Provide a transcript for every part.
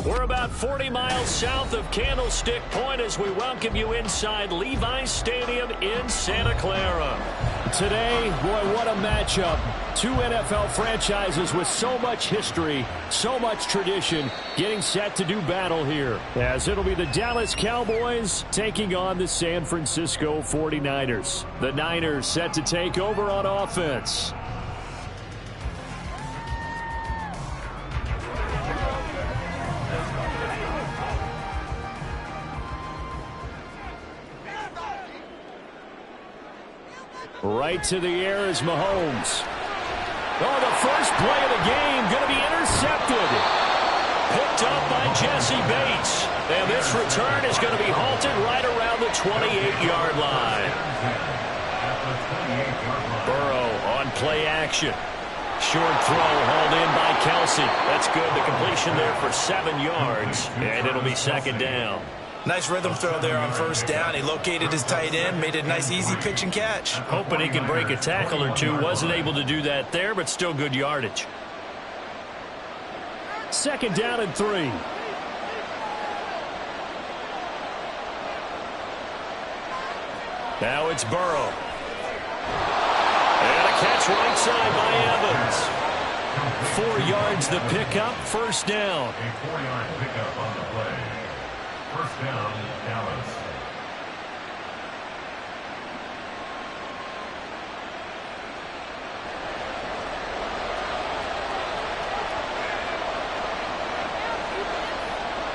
We're about 40 miles south of Candlestick Point as we welcome you inside Levi's Stadium in Santa Clara. Today, boy, what a matchup. Two NFL franchises with so much history, so much tradition, getting set to do battle here. As it'll be the Dallas Cowboys taking on the San Francisco 49ers. The Niners set to take over on offense. Right to the air is Mahomes. Oh, the first play of the game going to be intercepted. Picked up by Jesse Bates. And this return is going to be halted right around the 28-yard line. Burrow on play action. Short throw hauled in by Kelsey. That's good. The completion there for 7 yards. And it'll be second down. Nice rhythm throw there on first down. He located his tight end, made a nice easy pitch and catch. Hoping he can break a tackle or two. Wasn't able to do that there, but still good yardage. Second down and 3. Now it's Burrow. And a catch right side by Evans. 4 yards the pickup, first down. A 4-yard pickup on the play. First down, Dallas.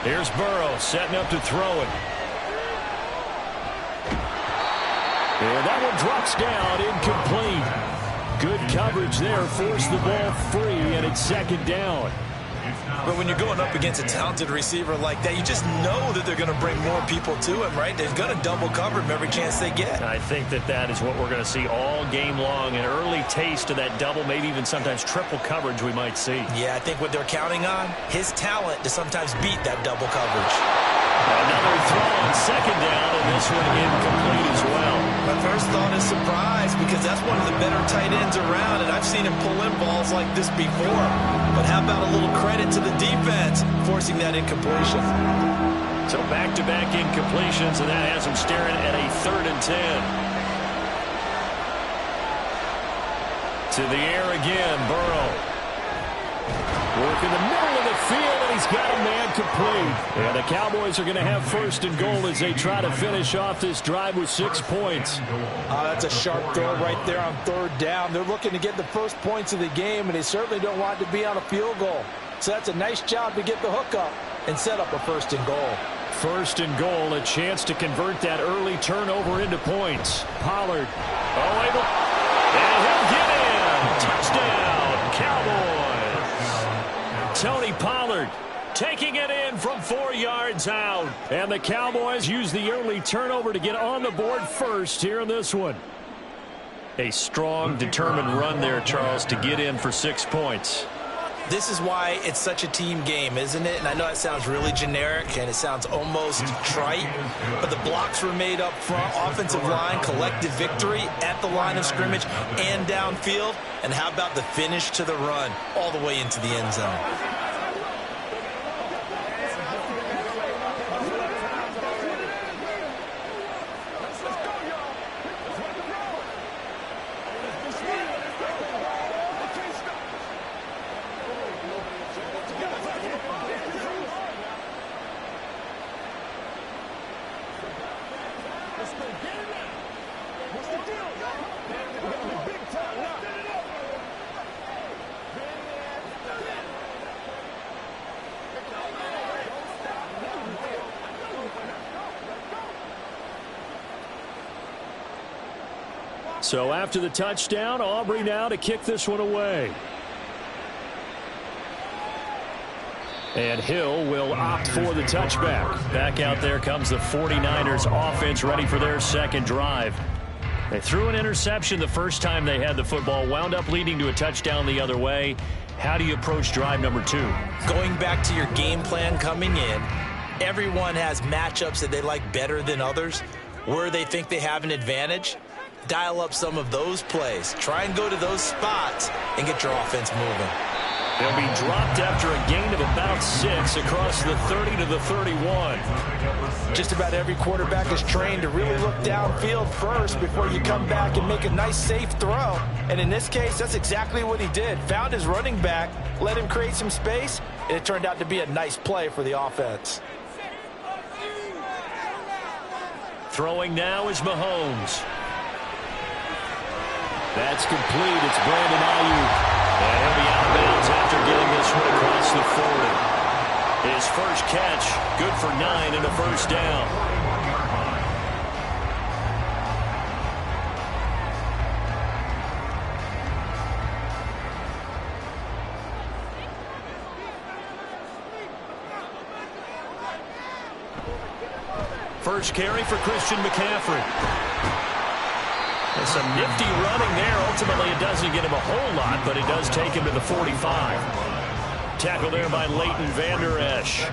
Here's Burrow setting up to throw it. And that one drops down, incomplete. Good coverage there, forced the ball free, and it's second down. But when you're going up against a talented receiver like that, you just know that they're going to bring more people to him, right? They're going to double cover him every chance they get. I think that is what we're going to see all game long. An early taste of that double, maybe even sometimes triple coverage we might see. Yeah, I think what they're counting on, his talent to sometimes beat that double coverage. Another throw on second down, and this one incomplete as well. My first thought is surprise, because that's one of the better tight ends around, and I've seen him pull in balls like this before. But how about a little credit to the defense forcing that incompletion? So back-to-back incompletions, and that has him staring at a 3rd and 10. To the air again, Burrow. Work in the middle of the field, and he's got a man complete. And the Cowboys are going to have first and goal as they try to finish off this drive with 6 points. That's a sharp throw right there on 3rd down. They're looking to get the first points of the game, and they certainly don't want it to be on a field goal. So that's a nice job to get the hook up and set up a first and goal. First and goal, a chance to convert that early turnover into points. Pollard. Oh, able. And he'll get in. Touchdown, Cowboys. Tony Pollard taking it in from 4 yards out. And the Cowboys use the early turnover to get on the board first here in this one. A strong, determined run there, Charles, to get in for 6 points. This is why it's such a team game, isn't it? And I know it sounds really generic and it sounds almost trite, but the blocks were made up front, offensive line, collective victory at the line of scrimmage and downfield. And how about the finish to the run all the way into the end zone? So after the touchdown, Aubrey now to kick this one away. And Hill will opt for the touchback. Back out there comes the 49ers offense ready for their second drive. They threw an interception the first time they had the football, wound up leading to a touchdown the other way. How do you approach drive number 2? Going back to your game plan coming in, everyone has matchups that they like better than others. Where they think they have an advantage, dial up some of those plays. Try and go to those spots and get your offense moving. They'll be dropped after a gain of about 6 across the 30 to the 31. Just about every quarterback is trained to really look downfield first before you come back and make a nice, safe throw. And in this case, that's exactly what he did. Found his running back, let him create some space, and it turned out to be a nice play for the offense. Throwing now is Mahomes. That's complete. It's Brandon Ayuk. And he'll be out of bounds after getting this one across the 40. His first catch, good for 9 and a first down. First carry for Christian McCaffrey. There's some nifty running there. Ultimately, it doesn't get him a whole lot, but it does take him to the 45. Tackle there by Leighton Vander Esch.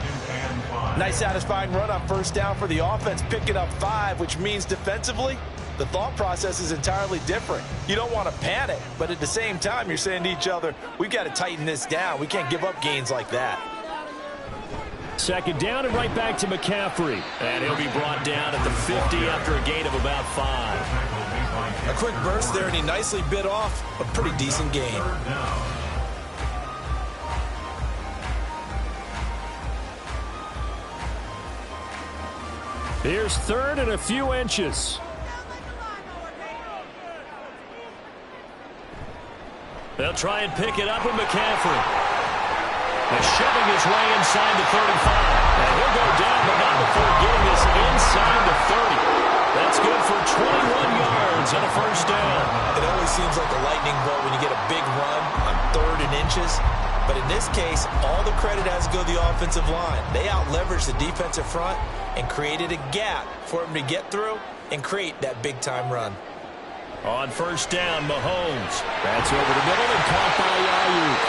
Nice satisfying run on first down for the offense, picking up 5, which means defensively, the thought process is entirely different. You don't want to panic, but at the same time, you're saying to each other, we've got to tighten this down. We can't give up gains like that. Second down and right back to McCaffrey. And he'll be brought down at the 50 after a gain of about 5. A quick burst there, and he nicely bit off a pretty decent gain. Here's third and a few inches. They'll try and pick it up with McCaffrey. They're shoving his way inside the 35. And he'll go down, but not before getting this inside the 30. That's good for 21 yards and a first down. It always seems like a lightning bolt when you get a big run on 3rd and inches. But in this case, all the credit has to go to the offensive line. They out-leveraged the defensive front and created a gap for him to get through and create that big-time run. On first down, Mahomes. That's over the middle and caught by Ayuk.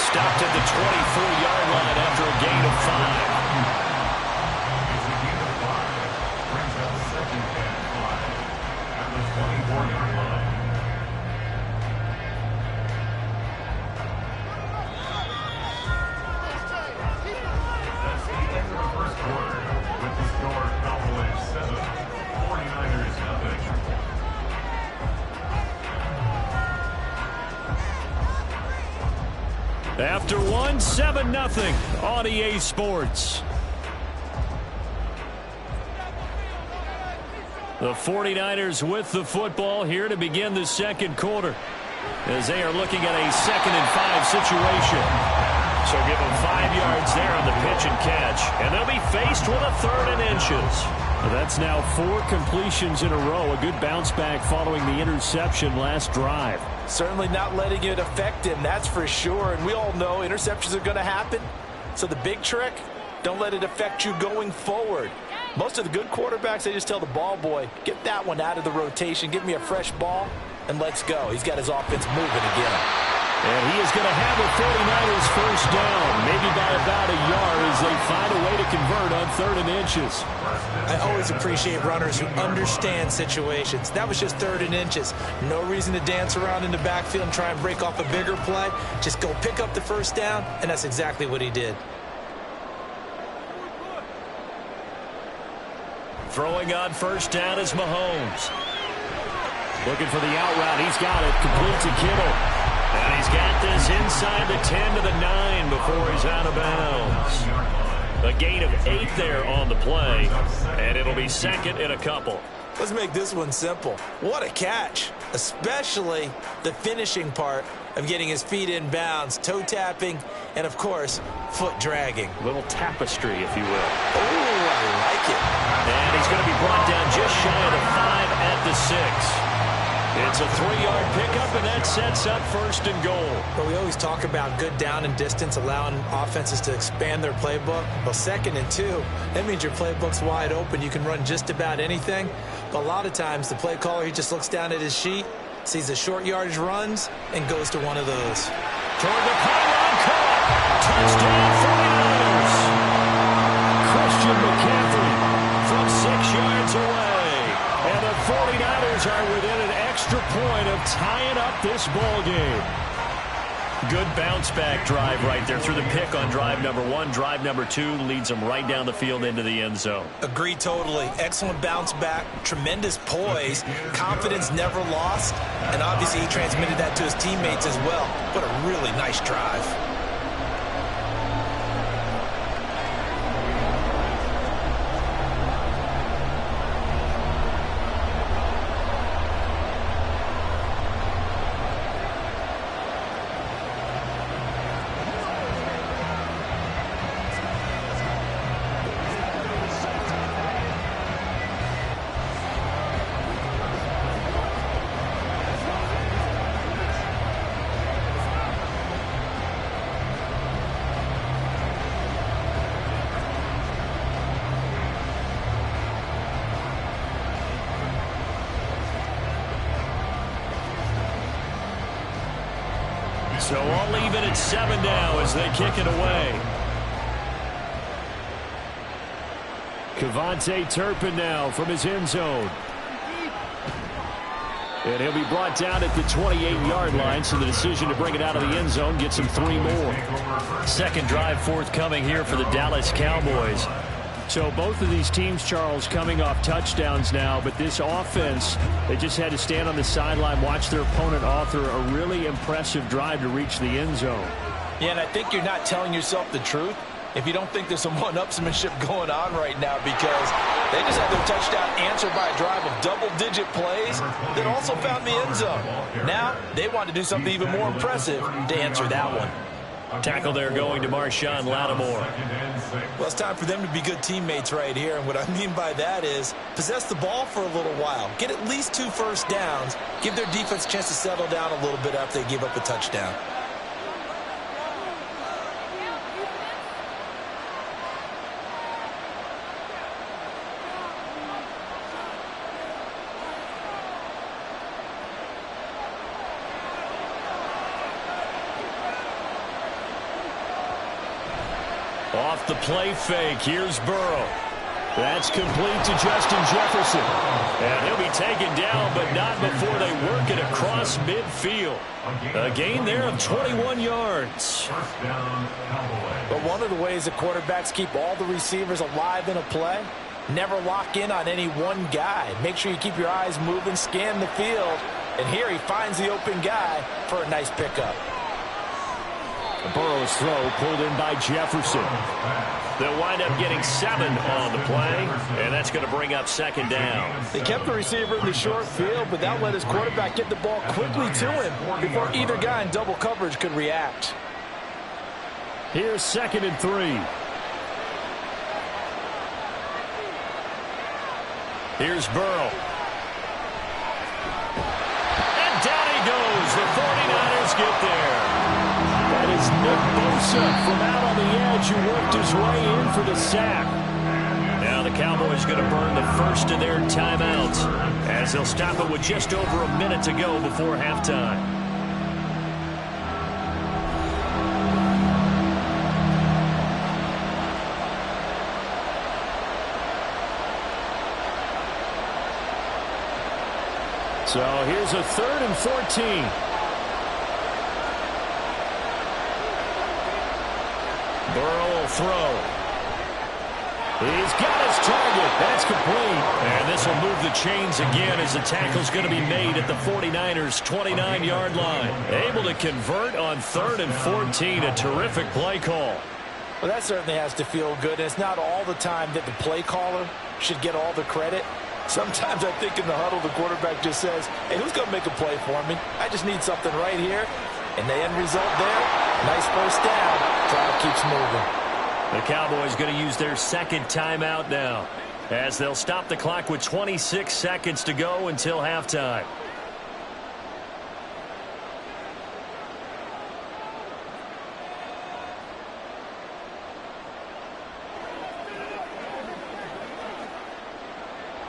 Stopped at the 24-yard line after a gain of 5. After 1, 7-0 on EA Sports. The 49ers with the football here to begin the second quarter as they are looking at a 2nd and 5 situation. So give them 5 yards there on the pitch and catch, and they'll be faced with a 3rd and inches. That's now 4 completions in a row. A good bounce back following the interception last drive. Certainly not letting it affect him, that's for sure. And we all know interceptions are going to happen. So the big trick, don't let it affect you going forward. Most of the good quarterbacks, they just tell the ball boy, get that one out of the rotation, give me a fresh ball, and let's go. He's got his offense moving again. And he is going to have the 49ers first down, maybe by about a yard as they find a way to convert on 3rd and inches. I always appreciate runners who understand situations. That was just 3rd and inches. No reason to dance around in the backfield and try and break off a bigger play. Just go pick up the first down, and that's exactly what he did. Throwing on first down is Mahomes. Looking for the out route. He's got it. Complete to Kittle. And he's got this inside the 10 to the 9 before he's out of bounds. A gain of 8 there on the play, and it'll be 2nd and a couple. Let's make this one simple. What a catch, especially the finishing part of getting his feet in bounds, toe tapping, and, of course, foot dragging. A little tapestry, if you will. Oh, I like it. And he's going to be brought down just shy of the 5 at the 6. It's a 3-yard pickup, and that sets up 1st and goal. But we always talk about good down and distance, allowing offenses to expand their playbook. Well, 2nd and 2, that means your playbook's wide open. You can run just about anything. But a lot of times, the play caller, he just looks down at his sheet, sees the short yardage runs, and goes to one of those. Toward the pylon, caught. Touchdown, 49ers. Christian McCaffrey from 6 yards away. And the 49ers are within an extra point of tying up this ball game. Good bounce-back drive right there through the pick on drive number 1. Drive number 2 leads them right down the field into the end zone. Agree totally. Excellent bounce back, tremendous poise, confidence never lost, and obviously he transmitted that to his teammates as well. What a really nice drive. So I'll leave it at 7 now as they kick it away. KaVontae Turpin now from his end zone. And he'll be brought down at the 28-yard line, so the decision to bring it out of the end zone gets him 3 more. Second drive forthcoming here for the Dallas Cowboys. So both of these teams, Charles, coming off touchdowns now, but this offense, they just had to stand on the sideline, watch their opponent author a really impressive drive to reach the end zone. Yeah, and I think you're not telling yourself the truth if you don't think there's some one-upsmanship going on right now, because they just had their touchdown answered by a drive of double-digit plays that also found the end zone. Now they want to do something even more impressive to answer that one. Tackle there going to Marshon Lattimore. Well, it's time for them to be good teammates right here, and what I mean by that is possess the ball for a little while, get at least 2 first downs, give their defense a chance to settle down a little bit after they give up a touchdown. Off the play fake, here's Burrow. That's complete to Justin Jefferson. And he'll be taken down, but not before they work it across midfield. A gain there of 21 yards. But one of the ways the quarterbacks keep all the receivers alive in a play, never lock in on any one guy. Make sure you keep your eyes moving, scan the field. And here he finds the open guy for a nice pickup. Burrow's throw pulled in by Jefferson. They'll wind up getting 7 on the play, and that's going to bring up second down. They kept the receiver in the short field, but that let his quarterback get the ball quickly to him before either guy in double coverage could react. Here's 2nd and 3. Here's Burrow. And down he goes. The 49ers get there. That is Nick Bosa from out on the edge who worked his way in for the sack. Now the Cowboys going to burn the first of their timeouts as they'll stop it with just over a minute to go before halftime. So here's a 3rd and 14. Burrow will throw. He's got his target. That's complete. And this will move the chains again as the tackle's going to be made at the 49ers' 29-yard line. Able to convert on 3rd and 14. A terrific play call. Well, that certainly has to feel good. And it's not all the time that the play caller should get all the credit. Sometimes I think in the huddle, the quarterback just says, hey, who's going to make a play for me? I just need something right here. And the end result there, nice first down. Drive keeps moving. The Cowboys going to use their 2nd timeout now as they'll stop the clock with 26 seconds to go until halftime.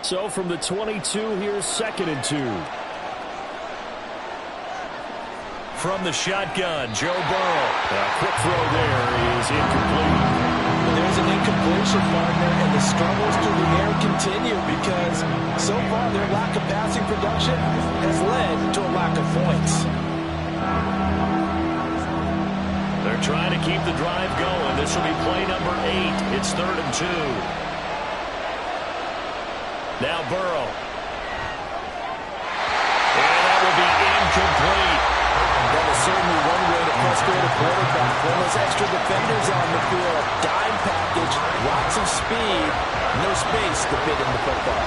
So from the 22, here's 2nd and 2. From the shotgun, Joe Burrow. A quick throw there is incomplete. There's an incompletion, partner, and the struggles through the air continue because so far their lack of passing production has led to a lack of points. trying to keep the drive going. This will be play number 8. It's 3rd and 2. Now Burrow. And that will be incomplete. That is certainly one way to frustrate a quarterback. When those extra defenders on the field, dime package, lots of speed, no space to fit in the football.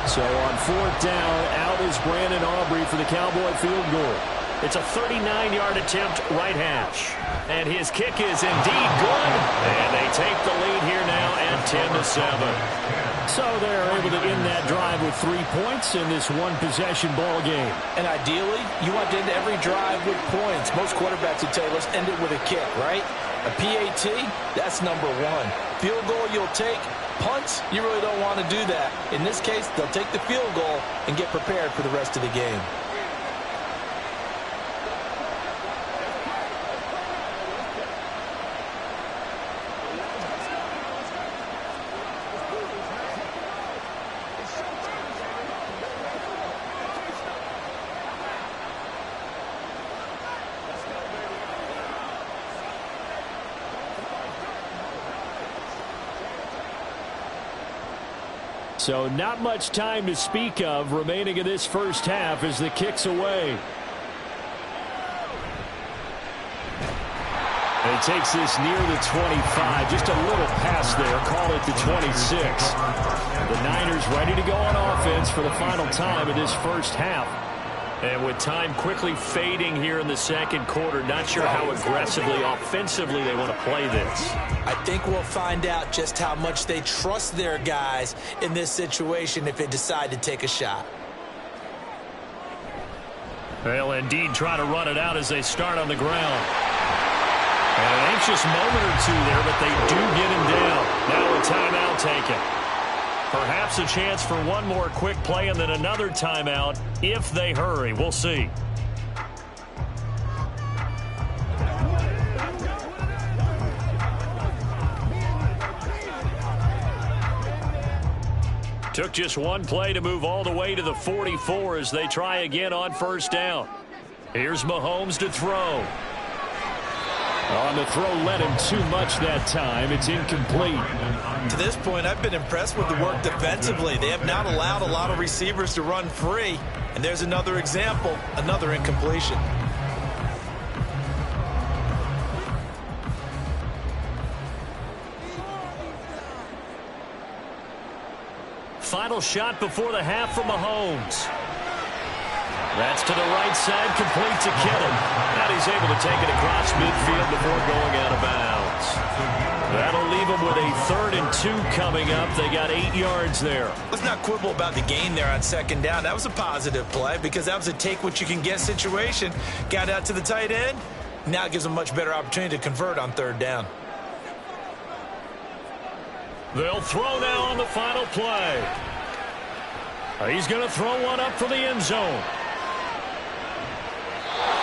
So on 4th down, out is Brandon Aubrey for the Cowboy field goal. It's a 39-yard attempt, right hash. And his kick is indeed good. And they take the lead here now at 10-7. So they're able to end that drive with 3 points in this one-possession ball game. And ideally, you want to end every drive with points. Most quarterbacks would tell you, let's end it with a kick, right? A PAT, that's number 1. Field goal you'll take. Punts, you really don't want to do that. In this case, they'll take the field goal and get prepared for the rest of the game. So not much time to speak of remaining in this first half as the kick's away. And he takes this near the 25. Just a little pass there. Call it the 26. The Niners ready to go on offense for the final time in this first half. And with time quickly fading here in the second quarter, not sure how aggressively, offensively they want to play this. I think we'll find out just how much they trust their guys in this situation if they decide to take a shot. They'll indeed try to run it out as they start on the ground. And an anxious moment or two there, but they do get him down. Now a timeout taken. Perhaps a chance for one more quick play and then another timeout if they hurry. We'll see. Took just one play to move all the way to the 44 as they try again on first down. Here's Mahomes to throw. On the throw, led him too much that time. It's incomplete. To this point, I've been impressed with the work defensively. They have not allowed a lot of receivers to run free. And there's another example, another incompletion. Final shot before the half from Mahomes. That's to the right side, complete to Kittle. And he's able to take it across midfield before going out of bounds. That'll leave them with a 3rd and 2 coming up. They got 8 yards there. Let's not quibble about the gain there on second down. That was a positive play because that was a take-what-you-can-get situation. Got out to the tight end. Now it gives them a much better opportunity to convert on 3rd down. They'll throw now on the final play. He's going to throw one up for the end zone.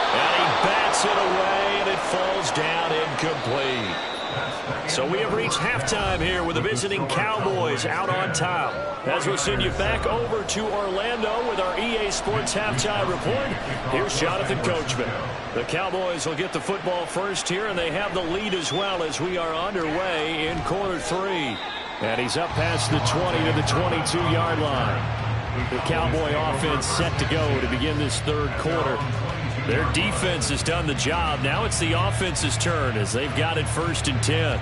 And he bats it away, and it falls down incomplete. So we have reached halftime here with the visiting Cowboys out on top. As we'll send you back over to Orlando with our EA Sports Halftime Report, here's Jonathan Coachman. The Cowboys will get the football first here, and they have the lead as well as we are underway in quarter 3. And he's up past the 20 to the 22-yard line. The Cowboy offense set to go to begin this 3rd quarter. Their defense has done the job. Now it's the offense's turn as they've got it 1st and 10.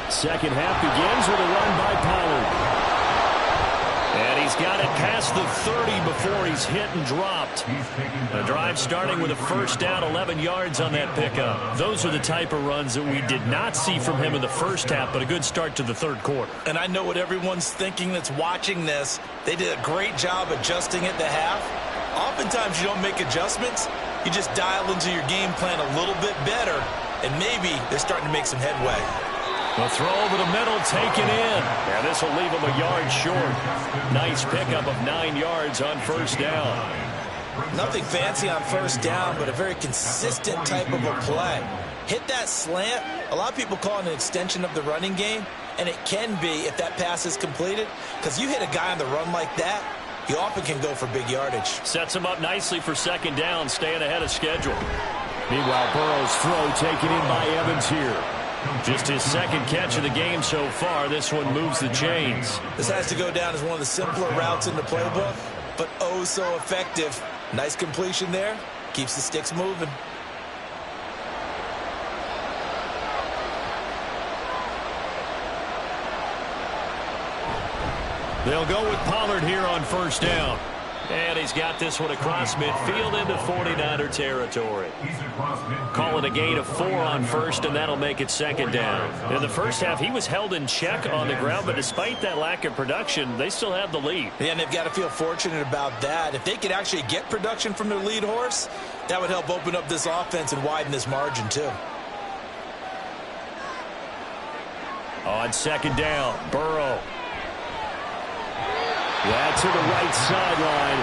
Second half begins with a run by Pollard. And he's got it past the 30 before he's hit and dropped. The drive starting with a first down, 11 yards on that pickup. Those are the type of runs that we did not see from him in the first half, but a good start to the 3rd quarter. And I know what everyone's thinking that's watching this. They did a great job adjusting at the half. Oftentimes you don't make adjustments. You just dial into your game plan a little bit better, and maybe they're starting to make some headway. The throw over the middle taken in. And this will leave him a yard short. Nice pickup of 9 yards on first down. Nothing fancy on first down, but a very consistent type of a play. hit that slant. A lot of people call it an extension of the running game, and it can be if that pass is completed, because you hit a guy on the run like that, you often can go for big yardage. Sets him up nicely for second down, staying ahead of schedule. Meanwhile, Burrow's throw taken in by Evans here. Just his second catch of the game so far. This one moves the chains. This has to go down as one of the simpler routes in the playbook, but oh so effective. Nice completion there. Keeps the sticks moving. They'll go with Pollard here on first down. And he's got this one across midfield into 49er territory. Call it a gain of 4 on first, and that'll make it second down. In the first half, he was held in check on the ground, but despite that lack of production, they still have the lead. Yeah, and they've got to feel fortunate about that. If they could actually get production from their lead horse, that would help open up this offense and widen this margin too. On second down, Burrow. That's to the right sideline,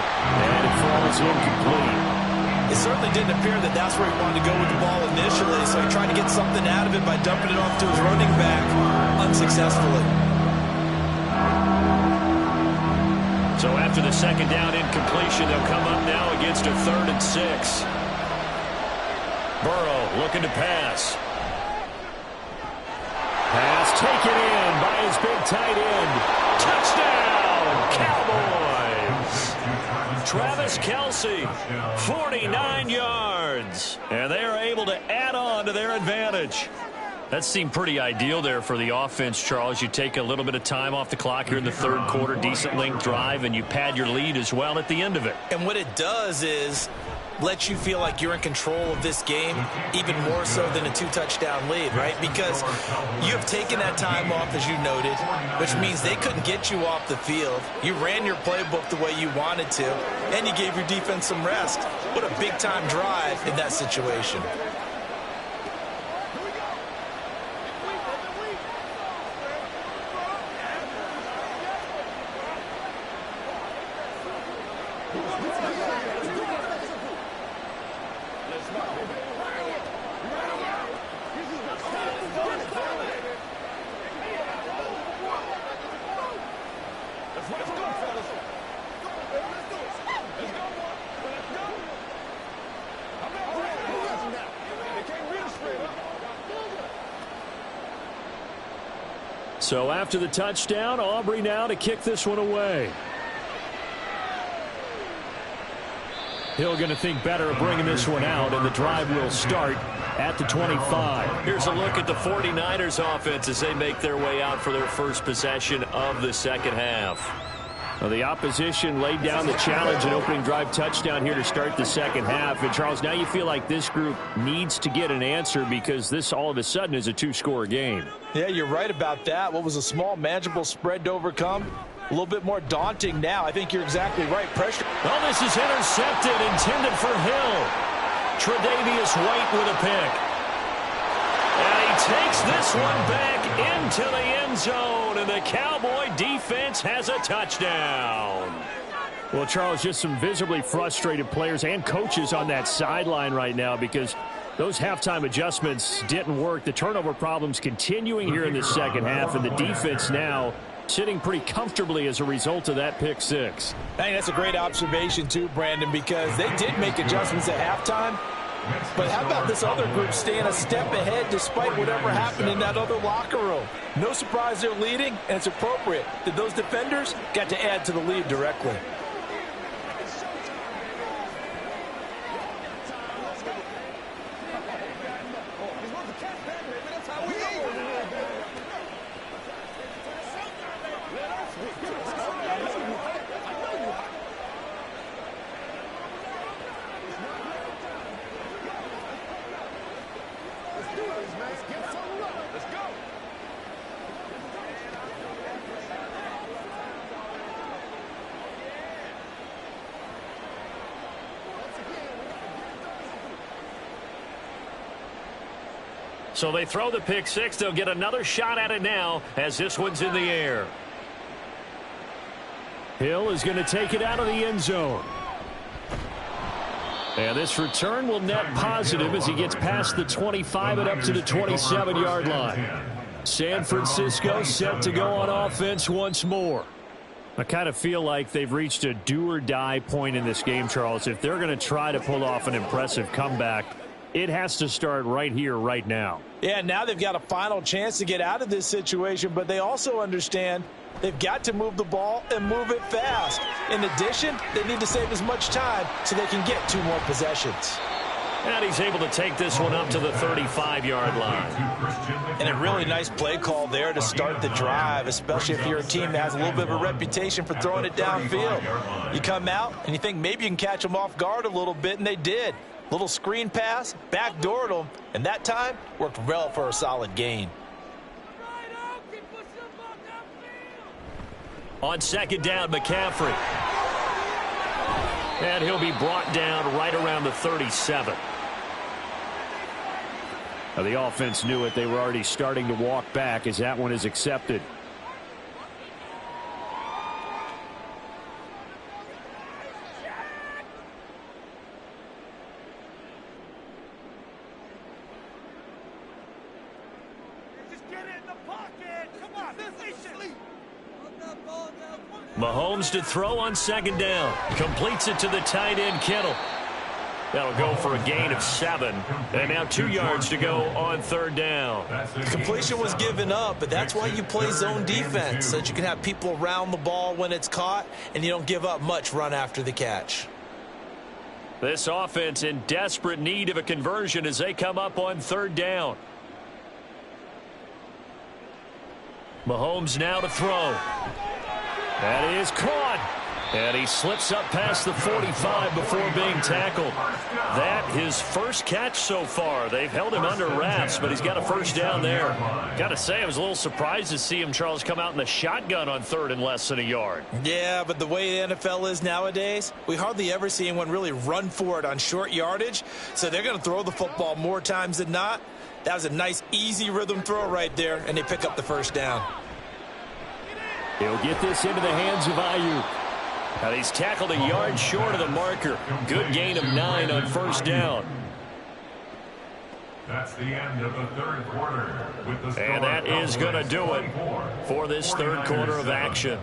and it falls incomplete. It certainly didn't appear that that's where he wanted to go with the ball initially, so he tried to get something out of it by dumping it off to his running back unsuccessfully. So after the second down incompletion, they'll come up now against a 3rd and 6. Burrow looking to pass. Pass taken in by his big tight end. Touchdown! Cowboys. Travis Kelce, 49 yards. And they are able to add on to their advantage. That seemed pretty ideal there for the offense, Charles. You take a little bit of time off the clock here in the third quarter, decent length drive, and you pad your lead as well at the end of it. And what it does is let you feel like you're in control of this game, even more so than a 2-touchdown lead, right? Because you have taken that time off, as you noted, which means they couldn't get you off the field. You ran your playbook the way you wanted to, and you gave your defense some rest. What a big-time drive in that situation. So after the touchdown, Aubrey now to kick this one away. Hill going to think better of bringing this one out, and the drive will start at the 25. Here's a look at the 49ers offense as they make their way out for their first possession of the second half. Well, the opposition laid down the challenge and opening drive touchdown here to start the second half. And, Charles, now you feel like this group needs to get an answer because this all of a sudden is a 2-score game. Yeah, you're right about that. What was a small, manageable spread to overcome, a little bit more daunting now. I think you're exactly right. Pressure. Well, this is intercepted, intended for Hill. Tre'Davious White with a pick. And he takes this one back into the end zone, and the Cowboy defense has a touchdown. Well, Charles, just some visibly frustrated players and coaches on that sideline right now because those halftime adjustments didn't work. The turnover problems continuing here in the second half, and the defense now sitting pretty comfortably as a result of that pick six. I think that's a great observation too, Brandon, because they did make adjustments at halftime. But how about this other group staying a step ahead despite whatever happened in that other locker room? No surprise they're leading, and it's appropriate that those defenders got to add to the lead directly. So they throw the pick six. They'll get another shot at it now as this one's in the air. Hill is going to take it out of the end zone. And this return will net positive as he gets past the 25 and up to the 27-yard line. San Francisco set to go on offense once more. I kind of feel like they've reached a do-or-die point in this game, Charles. If they're going to try to pull off an impressive comeback, it has to start right here, right now. Yeah, now they've got a final chance to get out of this situation, but they also understand they've got to move the ball and move it fast. In addition, they need to save as much time so they can get 2 more possessions. And he's able to take this one up to the 35-yard line. And a really nice play call there to start the drive, especially if you're a team that has a little bit of a reputation for throwing it downfield. You come out and you think maybe you can catch them off guard a little bit, and they did. Little screen pass, backdoored them, and that time worked well for a solid gain. On second down, McCaffrey. And he'll be brought down right around the 37. Now, the offense knew it. They were already starting to walk back as that one is accepted. Mahomes to throw on second down. Completes it to the tight end, Kittle. That'll go for a gain of 7. And now 2 yards to go on third down. Completion was given up, but that's why you play zone defense, so that you can have people around the ball when it's caught, and you don't give up much run after the catch. This offense in desperate need of a conversion as they come up on third down. Mahomes now to throw. That is caught. And he slips up past the 45 before being tackled. That his first catch so far. They've held him under wraps, but he's got a first down there. Got to say, I was a little surprised to see him, Charles, come out in the shotgun on third and less than a yard. Yeah, but the way the NFL is nowadays, we hardly ever see anyone really run for it on short yardage. So they're going to throw the football more times than not. That was a nice, easy rhythm throw right there, and they pick up the first down. He'll get this into the hands of Ayuk. And he's tackled a yard short of the marker. Good gain of 9 on first down. That's the end of the third quarter. And that is going to do it for this third quarter of action.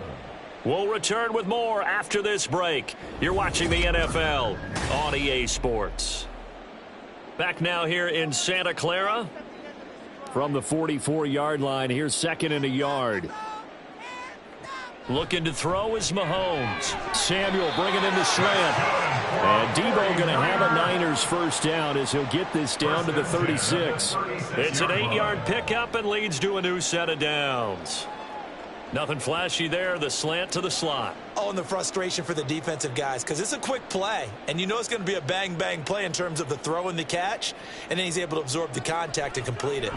We'll return with more after this break. You're watching the NFL on EA Sports. Back now here in Santa Clara. From the 44-yard line, here's second and a yard. Looking to throw is Mahomes. Samuel bringing in the slant. And Debo going to have a Niners first down as he'll get this down to the 36. It's an 8-yard pickup and leads to a new set of downs. Nothing flashy there. The slant to the slot. Oh, and the frustration for the defensive guys, because it's a quick play, and you know it's going to be a bang-bang play in terms of the throw and the catch, and then he's able to absorb the contact and complete it.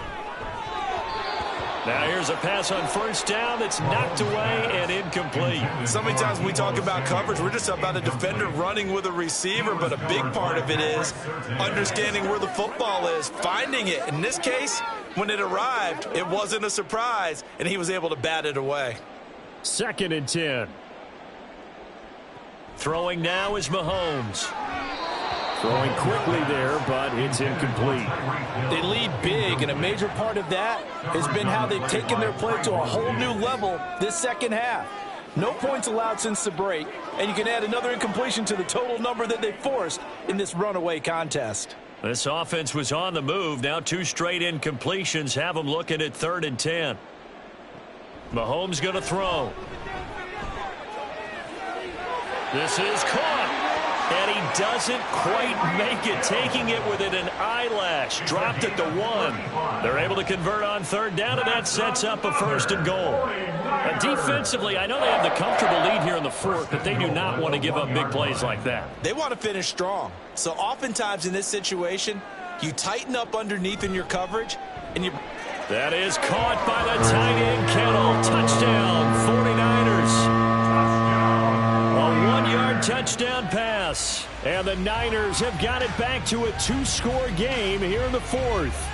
Now here's a pass on first down that's knocked away and incomplete. So many times when we talk about coverage, we're just about a defender running with a receiver, but a big part of it is understanding where the football is, finding it. In this case, when it arrived, it wasn't a surprise, and he was able to bat it away. Second and 10. Throwing now is Mahomes. Throwing quickly there, but it's incomplete. They lead big, and a major part of that has been how they've taken their play to a whole new level this second half. No points allowed since the break, and you can add another incompletion to the total number that they forced in this runaway contest. This offense was on the move. Now 2 straight incompletions have them looking at third and 10. Mahomes going to throw. This is caught. And he doesn't quite make it, taking it within an eyelash. Dropped at the 1. They're able to convert on third down, and that sets up a first and goal. Defensively, I know they have the comfortable lead here in the fourth, but they do not want to give up big plays like that. They want to finish strong. So oftentimes in this situation, you tighten up underneath in your coverage, and you... That is caught by the tight end, Kittle. Touchdown, 49ers. A 1-yard touchdown pass. And the Niners have got it back to a 2-score game here in the fourth.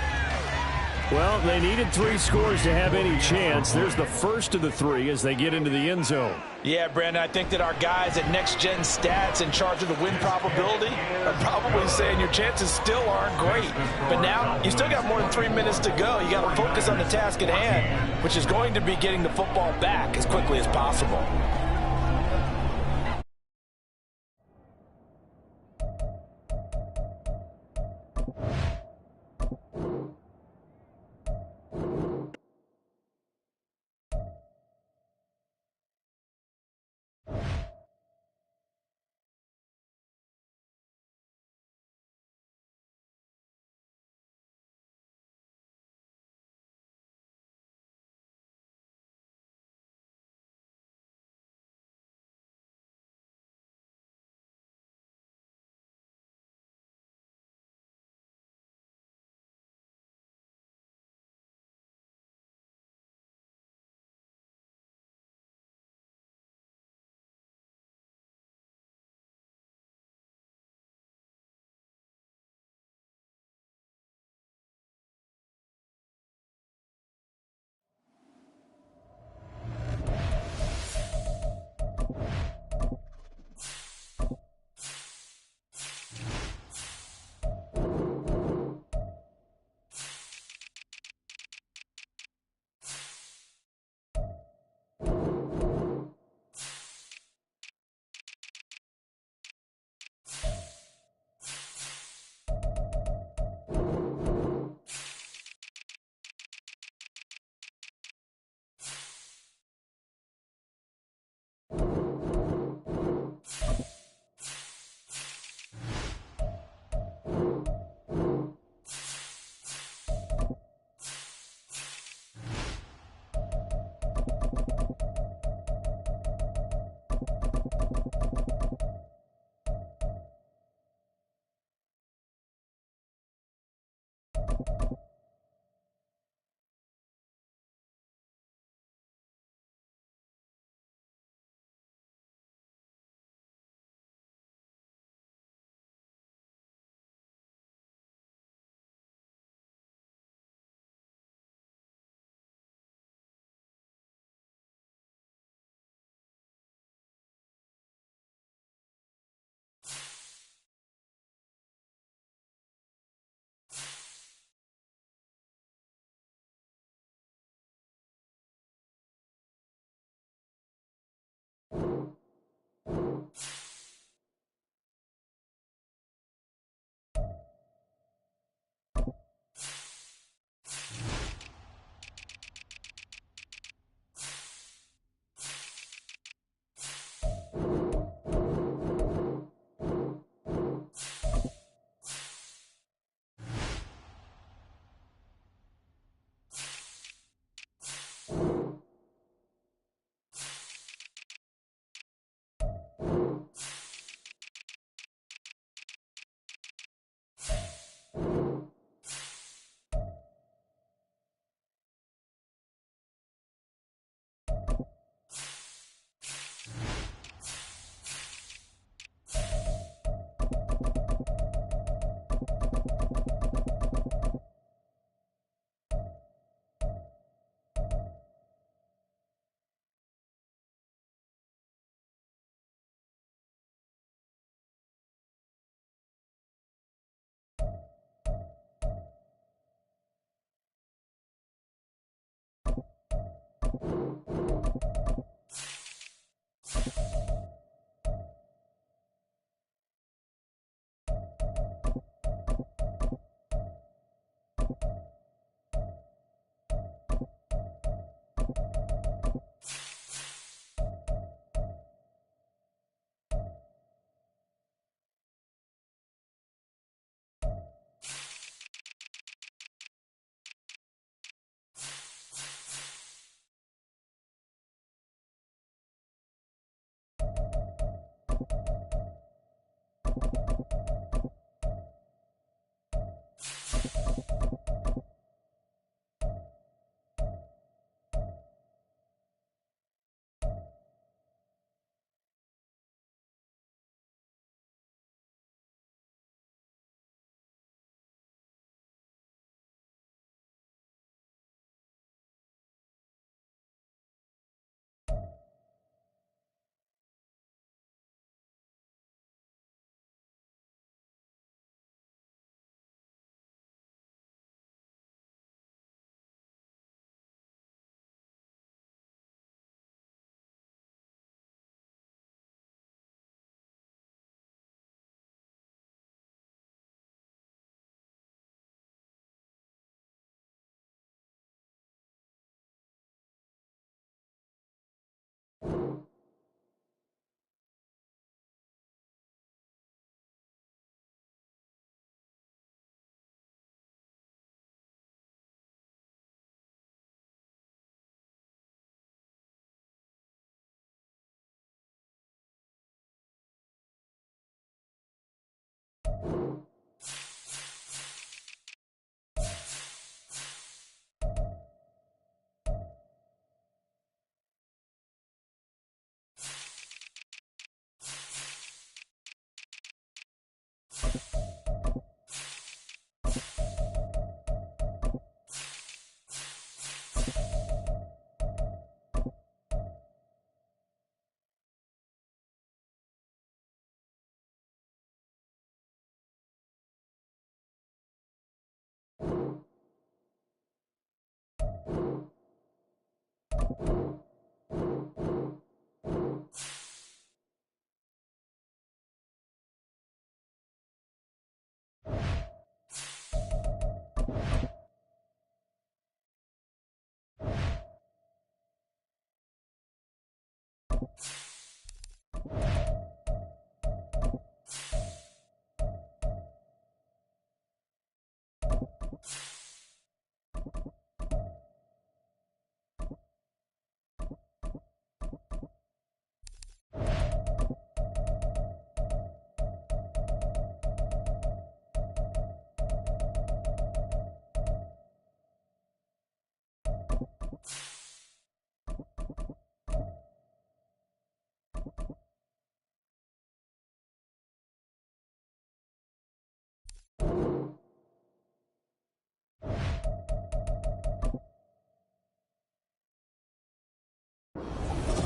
Well, they needed 3 scores to have any chance. There's the first of the 3 as they get into the end zone. Yeah, Brandon, I think that our guys at Next Gen Stats in charge of the win probability are probably saying your chances still aren't great. But now you still got more than 3 minutes to go. You got to focus on the task at hand, which is going to be getting the football back as quickly as possible.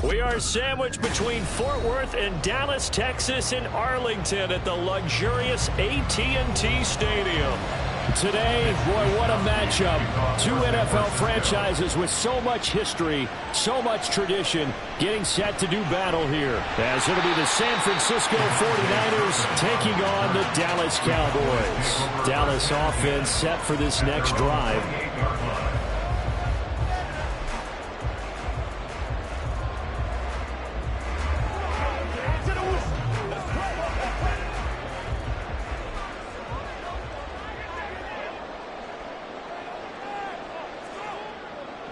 We are sandwiched between Fort Worth and Dallas, Texas, and Arlington at the luxurious AT&T Stadium. Today, boy, what a matchup. Two NFL franchises with so much history, so much tradition, getting set to do battle here. As it'll be the San Francisco 49ers taking on the Dallas Cowboys. Dallas offense set for this next drive.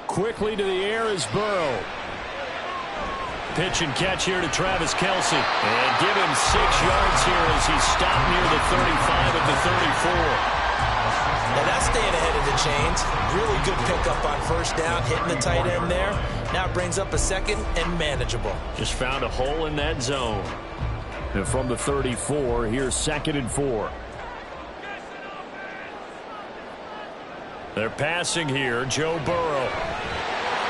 Quickly to the air is Burrow. Pitch and catch here to Travis Kelce. And give him 6 yards here as he's stopped near the 35 at the 34. Now that's staying ahead of the chains. Really good pickup on first down, hitting the tight end there. Now it brings up a second and manageable. Just found a hole in that zone. And from the 34, here's 2nd and 4. They're passing here, Joe Burrow.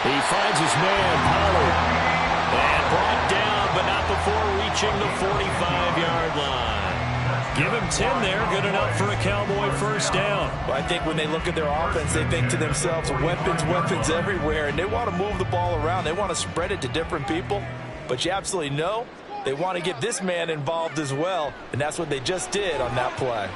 He finds his man, Pollard. And brought down, but not before reaching the 45-yard line. Give him 10 there, good enough for a Cowboy first down. Well, I think when they look at their offense, they think to themselves, weapons everywhere, and they want to move the ball around. They want to spread it to different people, but you absolutely know they want to get this man involved as well, and that's what they just did on that play.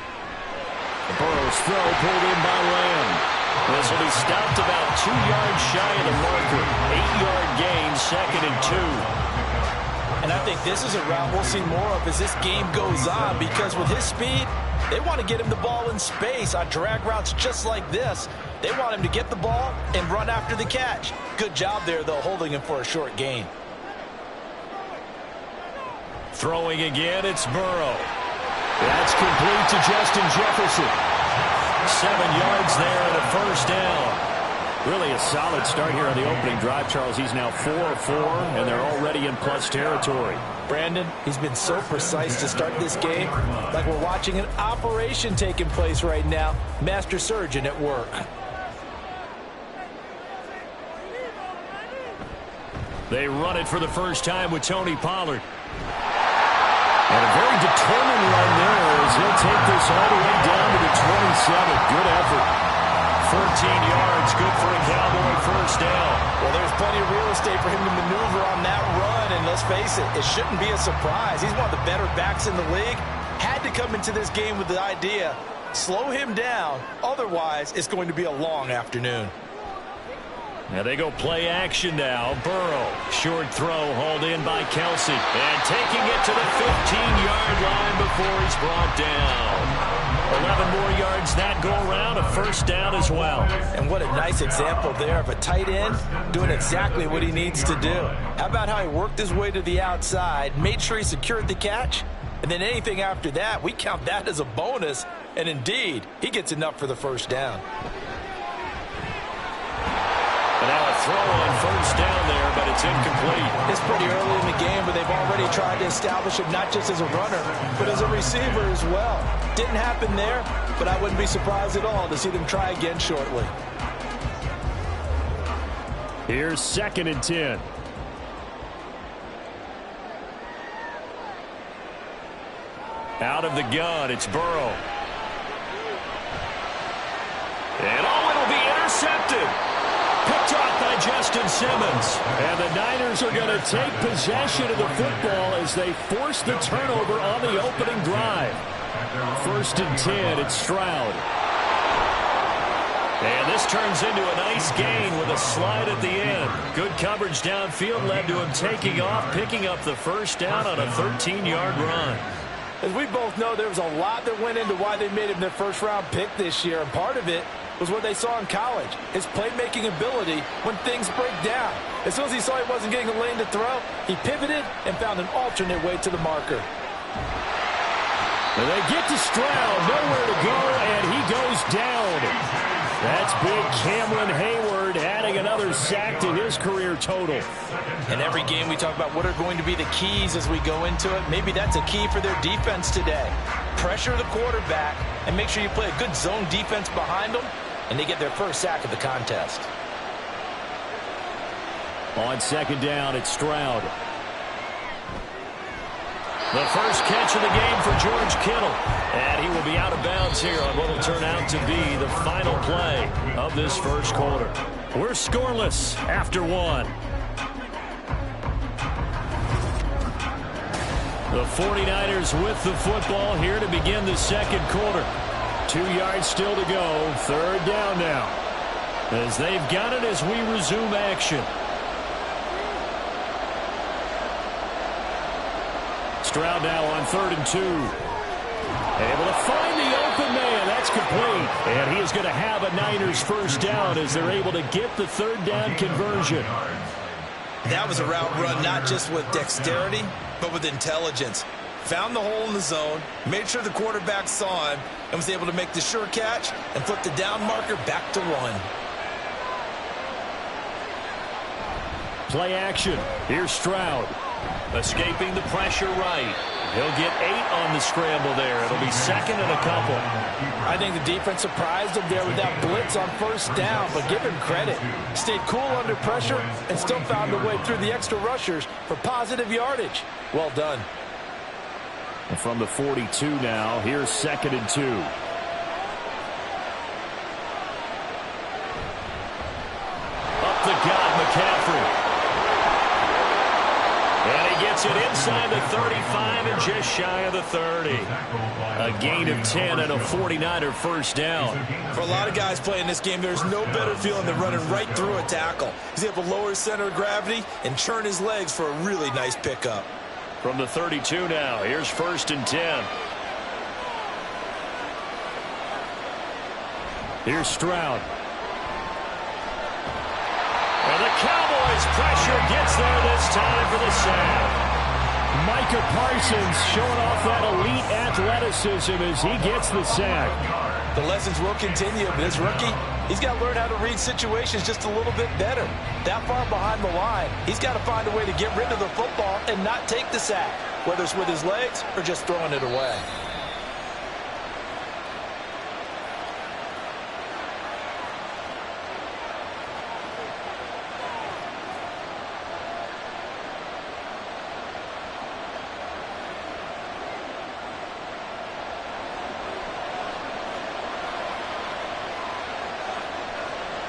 Burrow's throw pulled in by Lamb. This will be stopped about 2 yards shy of the marker. 8-yard gain, 2nd and 2. And I think this is a route we'll see more of as this game goes on, because with his speed, they want to get him the ball in space on drag routes just like this. They want him to get the ball and run after the catch. Good job there, though, holding him for a short gain. Throwing again, it's Burrow. That's complete to Justin Jefferson. 7 yards there and a first down. Really a solid start here on the opening drive, Charles. He's now 4 of 4, and they're already in plus territory. Brandon, he's been so precise to start this game, like we're watching an operation taking place right now. Master surgeon at work. They run it for the first time with Tony Pollard. And a very determined run there as he'll take this all the way down to the 27. Good effort. 14 yards, good for a Cowboy first down. Well, there's plenty of real estate for him to maneuver on that run, and let's face it, it shouldn't be a surprise. He's one of the better backs in the league. Had to come into this game with the idea, slow him down, otherwise it's going to be a long afternoon. Now they go play action now. Burrow, short throw hauled in by Kelce. And taking it to the 15-yard line before he's brought down. 11 more yards that go around, a first down as well. And what a nice example there of a tight end doing exactly what he needs to do. How about how he worked his way to the outside, made sure he secured the catch, and then anything after that, we count that as a bonus. And indeed, he gets enough for the first down. And now a throw on first down there, but it's incomplete. It's pretty early in the game, but they've already tried to establish him not just as a runner, but as a receiver as well. Didn't happen there, but I wouldn't be surprised at all to see them try again shortly. Here's 2nd and 10. Out of the gun, it's Burrow. And it'll be intercepted. Justin Simmons. And the Niners are going to take possession of the football as they force the turnover on the opening drive. 1st and 10, it's Stroud. And this turns into a nice gain with a slide at the end. Good coverage downfield led to him taking off, picking up the first down on a 13-yard run. As we both know, there was a lot that went into why they made him their first-round pick this year, and part of it was what they saw in college, his playmaking ability when things break down. As soon as he saw he wasn't getting a lane to throw, he pivoted and found an alternate way to the marker. And they get to Stroud, nowhere to go, and he goes down. That's big Cameron Hayward adding another sack to his career total. In every game we talk about what are going to be the keys as we go into it. Maybe that's a key for their defense today. Pressure the quarterback and make sure you play a good zone defense behind them, and they get their first sack of the contest. On 2nd down, it's Stroud. The first catch of the game for George Kittle. And he will be out of bounds here on what will turn out to be the final play of this first quarter. We're scoreless after 1. The 49ers with the football here to begin the second quarter. 2 yards still to go. 3rd down now. As they've got it as we resume action. Stroud now on 3rd and 2. Able to find the open man. That's complete. And he is going to have a Niners first down as they're able to get the 3rd down conversion. That was a route run not just with dexterity, but with intelligence. Found the hole in the zone, made sure the quarterback saw him, and was able to make the sure catch and flip the down marker back to run. Play action. Here's Stroud. Escaping the pressure right. He'll get 8 on the scramble there. It'll be 2nd and a couple. I think the defense surprised him there with that blitz on 1st down, but give him credit. Stayed cool under pressure and still found a way through the extra rushers for positive yardage. Well done. And from the 42 now, here's 2nd and 2. Up the gut, McCaffrey. And he gets it inside the 35 and just shy of the 30. A gain of 10 and a 49er first down. For a lot of guys playing this game, there's no better feeling than running right through a tackle. He's able to lower his center of gravity and churn his legs for a really nice pickup. From the 32 now, here's 1st and 10. Here's Stroud. And the Cowboys pressure gets there this time for the sack. Micah Parsons showing off that elite athleticism as he gets the sack. The lessons will continue, but this rookie, he's got to learn how to read situations just a little bit better. That far behind the line, he's got to find a way to get rid of the football and not take the sack, whether it's with his legs or just throwing it away.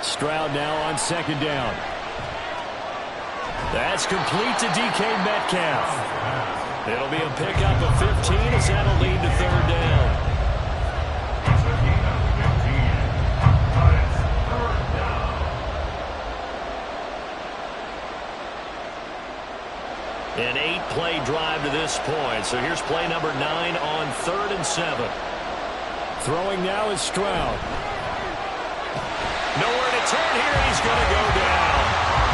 Stroud now on 2nd down. That's complete to DK Metcalf. It'll be a pickup of 15 as that'll lead to 3rd down. An 8-play drive to this point. So here's play number 9 on 3rd and 7. Throwing now is Stroud. Nowhere to turn here. He's going to go down.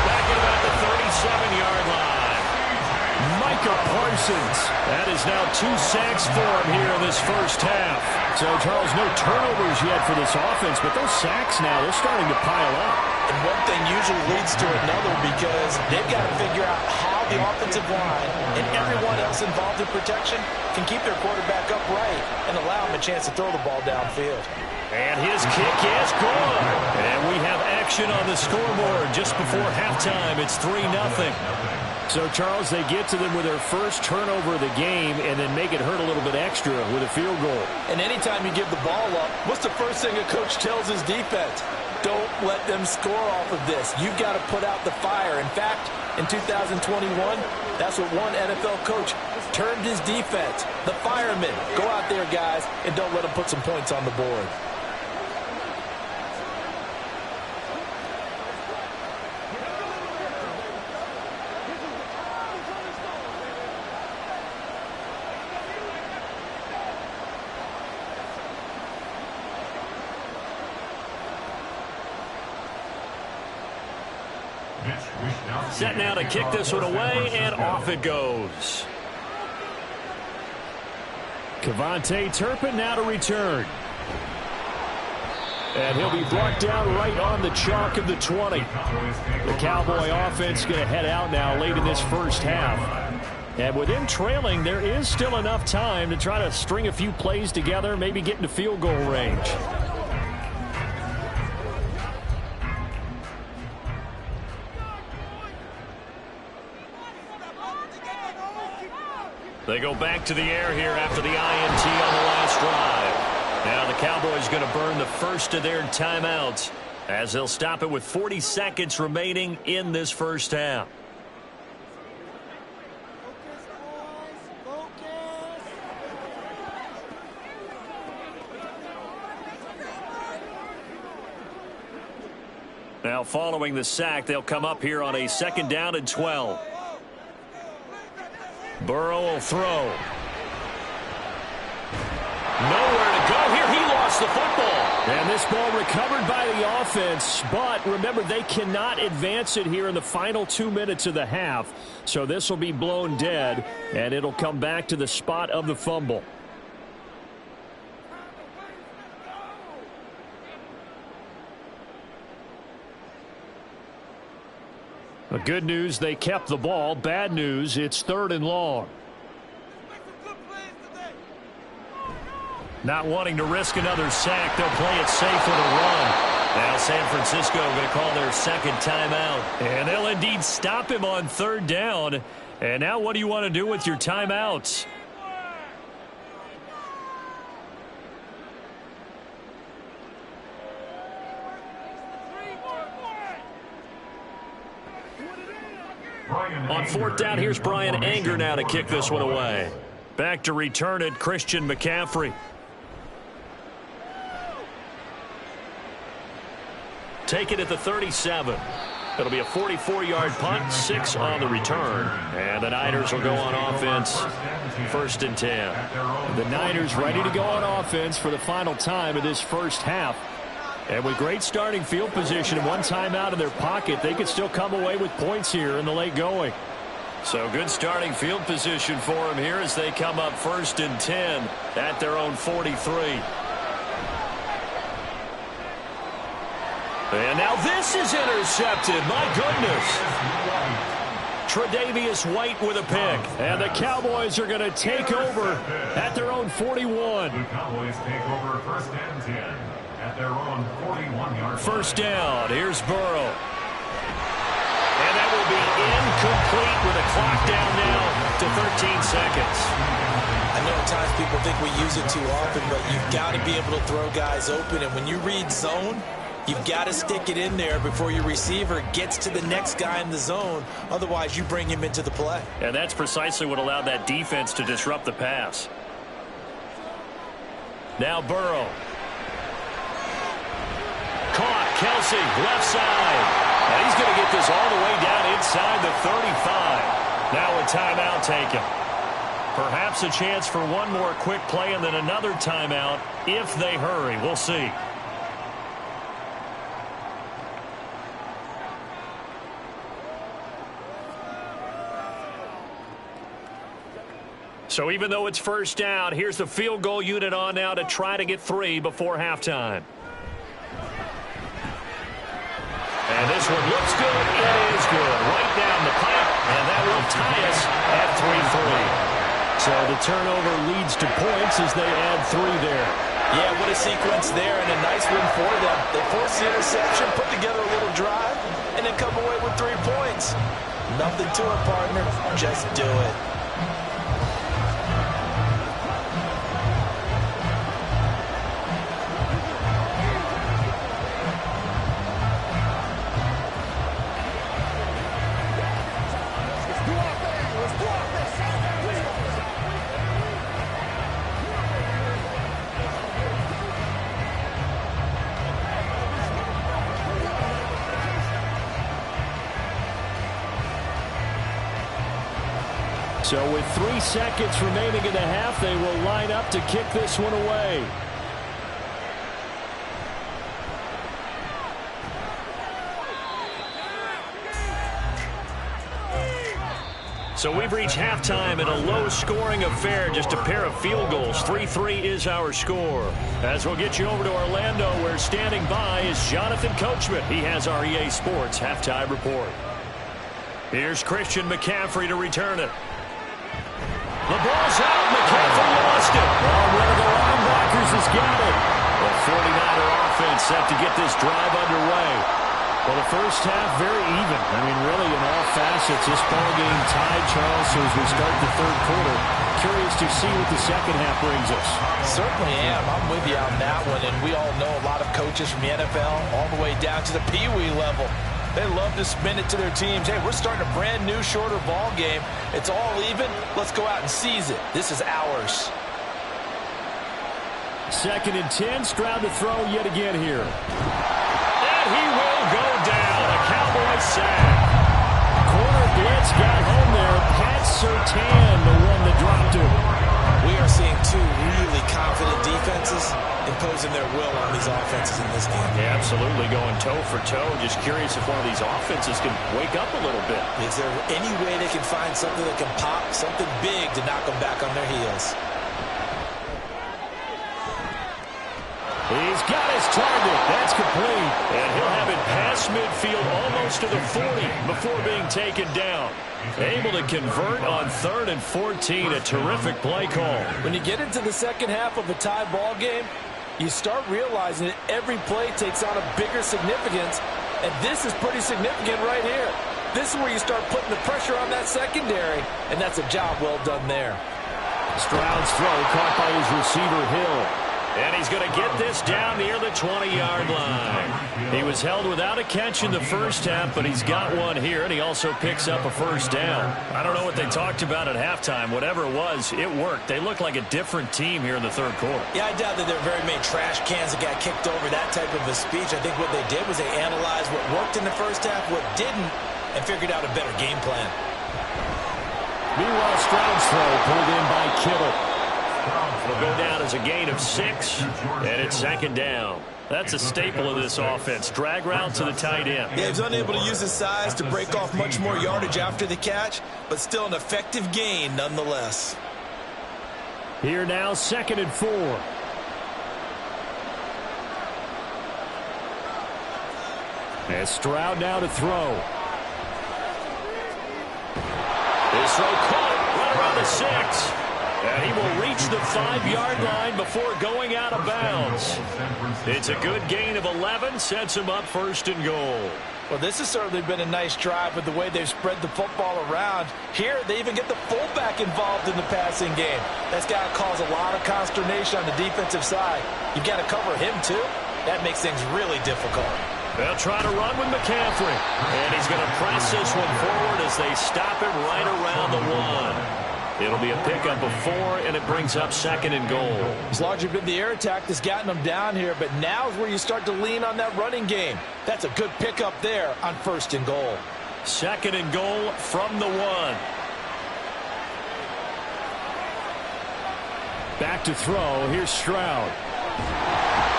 Back at about the 37-yard line. Micah Parsons. That is now 2 sacks for him here in this first half. So, Charles, no turnovers yet for this offense, but those sacks now, they're starting to pile up. And one thing usually leads to another because they've got to figure out how the offensive line and everyone else involved in protection can keep their quarterback upright and allow him a chance to throw the ball downfield. And his kick is good. And we have action on the scoreboard just before halftime. It's 3-0. So, Charles, they get to them with their first turnover of the game and then make it hurt a little bit extra with a field goal. And anytime you give the ball up, what's the first thing a coach tells his defense? Don't let them score off of this. You've got to put out the fire. In fact, in 2021, that's what one NFL coach termed his defense. The firemen. Go out there, guys, and don't let them put some points on the board. Set now to kick this one away, and off it goes. KaVontae Turpin now to return. And he'll be brought down right on the chalk of the 20. The Cowboy offense going to head out now late in this first half. And with him trailing, there is still enough time to try to string a few plays together, maybe get into field goal range. They go back to the air here after the INT on the last drive. Now the Cowboys going to burn the first of their timeouts as they'll stop it with 40 seconds remaining in this first half. Now following the sack, they'll come up here on a 2nd down and 12. Burrow will throw. Nowhere to go here. He lost the football. And this ball recovered by the offense. But remember, they cannot advance it here in the final 2 minutes of the half. So this will be blown dead, and it'll come back to the spot of the fumble. Good news, they kept the ball. Bad news, it's 3rd and long. Not wanting to risk another sack, they'll play it safe with a run. Now San Francisco going to call their 2nd timeout. And they'll indeed stop him on 3rd down. And now what do you want to do with your timeouts? On 4th down, here's Brian Anger now to kick this one away. Back to return it, Christian McCaffrey. Take it at the 37. It'll be a 44-yard punt, 6 on the return. And the Niners will go on offense, 1st and 10. The Niners ready to go on offense for the final time of this first half. And with great starting field position and one timeout in their pocket, they could still come away with points here in the late going. So good starting field position for them here as they come up 1st and 10 at their own 43. And now this is intercepted. My goodness. Tre'Davious White with a pick. And the Cowboys are going to take over at their own 41. The Cowboys take over 1st and 10 at their own 41-yard line. 1st down. Here's Burrow. And that will be incomplete with a clock down now to 13 seconds. I know at times people think we use it too often, but you've got to be able to throw guys open. And when you read zone, you've got to stick it in there before your receiver gets to the next guy in the zone. Otherwise, you bring him into the play. And that's precisely what allowed that defense to disrupt the pass. Now Burrow. Caught. Kelsey, left side. And he's going to get this all the way down inside the 35. Now a timeout taken. Perhaps a chance for one more quick play and then another timeout if they hurry. We'll see. So even though it's 1st down, here's the field goal unit on now to try to get 3 before halftime. And this one looks good. It is good. Right down the pipe, and that will tie us at 3-3. So the turnover leads to points as they add 3 there. Yeah, what a sequence there, and a nice win for them. They forced the interception, put together a little drive, and then come away with 3 points. Nothing to it, partner. Just do it. So with 3 seconds remaining in the half, they will line up to kick this one away. So we've reached halftime in a low-scoring affair, just a pair of field goals. 3-3 is our score. As we'll get you over to Orlando, where standing by is Jonathan Coachman. He has our EA Sports halftime report. Here's Christian McCaffrey to return it. The ball's out. McCaffrey lost it. Well, one of the linebackers has got it. The 49er offense set to get this drive underway. Well, the first half, very even. I mean, really, in all facets, this ball game tied, Charles, so as we start the third quarter. Curious to see what the second half brings us. Certainly am. I'm with you on that one, and we all know a lot of coaches from the NFL all the way down to the Pee Wee level. They love to spin it to their teams. Hey, we're starting a brand new, shorter ball game. It's all even. Let's go out and seize it. This is ours. 2nd and 10. Stroud to throw yet again here. He will go down. A Cowboy sack. Corner blitz got home there. Pat Surtain, the one that dropped him. We are seeing two really confident defenses imposing their will on these offenses in this game. Yeah, absolutely, going toe for toe. Just curious if one of these offenses can wake up a little bit. Is there any way they can find something that can pop, something big to knock them back on their heels? He's got his target. That's complete. And he'll have it past midfield almost to the 40 before being taken down. Able to convert on 3rd and 14. A terrific play call. When you get into the second half of a tie ball game, you start realizing that every play takes on a bigger significance. And this is pretty significant right here. This is where you start putting the pressure on that secondary. And that's a job well done there. Stroud's throw caught by his receiver, Hill. And he's going to get this down near the 20-yard line. He was held without a catch in the first half, but he's got one here, and he also picks up a first down. I don't know what they talked about at halftime. Whatever it was, it worked. They look like a different team here in the third quarter. Yeah, I doubt that there are very many trash cans that got kicked over, that type of a speech. I think what they did was they analyzed what worked in the first half, what didn't, and figured out a better game plan. Meanwhile, Stroud's throw pulled in by Kittle. It'll go down as a gain of 6, and it's 2nd down. That's a staple of this offense. Drag route to the tight end. Yeah, he's unable to use his size to break off much more yardage after the catch, but still an effective gain nonetheless. Here now, 2nd and 4. And Stroud now to throw. His throw caught right around the 6. And he will reach the 5-yard line before going out of bounds. It's a good gain of 11, sets him up 1st and goal. Well, this has certainly been a nice drive with the way they've spread the football around. Here, they even get the fullback involved in the passing game. That's got to cause a lot of consternation on the defensive side. You've got to cover him, too. That makes things really difficult. They'll try to run with McCaffrey. And he's going to press this one forward as they stop him right around the 1. It'll be a pickup of 4, and it brings up 2nd and goal. It's largely been the air attack that's gotten them down here, but now is where you start to lean on that running game. That's a good pickup there on 1st and goal. 2nd and goal from the 1. Back to throw. Here's Stroud.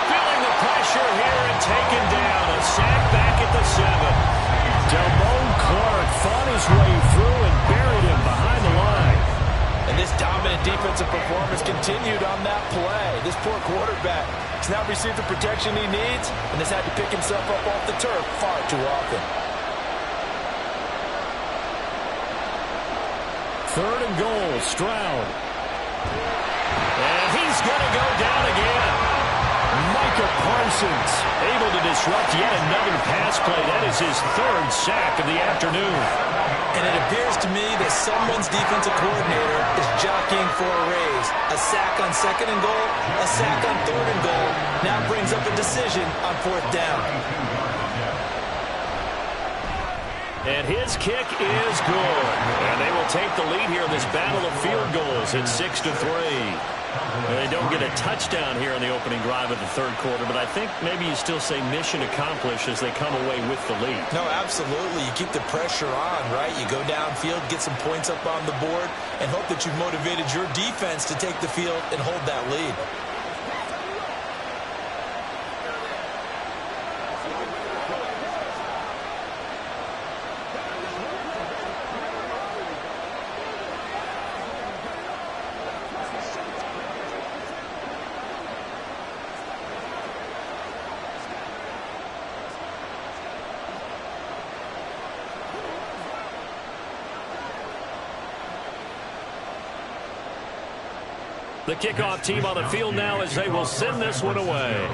Feeling the pressure here and taken down. A sack back at the 7. Damone Clark fought his way through and buried him behind the line. And this dominant defensive performance continued on that play. This poor quarterback has now received the protection he needs and has had to pick himself up off the turf far too often. 3rd and goal, Stroud. And he's going to go down again. Micah Parsons able to disrupt yet another pass play. That is his 3rd sack of the afternoon. And it appears to me that someone's defensive coordinator is jockeying for a raise. A sack on 2nd and goal, a sack on 3rd and goal. Now brings up a decision on 4th down. And his kick is good. And they will take the lead here in this battle of field goals at 6-3. They don't get a touchdown here in the opening drive of the third quarter, but I think maybe you still say mission accomplished as they come away with the lead. No, absolutely. You keep the pressure on, right? You go downfield, get some points up on the board, and hope that you've motivated your defense to take the field and hold that lead. The kickoff team on the field now as they will send this one away.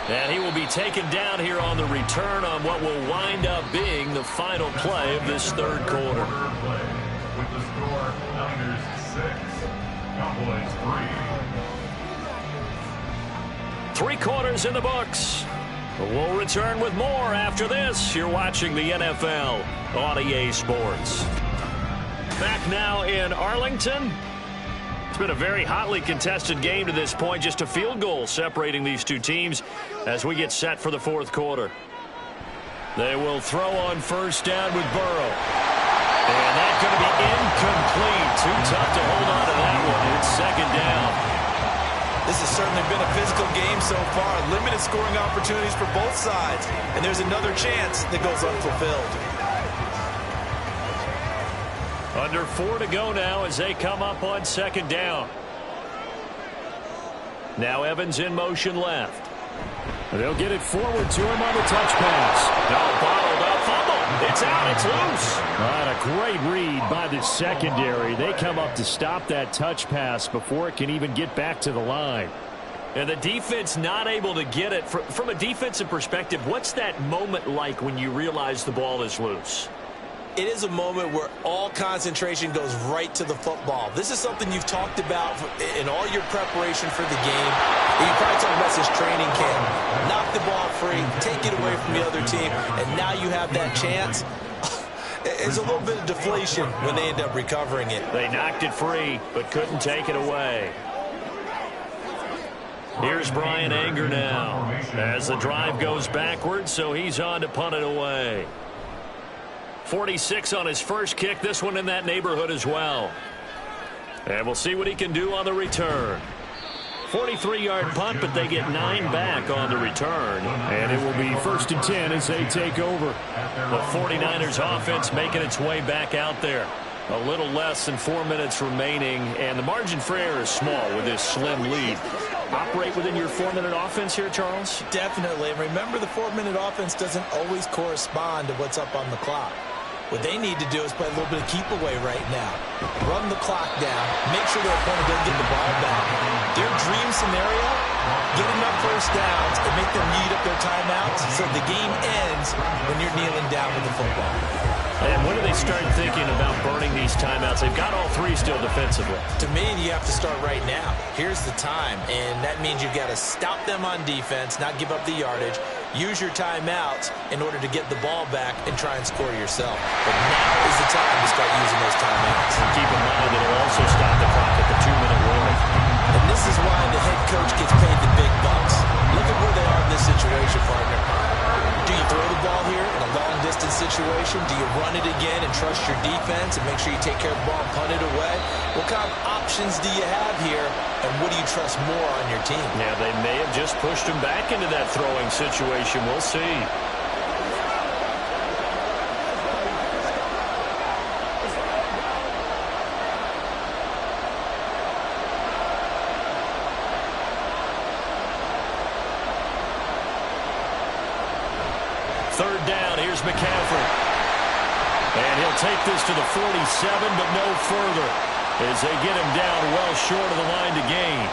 And he will be taken down here on the return on what will wind up being the final play of this third quarter. With the score, Niners 6, Cowboys 3. 3 quarters in the books. We'll return with more after this. You're watching the NFL on EA Sports. Back now in Arlington. It's been a very hotly contested game to this point. Just a field goal separating these two teams as we get set for the fourth quarter. They will throw on first down with Burrow. And that's going to be incomplete. Too tough to hold on to that one. It's second down. This has certainly been a physical game so far. Limited scoring opportunities for both sides. And there's another chance that goes unfulfilled. Under 4 to go now as they come up on second down. Now Evans in motion left. They'll get it forward to him on the touch pass. No, bottled up, fumble. It's out, it's loose. A great read by the secondary. They come up to stop that touch pass before it can even get back to the line. And the defense not able to get it. From a defensive perspective, what's that moment like when you realize the ball is loose? It is a moment where all concentration goes right to the football. This is something you've talked about in all your preparation for the game. You probably talked about since training camp. Knock the ball free, take it away from the other team, and now you have that chance. It's a little bit of deflation when they end up recovering it. They knocked it free, but couldn't take it away. Here's Brian Anger now as the drive goes backwards, so he's on to punt it away. 46 on his first kick, this one in that neighborhood as well. And we'll see what he can do on the return. 43-yard punt, but they get 9 back on the return. And it will be 1st and 10 as they take over. The 49ers offense making its way back out there. A little less than 4 minutes remaining, and the margin for error is small with this slim lead. Operate within your 4-minute offense here, Charles? Definitely. And remember, the 4-minute offense doesn't always correspond to what's up on the clock. What they need to do is play a little bit of keep away right now. Run the clock down. Make sure their opponent doesn't get the ball back. Their dream scenario, get enough first downs and make them eat up their timeouts so the game ends when you're kneeling down with the football. And when do they start thinking about burning these timeouts? They've got all 3 still defensively. To me, you have to start right now. Here's the time, and that means you've got to stop them on defense, not give up the yardage, use your timeouts in order to get the ball back and try and score yourself. But now is the time to start using those timeouts. And keep in mind that it'll also stop the clock at the 2-minute warning. And this is why the head coach gets paid the big bucks. Look at where they are in this situation, partner. Do you throw the ball here in a long-distance situation? Do you run it again and trust your defense and make sure you take care of the ball and punt it away? What kind of options do you have here, and what do you trust more on your team? Yeah, they may have just pushed him back into that throwing situation. We'll see. Third down, here's McCaffrey. And he'll take this to the 47, but no further as they get him down well short of the line to gain.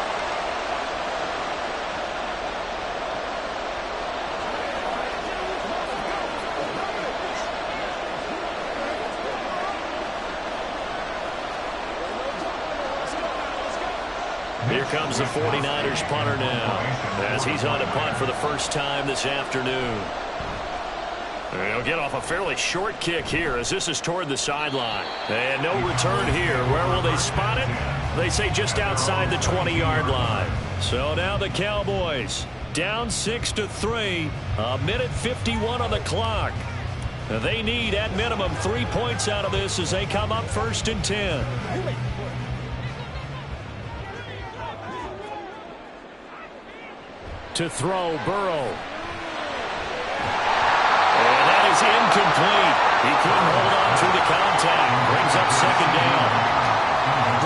Here comes the 49ers punter now as he's on to punt for the first time this afternoon. He'll get off a fairly short kick here as this is toward the sideline. And no return here. Where will they spot it? They say just outside the 20-yard line. So now the Cowboys down 6-3. A minute 51 on the clock. They need at minimum 3 points out of this as they come up 1st and 10. To throw, Burrow. And that is incomplete. He couldn't hold on through the contact. Brings up 2nd down.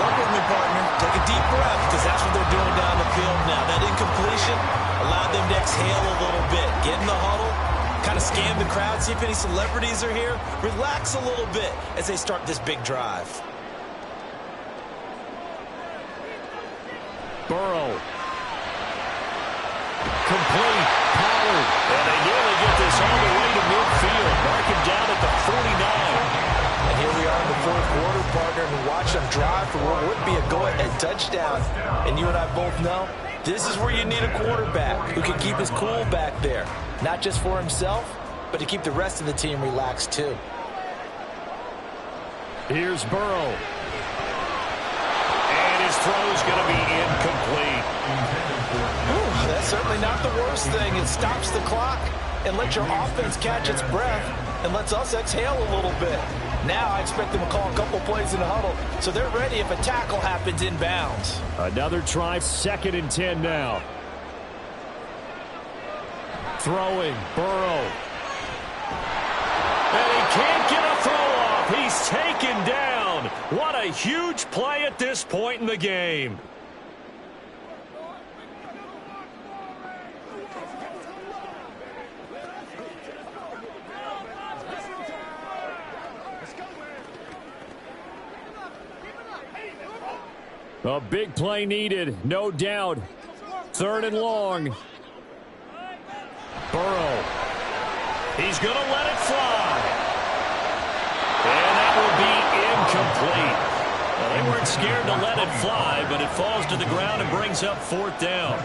Work with me, partner. Take a deep breath, because that's what they're doing down the field now. That incompletion allowed them to exhale a little bit. Get in the huddle, kind of scan the crowd, see if any celebrities are here. Relax a little bit as they start this big drive. Burrow. Complete. Pollard. And they nearly get this all the way to midfield. Mark him down at the 49. And here we are in the 4th quarter, partner, and watch them drive for what would be a go-ahead touchdown. And you and I both know this is where you need a quarterback who can keep his cool back there. Not just for himself, but to keep the rest of the team relaxed too. Here's Burrow. And his throw's going to be incomplete. That's certainly not the worst thing. It stops the clock and lets your offense catch its breath and lets us exhale a little bit. Now I expect them to call a couple plays in the huddle so they're ready if a tackle happens inbounds. Another try, 2nd and 10 now. Throwing, Burrow. And he can't get a throw off. He's taken down. What a huge play at this point in the game. A big play needed, no doubt. 3rd and long. Burrow. He's going to let it fly. And that will be incomplete. Well, they weren't scared to let it fly, but it falls to the ground and brings up 4th down.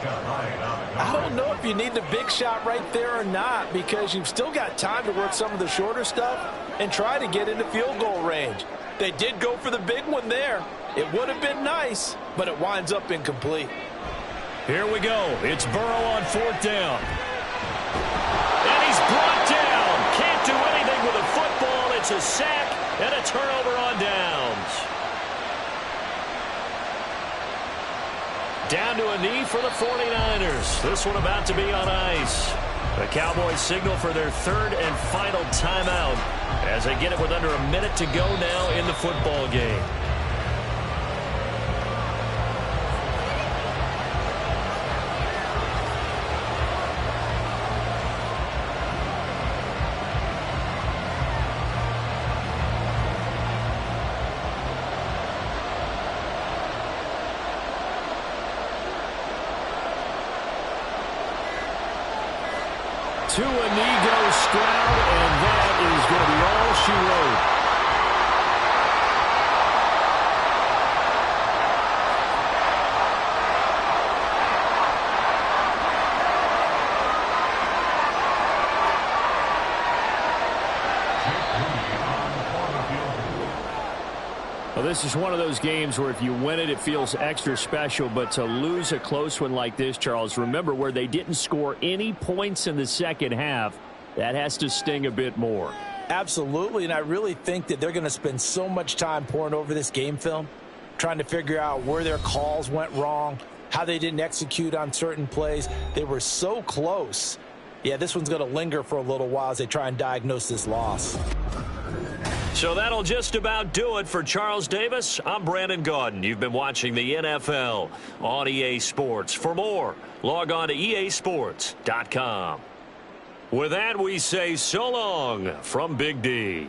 I don't know if you need the big shot right there or not, because you've still got time to work some of the shorter stuff and try to get into field goal range. They did go for the big one there. It would have been nice, but it winds up incomplete. Here we go. It's Burrow on 4th down. And he's brought down. Can't do anything with a football. It's a sack and a turnover on downs. Down to a knee for the 49ers. This one about to be on ice. The Cowboys signal for their 3rd and final timeout as they get it with under a minute to go now in the football game. To a knee goes Stroud, and that is going to be all she wrote. Well, this is one of those games where if you win it, it feels extra special. But to lose a close one like this, Charles, remember where they didn't score any points in the second half, that has to sting a bit more. Absolutely, and I really think that they're going to spend so much time poring over this game film, trying to figure out where their calls went wrong, how they didn't execute on certain plays. They were so close. Yeah, this one's going to linger for a little while as they try and diagnose this loss. So that'll just about do it for Charles Davis. I'm Brandon Gaudin. You've been watching the NFL on EA Sports. For more, log on to easports.com. With that, we say so long from Big D.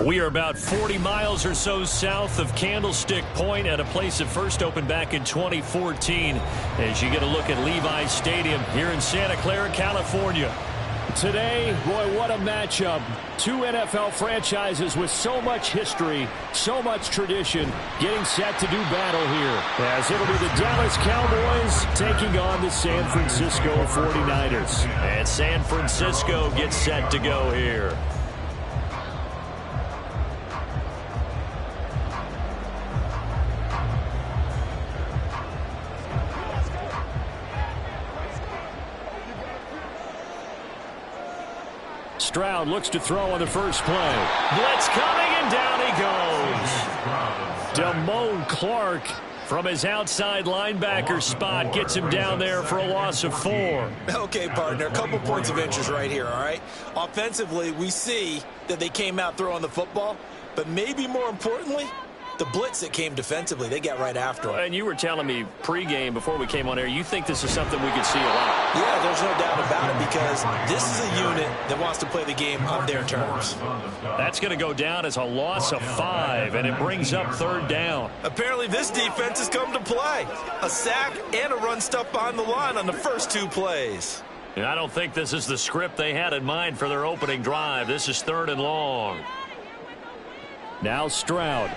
We are about 40 miles or so south of Candlestick Point at a place that first opened back in 2014 as you get a look at Levi's Stadium here in Santa Clara, California. Today, boy, what a matchup. Two NFL franchises with so much history, so much tradition, getting set to do battle here. As it'll be the Dallas Cowboys taking on the San Francisco 49ers. And San Francisco gets set to go here. Stroud looks to throw on the first play. Blitz coming, and down he goes. Damone Clark from his outside linebacker spot gets him down there for a loss of 4. Okay, partner, a couple points of interest right here, all right? Offensively, we see that they came out throwing the football, but maybe more importantly, the blitz that came defensively, they got right after him. And you were telling me pregame before we came on air, you think this is something we could see a lot. Yeah, there's no doubt about it because this is a unit that wants to play the game on their terms. That's going to go down as a loss of 5, and it brings up 3rd down. Apparently this defense has come to play. A sack and a run stuff behind the line on the first 2 plays. And I don't think this is the script they had in mind for their opening drive. This is 3rd and long. Now Stroud.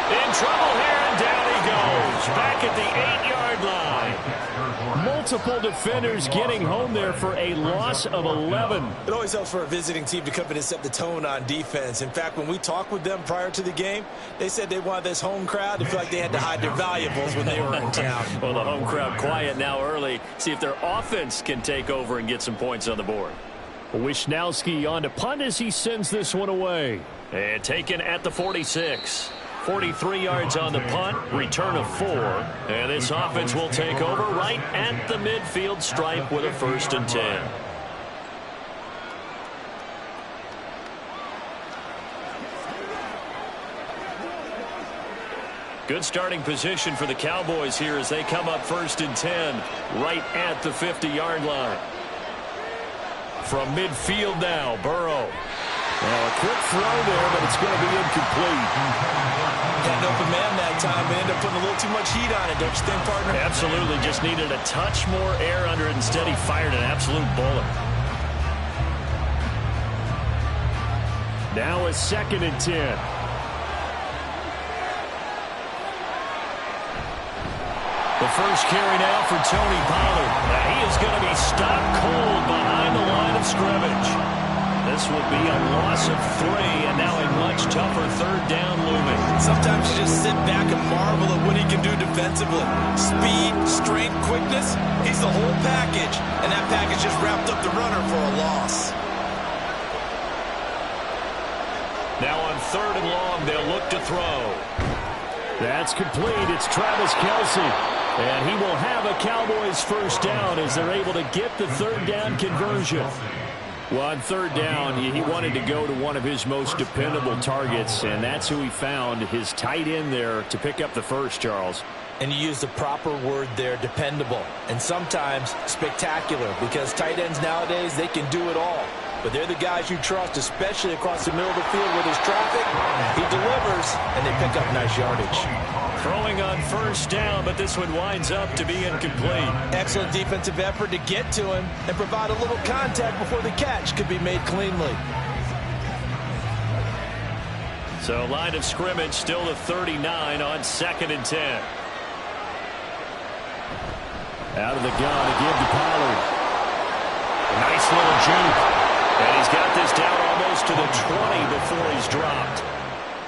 In trouble here, and down he goes. Back at the 8-yard line. Multiple defenders getting home there for a loss of 11. It always helps for a visiting team to come in and set the tone on defense. In fact, when we talked with them prior to the game, they said they wanted this home crowd to feel like they had to hide their valuables when they were in town. Well, the home crowd quiet now early. See if their offense can take over and get some points on the board. Wisnowski on to punt as he sends this one away. And taken at the 46. 43 yards on the punt, return of 4. And this offense will take over right at the midfield stripe with a 1st and 10. Good starting position for the Cowboys here as they come up 1st and 10 right at the 50-yard line. From midfield now, Burrow. Well, a quick throw there, but it's going to be incomplete. Had an open man that time, but ended up putting a little too much heat on it, don't you think, partner? Absolutely, just needed a touch more air under it. Instead, he fired an absolute bullet. Now a 2nd and 10. The first carry now for Tony Pollard. Now he is going to be stopped cold behind the line of scrimmage. This will be a loss of 3, and now a much tougher 3rd down looming. Sometimes you just sit back and marvel at what he can do defensively. Speed, strength, quickness, he's the whole package, and that package just wrapped up the runner for a loss. Now on 3rd and long, they'll look to throw. That's complete. It's Travis Kelce. And he will have a Cowboys 1st down as they're able to get the 3rd down conversion. Well, on 3rd down, he wanted to go to one of his most dependable targets, and that's who he found, his tight end there, to pick up the 1st, Charles. And you use the proper word there, dependable, and sometimes spectacular, because tight ends nowadays, they can do it all. But they're the guys you trust, especially across the middle of the field where there's traffic. He delivers, and they pick up nice yardage. Throwing on 1st down, but this one winds up to be incomplete. Excellent defensive effort to get to him and provide a little contact before the catch could be made cleanly. So line of scrimmage still the 39 on 2nd and 10. Out of the gun again to Pollard. Nice little juke. And he's got this down almost to the 20 before he's dropped.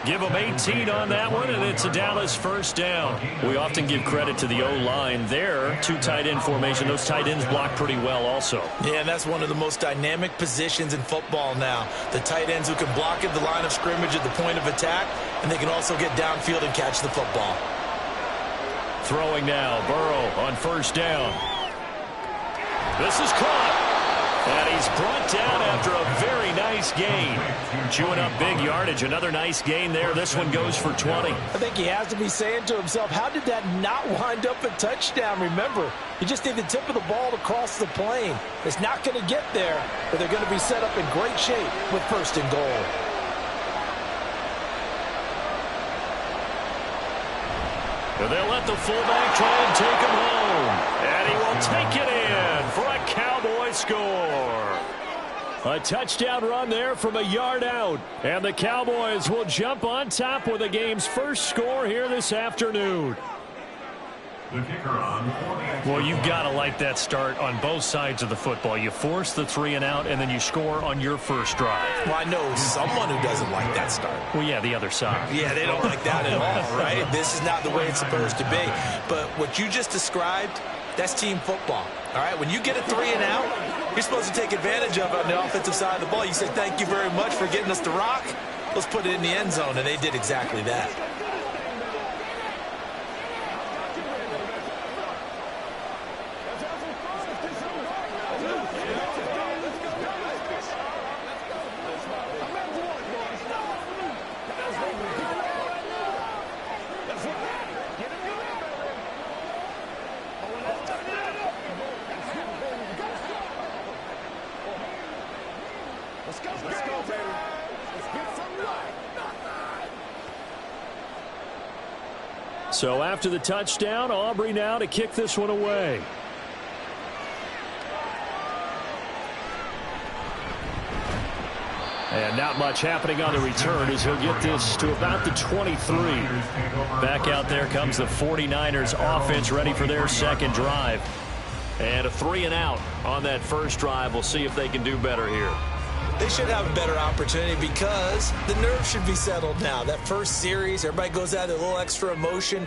Give him 18 on that one, and it's a Dallas 1st down. We often give credit to the O-line there. 2 tight end formation. Those tight ends block pretty well also. Yeah, and that's one of the most dynamic positions in football now. The tight ends who can block at the line of scrimmage at the point of attack, and they can also get downfield and catch the football. Throwing now, Burrow on 1st down. This is caught. And he's brought down after a very nice gain. Chewing up big yardage. Another nice gain there. This one goes for 20. I think he has to be saying to himself, how did that not wind up a touchdown? Remember, you just need the tip of the ball to cross the plane. It's not going to get there, but they're going to be set up in great shape with first and goal. And they'll let the fullback try and take him home. And he will take it in for a Cowboy score. A touchdown run there from a yard out. And the Cowboys will jump on top with the game's first score here this afternoon. The kicker on 40. Well, you've got to like that start on both sides of the football. You force the 3 and out, and then you score on your first drive. Well, I know someone who doesn't like that start. Well, yeah, the other side. Yeah, they don't like that at all, right? This is not the way it's supposed to be. But what you just described, that's team football, all right? When you get a 3 and out, you're supposed to take advantage of it on the offensive side of the ball. You say, thank you very much for getting us the rock. Let's put it in the end zone, and they did exactly that. So after the touchdown, Aubrey now to kick this one away. And not much happening on the return as he'll get this to about the 23. Back out there comes the 49ers offense ready for their second drive. And a 3 and out on that first drive. We'll see if they can do better here. They should have a better opportunity because the nerves should be settled now. That first series, everybody goes out with a little extra emotion.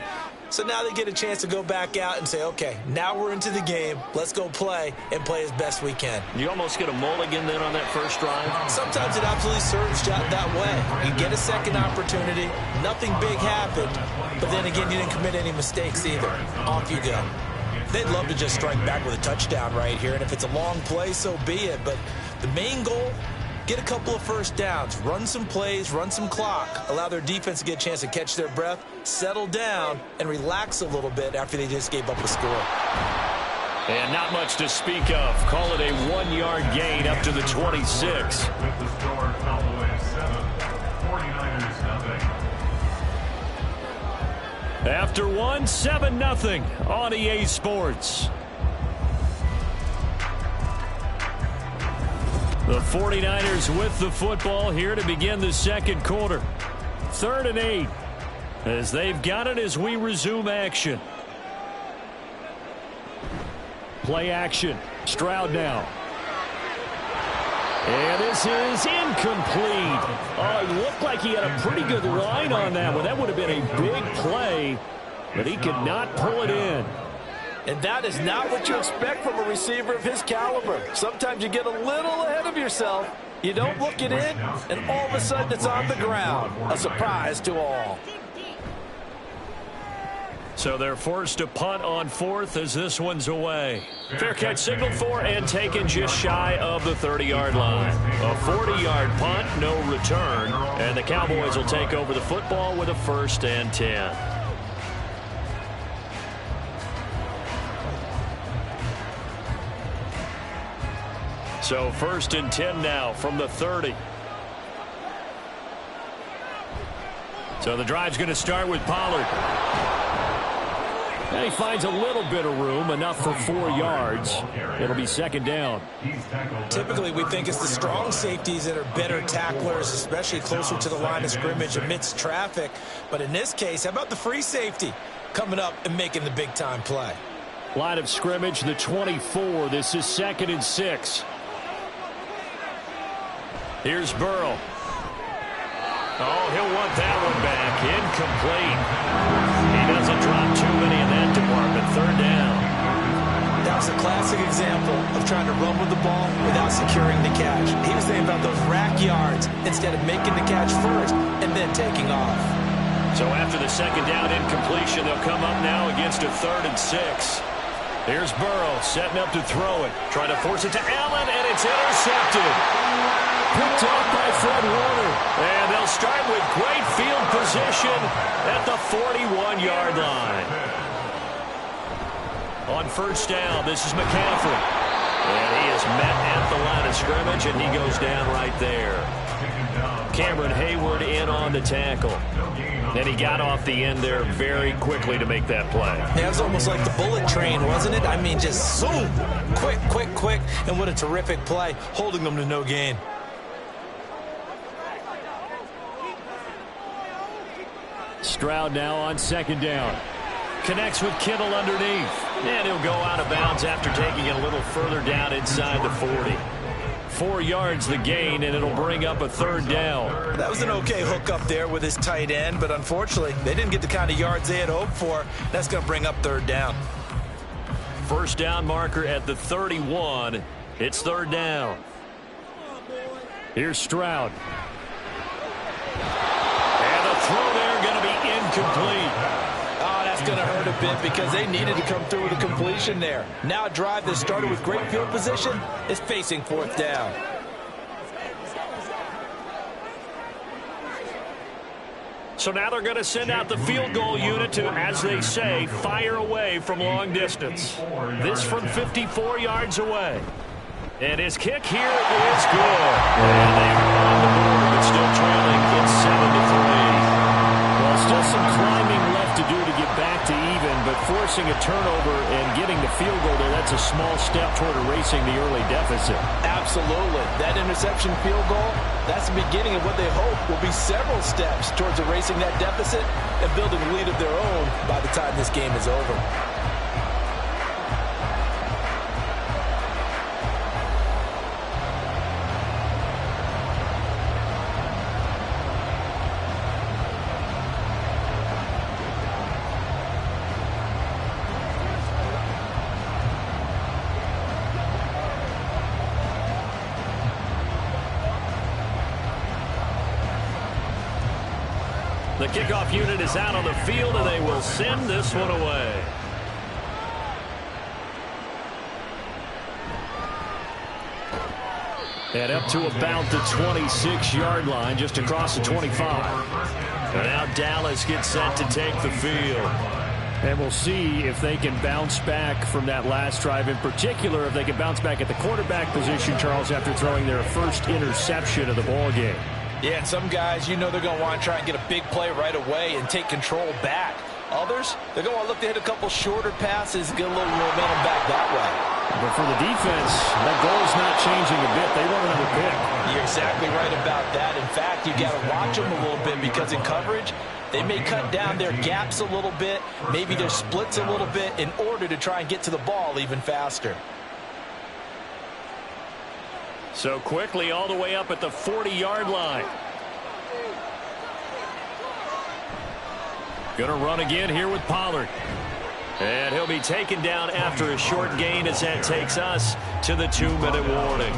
So now they get a chance to go back out and say, okay, now we're into the game. Let's go play and play as best we can. You almost get a mulligan then on that first drive? Sometimes it absolutely serves that way. You get a second opportunity. Nothing big happened. But then again, you didn't commit any mistakes either. Off you go. They'd love to just strike back with a touchdown right here. And if it's a long play, so be it. But the main goal, get a couple of first downs, run some plays, run some clock, allow their defense to get a chance to catch their breath, settle down, and relax a little bit after they just gave up a score. And not much to speak of. Call it a 1-yard gain up to the 26. With the score, Cowboys 7, 49ers nothing. After 7-0 on EA Sports. The 49ers with the football here to begin the second quarter. 3rd and 8 as they've got it as we resume action. Play action. Stroud now. And this is incomplete. Oh, it looked like he had a pretty good line on that one. That would have been a big play, but he could not pull it in. And that is not what you expect from a receiver of his caliber. Sometimes you get a little ahead of yourself. You don't look it in, and all of a sudden it's on the ground. A surprise to all. So they're forced to punt on 4th as this one's away. Fair catch signaled for and taken just shy of the 30-yard line. A 40-yard punt, no return. And the Cowboys will take over the football with a 1st and 10. So 1st and 10 now from the 30. So the drive's going to start with Pollard. And he finds a little bit of room, enough for 4 yards. It'll be 2nd down. Typically, we think it's the strong safeties that are better tacklers, especially closer to the line of scrimmage amidst traffic. But in this case, how about the free safety coming up and making the big-time play? Line of scrimmage, the 24. This is 2nd and 6. Here's Burrow. Oh, he'll want that one back. Incomplete. He doesn't drop too many in that department. 3rd down. That was a classic example of trying to run with the ball without securing the catch. He was thinking about those rack yards instead of making the catch first and then taking off. So after the 2nd down incompletion, they'll come up now against a 3rd and 6. Here's Burrow setting up to throw it. Trying to force it to Allen, and it's intercepted. Picked off by Fred Warner. And they'll start with great field position at the 41-yard line. On first down, this is McCaffrey. And he is met at the line of scrimmage, and he goes down right there. Cameron Hayward in on the tackle. And he got off the end there very quickly to make that play. Yeah, it was almost like the bullet train, wasn't it? I mean, just zoom. Quick, quick, quick. And what a terrific play, holding them to no gain. Stroud now on second down. Connects with Kittle underneath. And he'll go out of bounds after taking it a little further down inside the 40. 4 yards the gain, and it'll bring up a third down. That was an okay hook up there with his tight end, but unfortunately, they didn't get the kind of yards they had hoped for. That's going to bring up third down. First down marker at the 31. It's third down. Here's Stroud. And the throw there going to be incomplete. Oh, that's going to hurt a bit because they needed to come through with a completion there. Now a drive that started with great field position is facing fourth down. So now they're going to send out the field goal unit to, as they say, fire away from long distance. This from 54 yards away. And his kick here is good. And they are on the board, but still trailing. It's 7-3. Well, still some climbing left to do to get back to even, but forcing a turnover and getting the field goal there, that's a small step toward erasing the early deficit. Absolutely. That interception field goal, that's the beginning of what they hope will be several steps towards erasing that deficit and building a lead of their own by the time this game is over. The kickoff unit is out on the field, and they will send this one away. And up to about the 26-yard line, just across the 25. And now Dallas gets set to take the field. And we'll see if they can bounce back from that last drive. In particular, if they can bounce back at the quarterback position, Charles, after throwing their first interception of the ballgame. Yeah, and some guys, you know they're going to want to try and get a big play right away and take control back. Others, they're going to look to hit a couple shorter passes, get a little momentum back that way. But for the defense, that goal's not changing a bit. They want another pick. You're exactly right about that. In fact, you got to watch them a little bit because in coverage, they may cut down their gaps a little bit, maybe their splits a little bit in order to try and get to the ball even faster. So quickly all the way up at the 40-yard line. Going to run again here with Pollard. And he'll be taken down after a short gain as that takes us to the 2-minute warning.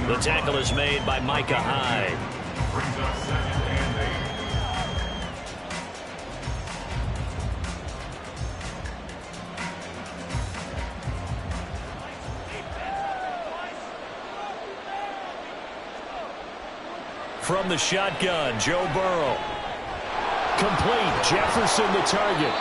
The tackle is made by Micah Hyde. From the shotgun, Joe Burrow. Complete. Jefferson the target.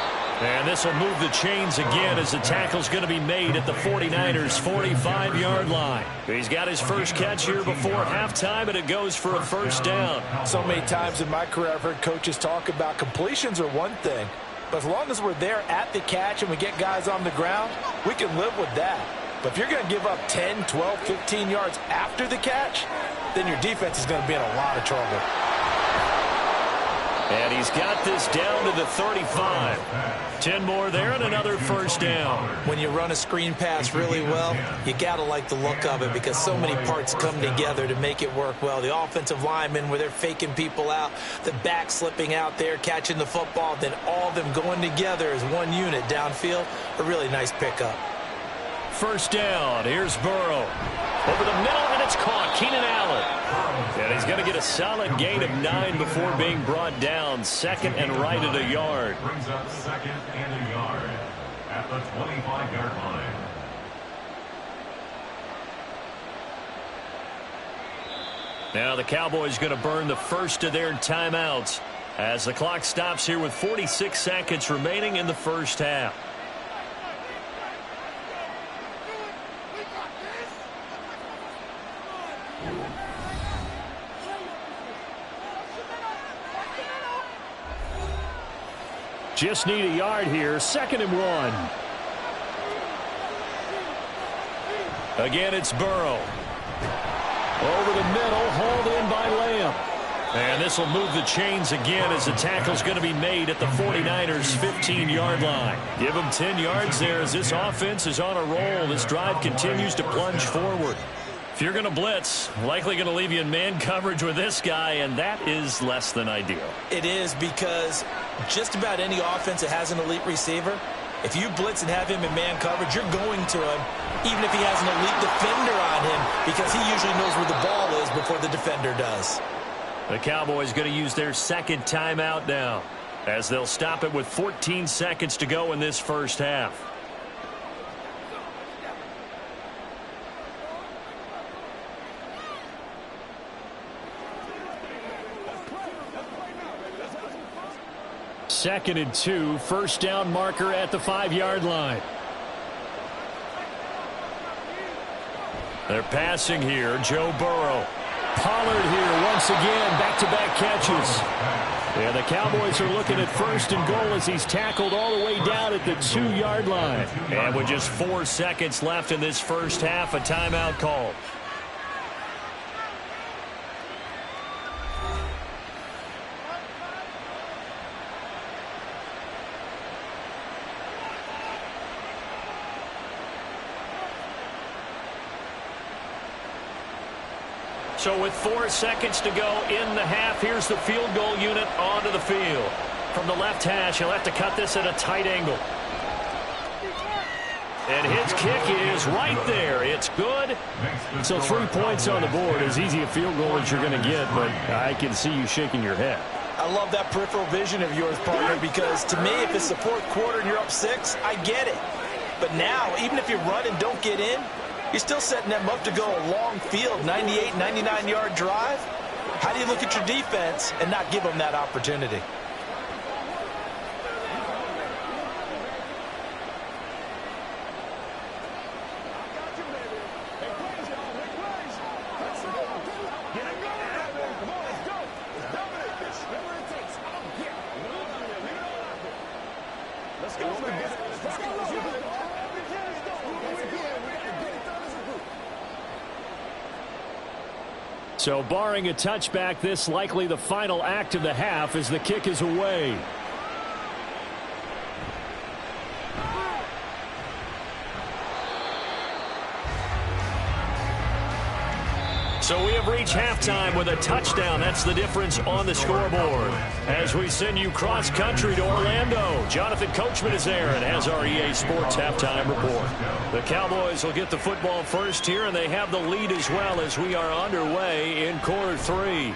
And this will move the chains again as the tackle's going to be made at the 49ers' 45-yard line. He's got his first catch here before halftime, and it goes for a first down. So many times in my career I've heard coaches talk about completions are one thing, but as long as we're there at the catch and we get guys on the ground, we can live with that. But if you're going to give up 10, 12, 15 yards after the catch, then your defense is going to be in a lot of trouble. And he's got this down to the 35. 10 more there and another first down. When you run a screen pass really well, you got to like the look of it because so many parts come together to make it work well. The offensive linemen where they're faking people out, the back slipping out there, catching the football, then all of them going together as one unit downfield. A really nice pickup. First down. Here's Burrow. Over the middle, and it's caught. Keenan Allen. And he's going to get a solid gain of 9 before being brought down. Second and right at a yard. Brings up second and a yard at the 25-yard line. Now the Cowboys going to burn the first of their timeouts as the clock stops here with 46 seconds remaining in the first half. Just need a yard here. 2nd and 1. Again, it's Burrow. Over the middle, hauled in by Lamb. And this will move the chains again as the tackle's going to be made at the 49ers' 15-yard line. Give them 10 yards there as this offense is on a roll. This drive continues to plunge forward. If you're going to blitz, likely going to leave you in man coverage with this guy, and that is less than ideal. It is, because just about any offense that has an elite receiver, if you blitz and have him in man coverage, you're going to him, even if he has an elite defender on him, because he usually knows where the ball is before the defender does. The Cowboys going to use their 2nd timeout now, as they'll stop it with 14 seconds to go in this first half. Second and 2, first down marker at the 5-yard line. They're passing here. Joe Burrow. Pollard here once again, back-to-back catches. Yeah, the Cowboys are looking at 1st and goal as he's tackled all the way down at the 2-yard line. And with just 4 seconds left in this first half, a timeout called. So with 4 seconds to go in the half, here's the field goal unit onto the field. From the left hash, he'll have to cut this at a tight angle. And his kick is right there. It's good. So 3 points on the board. As easy a field goal as you're going to get, but I can see you shaking your head. I love that peripheral vision of yours, partner, because to me, if it's the 4th quarter and you're up 6, I get it. But now, even if you run and don't get in, you're still setting them up to go a long field, 98, 99-yard drive. How do you look at your defense and not give them that opportunity? So barring a touchback, this likely the final act of the half as the kick is away. So we have reached halftime with a touchdown. That's the difference on the scoreboard. As we send you cross-country to Orlando, Jonathan Coachman is there and has our EA Sports halftime report. The Cowboys will get the football first here, and they have the lead as well as we are underway in quarter 3.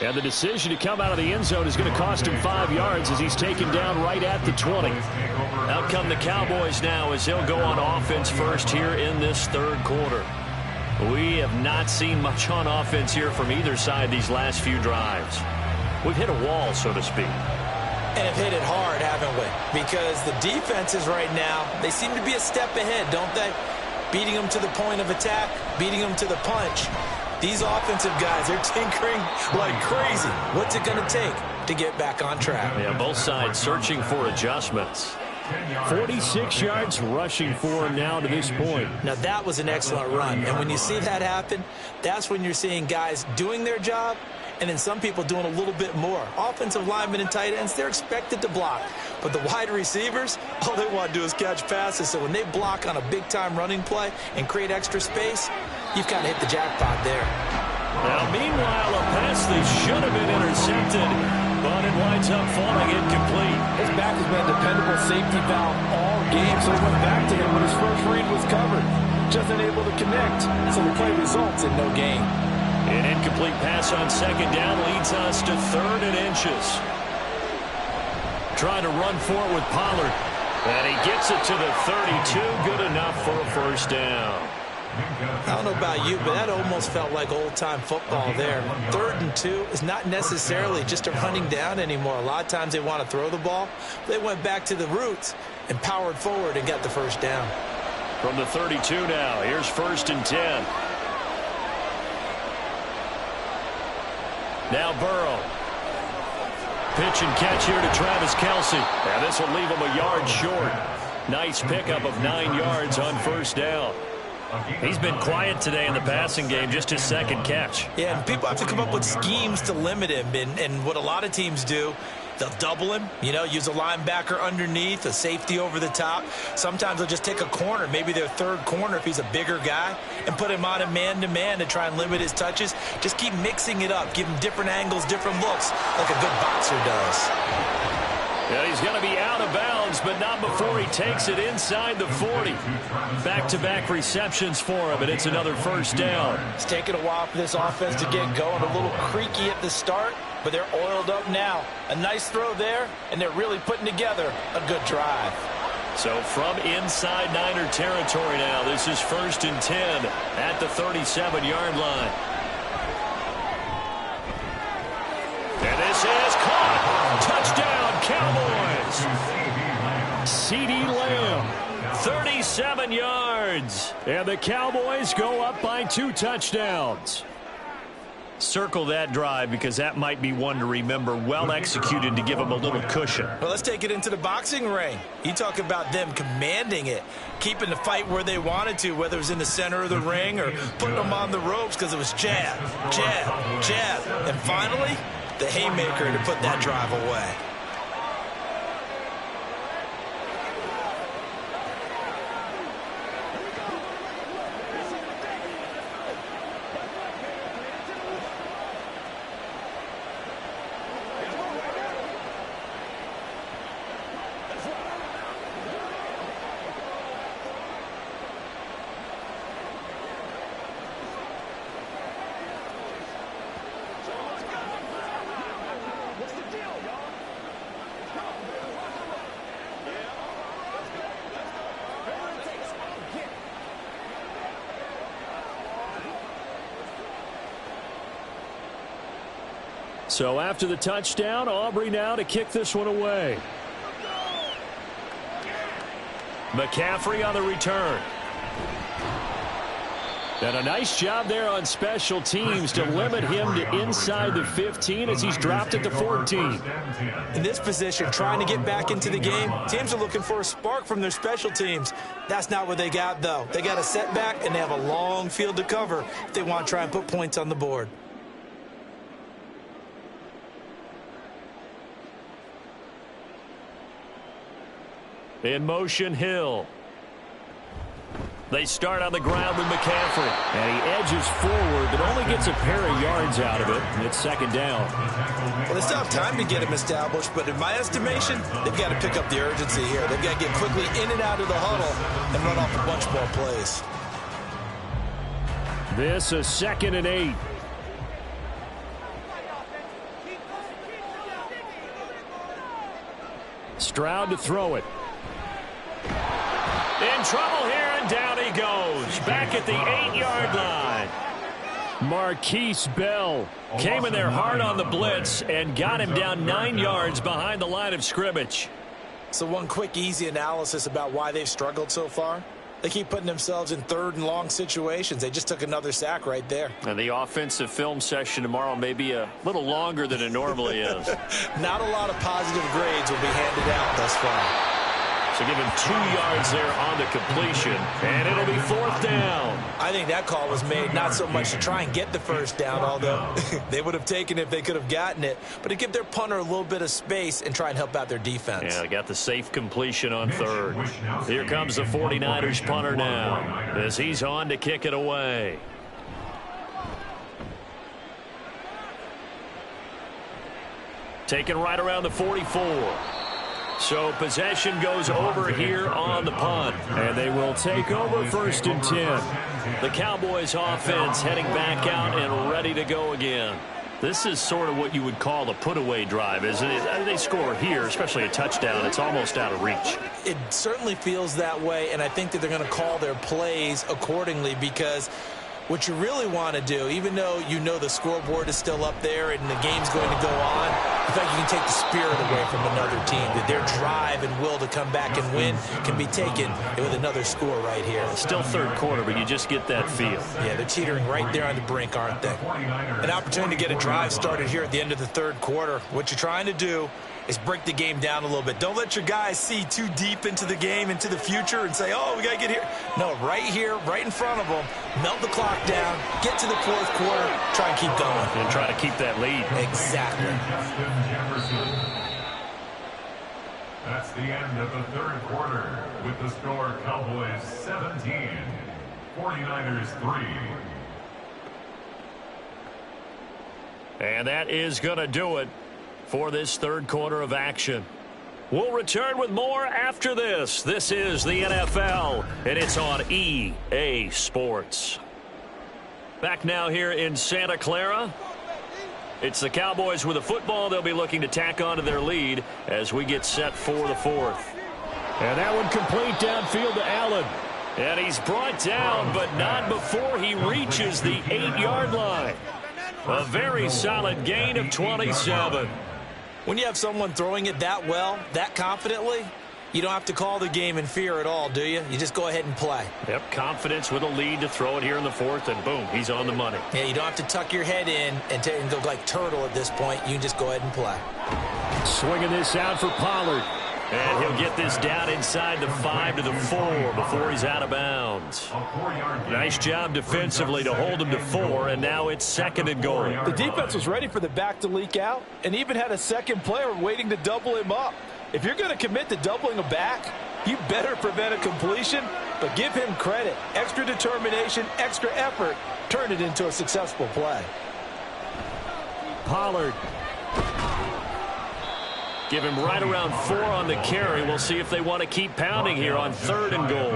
And the decision to come out of the end zone is going to cost him 5 yards as he's taken down right at the 20. Out come the Cowboys now as they'll go on offense first here in this 3rd quarter. We have not seen much on offense here from either side these last few drives. We've hit a wall, so to speak. And have hit it hard, haven't we? Because the defenses right now, they seem to be a step ahead, don't they? Beating them to the point of attack, beating them to the punch. These offensive guys, they're tinkering like crazy. What's it going to take to get back on track? Yeah, both sides searching for adjustments. 46 yards rushing for him now to this point. Now, that was an excellent run. And when you see that happen, that's when you're seeing guys doing their job and then some people doing a little bit more. Offensive linemen and tight ends, they're expected to block. But the wide receivers, all they want to do is catch passes. So when they block on a big-time running play and create extra space, you've kind of hit the jackpot there. Now, meanwhile, a pass that should have been intercepted, but it winds up falling incomplete. His back has been a dependable safety valve all game, so he went back to him when his first read was covered. Just unable to connect, so the play results in no gain. An incomplete pass on 2nd down leads us to 3rd and inches. Trying to run for it with Pollard. And he gets it to the 32. Good enough for a first down. I don't know about you, but that almost felt like old-time football there. 3rd and 2 is not necessarily just a running down anymore. A lot of times they want to throw the ball. They went back to the roots and powered forward and got the first down. From the 32 now, here's 1st and 10. Now Burrow. Pitch and catch here to Travis Kelce. And this will leave him a yard short. Nice pickup of 9 yards on 1st down. He's been quiet today in the passing game, just his 2nd catch. Yeah, and people have to come up with schemes to limit him. And what a lot of teams do, they'll double him, use a linebacker underneath, a safety over the top. Sometimes they'll just take a corner, maybe their 3rd corner if he's a bigger guy, and put him on a man-to-man to try and limit his touches. Just keep mixing it up, give him different angles, different looks, like a good boxer does. Yeah, he's going to be out of bounds, but not before he takes it inside the 40. Back-to-back receptions for him, and it's another 1st down. It's taken a while for this offense to get going. A little creaky at the start, but they're oiled up now. A nice throw there, and they're really putting together a good drive. So from inside Niner territory now, this is 1st and 10 at the 37-yard line. And this is caught. Touchdown, Cowboys. CeeDee Lamb, 37 yards. And the Cowboys go up by 2 touchdowns. Circle that drive because that might be one to remember. Well executed to give them a little cushion. Well, let's take it into the boxing ring. You talk about them commanding it, keeping the fight where they wanted to, whether it was in the center of the ring or putting them on the ropes because it was jab, jab, jab. And finally, the haymaker to put that drive away. So after the touchdown, Aubrey now to kick this one away. McCaffrey on the return. And a nice job there on special teams to limit him to inside the 15 as he's dropped it to 14. In this position, trying to get back into the game, teams are looking for a spark from their special teams. That's not what they got, though. They got a setback, and they have a long field to cover if they want to try and put points on the board. In motion, Hill. They start on the ground with McCaffrey. And he edges forward, but only gets a pair of yards out of it. And it's 2nd down. Well, they still have time to get him established, but in my estimation, they've got to pick up the urgency here. They've got to get quickly in and out of the huddle and run off a bunch more plays. This is 2nd and 8. Stroud to throw it. In trouble here, and down he goes. Back at the 8-yard line. Marquise Bell came in there hard on the blitz and got him down 9 yards behind the line of scrimmage. So one quick, easy analysis about why they've struggled so far. They keep putting themselves in 3rd and long situations. They just took another sack right there. And the offensive film session tomorrow may be a little longer than it normally is. Not a lot of positive grades will be handed out thus far. So give him 2 yards there on the completion, and it'll be 4th down. I think that call was made not so much to try and get the 1st down, although they would have taken it if they could have gotten it, but to give their punter a little bit of space and try and help out their defense. Yeah, they got the safe completion on 3rd. Here comes the 49ers punter now as he's on to kick it away. Taken right around the 44. So possession goes over here on the punt. And they will take over 1st and 10. The Cowboys offense heading back out and ready to go again. This is sort of what you would call a put-away drive, isn't it? They score here, especially a touchdown. It's almost out of reach. It certainly feels that way, and I think that they're going to call their plays accordingly, because what you really want to do, even though you know the scoreboard is still up there and the game's going to go on, I think you can take the spirit away from another team. That their drive and will to come back and win can be taken with another score right here. It's still third quarter, but you just get that feel. Yeah, they're teetering right there on the brink, aren't they? An opportunity to get a drive started here at the end of the third quarter. What you're trying to do is break the game down a little bit. Don't let your guys see too deep into the game, into the future, and say, oh, we got to get here. No, right here, right in front of them, melt the clock down, get to the fourth quarter, try and keep going. And try to keep that lead. Exactly. That's the end of the third quarter with the score Cowboys 17, 49ers 3. And that is going to do it for this third quarter of action. We'll return with more after this. This is the NFL, and it's on EA Sports. Back now here in Santa Clara. It's the Cowboys with the football. They'll be looking to tack onto their lead as we get set for the fourth. And that one complete downfield to Allen. And he's brought down, but not before he reaches the 8-yard line. A very solid gain of 27. When you have someone throwing it that well, that confidently, you don't have to call the game in fear at all, do you? You just go ahead and play. Yep, confidence with a lead to throw it here in the fourth, and boom, he's on the money. Yeah, you don't have to tuck your head in and go like turtle at this point. You can just go ahead and play. Swinging this out for Pollard. And he'll get this down inside the 5 to the 4 before he's out of bounds. Nice job defensively to hold him to 4, and now it's second and goal. The defense was ready for the back to leak out and even had a second player waiting to double him up. If you're going to commit to doubling a back, you better prevent a completion, but give him credit. Extra determination, extra effort, turn it into a successful play. Pollard. Give him right around 4 on the carry. We'll see if they want to keep pounding here on third and goal.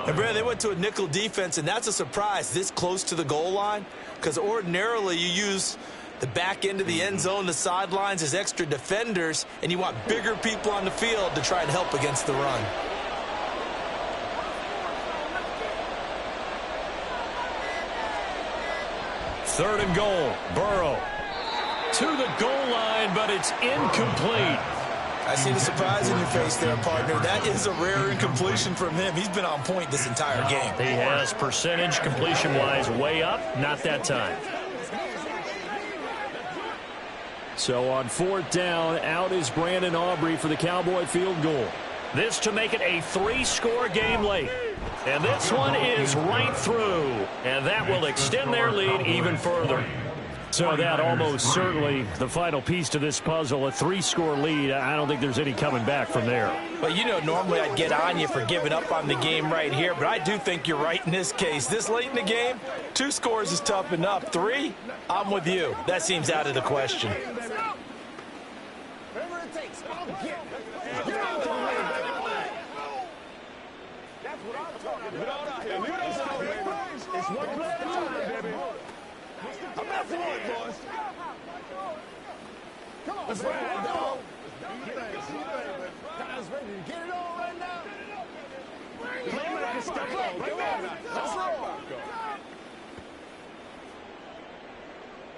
And Brad, they went to a nickel defense, and that's a surprise this close to the goal line, because ordinarily you use the back end of the end zone, the sidelines as extra defenders, and you want bigger people on the field to try and help against the run. Third and goal. Burrow to the goal line, but it's incomplete. I see the surprise in your face there, partner. That is a rare incompletion from him. He's been on point this entire game. He has percentage completion-wise way up. Not that time. So on fourth down, out is Brandon Aubrey for the Cowboy field goal. This to make it a 3-score game late. And this one is right through. And that will extend their lead even further. So that almost certainly the final piece to this puzzle, a 3-score lead. I don't think there's any coming back from there. Well, you know, normally I'd get on you for giving up on the game right here, but I do think you're right in this case. This late in the game, 2 scores is tough enough. 3, I'm with you. That seems out of the question.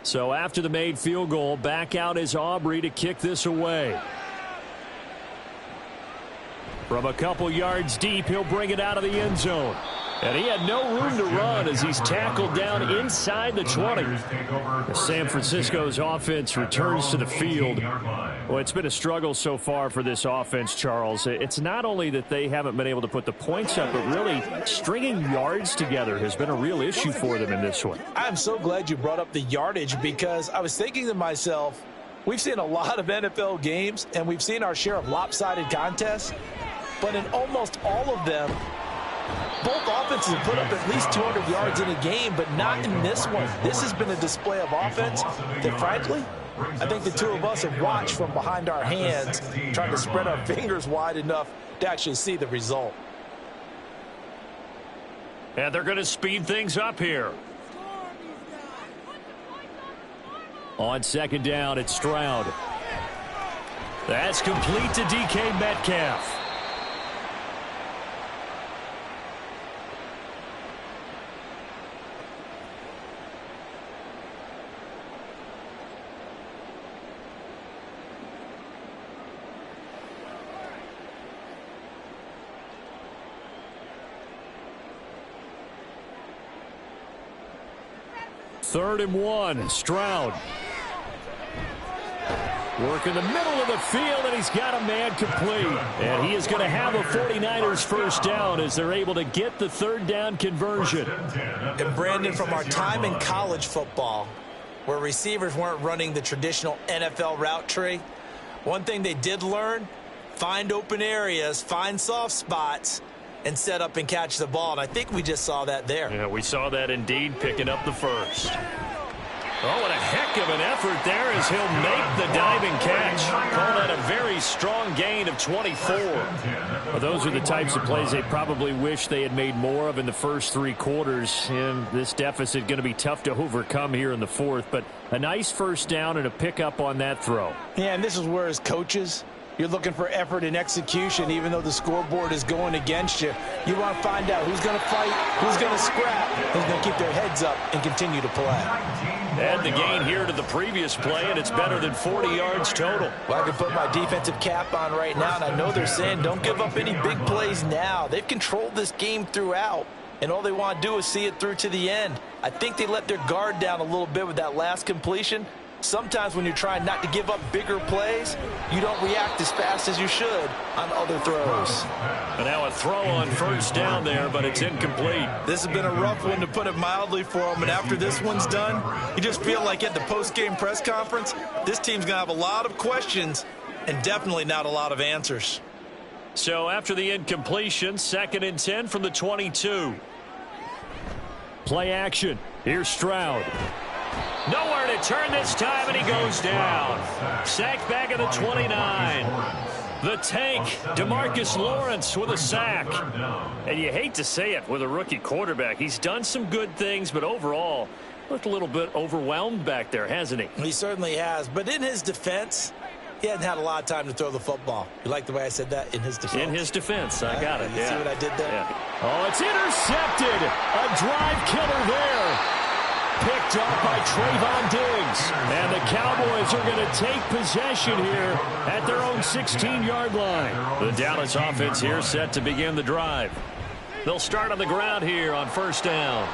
So after the made field goal, back out is Aubrey to kick this away. From a couple yards deep, he'll bring it out of the end zone. And he had no room to run as he's tackled down inside the 20. San Francisco's offense returns to the field. Well, it's been a struggle so far for this offense, Charles. It's not only that they haven't been able to put the points up, but really stringing yards together has been a real issue for them in this one. I'm so glad you brought up the yardage, because I was thinking to myself, we've seen a lot of NFL games, and we've seen our share of lopsided contests, but in almost all of them, both offenses have put up at least 200 yards in a game, but not in this one. This has been a display of offense that, frankly, I think the two of us have watched from behind our hands, trying to spread our fingers wide enough to actually see the result. And they're going to speed things up here. On second down, it's Stroud. That's complete to DK Metcalf. Third and 1, Stroud. Work in the middle of the field, and he's got a man complete. And he is going to have a 49ers first down as they're able to get the third down conversion. And Brandon, from our time in college football, where receivers weren't running the traditional NFL route tree, one thing they did learn, find open areas, find soft spots, and set up and catch the ball. And I think we just saw that there. Yeah, we saw that indeed, picking up the first. Oh, what a heck of an effort there as he'll make the diving catch. Call that a very strong gain of 24. Well, those are the types of plays they probably wish they had made more of in the first 3 quarters. And this deficit going to be tough to overcome here in the fourth. But a nice first down and a pickup on that throw. Yeah, and this is where as coaches, you're looking for effort and execution, even though the scoreboard is going against you. You want to find out who's going to fight, who's going to scrap, who's going to keep their heads up and continue to play. Add the gain here to the previous play, and it's better than 40 yards total. Well, I can put my defensive cap on right now, and I know they're saying don't give up any big plays now. They've controlled this game throughout, and all they want to do is see it through to the end. I think they let their guard down a little bit with that last completion. Sometimes when you're trying not to give up bigger plays, you don't react as fast as you should on other throws. And now a throw on first down there, but it's incomplete. This has been a rough one, to put it mildly, for them. And after this one's done, you just feel like at the post-game press conference, this team's going to have a lot of questions and definitely not a lot of answers. So after the incompletion, 2nd and 10 from the 22. Play action. Here's Stroud. Nowhere to turn this time, and he goes down. Sacked back at the 29. The tank, DeMarcus Lawrence with a sack. And you hate to say it with a rookie quarterback. He's done some good things, but overall, looked a little bit overwhelmed back there, hasn't he? He certainly has. But in his defense, he hadn't had a lot of time to throw the football. You like the way I said that? In his defense. In his defense. I got it. You see what I did there? Yeah. Oh, it's intercepted. A drive killer there. Picked up by Trayvon Diggs. And the Cowboys are going to take possession here at their own 16-yard line. The Dallas offense here set to begin the drive. They'll start on the ground here on first down.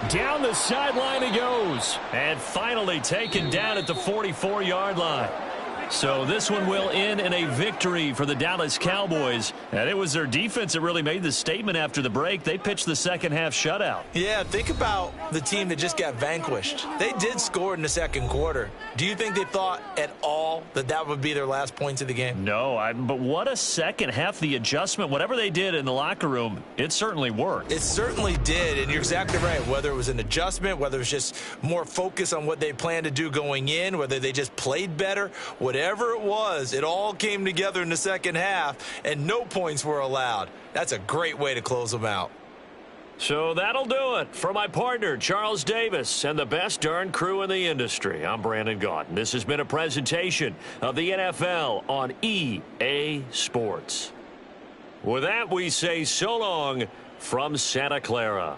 Down the sideline he goes. And finally taken down at the 44-yard line. So this one will end in a victory for the Dallas Cowboys. And it was their defense that really made the statement after the break. They pitched the second half shutout. Yeah, think about the team that just got vanquished. They did score in the second quarter. Do you think they thought at all that that would be their last points of the game? No, but what a second half. The adjustment, whatever they did in the locker room, it certainly worked. It certainly did, and you're exactly right. Whether it was an adjustment, whether it was just more focus on what they planned to do going in, whether they just played better, whatever it was, it all came together in the second half, and no points were allowed. That's a great way to close them out. So that'll do it. For my partner, Charles Davis, and the best darn crew in the industry, I'm Brandon Gaudin. This has been a presentation of the NFL on EA Sports. With that, we say so long from Santa Clara.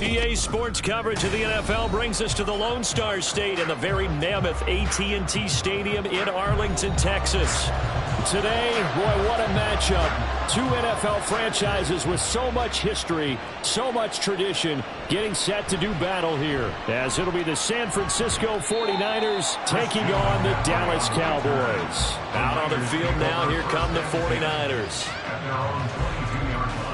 EA Sports coverage of the NFL brings us to the Lone Star State and the very mammoth AT&T Stadium in Arlington, Texas. Today, boy, what a matchup. Two NFL franchises with so much history, so much tradition, getting set to do battle here. As it'll be the San Francisco 49ers taking on the Dallas Cowboys. Out on the field now, here come the 49ers. At their own 22-yard line.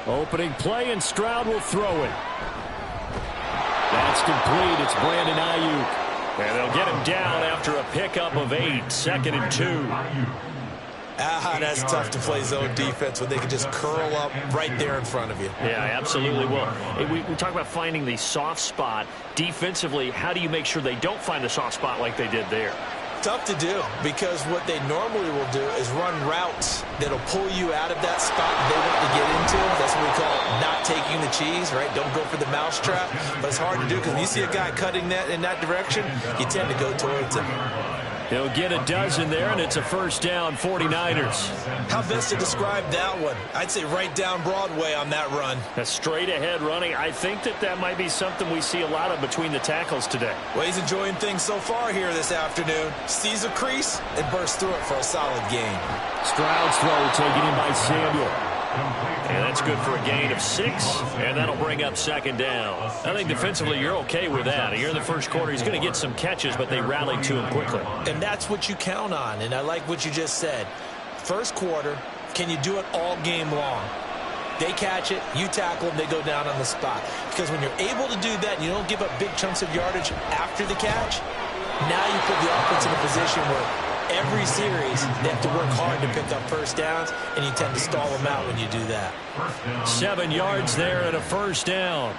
Opening play, and Stroud will throw it. That's complete. It's Brandon Ayuk. And they'll get him down after a pickup of 8, 2nd and 2. That's tough to play zone defense when they can just curl up right there in front of you. Yeah, absolutely will. We talk about finding the soft spot. Defensively, how do you make sure they don't find the soft spot like they did there? Tough to do, because what they normally will do is run routes that'll pull you out of that spot they want to get into. That's what we call not taking the cheese, right? Don't go for the mousetrap. But it's hard to do, because when you see a guy cutting that in that direction, you tend to go towards him. He'll get a dozen there, and it's a first down, 49ers. How best to describe that one? I'd say right down Broadway on that run. A straight ahead running. I think that might be something we see a lot of between the tackles today. Well, he's enjoying things so far here this afternoon. Sees a crease and bursts through it for a solid gain. Stroud's throw taken in by Samuel. And that's good for a gain of 6, and that'll bring up 2nd down. I think defensively you're okay with that. Here in the first quarter, he's going to get some catches, but they rallied to him quickly. And that's what you count on, and I like what you just said. First quarter, can you do it all game long? They catch it, you tackle them, they go down on the spot. Because when you're able to do that and you don't give up big chunks of yardage after the catch, now you put the offense in a position where every series, they have to work hard to pick up first downs, and you tend to stall them out when you do that. 7 yards there and a first down.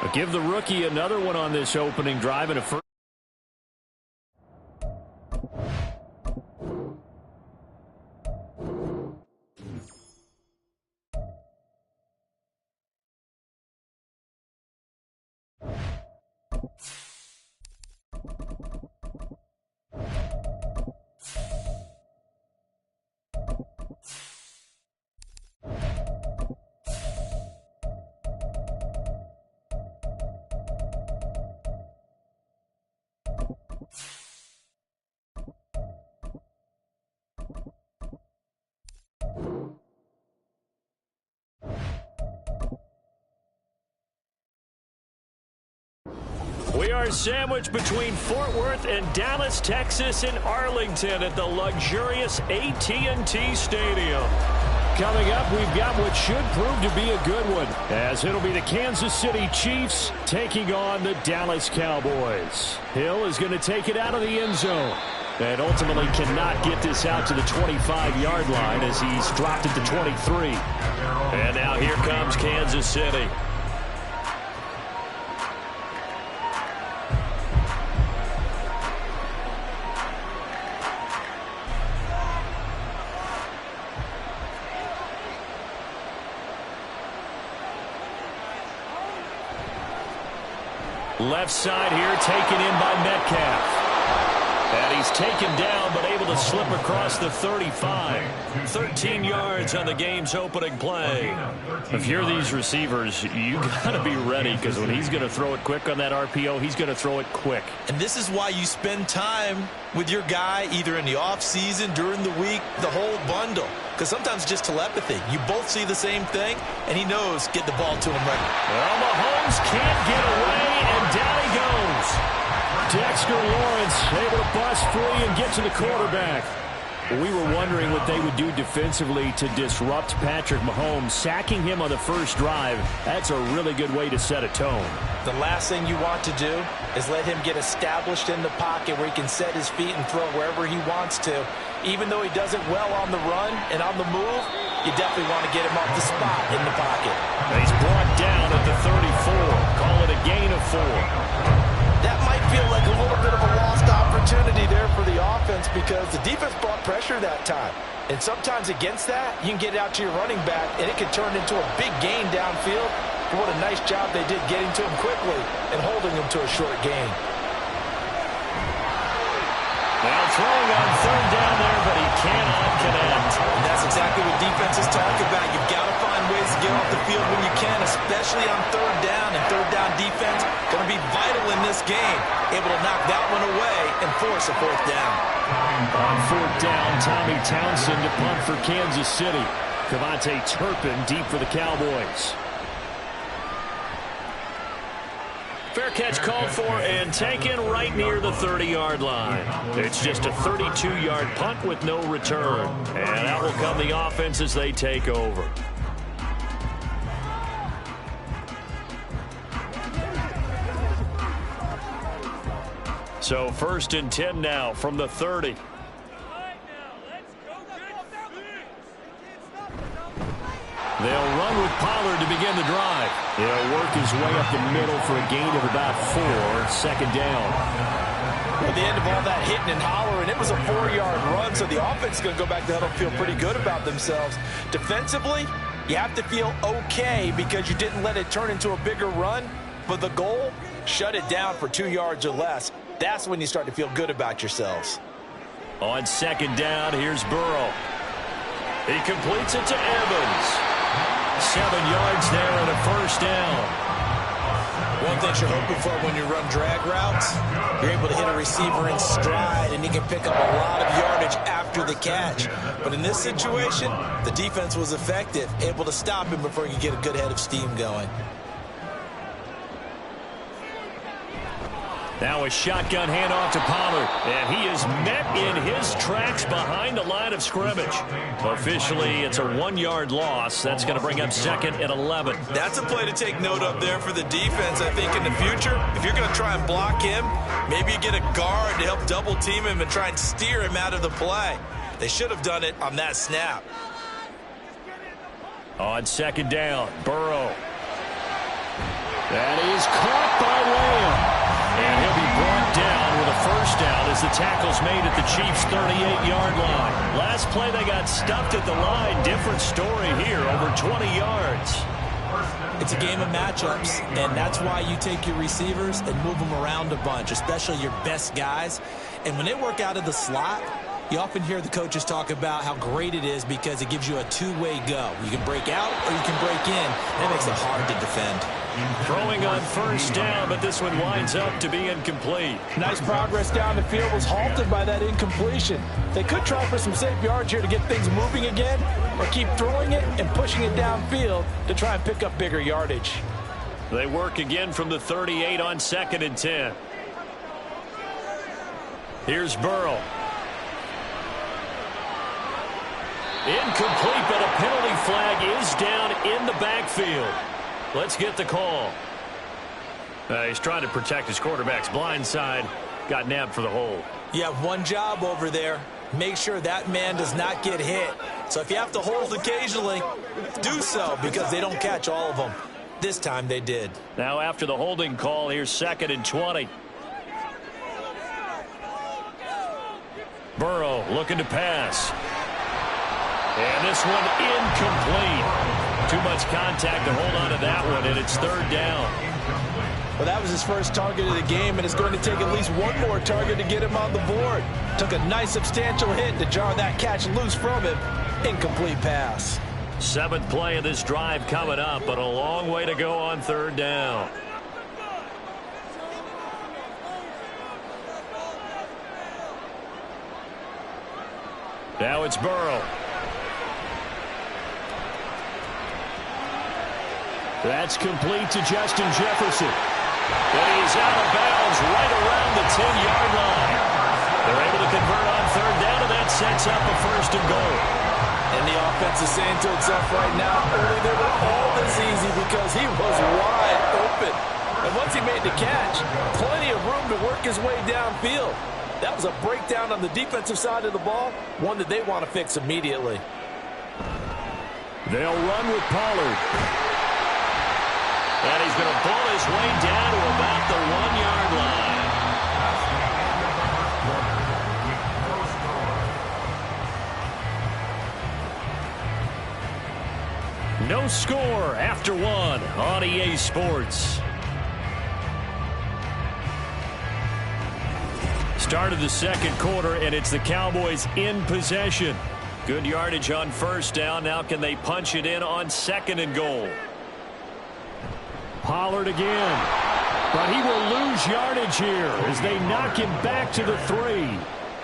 But give the rookie another one on this opening drive and a first. We are sandwiched between Fort Worth and Dallas, Texas in Arlington at the luxurious AT&T Stadium. Coming up, we've got what should prove to be a good one, as it'll be the Kansas City Chiefs taking on the Dallas Cowboys. Hill is going to take it out of the end zone, and ultimately cannot get this out to the 25-yard line as he's dropped it to 23. And now here comes Kansas City. Left side here, taken in by Metcalf. And he's taken down, but able to slip across the 35. 13 yards on the game's opening play. If you're these receivers, you got to be ready, because when he's going to throw it quick on that RPO, he's going to throw it quick. And this is why you spend time with your guy either in the offseason, during the week, the whole bundle. Because sometimes it's just telepathy. You both see the same thing, and he knows get the ball to him right. Well, Mahomes can't get away, and down he goes. Dexter Lawrence able to bust free and get to the quarterback. We were wondering what they would do defensively to disrupt Patrick Mahomes. Sacking him on the first drive, that's a really good way to set a tone. The last thing you want to do is let him get established in the pocket where he can set his feet and throw wherever he wants to. Even though he does it well on the run and on the move, you definitely want to get him off the spot in the pocket. And he's brought down at the 34. Call it a gain of 4. That might feel like a little bit of a lost opportunity there for the offense because the defense brought pressure that time. And sometimes against that, you can get it out to your running back, and it can turn into a big gain downfield. But what a nice job they did getting to him quickly and holding him to a short gain. Now throwing on third down there, but he cannot connect. And that's exactly what defenses talk about. You've got to find ways to get off the field when you can, especially on third down. And third down defense going to be vital in this game. Able to knock that one away and force a fourth down. On fourth down, Tommy Townsend to punt for Kansas City. Cavante Turpin deep for the Cowboys. Fair catch called for and taken right near the 30-yard line. It's just a 32-yard punt with no return. And out will come the offense as they take over. So 1st and 10 now from the 30. They'll run with Pollard to begin the drive. He'll work his way up the middle for a gain of about 4. 2nd down. At the end of all that hitting and hollering, it was a 4-yard run, so the offense is going to go back to the huddle and feel pretty good about themselves. Defensively, you have to feel okay because you didn't let it turn into a bigger run, but the goal, shut it down for 2 yards or less. That's when you start to feel good about yourselves. On 2nd down, here's Burrow. He completes it to Evans. 7 yards there and a 1st down. One thing you're hoping for when you run drag routes, you're able to hit a receiver in stride, and he can pick up a lot of yardage after the catch. But in this situation, the defense was effective, able to stop him before he could get a good head of steam going. Now a shotgun handoff to Pollard, and he is met in his tracks behind the line of scrimmage. Officially, it's a 1-yard loss. That's going to bring up 2nd and 11. That's a play to take note of there for the defense. I think in the future, if you're going to try and block him, maybe you get a guard to help double team him and try and steer him out of the play. They should have done it on that snap. On 2nd down, Burrow. That is caught by Lamb. And he'll be brought down with a 1st down as the tackle's made at the Chiefs' 38-yard line. Last play, they got stuffed at the line. Different story here, over 20 yards. It's a game of matchups, and that's why you take your receivers and move them around a bunch, especially your best guys. And when they work out of the slot, you often hear the coaches talk about how great it is because it gives you a two-way go. You can break out or you can break in. That makes it hard to defend. Throwing on 1st down, but this one winds up to be incomplete. Nice progress down the field was halted by that incompletion. They could try for some safe yards here to get things moving again, or keep throwing it and pushing it downfield to try and pick up bigger yardage. They work again from the 38 on 2nd and 10. Here's Burrow. Incomplete, but a penalty flag is down in the backfield. Let's get the call. He's trying to protect his quarterback's blind side. Got nabbed for the hold. You have one job over there. Make sure that man does not get hit. So if you have to hold occasionally, do so, because they don't catch all of them. This time they did. Now after the holding call, here's 2nd and 20. Burrow looking to pass. And this one incomplete. Too much contact to hold on to that one, and it's 3rd down. Well, that was his first target of the game, and it's going to take at least one more target to get him on the board. Took a nice substantial hit to jar that catch loose from him. Incomplete pass. 7th play of this drive coming up, but a long way to go on 3rd down. Now it's Burrow. That's complete to Justin Jefferson. But he's out of bounds right around the 10-yard line. They're able to convert on 3rd down, and that sets up a 1st and goal. And the offense is saying to itself right now, early they were all this easy because he was wide open. And once he made the catch, plenty of room to work his way downfield. That was a breakdown on the defensive side of the ball, one that they want to fix immediately. They'll run with Pollard. And he's going to pull his way down to about the 1-yard line. No score after 1 on EA Sports. Start of the 2nd quarter, and it's the Cowboys in possession. Good yardage on 1st down. Now can they punch it in on 2nd and goal? Pollard again. But he will lose yardage here as they knock him back to the 3.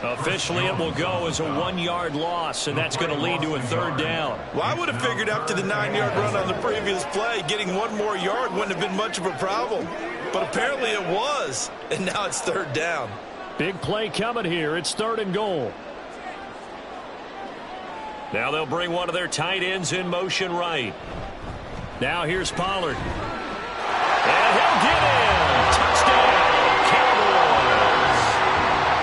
Officially, it will go as a 1-yard loss, and that's going to lead to a 3rd down. Well, I would have figured after the 9-yard run on the previous play, getting one more yard wouldn't have been much of a problem. But apparently it was, and now it's 3rd down. Big play coming here. It's 3rd and goal. Now they'll bring one of their tight ends in motion right. Now here's Pollard. And he'll get in. Touchdown, Cowboys.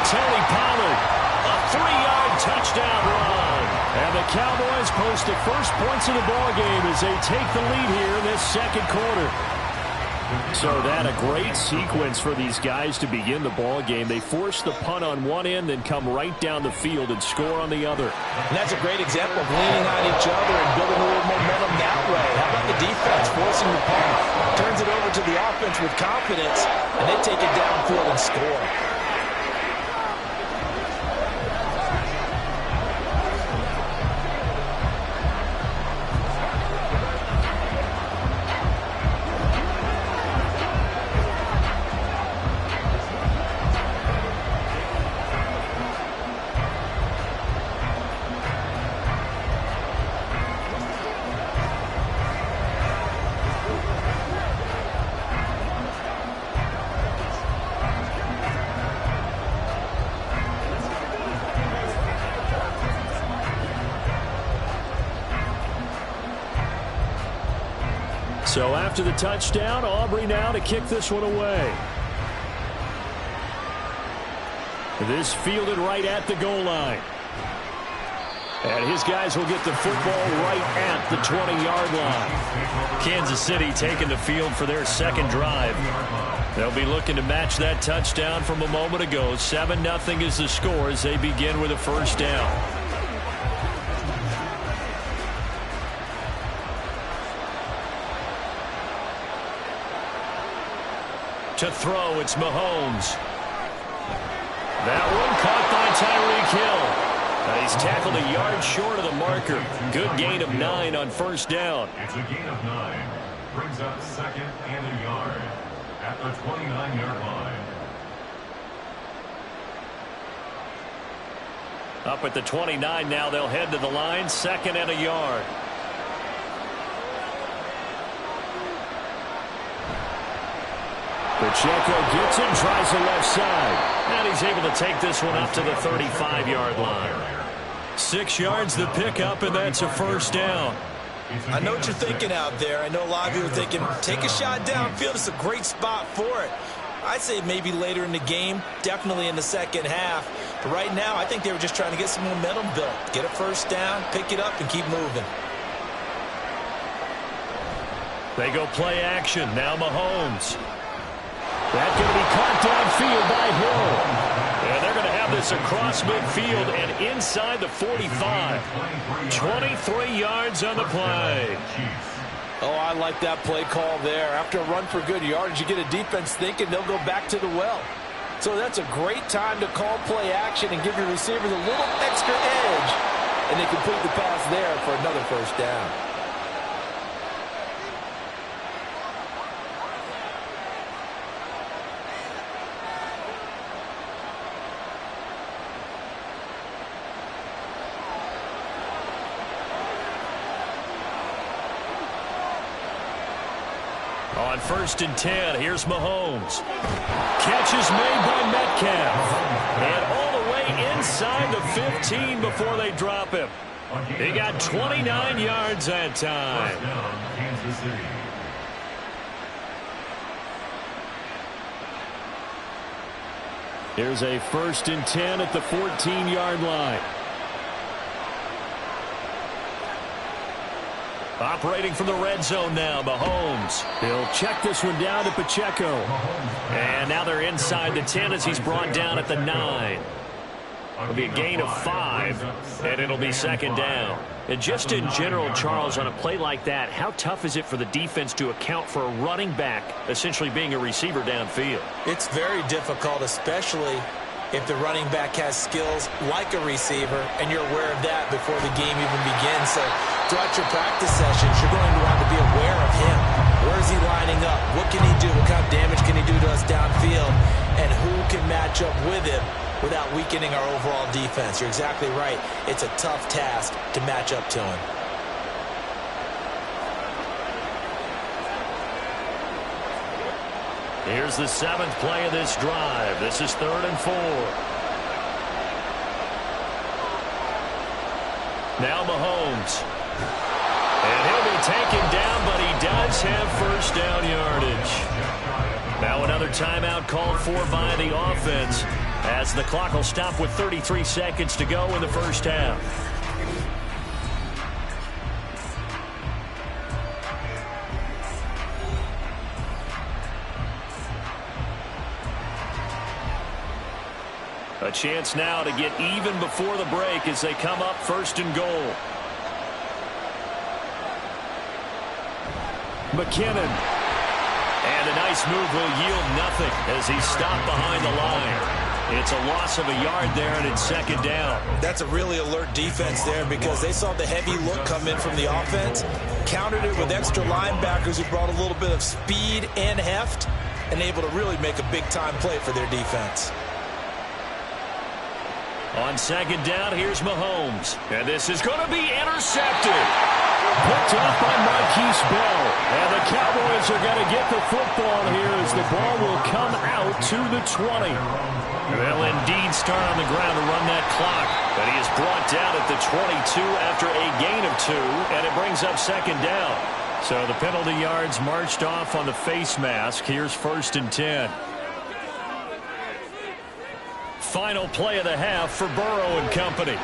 Tony Pollard, a 3-yard touchdown run. And the Cowboys post the first points of the ballgame as they take the lead here in this 2nd quarter. So that a great sequence for these guys to begin the ball game. They force the punt on one end, then come right down the field and score on the other. And that's a great example of leaning on each other and building a little momentum that way. How about the defense forcing the punt? Turns it over to the offense with confidence, and they take it downfield and score. So after the touchdown, Aubrey now to kick this one away. This fielded right at the goal line. And his guys will get the football right at the 20-yard line. Kansas City taking the field for their 2nd drive. They'll be looking to match that touchdown from a moment ago. 7-0 is the score as they begin with a 1st down. To throw, it's Mahomes. That one caught by Tyreek Hill. He's tackled a yard short of the marker. Good gain of 9 on 1st down. It's a gain of 9. Brings up 2nd and a yard at the 29-yard line. Up at the 29 now, they'll head to the line. 2nd and a yard. Pacheco gets it, tries the left side. And he's able to take this one up to the 35-yard line. 6 yards the pickup, and that's a first down. I know what you're thinking out there. I know a lot of you are thinking, take a shot downfield. It's a great spot for it. I'd say maybe later in the game, definitely in the second half. But right now, I think they were just trying to get some momentum built. Get a first down, pick it up, and keep moving. They go play action. Now Mahomes. That's going to be caught downfield by Hill. And they're going to have this across midfield and inside the 45. 23 yards on the play. Oh, I like that play call there. After a run for good yardage, you get a defense thinking they'll go back to the well. So that's a great time to call play action and give your receivers a little extra edge. And they complete the pass there for another first down. On 1st and 10, here's Mahomes. Catch is made by Metcalf. And all the way inside the 15 before they drop him. He got 29 yards that time. Here's a 1st and 10 at the 14-yard line. Operating from the red zone now, Mahomes. He'll check this one down to Pacheco. And now they're inside the 10 as he's brought down at the 9. It'll be a gain of 5, and it'll be second down. And just in general, Charles, on a play like that, how tough is it for the defense to account for a running back essentially being a receiver downfield? It's very difficult, especially if the running back has skills like a receiver, and you're aware of that before the game even begins. So throughout your practice sessions, you're going to want to be aware of him. Where is he lining up? What can he do? What kind of damage can he do to us downfield? And who can match up with him without weakening our overall defense? You're exactly right. It's a tough task to match up to him. Here's the 7th play of this drive. This is 3rd and 4. Now Mahomes. And he'll be taken down, but he does have first down yardage. Now another timeout called for by the offense as the clock will stop with 33 seconds to go in the first half. A chance now to get even before the break as they come up 1st and goal. McKinnon. And a nice move will yield nothing as he's stopped behind the line. It's a loss of a yard there, and it's second down. That's a really alert defense there because they saw the heavy look come in from the offense, countered it with extra linebackers who brought a little bit of speed and heft, and able to really make a big-time play for their defense. On second down, here's Mahomes. And this is going to be intercepted. Picked off by Marquise Bell. And the Cowboys are going to get the football here as the ball will come out to the 20. They'll indeed start on the ground to run that clock. But he is brought down at the 22 after a gain of 2. And it brings up second down. So the penalty yards marched off on the face mask. Here's 1st and 10. Final play of the half for Burrow and company.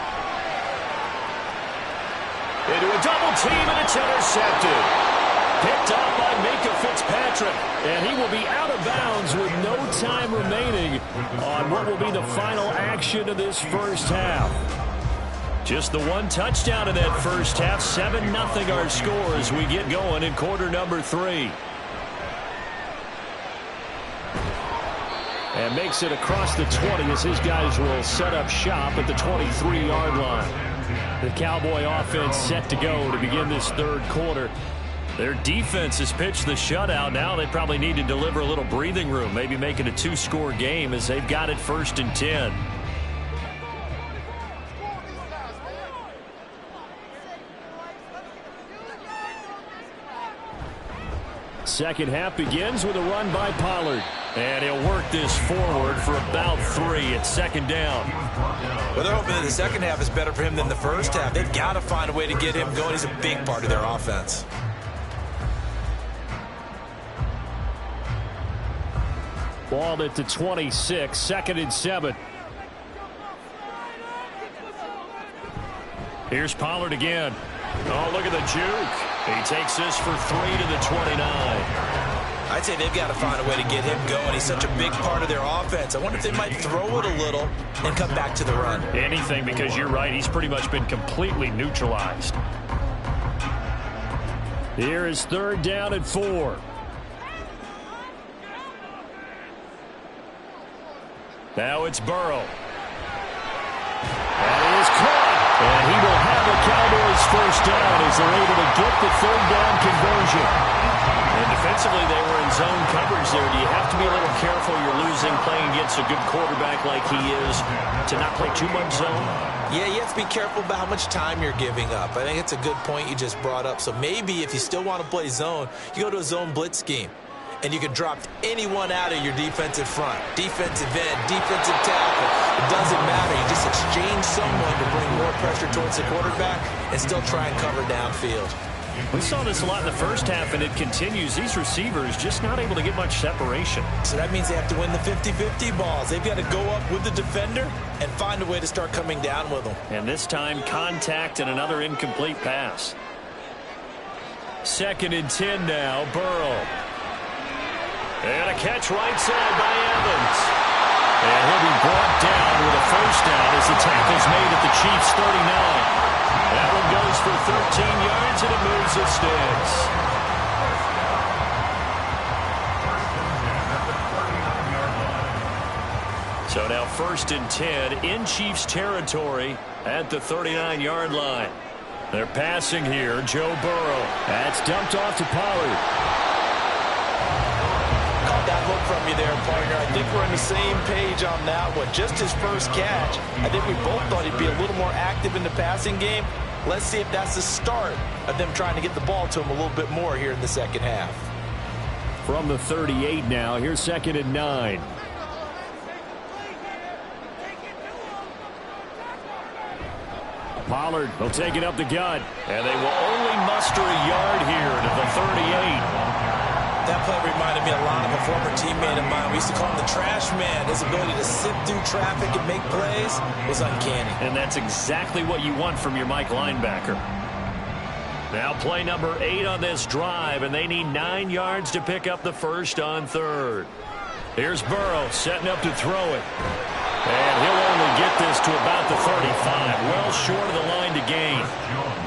Into a double team, and it's intercepted. Picked off by Minkah Fitzpatrick. And he will be out of bounds with no time remaining on what will be the final action of this first half. Just the one touchdown in that first half. 7-0 our score as we get going in quarter number 3. And makes it across the 20 as his guys will set up shop at the 23-yard line. The Cowboy offense set to go to begin this 3rd quarter. Their defense has pitched the shutout. Now they probably need to deliver a little breathing room, maybe make it a 2-score game as they've got it 1st and 10. Second half begins with a run by Pollard. And he'll work this forward for about 3. It's second down. Well, they're hoping that the second half is better for him than the first half. They've got to find a way to get him going. He's a big part of their offense. Ball at the 26, 2nd and 7. Here's Pollard again. Oh, look at the juke. He takes this for 3 to the 29. I'd say they've got to find a way to get him going. He's such a big part of their offense. I wonder if they might throw it a little and come back to the run. Anything, because you're right. He's pretty much been completely neutralized. Here is 3rd down and 4. Now it's Burrow. And he is caught. And he will have the Cowboys first down as they're able to get the 3rd down conversion. And defensively, they were in zone coverage there. Do you have to be a little careful? You're losing playing against a good quarterback like he is to not play too much zone? Yeah, you have to be careful about how much time you're giving up. I think it's a good point you just brought up. So maybe if you still want to play zone, you go to a zone blitz scheme. And you can drop anyone out of your defensive front. Defensive end, defensive tackle. It doesn't matter. You just exchange someone to bring more pressure towards the quarterback and still try and cover downfield. We saw this a lot in the first half, and it continues. These receivers just not able to get much separation. So that means they have to win the 50-50 balls. They've got to go up with the defender and find a way to start coming down with them. And this time, contact and another incomplete pass. 2nd and 10 now, Burrow. And a catch right side by Evans. And he'll be brought down with a first down as the tackle's made at the Chiefs' 39. That one goes for 13 yards, and it moves the sticks. So now 1st and 10 in Chiefs territory at the 39-yard line. They're passing here, Joe Burrow. That's dumped off to Pollard. That look from you there, partner. I think we're on the same page on that one. Just his first catch. I think we both thought he'd be a little more active in the passing game. Let's see if that's the start of them trying to get the ball to him a little bit more here in the second half. From the 38 now, here's 2nd and 9. Pollard will take it up the gut. And they will only muster a yard here to the 38. That play reminded me a lot of a former teammate of mine. We used to call him the trash man. His ability to sift through traffic and make plays was uncanny. And that's exactly what you want from your Mike linebacker. Now play number 8 on this drive, and they need 9 yards to pick up the first on 3rd. Here's Burrow setting up to throw it. And he'll only get this to about the 35, well short of the line to gain.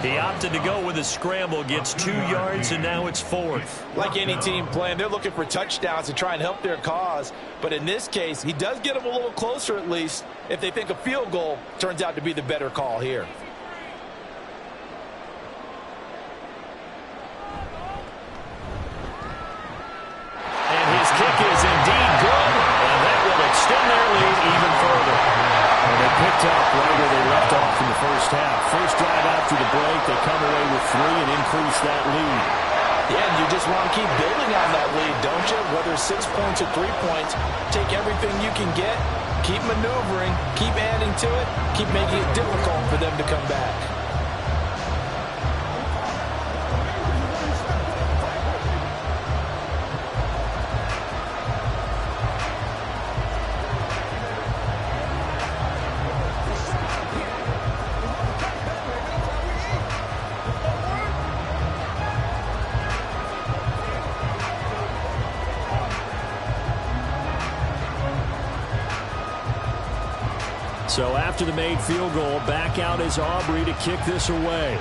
He opted to go with a scramble, gets 2 yards, and now it's 4th. Like any team playing, they're looking for touchdowns to try and help their cause. But in this case, he does get them a little closer at least if they think a field goal turns out to be the better call here. And his kick is indeed good, and that will extend their lead even further. And they picked up right where they left off in the first half. First drive after the break, they come away with 3 and increase that lead. Yeah, and you just want to keep building on that lead, don't you? Whether 6 points or 3 points, take everything you can get, keep maneuvering, keep adding to it, keep making it difficult for them to come back. So after the made field goal, back out is Aubrey to kick this away.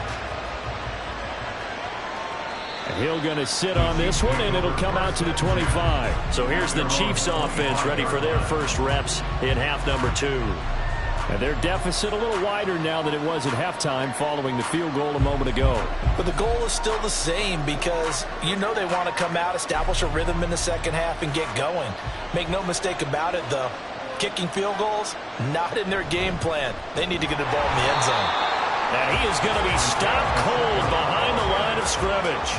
And he'll going to sit on this one, and it'll come out to the 25. So here's the Chiefs offense ready for their first reps in half number 2. And their deficit a little wider now than it was at halftime following the field goal a moment ago. But the goal is still the same because you know they want to come out, establish a rhythm in the second half, and get going. Make no mistake about it, though. Kicking field goals, not in their game plan. They need to get the ball in the end zone. And he is going to be stopped cold behind the line line of scrimmage.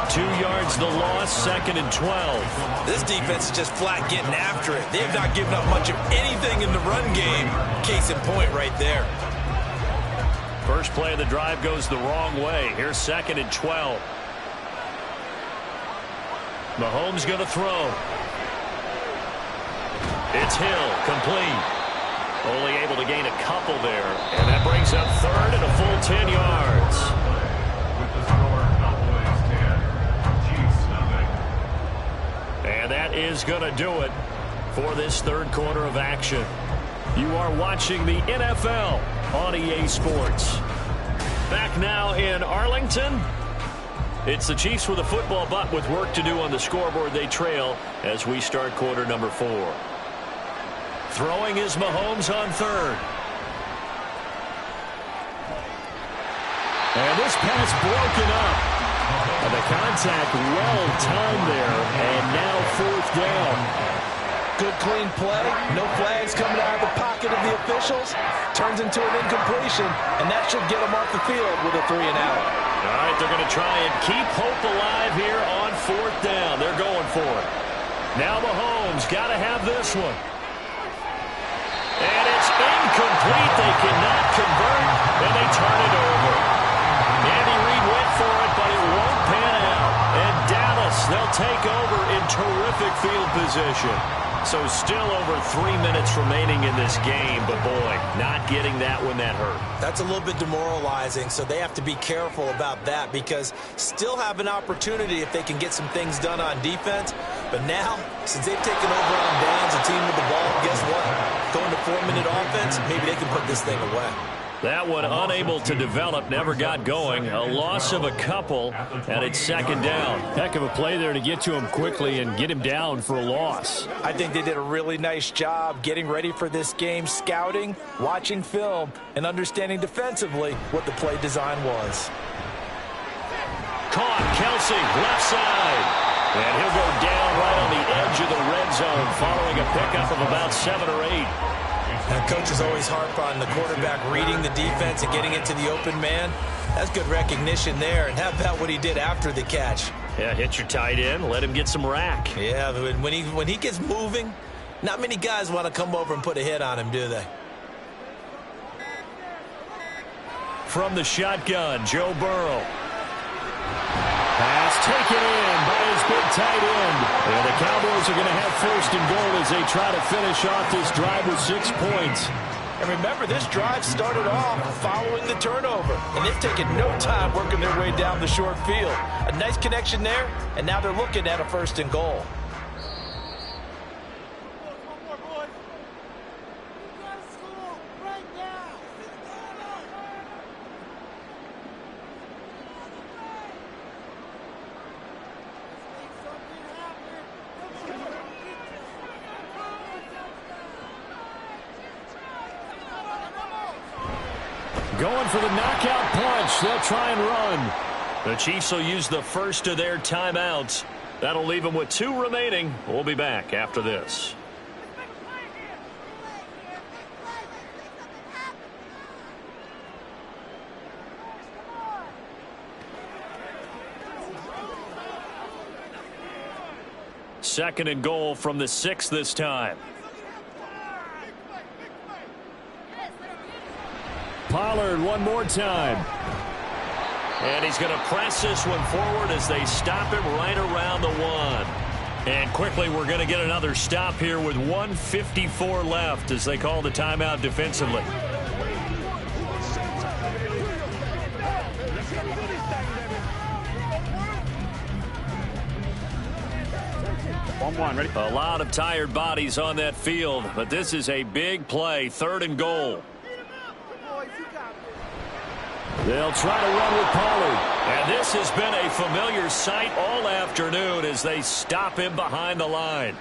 2 yards the loss, 2nd and 12. This defense is just flat getting after it. They have not given up much of anything in the run game. Case in point right there. First play of the drive goes the wrong way. Here's 2nd and 12. Mahomes going to throw. It's Hill, complete. Only able to gain a couple there. And that brings up 3rd and a full 10 yards. With the score, Cowboys 10, Chiefs nothing. And that is going to do it for this 3rd quarter of action. You are watching the NFL on EA Sports. Back now in Arlington. It's the Chiefs with a football, but with work to do on the scoreboard. They trail as we start quarter number 4. Throwing is Mahomes on 3rd. And this pass broken up. And the contact well timed there. And now 4th down. Good clean play. No flags coming out of the pocket of the officials. Turns into an incompletion. And that should get them off the field with a 3 and out. All right, they're going to try and keep hope alive here on 4th down. They're going for it. Now Mahomes got to have this one. And it's incomplete. They cannot convert, and they turn it over. Andy Reid went for it, but it won't pan out. And Dallas, they'll take over in terrific field position. So still over 3 minutes remaining in this game, but boy, not getting that when that hurt. That's a little bit demoralizing, so they have to be careful about that because still have an opportunity if they can get some things done on defense. But now, since they've taken over on downs, a team with the ball, guess what? Going to 4-minute offense, maybe they can put this thing away. That one unable to develop, never got going. A loss of a couple, and it's 2nd down. Heck of a play there to get to him quickly and get him down for a loss. I think they did a really nice job getting ready for this game, scouting, watching film, and understanding defensively what the play design was. Caught, Kelsey, left side. And he'll go down right on the edge of the red zone following a pickup of about 7 or 8. And coaches always harp on the quarterback reading the defense and getting it to the open man. That's good recognition there. And how about what he did after the catch? Yeah, hit your tight end, let him get some rack. Yeah, when he gets moving, not many guys want to come over and put a hit on him, do they? From the shotgun, Joe Burrow. Pass taken in by his big tight end. And the Cowboys are going to have 1st and goal as they try to finish off this drive with 6 points. And remember, this drive started off following the turnover. And they've taken no time working their way down the short field. A nice connection there, and now they're looking at a 1st and goal. Going for the knockout punch. They'll try and run. The Chiefs will use the first of their timeouts. That'll leave them with 2 remaining. We'll be back after this. Second and goal from the 6 this time. Pollard one more time. And he's going to press this one forward as they stop him right around the 1. And quickly, we're going to get another stop here with 1:54 left as they call the timeout defensively. Ready? A lot of tired bodies on that field, but this is a big play, 3rd and goal. They'll try to run with Pollard. And this has been a familiar sight all afternoon as they stop him behind the line.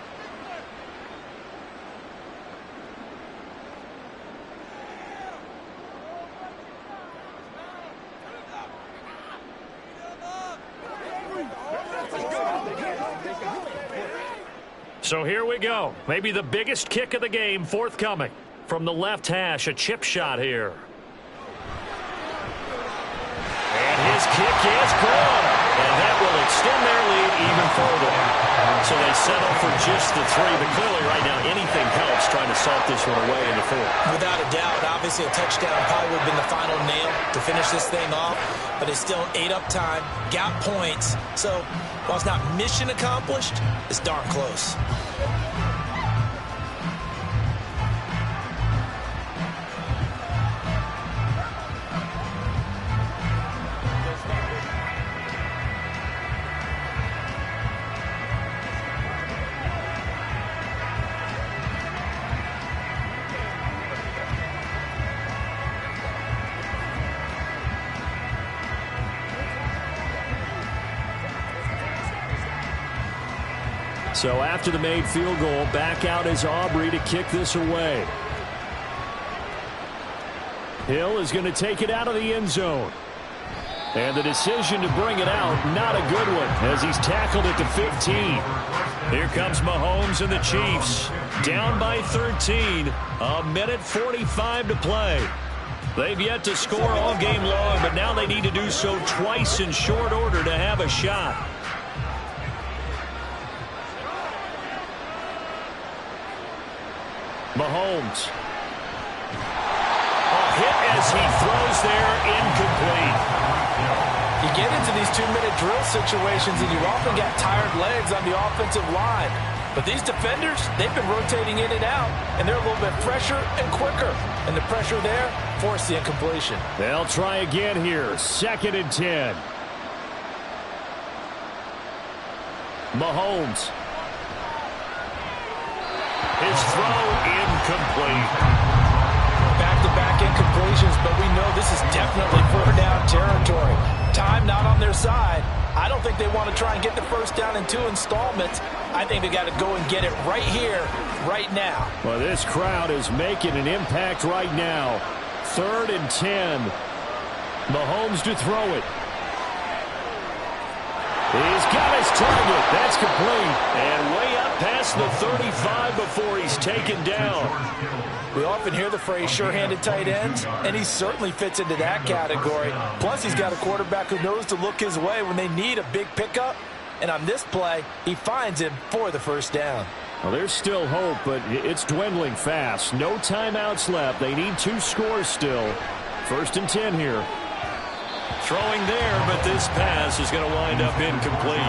So here we go. Maybe the biggest kick of the game forthcoming. From the left hash, a chip shot here. And his kick is good. further. So they settle for just the 3, but clearly right now anything helps trying to salt this one away in the 4th. Without a doubt, obviously a touchdown probably would have been the final nail to finish this thing off, but it's still ate up time, got points. So while it's not mission accomplished, it's darn close. So after the made field goal, back out is Aubrey to kick this away. Hill is going to take it out of the end zone. And the decision to bring it out, not a good one, as he's tackled at the 15. Here comes Mahomes and the Chiefs. Down by 13. A minute 45 to play. They've yet to score all game long, but now they need to do so twice in short order to have a shot. Mahomes. A hit as he throws there, incomplete. You get into these 2-minute drill situations and you often got tired legs on the offensive line. But these defenders, they've been rotating in and out, and they're a little bit fresher and quicker. And the pressure there forced the incompletion. They'll try again here. 2nd and 10. Mahomes. His throw incomplete. Back-to-back incompletions, but we know this is definitely 4th down territory. Time not on their side. I don't think they want to try and get the first down in 2 installments. I think they got to go and get it right here, right now. Well, this crowd is making an impact right now. 3rd and 10. Mahomes to throw it. He's got his target. That's complete. And way up past the 35 before he's taken down. We often hear the phrase sure-handed tight ends, and he certainly fits into that category. Plus, he's got a quarterback who knows to look his way when they need a big pickup. And on this play, he finds him for the first down. Well, there's still hope, but it's dwindling fast. No timeouts left. They need 2 scores still. 1st and 10 here. Throwing there, but this pass is going to wind up incomplete.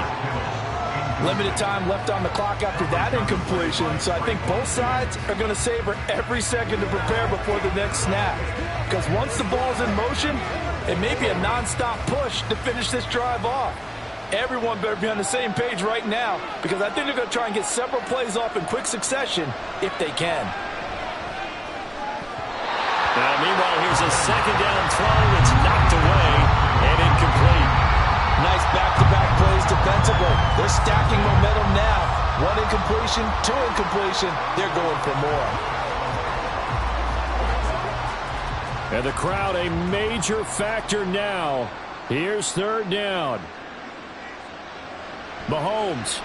Limited time left on the clock after that incompletion, so I think both sides are going to savor every second to prepare before the next snap. Because once the ball's in motion, it may be a nonstop push to finish this drive off. Everyone better be on the same page right now, because I think they're going to try and get several plays off in quick succession if they can. Now, meanwhile, here's a 2nd down throw that's knocked away and incomplete. Nice back-to-back plays defensively. They're stacking momentum now. 1 incompletion, 2 incompletion. They're going for more. And the crowd a major factor now. Here's 3rd down. Mahomes.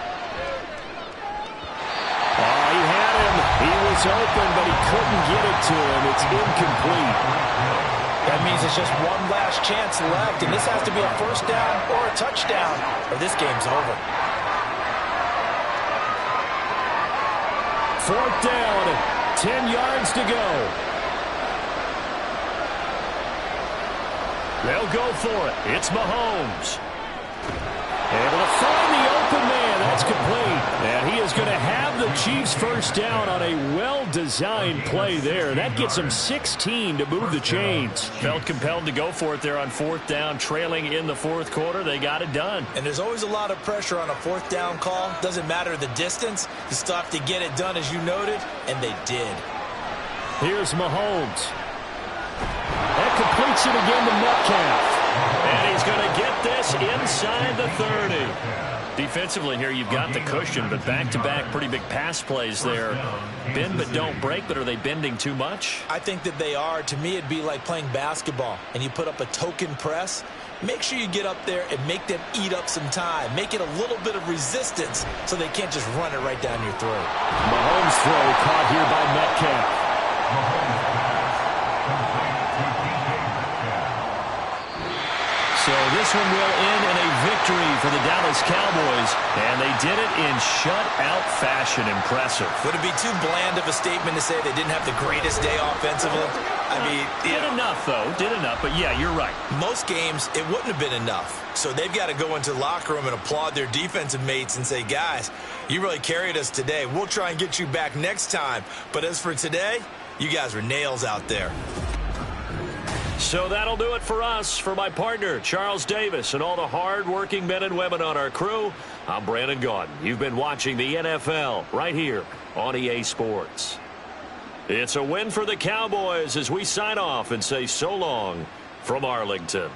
Oh, he had him. He was open, but he couldn't get it to him. It's incomplete. That means it's just one last chance left, and this has to be a first down or a touchdown, or this game's over. 4th down, 10 yards to go. They'll go for it. It's Mahomes. Able to find the open man. That's complete. And he is going to have the Chiefs first down on a well-designed play there. That gets them 16 to move the chains. Felt compelled to go for it there on 4th down, trailing in the 4th quarter. They got it done. And there's always a lot of pressure on a 4th down call. Doesn't matter the distance. You still have to get it done, as you noted, and they did. Here's Mahomes. That completes it again to Metcalf. And he's going to get this inside the 30. Defensively here, you've got the cushion, but back-to-back pretty big pass plays there. Bend but don't break, but are they bending too much? I think that they are. To me, it'd be like playing basketball, and you put up a token press. Make sure you get up there and make them eat up some time. Make it a little bit of resistance so they can't just run it right down your throat. Mahomes' throw caught here by Metcalf. So this one will end in a victory for the Dallas Cowboys, and they did it in shutout fashion. Impressive. Would it be too bland of a statement to say they didn't have the greatest day offensively? I mean, did enough, though. Did enough, but yeah, you're right. Most games, it wouldn't have been enough. So they've got to go into the locker room and applaud their defensive mates and say, guys, you really carried us today. We'll try and get you back next time. But as for today, you guys were nails out there. So that'll do it for us. For my partner, Charles Davis, and all the hard-working men and women on our crew, I'm Brandon Gaudin. You've been watching the NFL right here on EA Sports. It's a win for the Cowboys as we sign off and say so long from Arlington.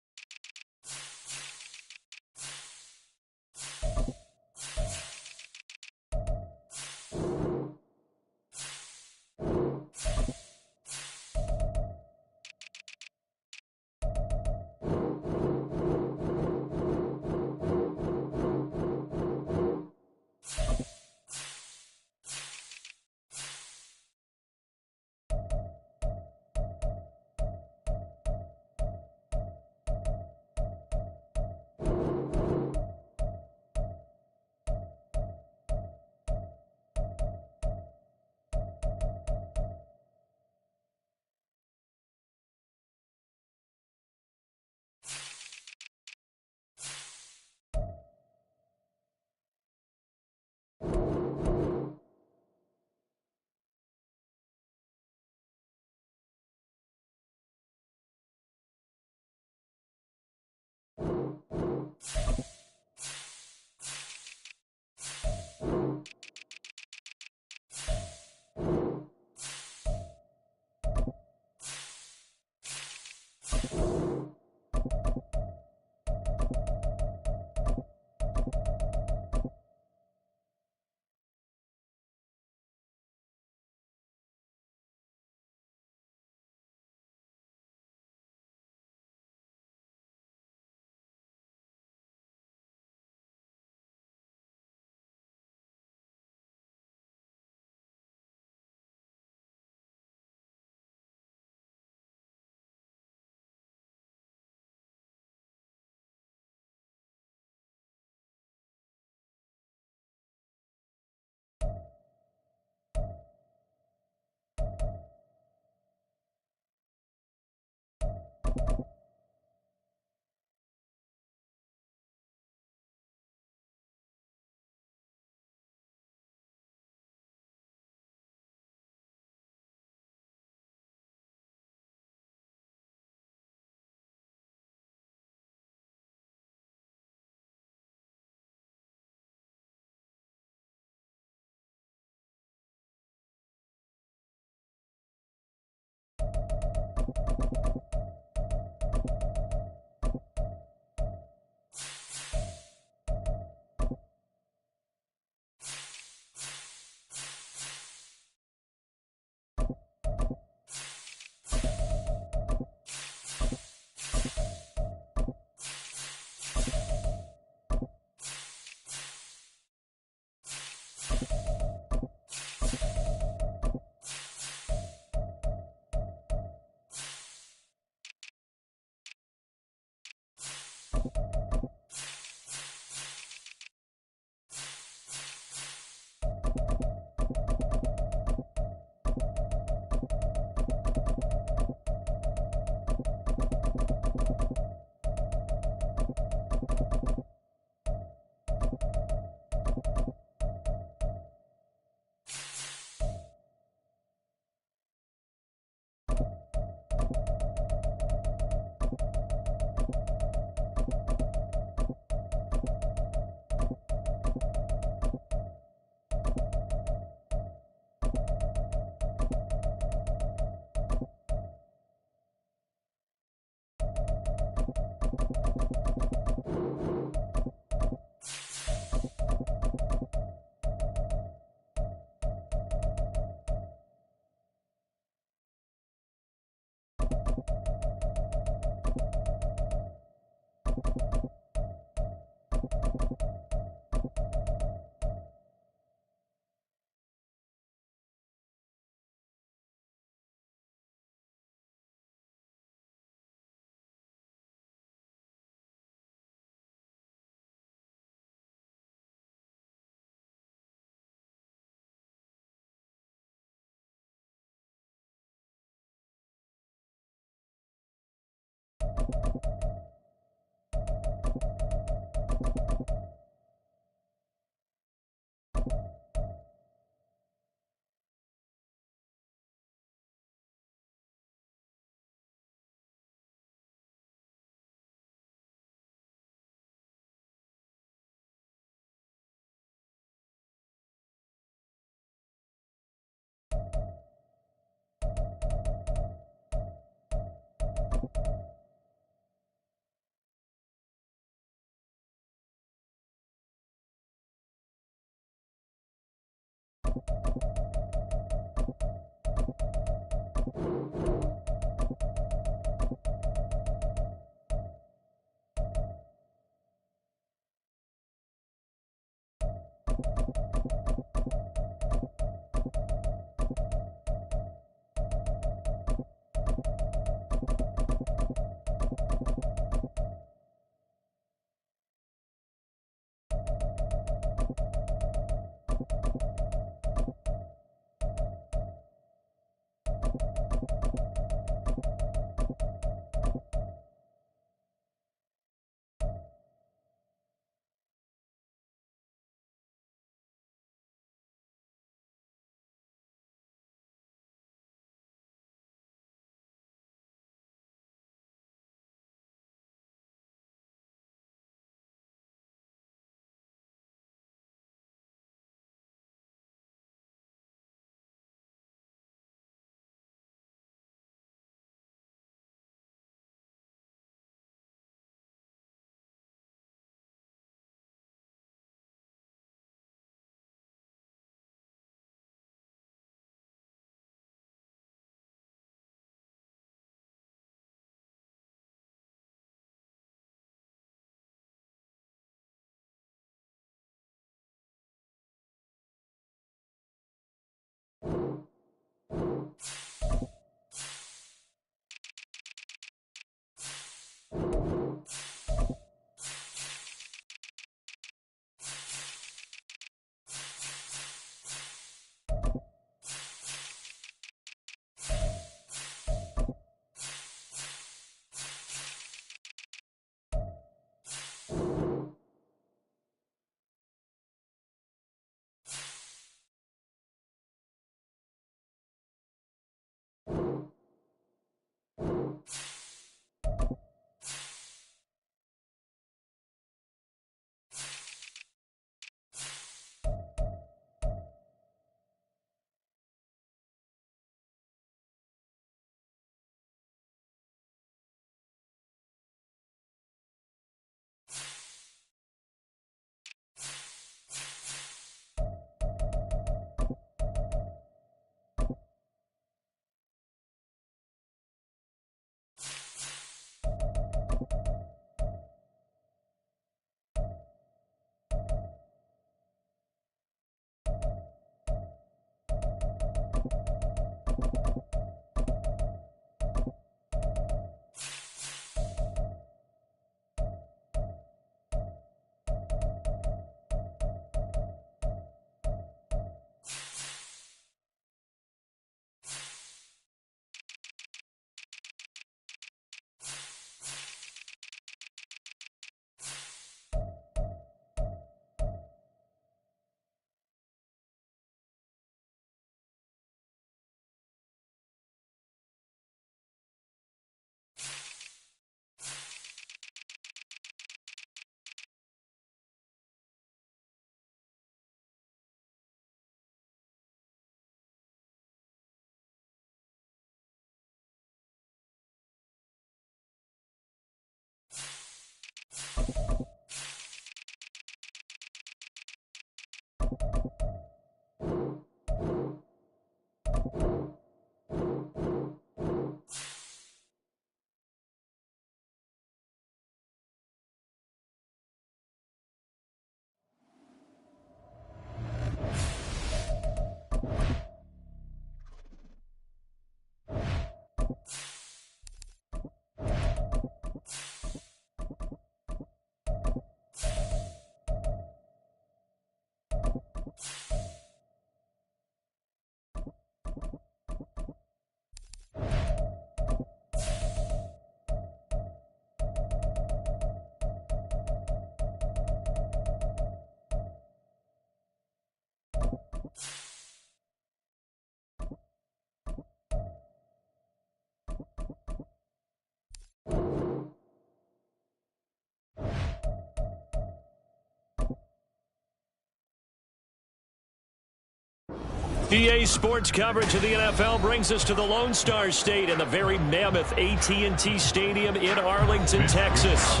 EA Sports coverage of the NFL brings us to the Lone Star State and the very mammoth AT&T Stadium in Arlington, Texas.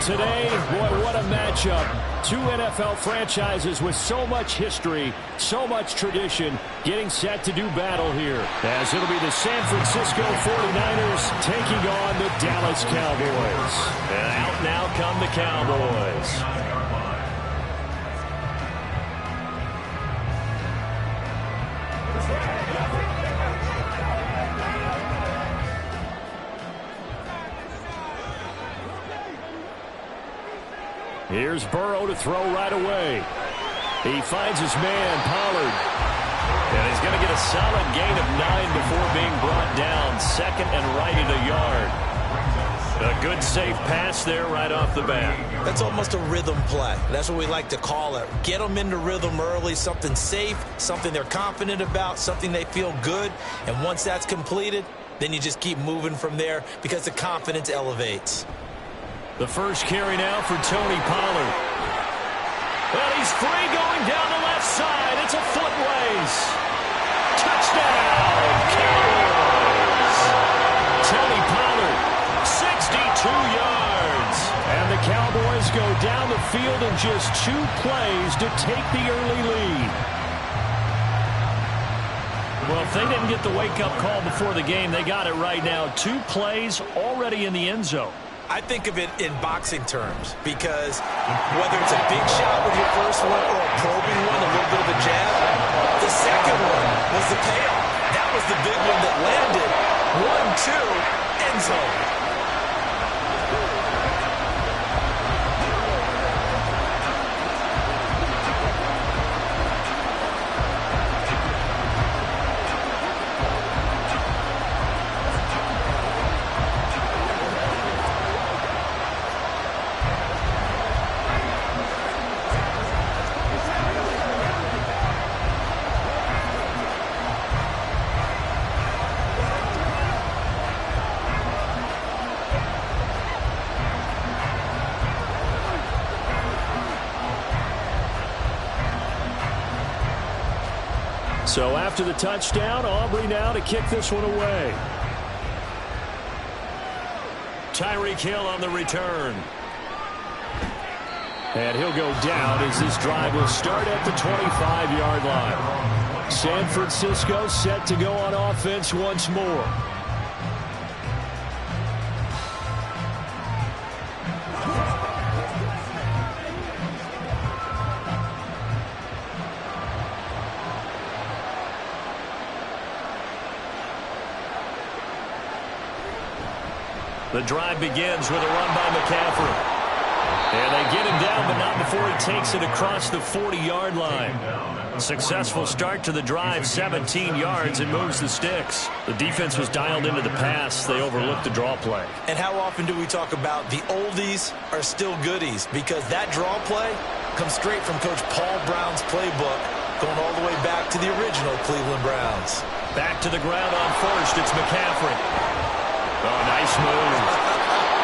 Today, boy, what a matchup. Two NFL franchises with so much history, so much tradition, getting set to do battle here. As it'll be the San Francisco 49ers taking on the Dallas Cowboys. And out now come the Cowboys. Here's Burrow to throw right away. He finds his man, Pollard. And he's going to get a solid gain of 9 before being brought down. Second and right at a yard. A good, safe pass there right off the bat. That's almost a rhythm play. That's what we like to call it. Get them into rhythm early, something safe, something they're confident about, something they feel good. And once that's completed, then you just keep moving from there because the confidence elevates. The first carry now for Tony Pollard. Well, he's free going down the left side. It's a foot race. Touchdown, Cowboys. Tony Pollard, 62 yards. And the Cowboys go down the field in just 2 plays to take the early lead. Well, if they didn't get the wake-up call before the game, they got it right now. 2 plays already in the end zone. I think of it in boxing terms because whether it's a big shot with your first one or a probing one, a little bit of a jab, the second one was the payoff. That was the big one that landed. 1-2, end zone. So after the touchdown, Aubrey now to kick this one away. Tyreek Hill on the return. And he'll go down as this drive will start at the 25-yard line. San Francisco set to go on offense once more. The drive begins with a run by McCaffrey. And they get him down, but not before he takes it across the 40-yard line. Successful start to the drive, 17 yards, and moves the sticks. The defense was dialed into the pass. They overlooked the draw play. And how often do we talk about the oldies are still goodies? Because that draw play comes straight from Coach Paul Brown's playbook, going all the way back to the original Cleveland Browns. Back to the ground on first. It's McCaffrey. Oh, nice move.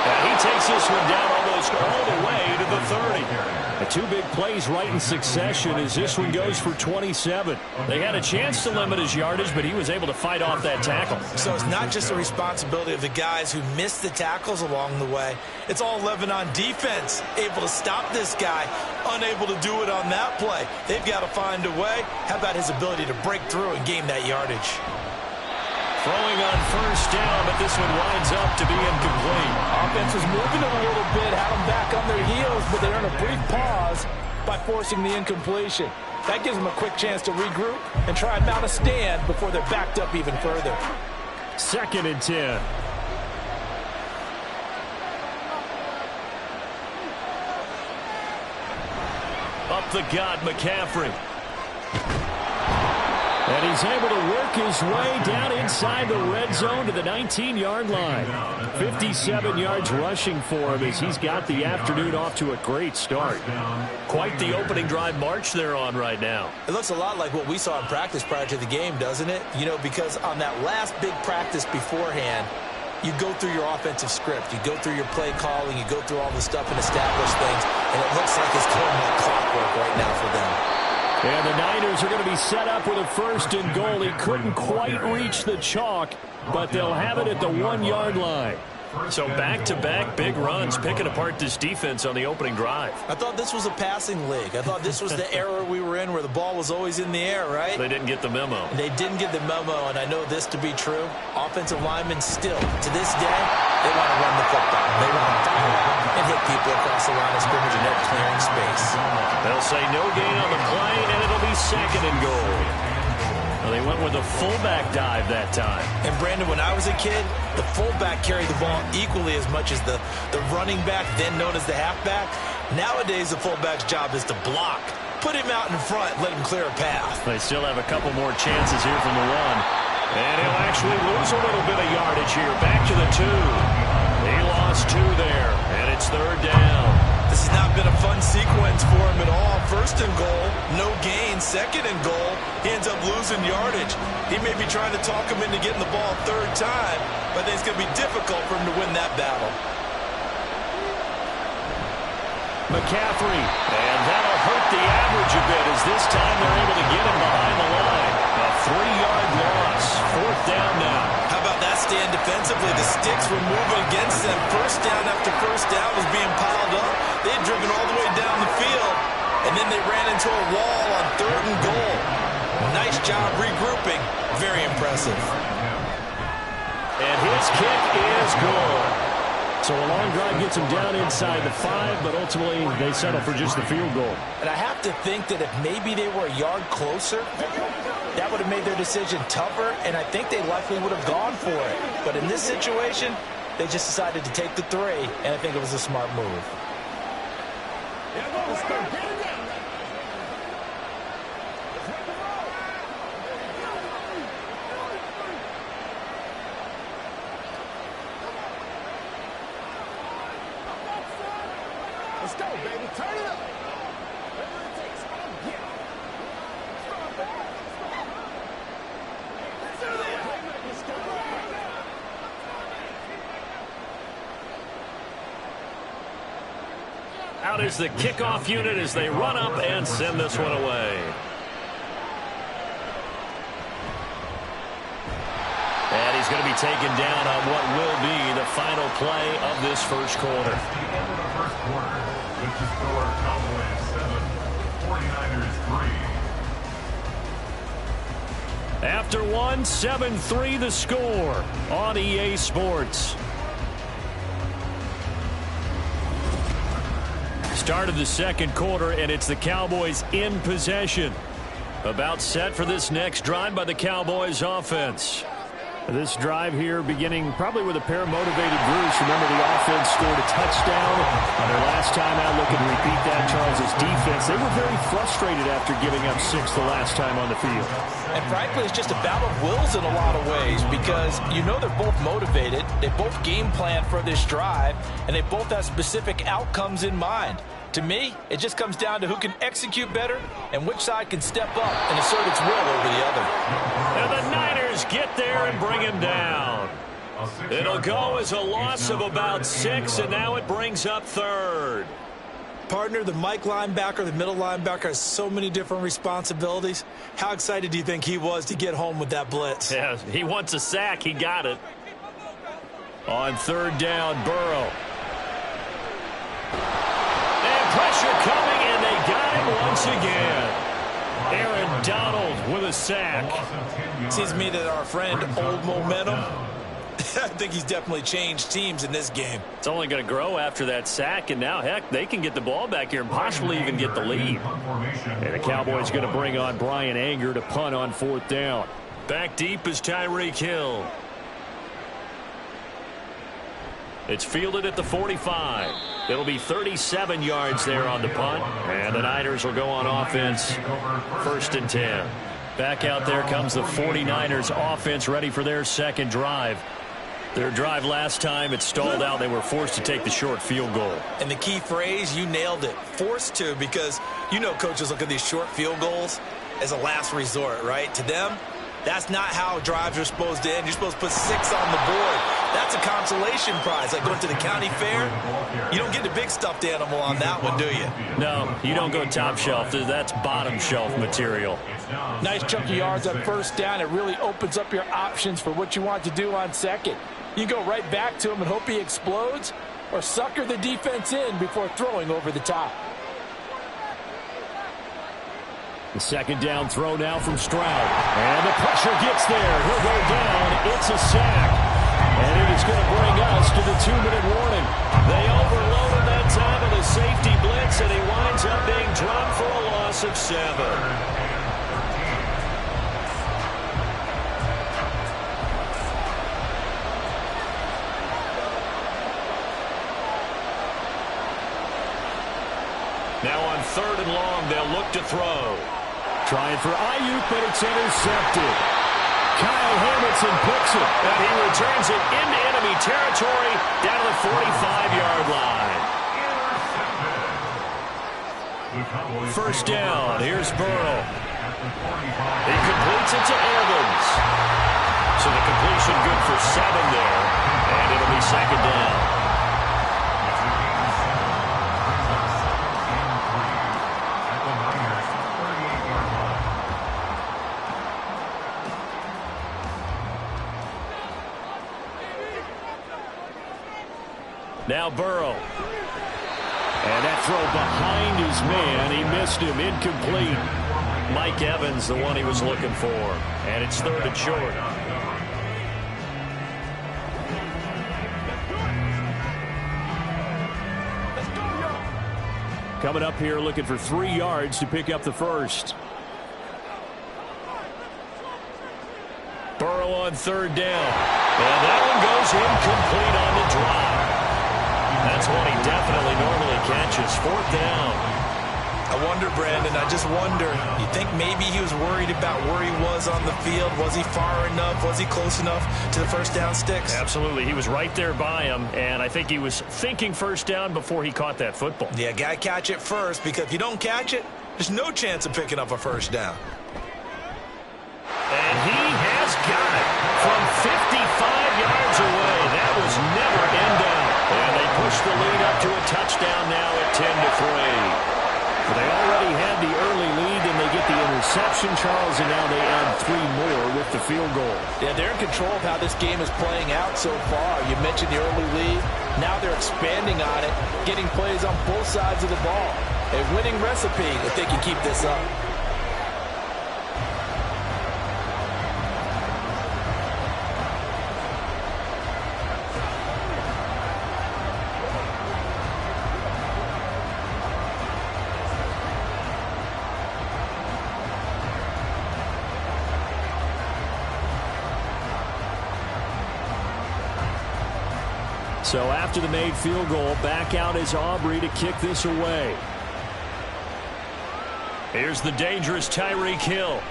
And he takes this one down almost all the way to the 30. The 2 big plays right in succession as this one goes for 27. They had a chance to limit his yardage, but he was able to fight off that tackle. So it's not just the responsibility of the guys who missed the tackles along the way. It's all 11 on defense, able to stop this guy, unable to do it on that play. They've got to find a way. How about his ability to break through and gain that yardage? Throwing on first down, but this one winds up to be incomplete. Offense was moving them a little bit, had them back on their heels, but they earned a brief pause by forcing the incompletion. That gives them a quick chance to regroup and try and mount a stand before they're backed up even further. 2nd and 10. Up the gut, McCaffrey. And he's able to work his way down inside the red zone to the 19-yard line. 57 yards rushing for him as he's got the afternoon off to a great start. Quite the opening drive march they're on right now. It looks a lot like what we saw in practice prior to the game, doesn't it? You know, because on that last big practice beforehand, you go through your offensive script. You go through your play calling. You go through all the stuff and establish things. And it looks like it's going like clockwork right now for them. And the Niners are going to be set up with a 1st and goal. He couldn't quite reach the chalk, but they'll have it at the 1-yard line. So back-to-back big runs, picking apart this defense on the opening drive. I thought this was a passing league. I thought this was the era we were in where the ball was always in the air, right? They didn't get the memo. They didn't get the memo, and I know this to be true. Offensive linemen still, to this day, they want to run the football. They want to fire out and hit people across the line of scrimmage, and they're clearing space. They'll say no gain on the play, and it'll be 2nd and goal. Well, they went with a fullback dive that time. And, Brandon, when I was a kid, the fullback carried the ball equally as much as the running back, then known as the halfback. Nowadays, the fullback's job is to block. Put him out in front, let him clear a path. They still have a couple more chances here from the 1. And he'll actually lose a little bit of yardage here. Back to the 2. He lost 2 there, and it's 3rd down. This has not been a fun sequence for him at all. 1st and goal, no gain. 2nd and goal, he ends up losing yardage. He may be trying to talk him into getting the ball 3rd time, but I think it's going to be difficult for him to win that battle. McCaffrey, and that'll hurt the average a bit as this time they're able to get him behind the line. A 3-yard loss, 4th down now. How about that stand defensively? The sticks were moving against them. 1st down after 1st down was being piled up. They had driven all the way down the field, and then they ran into a wall on 3rd and goal. Nice job regrouping. Very impressive. And his kick is good. So a long drive gets them down inside the 5, but ultimately they settle for just the field goal. And I have to think that if maybe they were a yard closer, that would have made their decision tougher, and I think they likely would have gone for it. But in this situation, they just decided to take the 3, and I think it was a smart move. Let's go, baby. Turn it up. Whatever it takes, I'll get it. Let's do this. Let's go. Out is the kickoff unit as they run up and send this one away. And he's going to be taken down on what will be the final play of this 1st quarter. That's the end of the 1st quarter. With the score, Cowboys 7, 49ers 3. After 1, 7-3 the score on EA Sports. Start of the 2nd quarter, and it's the Cowboys in possession. About set for this next drive by the Cowboys offense. This drive here beginning probably with a pair of motivated Bruce. Remember, the offense scored a touchdown on their last time out. Looking to repeat that. Charles' defense, they were very frustrated after giving up 6 the last time on the field. And frankly, it's just a battle of wills in a lot of ways because you know they're both motivated. They both game plan for this drive, and they both have specific outcomes in mind. To me, it just comes down to who can execute better and which side can step up and assert its will over the other. And the Niners get there and bring him down. It'll go as a loss of about 6, and now it brings up 3rd. Partner, the Mike linebacker, the middle linebacker, has so many different responsibilities. How excited do you think he was to get home with that blitz? Yeah, he wants a sack. He got it. On 3rd down, Burrow. And pressure coming, and they got him once again. Aaron Donald with a sack. Seems to me that our friend, Old Momentum, I think he's definitely changed teams in this game. It's only going to grow after that sack, and now, heck, they can get the ball back here and possibly even get the lead. And the Cowboys going to bring on Brian Anger to punt on 4th down. Back deep is Tyreek Hill. It's fielded at the 45. It'll be 37 yards there on the punt, and the Niners will go on offense 1st and 10. Back out there comes the 49ers offense ready for their 2nd drive. Their drive last time, it stalled out. They were forced to take the short field goal. And the key phrase, you nailed it, forced to, because you know coaches look at these short field goals as a last resort, right? To them, that's not how drives are supposed to end. You're supposed to put 6 on the board. That's a consolation prize. Like going to the county fair, you don't get the big stuffed animal on that one, do you? No, you don't go top shelf. That's bottom shelf material. Nice chunk of yards on 1st down. It really opens up your options for what you want to do on 2nd. You go right back to him and hope he explodes, or sucker the defense in before throwing over the top. The second down throw now from Stroud. And the pressure gets there. He'll go down. It's a sack. And it is going to bring us to the 2-minute warning. They overloaded that time of the safety blitz, and he winds up being dropped for a loss of 7. Now on 3rd and long, they'll look to throw. Trying for Ayuk, but it's intercepted. Kyle Hamilton picks it, and he returns it into enemy territory down to the 45-yard line. First down, here's Burrow. He completes it to Evans. So the completion good for 7 there, and it'll be second down. Now Burrow. And that throw behind his man. He missed him. Incomplete. Mike Evans, the one he was looking for. And it's 3rd and short. Coming up here looking for 3 yards to pick up the first. Burrow on 3rd down. And that one goes incomplete on the drive. That's one he definitely normally catches. 4th down. I wonder, Brandon, I just wonder, you think maybe he was worried about where he was on the field? Was he far enough? Was he close enough to the first down sticks? Absolutely. He was right there by him, and I think he was thinking first down before he caught that football. Yeah, got to catch it first, because if you don't catch it, there's no chance of picking up a first down. And he has got it from 55 yards away. That was never in doubt. And they push the lead up to a touchdown now at 10-3. They already had the early lead, and they get the interception, Charles, and now they add 3 more with the field goal. Yeah, they're in control of how this game is playing out so far. You mentioned the early lead. Now they're expanding on it, getting plays on both sides of the ball. A winning recipe if they can keep this up. So after the made field goal, back out is Aubrey to kick this away. Here's the dangerous Tyreek Hill.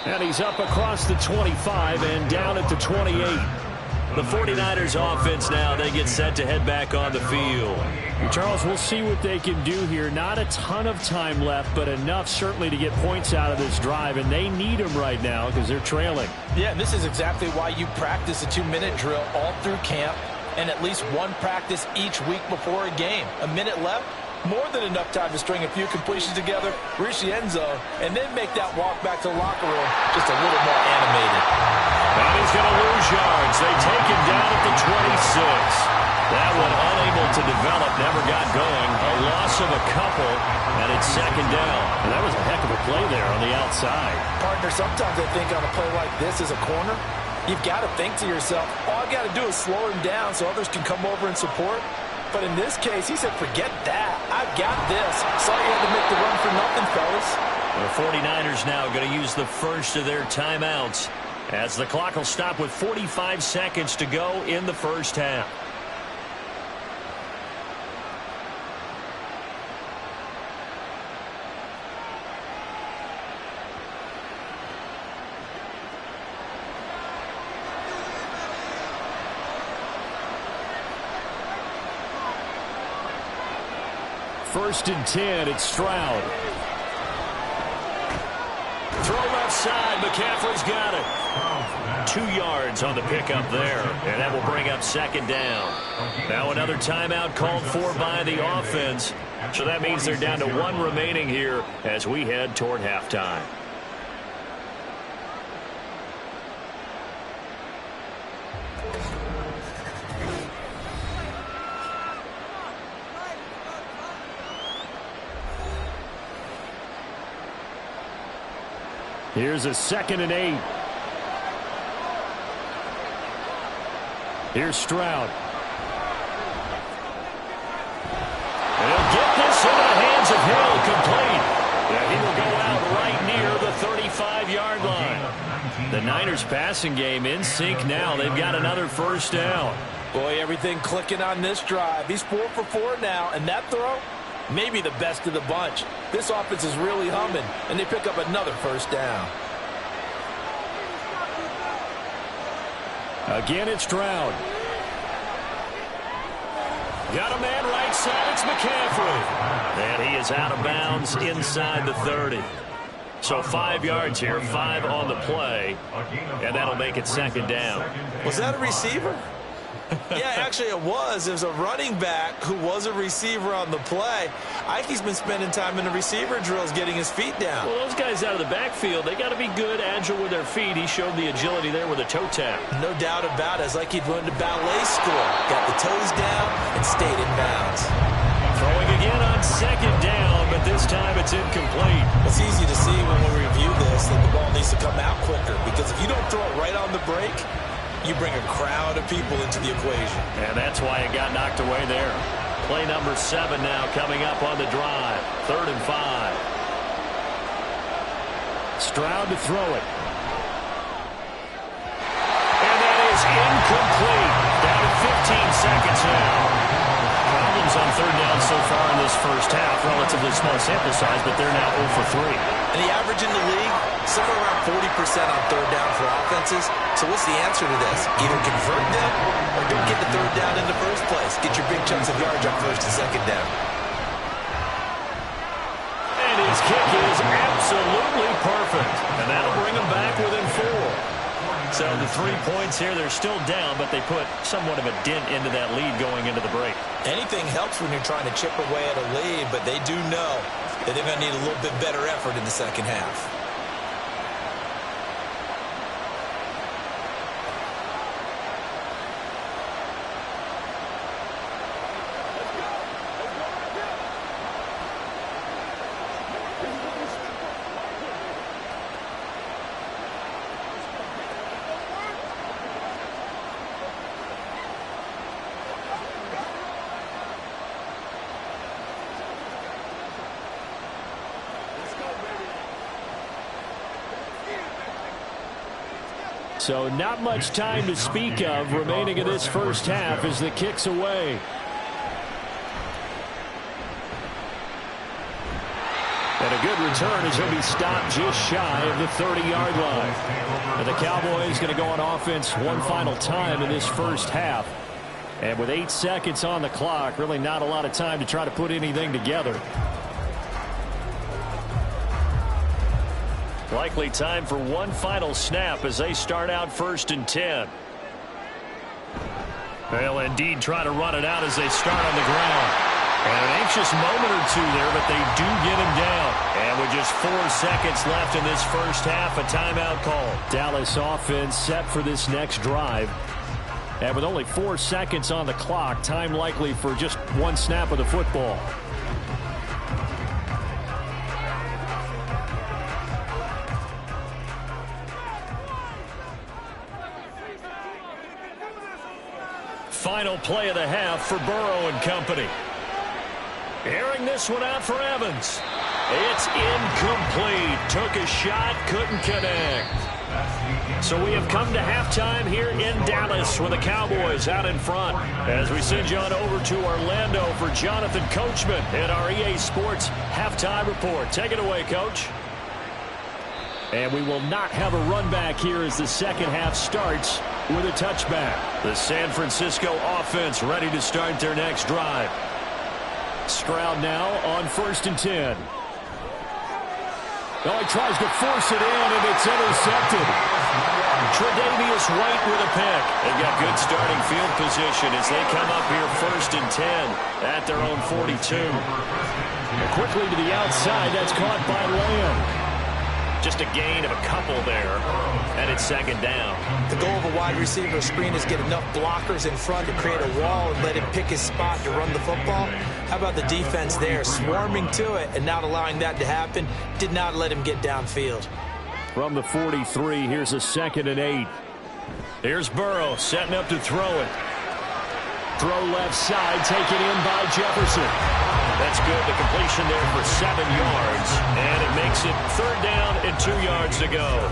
And he's up across the 25 and down at the 28. The 49ers offense now, they get set to head back on the field. Charles, we'll see what they can do here. Not a ton of time left, but enough certainly to get points out of this drive, and they need them right now because they're trailing. Yeah, and this is exactly why you practice a 2-minute drill all through camp and at least one practice each week before a game. A minute left, more than enough time to string a few completions together, reach the end zone, and then make that walk back to the locker room just a little more animated. And he's going to lose yards. They take him down at the 26. That one unable to develop, never got going. A loss of a couple, and it's second down. And that was a heck of a play there on the outside. Partner, sometimes I think on a play like this as a corner, you've got to think to yourself, all I've got to do is slow him down so others can come over and support. But in this case, he said, forget that. I've got this. Saw you had to make the run for nothing, fellas. The 49ers now going to use the first of their timeouts as the clock will stop with 45 seconds to go in the first half. First and 10, it's Stroud. Throw left side, McCaffrey's got it. 2 yards on the pickup there, and that will bring up second down. Now another timeout called for by the offense, so that means they're down to 1 remaining here as we head toward halftime. Here's a 2nd and 8. Here's Stroud. And he'll get this into the hands of Hill, complete. Yeah, he will go out right near the 35-yard line. The Niners passing game in sync now. They've got another first down. Boy, everything clicking on this drive. He's 4 for 4 now, and that throw, maybe the best of the bunch. This offense is really humming, and they pick up another first down. Again, it's Stroud. Got a man right side. It's McCaffrey. And he is out of bounds inside the 30. So 5 yards here, 5 on the play, and that'll make it 2nd down. Was that a receiver? Yeah, actually it was. It was a running back who was a receiver on the play. Ikey's been spending time in the receiver drills getting his feet down. Well, those guys out of the backfield, they got to be good, agile with their feet. He showed the agility there with a toe tap. No doubt about it. It's like he'd learned a ballet school. Got the toes down and stayed in bounds. Throwing again on 2nd down, but this time it's incomplete. It's easy to see when we review this that the ball needs to come out quicker, because if you don't throw it right on the break, you bring a crowd of people into the equation. And that's why it got knocked away there. Play number 7 now coming up on the drive. 3rd and 5. Stroud to throw it. And that is incomplete. Down to 15 seconds now. Problems on 3rd down so far in this first half. Relatively small sample size, but they're now 0 for 3. And the average in the league, somewhere around 40% on 3rd down for offenses. So what's the answer to this? Either convert them or don't get the 3rd down in the first place. Get your big chunks of yards on 1st and 2nd down. And his kick is absolutely perfect. And that'll bring him back within 4. So the 3 points here, they're still down, but they put somewhat of a dent into that lead going into the break. Anything helps when you're trying to chip away at a lead, but they do know that they're going to need a little bit better effort in the second half. So not much time to speak of remaining in this first half as the kick's away. And a good return as he'll be stopped just shy of the 30-yard line. And the Cowboys going to go on offense one final time in this first half. And with 8 seconds on the clock, really not a lot of time to try to put anything together. Likely time for one final snap as they start out 1st and 10. They'll indeed try to run it out as they start on the ground. And an anxious moment or two there, but they do get him down. And with just 4 seconds left in this first half, a timeout call. Dallas offense set for this next drive. And with only 4 seconds on the clock, time likely for just one snap of the football. Final play of the half for Burrow and company. Airing this one out for Evans. It's incomplete. Took a shot, couldn't connect. So we have come to halftime here in Dallas with the Cowboys out in front. As we send you on over to Orlando for Jonathan Coachman at our EA Sports Halftime Report. Take it away, Coach. And we will not have a run back here as the second half starts with a touchback. The San Francisco offense ready to start their next drive. Stroud now on 1st and 10. Oh, he tries to force it in, and it's intercepted. Tre'Davious White with a pick. They've got good starting field position as they come up here 1st and 10 at their own 42. And quickly to the outside, that's caught by Lamb. Just a gain of a couple there, and it's 2nd down. The goal of a wide receiver screen is get enough blockers in front to create a wall and let him pick his spot to run the football. How about the defense there, swarming to it and not allowing that to happen? Did not let him get downfield. From the 43, here's a 2nd and 8. Here's Burrow setting up to throw it. Throw left side, taken in by Jefferson. That's good. The completion there for 7 yards. And it makes it 3rd down and 2 yards to go.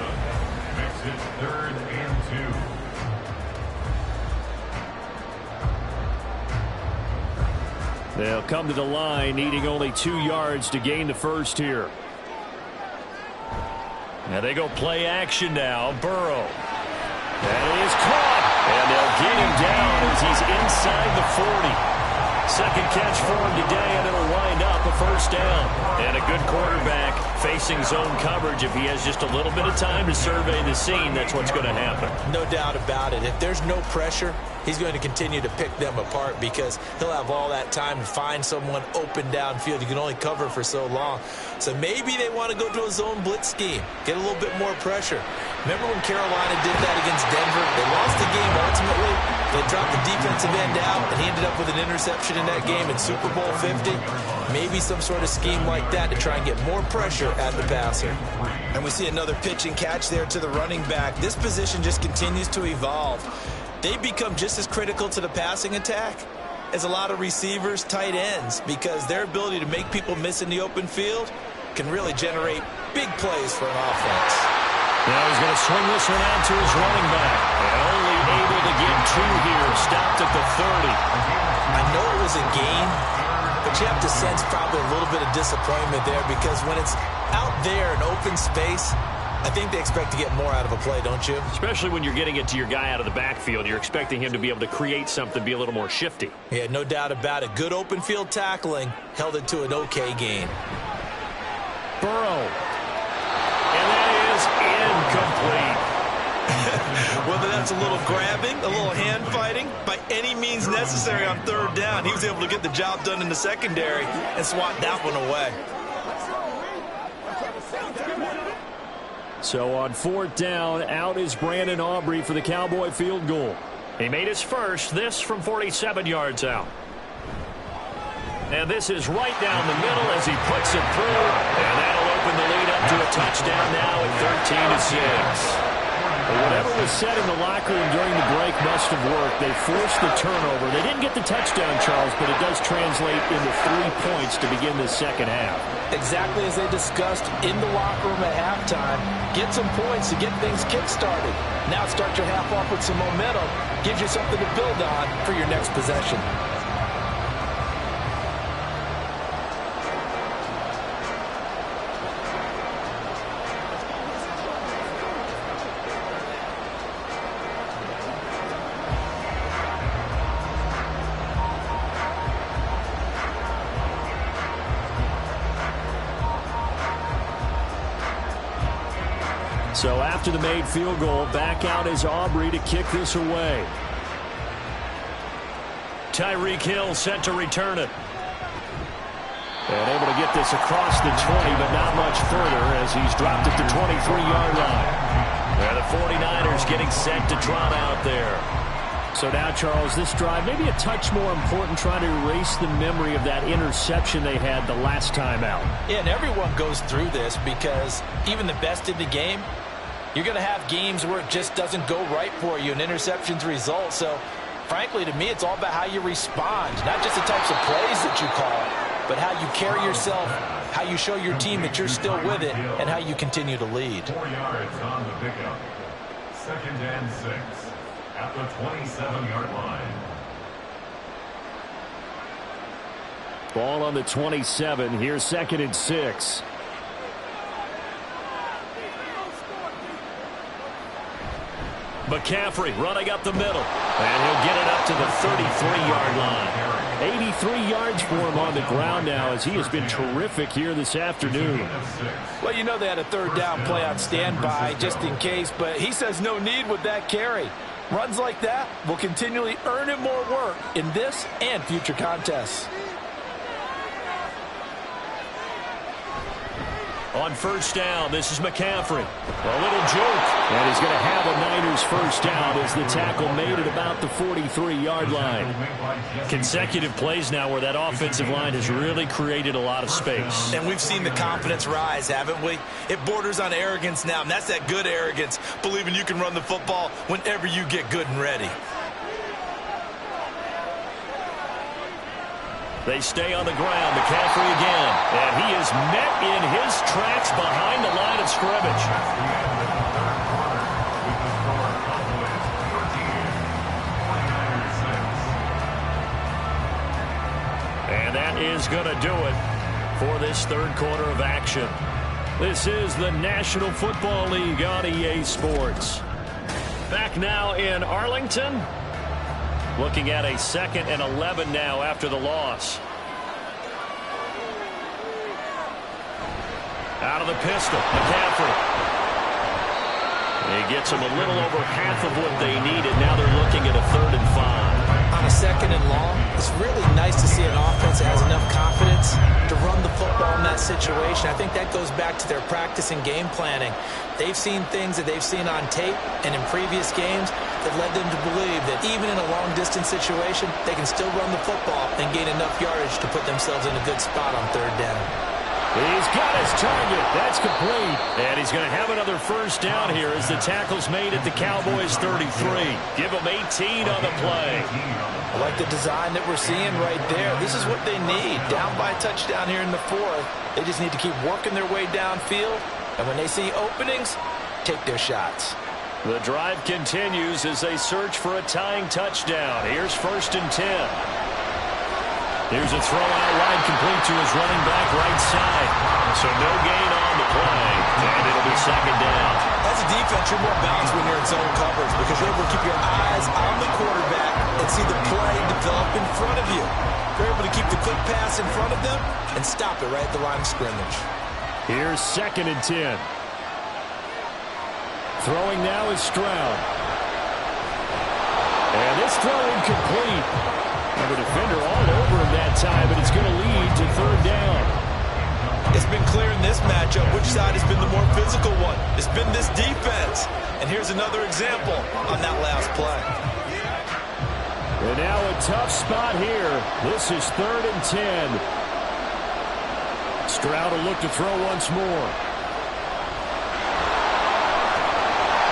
Makes it 3rd and 2. They'll come to the line, needing only 2 yards to gain the first here. Now they go play action now. Burrow. That is caught. And they'll get him down as he's inside the 40. Second catch for him today, and it'll wind up a 1st down. And a good quarterback facing zone coverage. If he has just a little bit of time to survey the scene, that's what's going to happen. No doubt about it. If there's no pressure, he's going to continue to pick them apart because he'll have all that time to find someone open downfield. You can only cover for so long. So maybe they want to go to a zone blitz scheme, get a little bit more pressure. Remember when Carolina did that against Denver? They lost the game ultimately. They dropped the defensive end out, and he ended up with an interception in that game in Super Bowl 50. Maybe some sort of scheme like that to try and get more pressure at the passer. And we see another pitch and catch there to the running back. This position just continues to evolve. They become just as critical to the passing attack as a lot of receivers, tight ends, because their ability to make people miss in the open field can really generate big plays for an offense. Now he's going to swing this one out to his running back. And only able to get 2 here. Stopped at the 30. I know it was a gain, but you have to sense probably a little bit of disappointment there because when it's out there in open space, I think they expect to get more out of a play, don't you? Especially when you're getting it to your guy out of the backfield. You're expecting him to be able to create something, be a little more shifty. Yeah, no doubt about it. Good open field tackling held it to an okay gain. Burrow. And that is incomplete. Whether that's a little grabbing, a little hand fighting, by any means necessary on 3rd down, he was able to get the job done in the secondary and swat that one away. So on 4th down, out is Brandon Aubrey for the Cowboy field goal. He made his first, this from 47 yards out. And this is right down the middle as he puts it through. And that'll open the lead up to a touchdown now at 13-6. Whatever was said in the locker room during the break must have worked. They forced the turnover. They didn't get the touchdown, Charles, but it does translate into 3 points to begin the second half. Exactly as they discussed in the locker room at halftime. Get some points to get things kick-started. Now start your half off with some momentum. Gives you something to build on for your next possession. So after the made field goal, back out is Aubrey to kick this away. Tyreek Hill set to return it. And able to get this across the 20, but not much further as he's dropped it to 23-yard line. And the 49ers getting set to trot out there. So now, Charles, this drive maybe a touch more important, trying to erase the memory of that interception they had the last time out. Yeah, and everyone goes through this because even the best in the game, you're going to have games where it just doesn't go right for you and interceptions result. So, frankly, to me, it's all about how you respond, not just the types of plays that you call, but how you carry yourself, how you show your team that you're still with it, and how you continue to lead. 4 yards on the pickup. 2nd and 6 at the 27-yard line. Ball on the 27. Here's 2nd and 6. McCaffrey running up the middle. And he'll get it up to the 33-yard line. 83 yards for him on the ground now as he has been terrific here this afternoon. Well, you know they had a 3rd down play on standby just in case, but he says no need with that carry. Runs like that will continually earn him more work in this and future contests. On first down, this is McCaffrey. A little joke. And he's going to have a Niners first down as the tackle made at about the 43-yard line. Consecutive plays now where that offensive line has really created a lot of space. And we've seen the confidence rise, haven't we? It borders on arrogance now, and that's that good arrogance, believing you can run the football whenever you get good and ready. They stay on the ground. McCaffrey again. And he is met in his tracks behind the line of scrimmage. And that is going to do it for this third quarter of action. This is the National Football League on EA Sports. Back now in Arlington. Looking at a 2nd and 11 now after the loss. Out of the pistol, McCaffrey. He gets them a little over half of what they needed. Now they're looking at a 3rd and 5. On a 2nd and long, it's really nice to see an offense that has enough confidence to run the football in that situation. I think that goes back to their practice and game planning. They've seen things that they've seen on tape and in previous games that led them to believe that even in a long-distance situation, they can still run the football and gain enough yardage to put themselves in a good spot on 3rd down. He's got his target. That's complete. And he's going to have another first down here as the tackle's made at the Cowboys 33. Give them 18 on the play. I like the design that we're seeing right there. This is what they need. Down by a touchdown here in the 4th. They just need to keep working their way downfield. And when they see openings, take their shots. The drive continues as they search for a tying touchdown. Here's 1st and 10. Here's a throw out wide complete to his running back right side. So no gain on the play, and it'll be 2nd down. As a defense, you're more balanced when you're in zone coverage because you're able to keep your eyes on the quarterback and see the play develop in front of you. You're able to keep the quick pass in front of them and stop it right at the line of scrimmage. Here's 2nd and 10. Throwing now is Stroud. And this throw incomplete. And the defender all over him that time, but it's going to lead to 3rd down. It's been clear in this matchup which side has been the more physical one. It's been this defense. And here's another example on that last play. And now a tough spot here. This is 3rd and 10. Stroud will look to throw once more.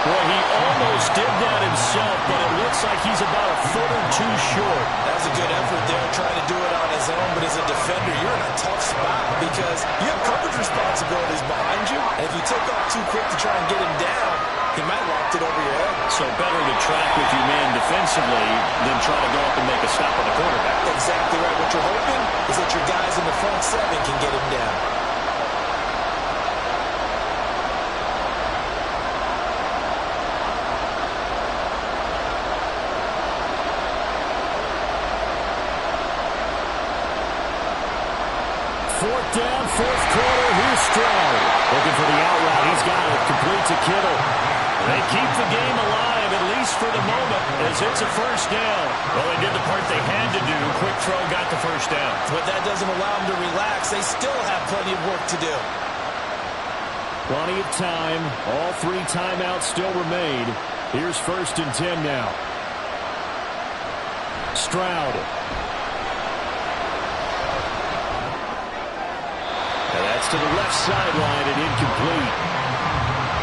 Boy, he almost did that himself, but it looks like he's about a foot or two short. That's a good effort there, trying to do it on his own, but as a defender, you're in a tough spot because you have coverage responsibilities behind you, and if you take off too quick to try and get him down, he might lock it over your head. So better to track with your man defensively than try to go up and make a stop on the quarterback. Exactly right. What you're hoping is that your guys in the front 7 can get him down. Down, 4th quarter, here's Stroud. Looking for the out route. He's got it. Complete to Kittle. They keep the game alive, at least for the moment, as it's a first down. Well, they did the part they had to do. Quick throw, got the first down. But that doesn't allow them to relax. They still have plenty of work to do. Plenty of time. All 3 timeouts still remain. Here's 1st and 10 now. Stroud. That's to the left sideline and incomplete.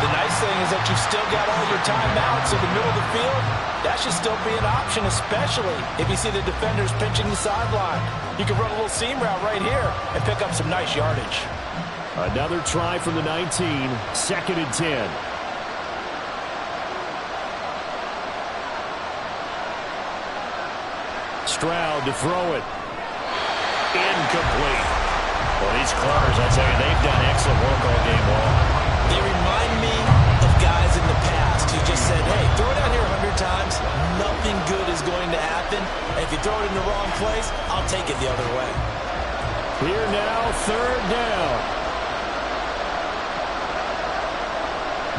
The nice thing is that you've still got all your timeouts in the middle of the field. That should still be an option, especially if you see the defenders pinching the sideline. You can run a little seam route right here and pick up some nice yardage. Another try from the 19, 2nd and 10. Stroud to throw it. Incomplete. Well, these corners, I tell you, they've done excellent work all game long. They remind me of guys in the past who just said, hey, throw it out here 100 times, nothing good is going to happen. And if you throw it in the wrong place, I'll take it the other way. Here now, 3rd down.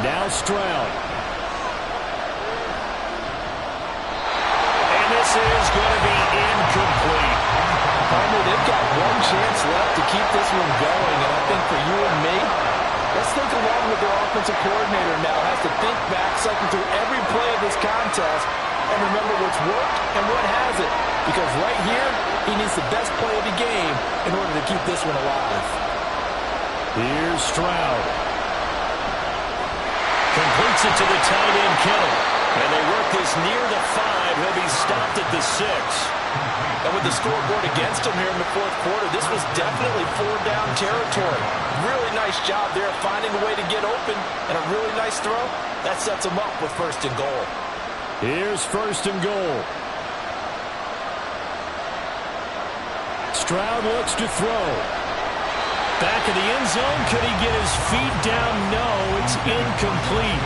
Now Stroud. And this is going to be incomplete. They've got one chance left to keep this one going, and I think for you and me, Let's think along with their offensive coordinator now. Has to think back, cycle through every play of this contest, and remember what's worked and what hasn't. Because right here, he needs the best play of the game in order to keep this one alive. Here's Stroud. Completes it to the tight end, Kittle. And they work this near the 5. He'll be stopped at the 6. And with the scoreboard against him here in the fourth quarter, this was definitely 4-down territory. Really nice job there finding a way to get open, and a really nice throw. That sets him up with 1st and goal. Here's 1st and goal. Stroud looks to throw. Back in the end zone. Could he get his feet down? No, it's incomplete.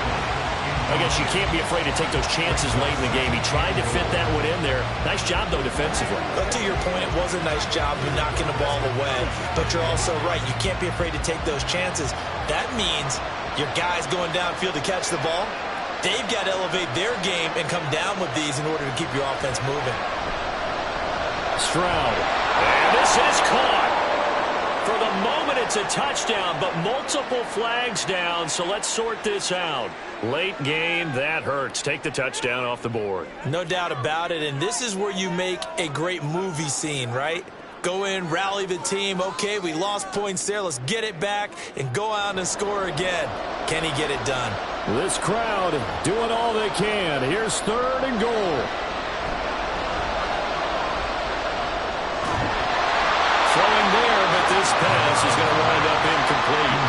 I guess you can't be afraid to take those chances late in the game. He tried to fit that one in there. Nice job, though, defensively. But to your point, it was a nice job of knocking the ball away. But you're also right. You can't be afraid to take those chances. That means your guys going downfield to catch the ball, they've got to elevate their game and come down with these in order to keep your offense moving. Stroud. And this is caught. For the moment, it's a touchdown, but multiple flags down, so let's sort this out. Late game, that hurts. Take the touchdown off the board. No doubt about it, and this is where you make a great movie scene, right? Go in, rally the team. Okay, we lost points there. Let's get it back and go out and score again. Can he get it done? This crowd doing all they can. Here's 3rd and goal. Throwing there, but this pass is going to wind up incomplete.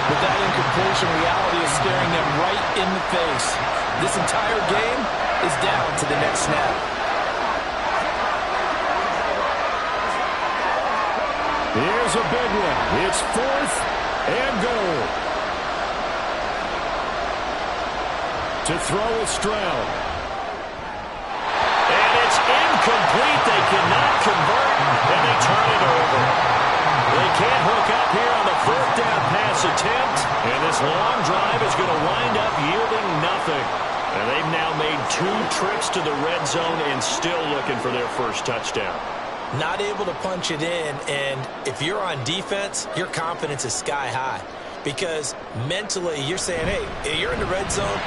With that incompletion, reality is staring them right in the face. This entire game is down to the next snap. Here's a big one. It's 4th and goal. To throw with Stroud. And it's incomplete. They cannot convert, and they turn it over. They can't hook up here on the 4th down pass attempt, and this long drive is going to wind up yielding nothing. And they've now made 2 trips to the red zone and still looking for their first touchdown. Not able to punch it in, and if you're on defense, your confidence is sky high. Because mentally, you're saying, hey, you're in the red zone.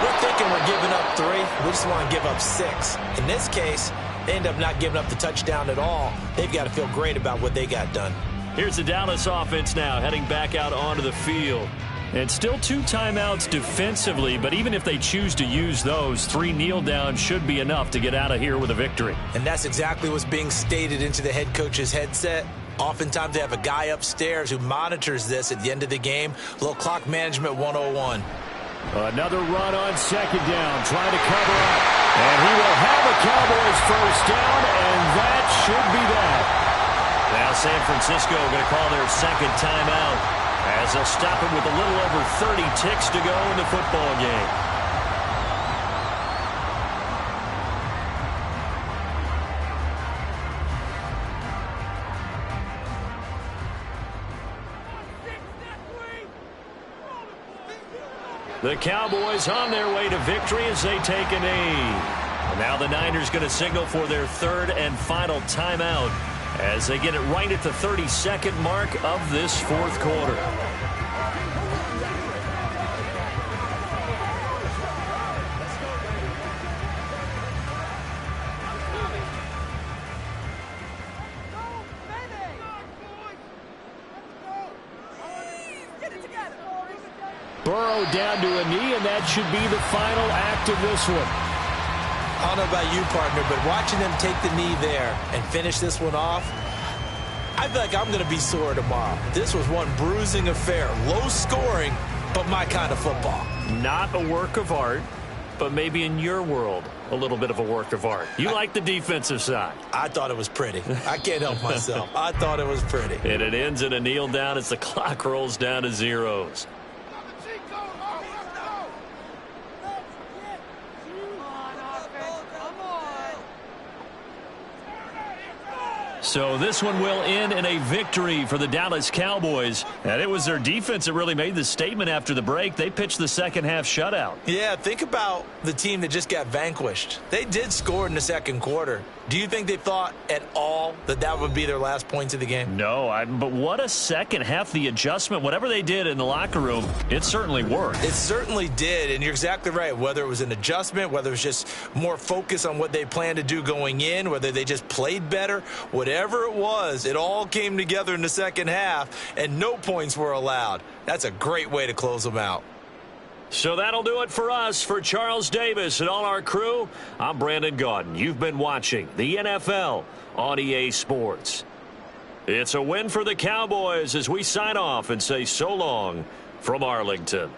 We're thinking we're giving up 3. We just want to give up 6. In this case, they end up not giving up the touchdown at all. They've got to feel great about what they got done. Here's the Dallas offense now heading back out onto the field. And still 2 timeouts defensively, but even if they choose to use those, 3 kneel downs should be enough to get out of here with a victory. And that's exactly what's being stated into the head coach's headset. Oftentimes they have a guy upstairs who monitors this at the end of the game. A little clock management 101. Another run on 2nd down, trying to cover up. And he will have a Cowboys first down, and that should be that. Now San Francisco going to call their 2nd timeout as they'll stop it with a little over 30 ticks to go in the football game. The Cowboys on their way to victory as they take a knee. And now the Niners going to signal for their 3rd and final timeout as they get it right at the 32nd mark of this 4th quarter. Burrow down to a knee, and that should be the final act of this one. I don't know about you, partner, but watching them take the knee there and finish this one off, I feel like I'm going to be sore tomorrow. This was one bruising affair. Low scoring, but my kind of football. Not a work of art, but maybe in your world, a little bit of a work of art. You like the defensive side. I thought it was pretty. I can't help myself. I thought it was pretty. And it ends in a kneel down as the clock rolls down to zeros. So this one will end in a victory for the Dallas Cowboys. And it was their defense that really made the statement after the break. They pitched the second half shutout. Yeah, think about the team that just got vanquished. They did score in the second quarter. Do you think they thought at all that that would be their last points of the game? No, but what a second half. The adjustment, whatever they did in the locker room, it certainly worked. It certainly did, and you're exactly right. Whether it was an adjustment, whether it was just more focus on what they planned to do going in, whether they just played better, whatever it was, it all came together in the second half, and no points were allowed. That's a great way to close them out. So that'll do it for us. For Charles Davis and all our crew, I'm Brandon Gaudin. You've been watching the NFL on EA Sports. It's a win for the Cowboys as we sign off and say so long from Arlington.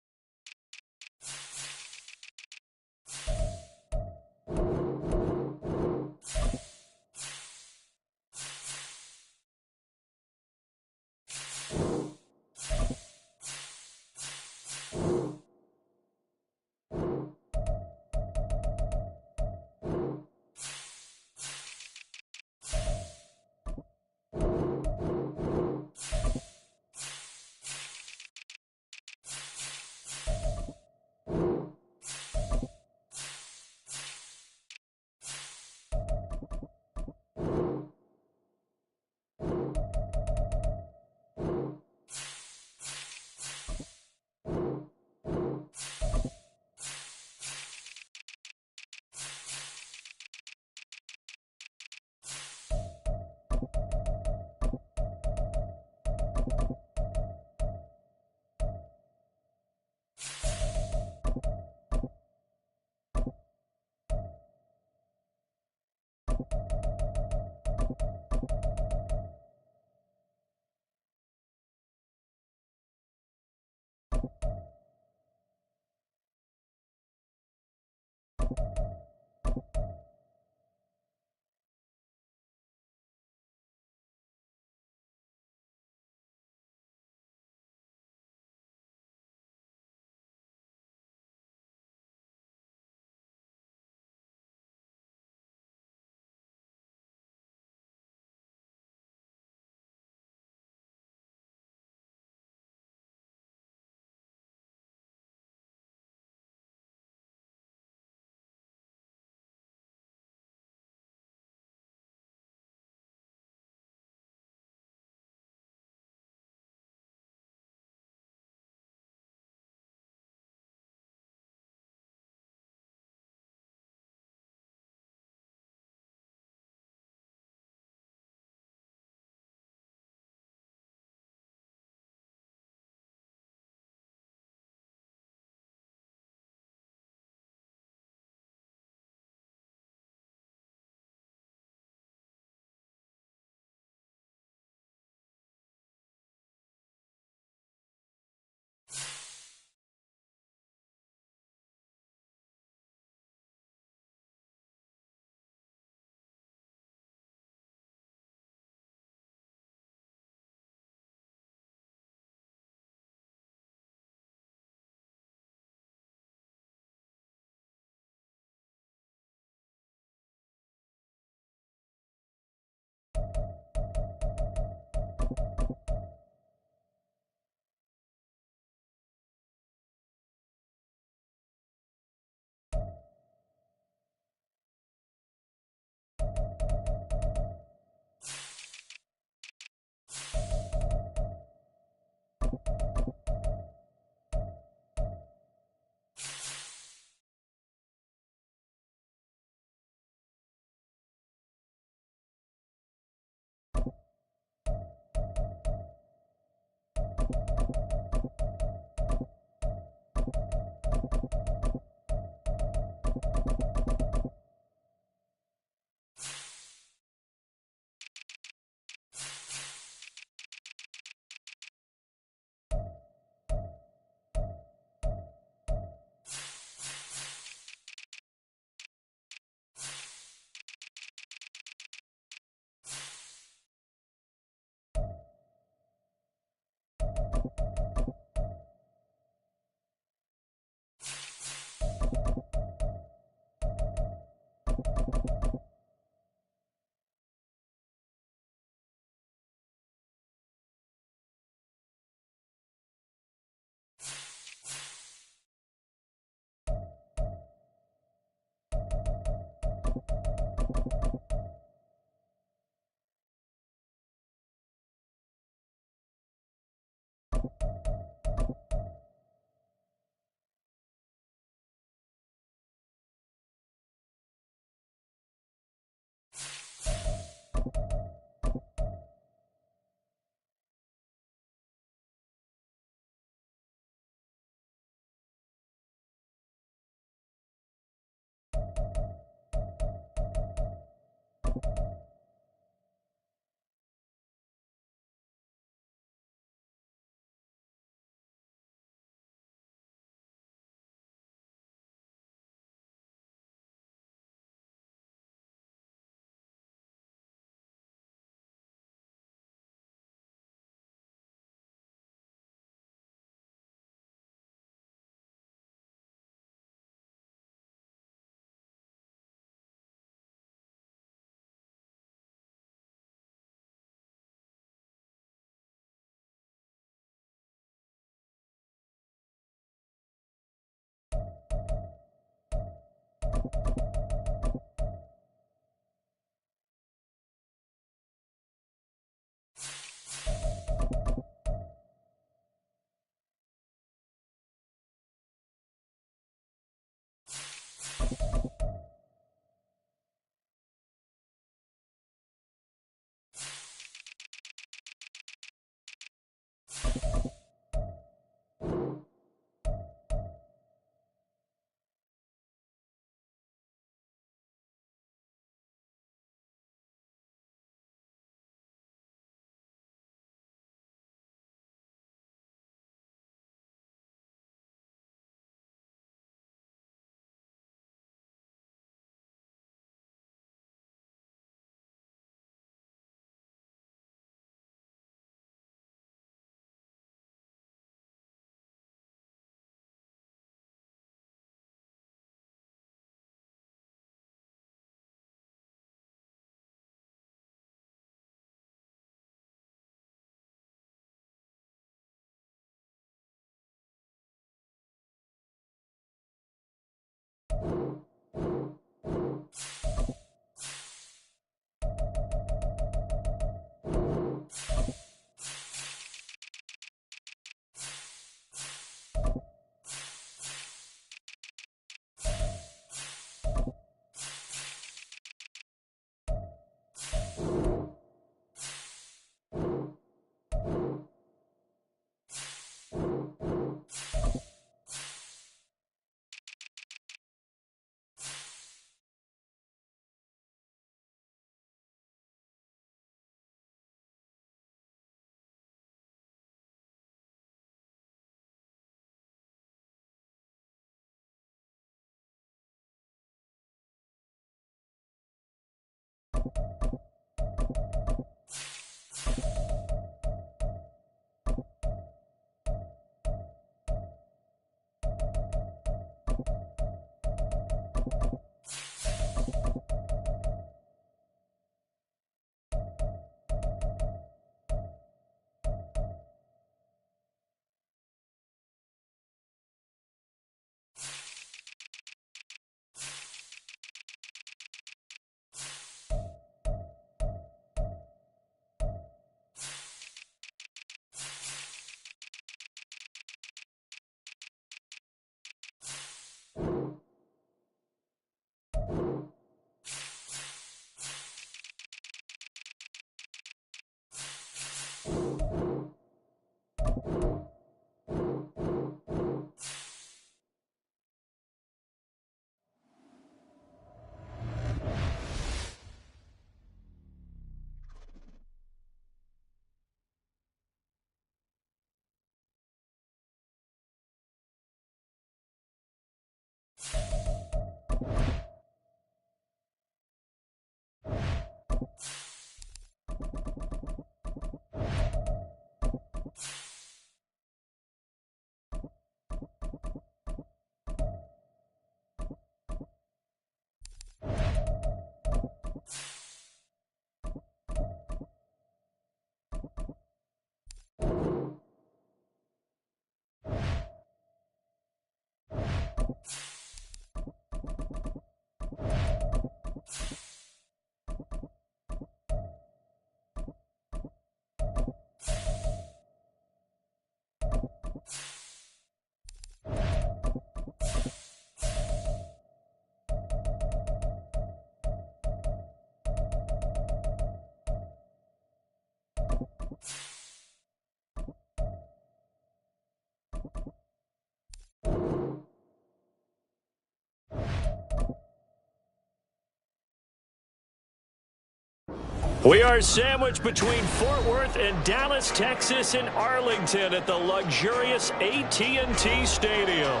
We are sandwiched between Fort Worth and Dallas, Texas, and Arlington at the luxurious AT&T Stadium.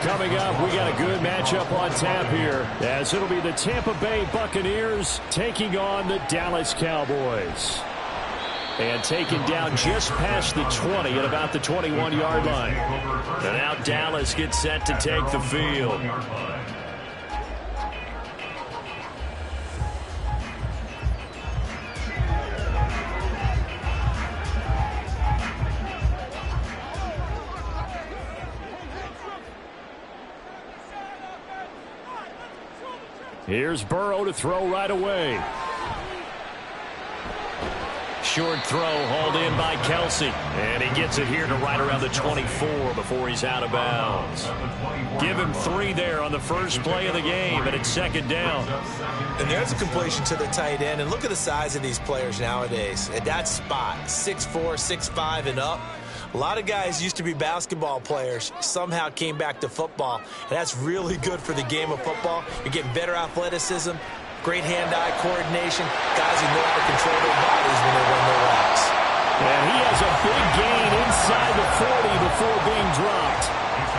Coming up, we got a good matchup on tap here, as it'll be the Tampa Bay Buccaneers taking on the Dallas Cowboys. And taken down just past the 20 at about the 21-yard line. And now Dallas gets set to take the field. Here's Burrow to throw right away. Short throw hauled in by Kelsey. And he gets it here to right around the 24 before he's out of bounds. Give him 3 there on the first play of the game, and it's second down. And there's a completion to the tight end. And look at the size of these players nowadays. At that spot, 6'4", 6'5", and up. A lot of guys used to be basketball players, somehow came back to football, and that's really good for the game of football. You're getting better athleticism, great hand-eye coordination, guys who know how to control their bodies when they run their routes. And he has a big gain inside the 40 before being dropped.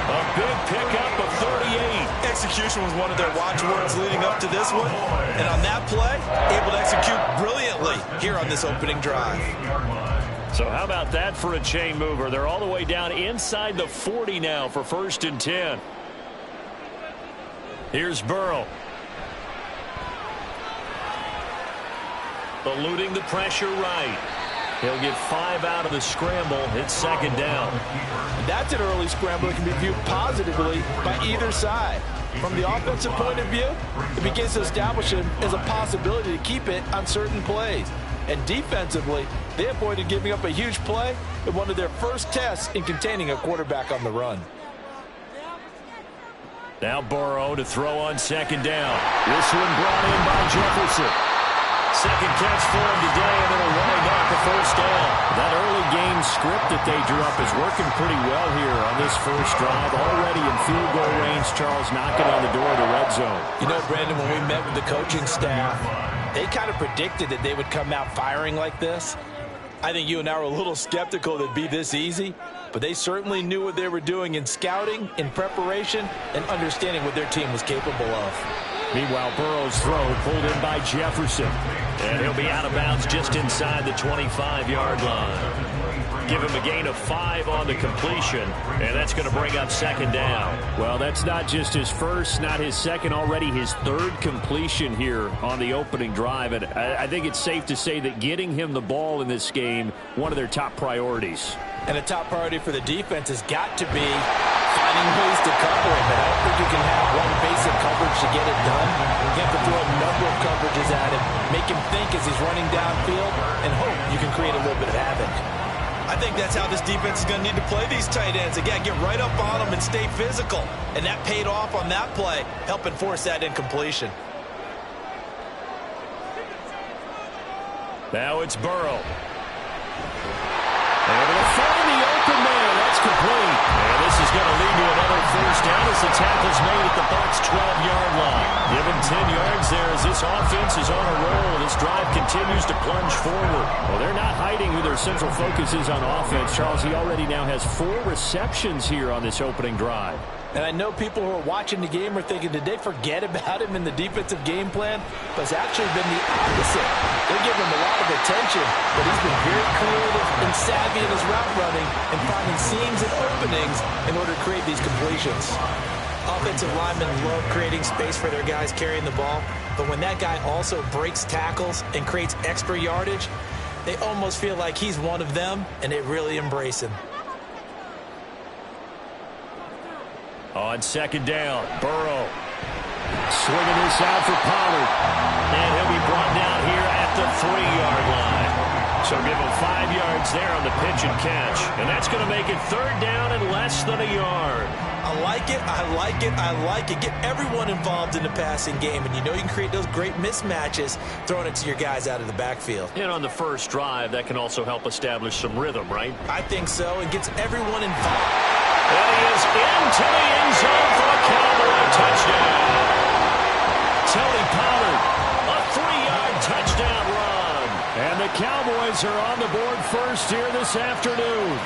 A big pickup of 38. Execution was one of their watchwords leading up to this one, and on that play, able to execute brilliantly here on this opening drive. So how about that for a chain mover? They're all the way down inside the 40 now for 1st and 10. Here's Burrow. Eluding the pressure right. He'll get 5 out of the scramble. It's second down. That's an early scramble that can be viewed positively by either side. From the offensive point of view, it begins to establish him as a possibility to keep it on certain plays. And defensively, they avoided giving up a huge play in one of their first tests in containing a quarterback on the run. Now Burrow to throw on second down. This one brought in by Jefferson. Second catch for him today, and it'll wind up the first down. That early game script that they drew up is working pretty well here on this first drive. Already in field goal range, Charles knocking on the door of the red zone. You know, Brandon, when we met with the coaching staff, they kind of predicted that they would come out firing like this. I think you and I were a little skeptical that it'd be this easy, but they certainly knew what they were doing in scouting, in preparation, and understanding what their team was capable of. Meanwhile, Burrow's throw pulled in by Jefferson. And he'll be out of bounds just inside the 25-yard line. Give him a gain of 5 on the completion, and that's going to bring up second down. Well, that's not just his first, not his second, already his 3rd completion here on the opening drive. And I think it's safe to say that getting him the ball in this game, one of their top priorities. And a top priority for the defense has got to be finding ways to cover him. And I don't think you can have one basic coverage to get it done. You have to throw a number of coverages at him, make him think as he's running downfield, and hope you can create a little bit of havoc. I think that's how this defense is going to need to play these tight ends. Again, get right up on them and stay physical. And that paid off on that play, helping force that incompletion. Now it's Burrow. And it'll find the open man. That's complete. And this is going to lead to another first down as the tackle's made at the Bucs' 12-yard line. Give him 10 yards there as this offense is on a roll. This drive continues to plunge forward. Well, they're not hiding who their central focus is on offense. Charles, he already now has 4 receptions here on this opening drive. And I know people who are watching the game are thinking, did they forget about him in the defensive game plan? But it's actually been the opposite. They're giving him a lot of attention, but he's been very creative and savvy in his route running and finding seams and openings in order to create these completions. Offensive linemen love creating space for their guys carrying the ball, but when that guy also breaks tackles and creates extra yardage, they almost feel like he's one of them, and they really embrace him. On second down, Burrow swinging this out for Pollard. And he'll be brought down here at the 3-yard line. So give him 5 yards there on the pitch and catch. And that's going to make it 3rd down and less than a yard. I like it, I like it, I like it. Get everyone involved in the passing game, and you know you can create those great mismatches throwing it to your guys out of the backfield. And on the first drive, that can also help establish some rhythm, right? I think so, and gets everyone involved. And he is into the end zone for a Cowboy touchdown. Tony Pollard, a 3-yard touchdown run. the Cowboys are on the board first here this afternoon.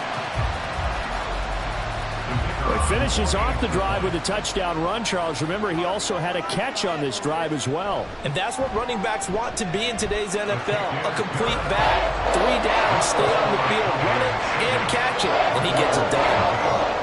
He finishes off the drive with a touchdown run, Charles. Remember, he also had a catch on this drive as well. And that's what running backs want to be in today's NFL. A complete bag, 3 down, stay on the field, run it, and catch it. And he gets it done.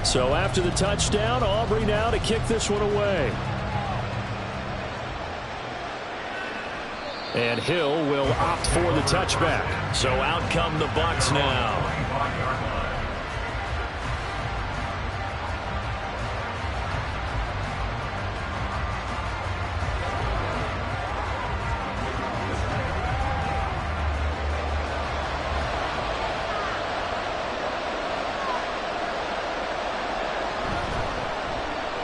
So after the touchdown, Aubrey now to kick this one away. And Hill will opt for the touchback. So out come the Bucs now.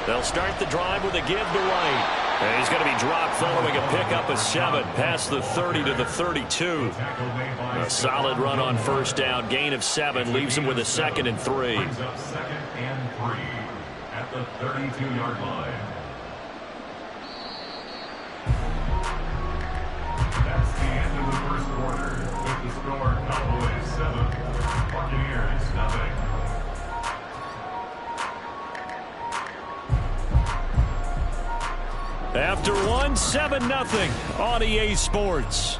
They'll start the drive with a give to White. And he's going to be dropped following a pickup of 7 past the 30 to the 32. A solid run on first down. Gain of 7 leaves him with a 2nd and 3. Brings up 2nd and 3 at the 32-yard line. That's the end of the first quarter with the score Cowboys 7, Buccaneers nothing. After 1, 7-0 on EA Sports.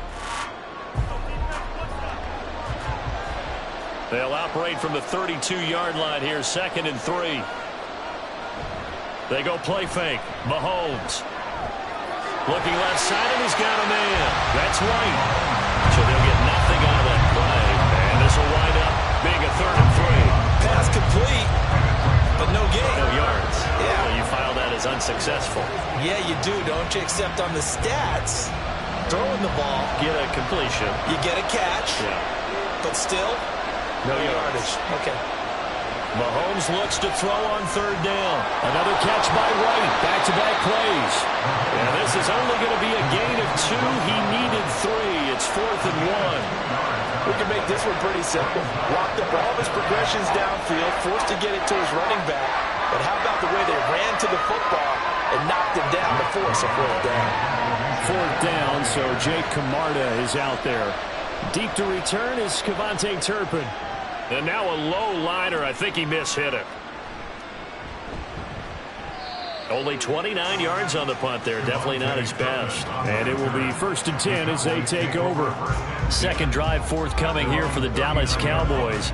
They'll operate from the 32-yard line here, 2nd and 3. They go play fake. Mahomes. Looking left side, and he's got a man. That's White. So they'll get nothing out of that play. And this will wind up being a 3rd and 3. Pass complete, but no gain. No yards. Yeah. Well, you file that as unsuccessful. Yeah, you do, don't you? Except on the stats, throwing the ball, Get a completion. you get a catch, Yeah. but still, No yardage. Okay. Mahomes looks to throw on 3rd down. Another catch by White. Back-to-back plays. And this is only going to be a gain of 2. He needed 3. It's 4th and 1. We can make this one pretty simple. Walk the ball of his progressions downfield, forced to get it to his running back. But how about the way they ran to the football and knocked him down to force a 4th down? 4th down, so Jake Camarda is out there. Deep to return is Kevontae Turpin. And now a low liner. I think he mishit it. Only 29 yards on the punt there. Definitely not his best. And it will be 1st and 10 as they take over. Second drive forthcoming here for the Dallas Cowboys.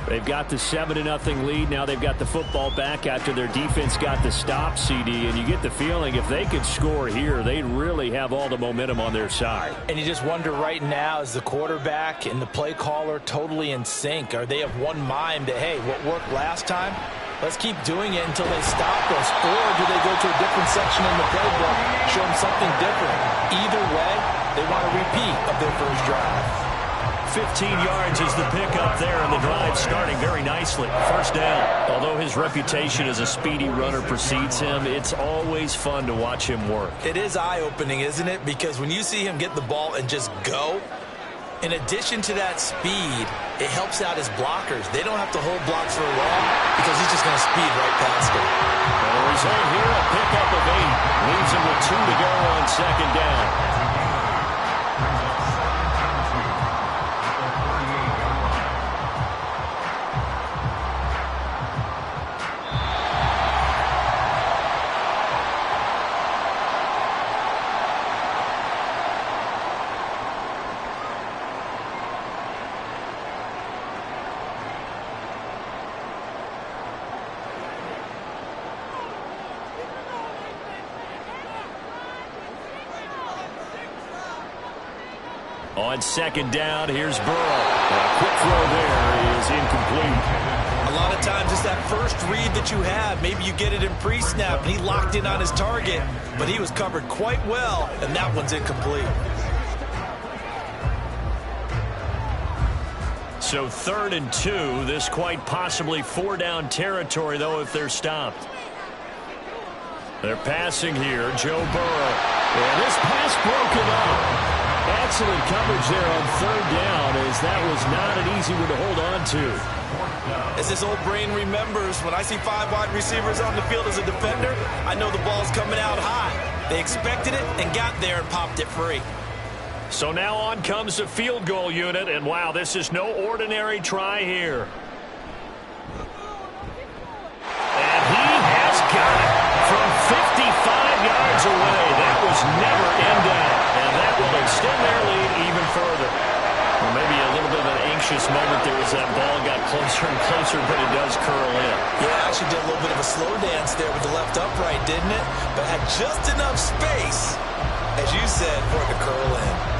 They've got the 7-0 lead. Now they've got the football back after their defense got the stop, CD. And you get the feeling if they could score here, they'd really have all the momentum on their side. And you just wonder right now, is the quarterback and the play caller totally in sync? Are they of one mind that, hey, what worked last time, let's keep doing it until they stop us? Or do they go to a different section in the playbook, show them something different? Either way, they want a repeat of their first drive. 15 yards is the pickup there, and the drive starting very nicely. First down. Although his reputation as a speedy runner precedes him, it's always fun to watch him work. It is eye-opening, isn't it? Because when you see him get the ball and just go, in addition to that speed, it helps out his blockers. They don't have to hold blocks for long because he's just going to speed right past them. And the result here, a pickup of 8. Leaves him with 2 to go on 2nd down. On second down, here's Burrow. A quick throw there is incomplete. A lot of times it's that first read that you have. Maybe you get it in pre-snap, and he locked in on his target, but he was covered quite well, and that one's incomplete. So 3rd and 2. This quite possibly 4-down territory, though, if they're stopped. They're passing here. Joe Burrow. And this pass broken up. Excellent coverage there on 3rd down, as that was not an easy one to hold on to. As this old brain remembers, when I see 5 wide receivers on the field as a defender, I know the ball's coming out high. They expected it and got there and popped it free. So now on comes the field goal unit, and wow, this is no ordinary try here. And he has got it from 55 yards away. That was never in doubt, and that will extend their lead even further. Or maybe a little bit of an anxious moment there as that ball got closer and closer, but it does curl in. Yeah, actually did a little bit of a slow dance there with the left upright, didn't it? But had just enough space, as you said, for it to curl in.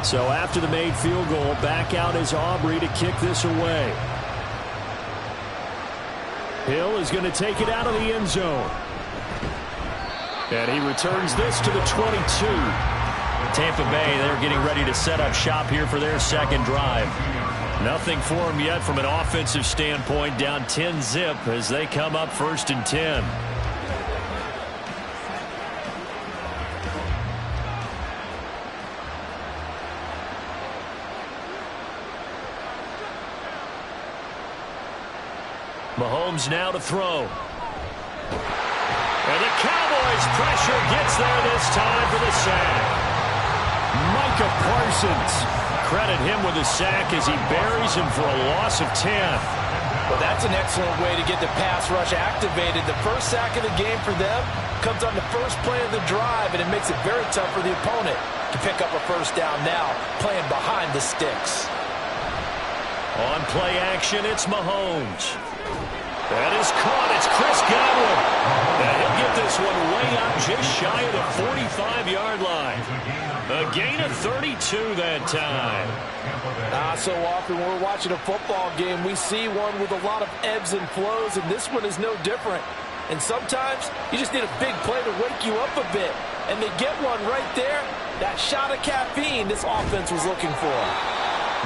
So after the made field goal, back out is Aubrey to kick this away. Hill is going to take it out of the end zone. And he returns this to the 22. Tampa Bay, they're getting ready to set up shop here for their second drive. Nothing for them yet from an offensive standpoint, down 10-zip as they come up 1st and 10. Mahomes now to throw. And the Cowboys pressure gets there this time for the sack. Micah Parsons. Credit him with a sack as he buries him for a loss of 10. Well, that's an excellent way to get the pass rush activated. The first sack of the game for them comes on the first play of the drive, and it makes it very tough for the opponent to pick up a first down now, playing behind the sticks. On play action, it's Mahomes. That is caught. It's Chris Godwin. And he'll get this one way up just shy of the 45-yard line. A gain of 32 that time. So often when we're watching a football game, we see one with a lot of ebbs and flows, and this one is no different. And sometimes you just need a big play to wake you up a bit. And they get one right there. That shot of caffeine this offense was looking for.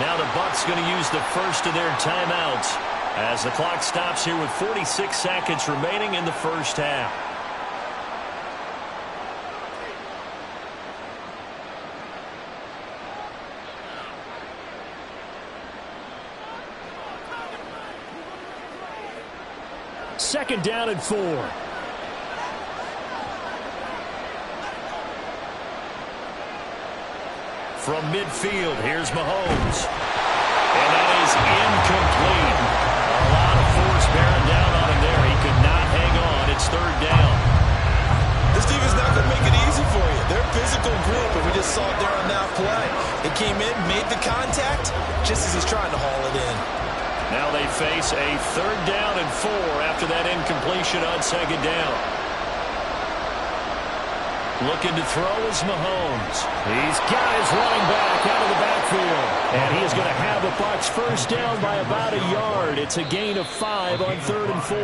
Now the Bucs going to use the first of their timeouts as the clock stops here with 46 seconds remaining in the first half. Second down and 4. From midfield, here's Mahomes. And that is incomplete. A lot of force bearing down on him there. He could not hang on. It's third down. This team is not going to make it easy for you. They're a physical group, and we just saw it there on that play. They came in, made the contact, just as he's trying to haul it in. Now they face a third down and 4 after that incompletion on second down. Looking to throw is Mahomes. He's got his running back out of the backfield. And he is going to have the Bucs first down by about a yard. It's a gain of 5 on third and 4.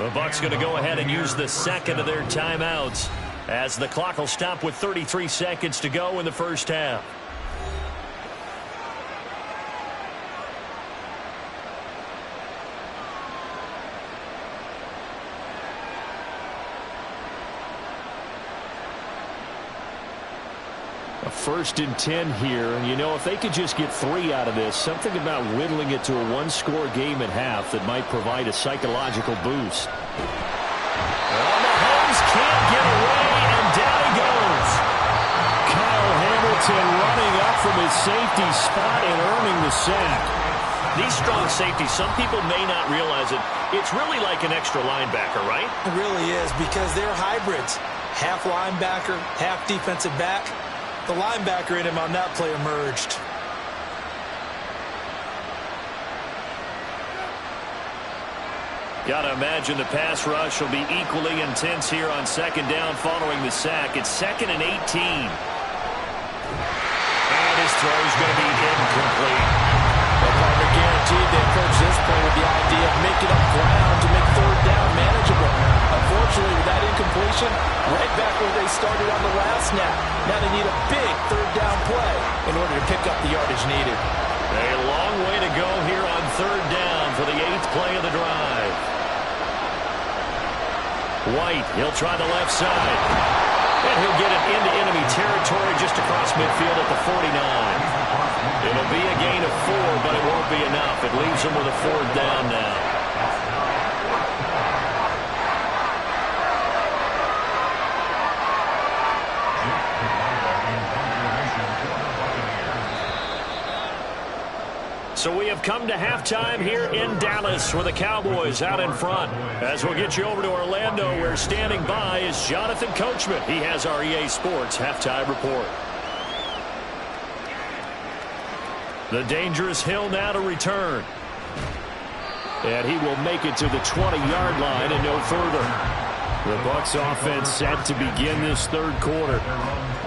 The Bucs going to go ahead and use the second of their timeouts as the clock will stop with 33 seconds to go in the first half. First and 10 here, and you know, if they could just get 3 out of this, something about whittling it to a one-score game at half that might provide a psychological boost. Well, Mahomes can't get away, and down he goes. Kyle Hamilton running up from his safety spot and earning the sack. These strong safeties, some people may not realize it. It's really like an extra linebacker, right? It really is, because they're hybrids. Half linebacker, half defensive back. The linebacker in him on that play emerged. Got to imagine the pass rush will be equally intense here on second down following the sack. It's 2nd and 18. And his throw is going to be incomplete. Well, partner, guaranteed they approach this play with the idea of making up ground to make third down manageable. Unfortunately, with that incompletion, right back where they started on the last snap. Now they need a big third down play in order to pick up the yardage needed. A long way to go here on third down for the 8th play of the drive. White, he'll try the left side. And he'll get it into enemy territory just across midfield at the 49. It'll be a gain of 4, but it won't be enough. It leaves him with a 4th down now. So we have come to halftime here in Dallas with the Cowboys out in front. As we'll get you over to Orlando, where standing by is Jonathan Coachman. He has our EA Sports halftime report. The dangerous Hill now to return. And he will make it to the 20-yard line and no further. The Bucs offense set to begin this third quarter.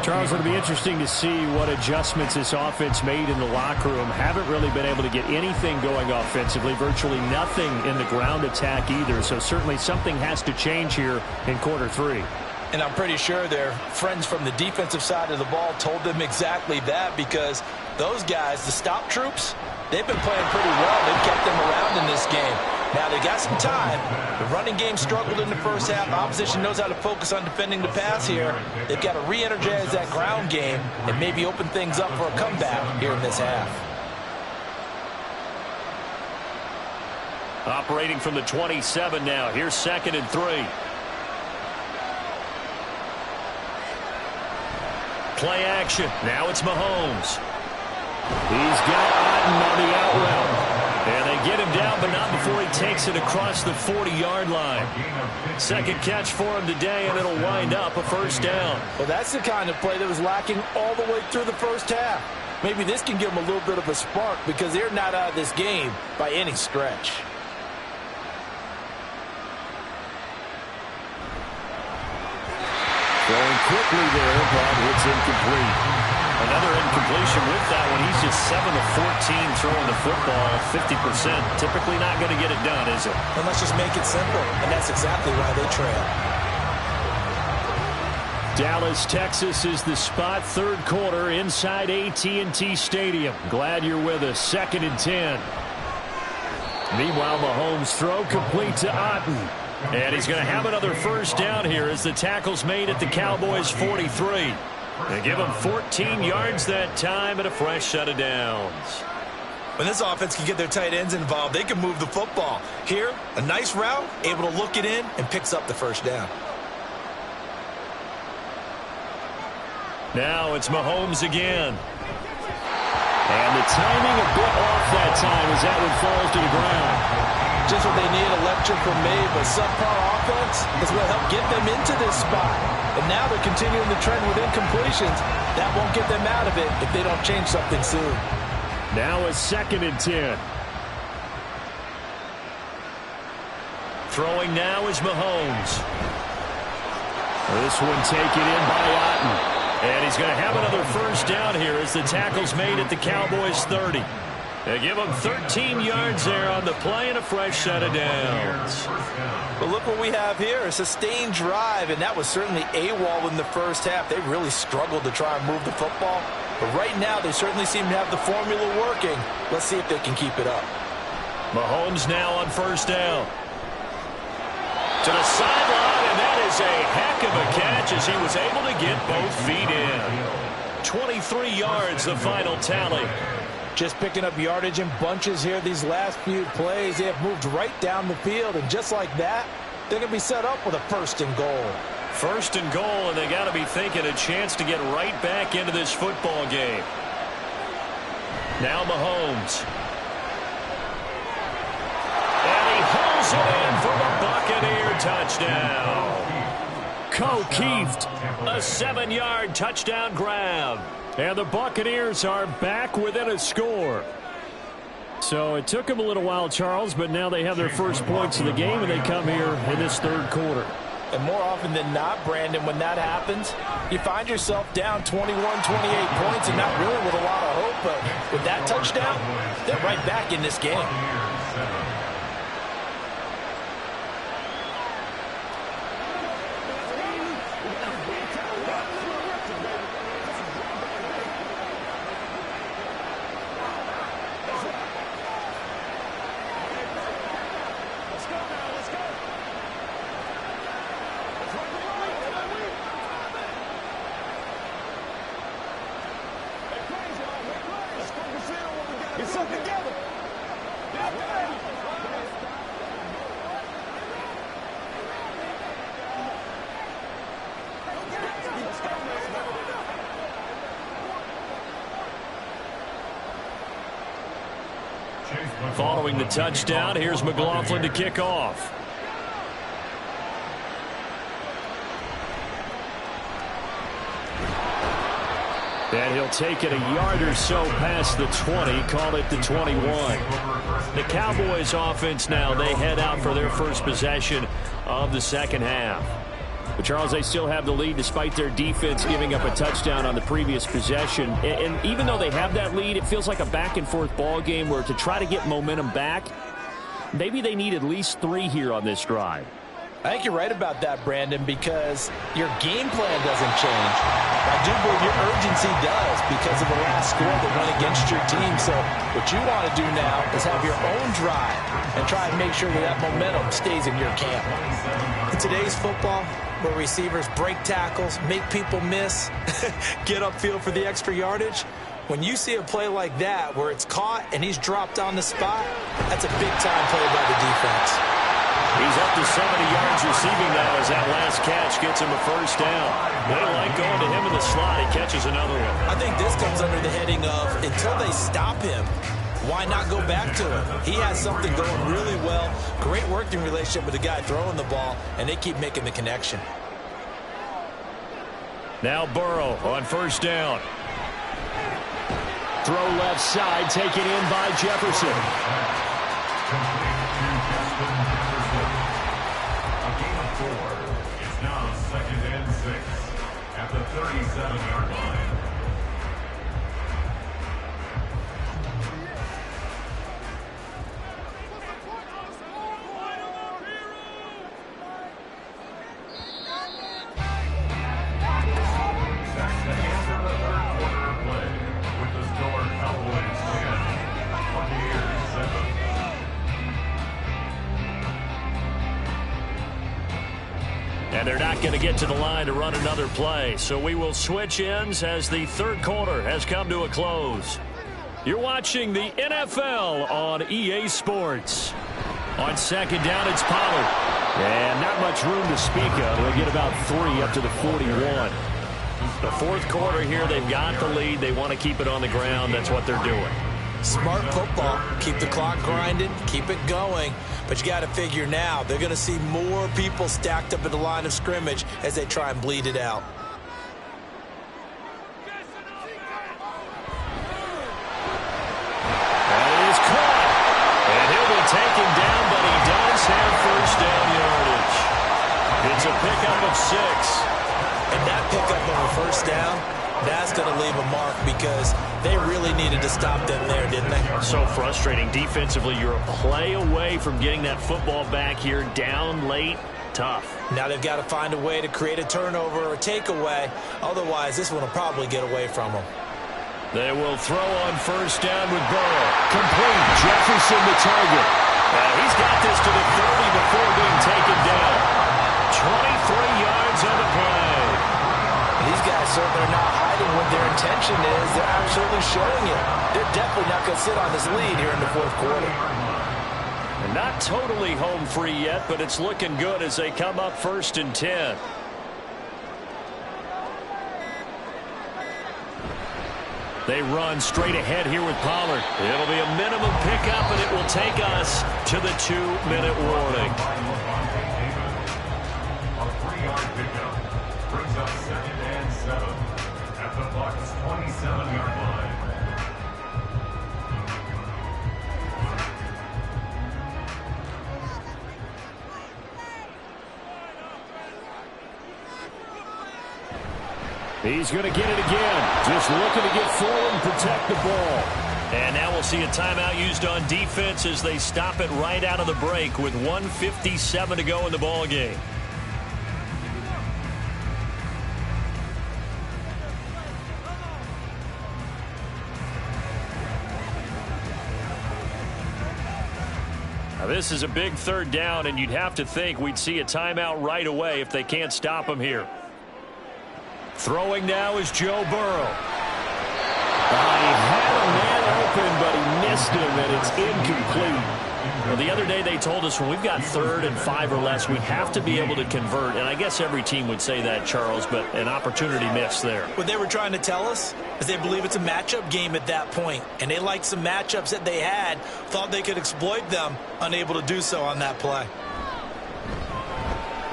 Charles, it'll be interesting to see what adjustments this offense made in the locker room. Haven't really been able to get anything going offensively, virtually nothing in the ground attack either. So certainly something has to change here in quarter 3. And I'm pretty sure their friends from the defensive side of the ball told them exactly that, because those guys, the stop troops, they've been playing pretty well. They've kept them around in this game. Now, they got some time. The running game struggled in the first half. Opposition knows how to focus on defending the pass here. They've got to re-energize that ground game and maybe open things up for a comeback here in this half. Operating from the 27 now. Here's 2nd and 3. Play action. Now it's Mahomes. He's got Otten on the out route. And they get him down, but not before he takes it across the 40-yard line. Second catch for him today, and it'll wind up a 1st down. Well, that's the kind of play that was lacking all the way through the first half. Maybe this can give them a little bit of a spark, because they're not out of this game by any stretch. Throwing quickly there, but it's incomplete. Another incompletion with that one. He's just 7 of 14 throwing the football, 50%. Typically not going to get it done, is it? And let's just make it simple, and that's exactly why they trail. Dallas, Texas is the spot, third quarter inside AT&T Stadium. Glad you're with us. 2nd and 10. Meanwhile, Mahomes' throw complete to Otten. And he's going to have another 1st down here as the tackle's made at the Cowboys' 43. They give him 14 yards that time and a fresh set of downs. When this offense can get their tight ends involved, they can move the football. Here, a nice route, able to look it in, and picks up the 1st down. Now it's Mahomes again. And the timing a bit off that time as that one falls to the ground. Just what they need, a lecture from me, but subpar offense is what helped get them into this spot. And now they're continuing the trend with incompletions. That won't get them out of it if they don't change something soon. Now a 2nd and 10. Throwing now is Mahomes. This one taken in by Otten. And he's going to have another 1st down here as the tackle's made at the Cowboys' 30. They give him 13 yards there on the play and a fresh set of downs. But look what we have here, a sustained drive, and that was certainly AWOL in the first half. They really struggled to try and move the football. But right now, they certainly seem to have the formula working. Let's see if they can keep it up. Mahomes now on 1st down. To the sideline, and that is a heck of a catch as he was able to get both feet in. 23 yards, the final tally. Just picking up yardage in bunches here these last few plays. They have moved right down the field, and just like that, they're going to be set up with a 1st and goal. 1st and goal, and they got to be thinking a chance to get right back into this football game. Now Mahomes. And he pulls it in for the Buccaneer touchdown. O'Keefe, a 7-yard touchdown grab. And the Buccaneers are back within a score. So it took them a little while, Charles, but now they have their first points of the game, and they come here in this third quarter. And more often than not, Brandon, when that happens, you find yourself down 21, 28 points and not really with a lot of hope. But with that touchdown, they're right back in this game. Following the touchdown, here's McLaughlin to kick off. And he'll take it a yard or so past the 20, call it the 21. The Cowboys offense now, they head out for their first possession of the second half. But, Charles, they still have the lead despite their defense giving up a touchdown on the previous possession. And even though they have that lead, it feels like a back-and-forth ball game where to try to get momentum back, maybe they need at least 3 here on this drive. I think you're right about that, Brandon, because your game plan doesn't change. I do believe your urgency does because of the last score that went against your team. So what you want to do now is have your own drive and try and make sure that momentum stays in your camp. In today's football, where receivers break tackles, make people miss, get upfield for the extra yardage, when you see a play like that where it's caught and he's dropped on the spot, that's a big-time play by the defense. He's up to 70 yards receiving now as that last catch gets him a first down. They like going to him in the slot. He catches another one. I think this comes under the heading of until they stop him, why not go back to him? He has something going really well. Great working relationship with the guy throwing the ball, and they keep making the connection. Now Burrow on first down. Throw left side, taken in by Jefferson. A gain of 4. It's now 2nd and 6 at the 37-yard line. And they're not going to get to the line to run another play. So we will switch ends as the third quarter has come to a close. You're watching the NFL on EA Sports. On second down, it's Pollard. And not much room to speak of. They'll get about 3 up to the 41. The fourth quarter here, they've got the lead. They want to keep it on the ground. That's what they're doing. Smart football. Keep the clock grinding. Keep it going. But you got to figure now, they're going to see more people stacked up at the line of scrimmage as they try and bleed it out. And it is caught. And he'll be taken down, but he does have first down yardage. It's a pickup of 6. And that pickup of a first down, that's going to leave a mark because they really needed to stop them there, didn't they? So frustrating. Defensively, you're a play away from getting that football back here down late. Tough. Now they've got to find a way to create a turnover or a takeaway. Otherwise, this one will probably get away from them. They will throw on first down with Burrow. Complete. Jefferson the target. He's got this to the 30 before being taken down. 23 yards on the play. These guys certainly are not hiding what their intention is. They're absolutely showing it. They're definitely not going to sit on this lead here in the fourth quarter. And not totally home free yet, but it's looking good as they come up 1st and 10. They run straight ahead here with Pollard. It'll be a minimum pickup, and it will take us to the 2-minute warning. A 3-yard pickup brings up 2nd and 7 at the Bucs' 27-yard line. He's going to get it again. Just looking to get forward and protect the ball. And now we'll see a timeout used on defense as they stop it right out of the break with 1:57 to go in the ball game. Now this is a big 3rd down, and you'd have to think we'd see a timeout right away if they can't stop him here. Throwing now is Joe Burrow. He had a man open, but he missed him, and it's incomplete. Well, the other day they told us when we've got 3rd and 5 or less, we have to be able to convert. And I guess every team would say that, Charles, but an opportunity missed there. What they were trying to tell us is they believe it's a matchup game at that point, and they liked some matchups that they had, thought they could exploit them, unable to do so on that play.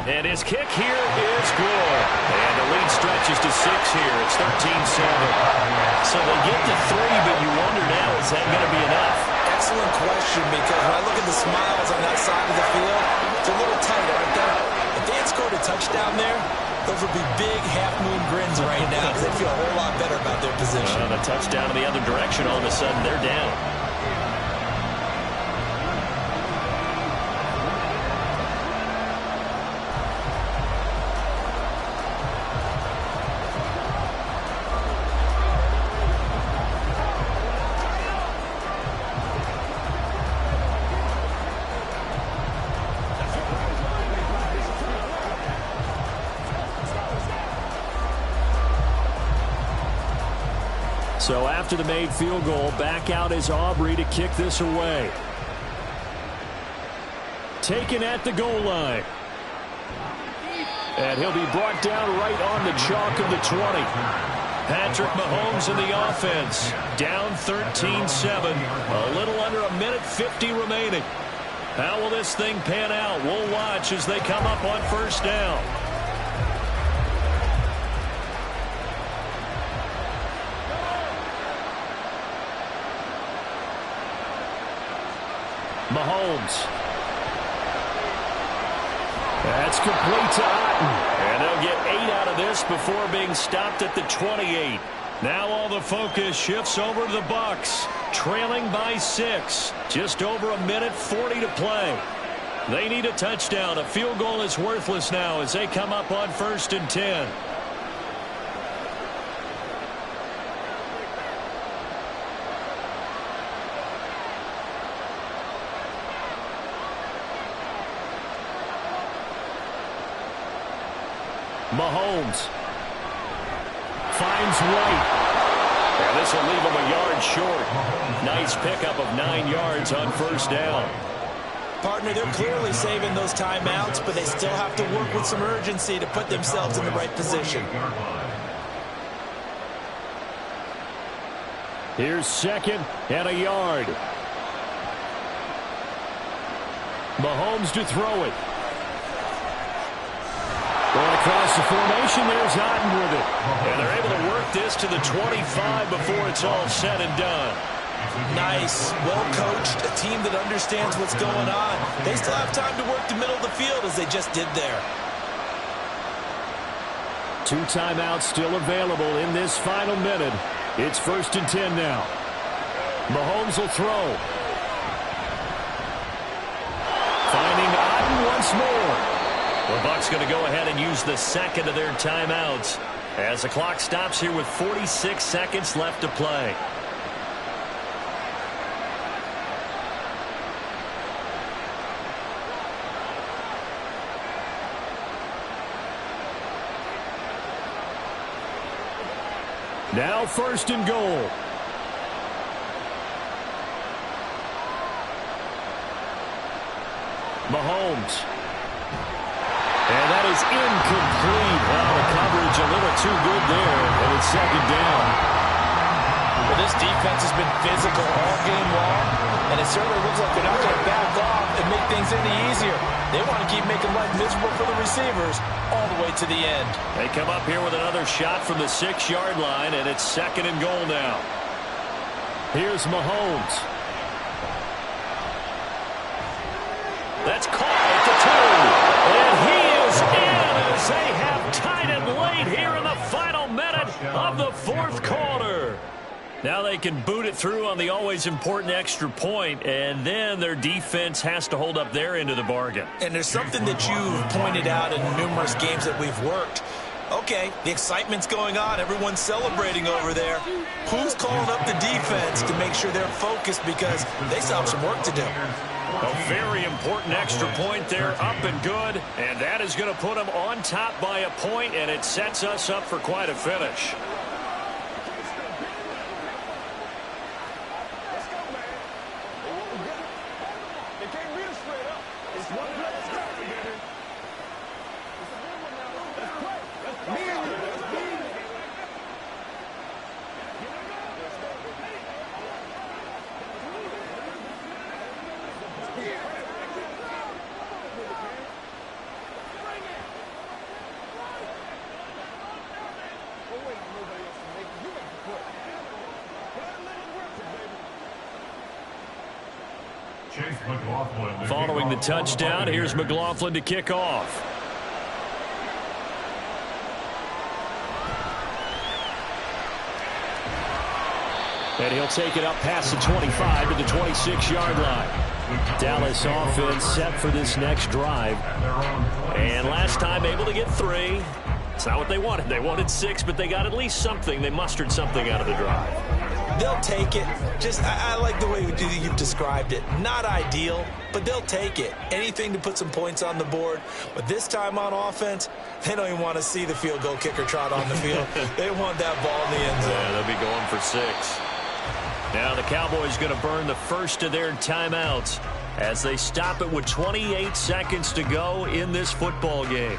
And his kick here is good. And the lead stretches to 6 here. It's 13-7. So they get to 3, but you wonder now, is that going to be enough? Excellent question, because when I look at the smiles on that side of the field, it's a little tight, aren't they? If they had scored a touchdown there, those would be big half-moon grins right now because they feel a whole lot better about their position. The touchdown in the other direction, all of a sudden they're down. So after the made field goal, back out is Aubrey to kick this away. Taken at the goal line. And he'll be brought down right on the chalk of the 20. Patrick Mahomes in the offense. Down 13-7. A little under 1:50 remaining. How will this thing pan out? We'll watch as they come up on 1st down. Mahomes. That's complete to Otten. And they'll get 8 out of this before being stopped at the 28. Now all the focus shifts over to the Bucs. Trailing by 6. Just over 1:40 to play. They need a touchdown. A field goal is worthless now as they come up on 1st and 10. Mahomes finds White. And this will leave him a yard short. Nice pickup of 9 yards on 1st down. Partner, they're clearly saving those timeouts, but they still have to work with some urgency to put themselves in the right position. Here's 2nd and a yard. Mahomes to throw it. Going across the formation, there's Otten with it. And they're able to work this to the 25 before it's all said and done. Nice, well-coached, a team that understands what's going on. They still have time to work the middle of the field as they just did there. 2 timeouts still available in this final minute. It's 1st and 10 now. Mahomes will throw. Finding Otten once more. The Bucs going to go ahead and use the 2nd of their timeouts as the clock stops here with 46 seconds left to play. Now 1st and goal. Mahomes. And that is incomplete. Well, the coverage a little too good there, and it's 2nd down. Well, this defense has been physical all game long, and it certainly looks like they're not going to back off and make things any easier. They want to keep making life miserable for the receivers all the way to the end. They come up here with another shot from the 6-yard line, and it's 2nd and goal now. Here's Mahomes. That's caught at the 2. And he is in as they have tied it late here in the final minute of the 4th quarter. Now they can boot it through on the always important extra point, and then their defense has to hold up their end of the bargain. And there's something that you've pointed out in numerous games that we've worked. Okay, the excitement's going on. Everyone's celebrating over there. Who's calling up the defense to make sure they're focused because they still have some work to do? A very important extra point there, up and good, and that is going to put them on top by a point, and it sets us up for quite a finish. Following the touchdown, here's McLaughlin to kick off. And he'll take it up past the 25 to the 26-yard line. Dallas offense set for this next drive. And last time able to get 3. It's not what they wanted. They wanted 6, but they got at least something. They mustered something out of the drive. They'll take it. I like the way you've described it. Not ideal, but they'll take it. Anything to put some points on the board. But this time on offense, they don't even want to see the field goal kicker trot on the field. They want that ball in the end zone. Yeah, they'll be going for 6. Now the Cowboys going to burn the first of their timeouts as they stop it with 28 seconds to go in this football game.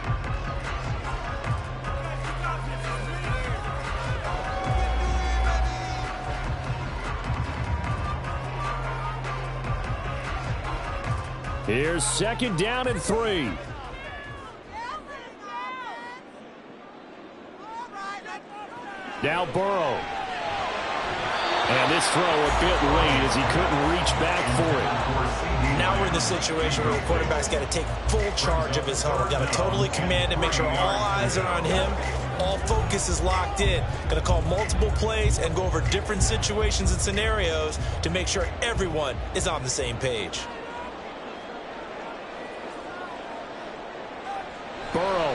Here's 2nd down and 3. Now Burrow. And this throw a bit late as he couldn't reach back for it. Now we're in the situation where the quarterback's got to take full charge of his huddle. Got to totally command and make sure all eyes are on him. All focus is locked in. Going to call multiple plays and go over different situations and scenarios to make sure everyone is on the same page. Burrow.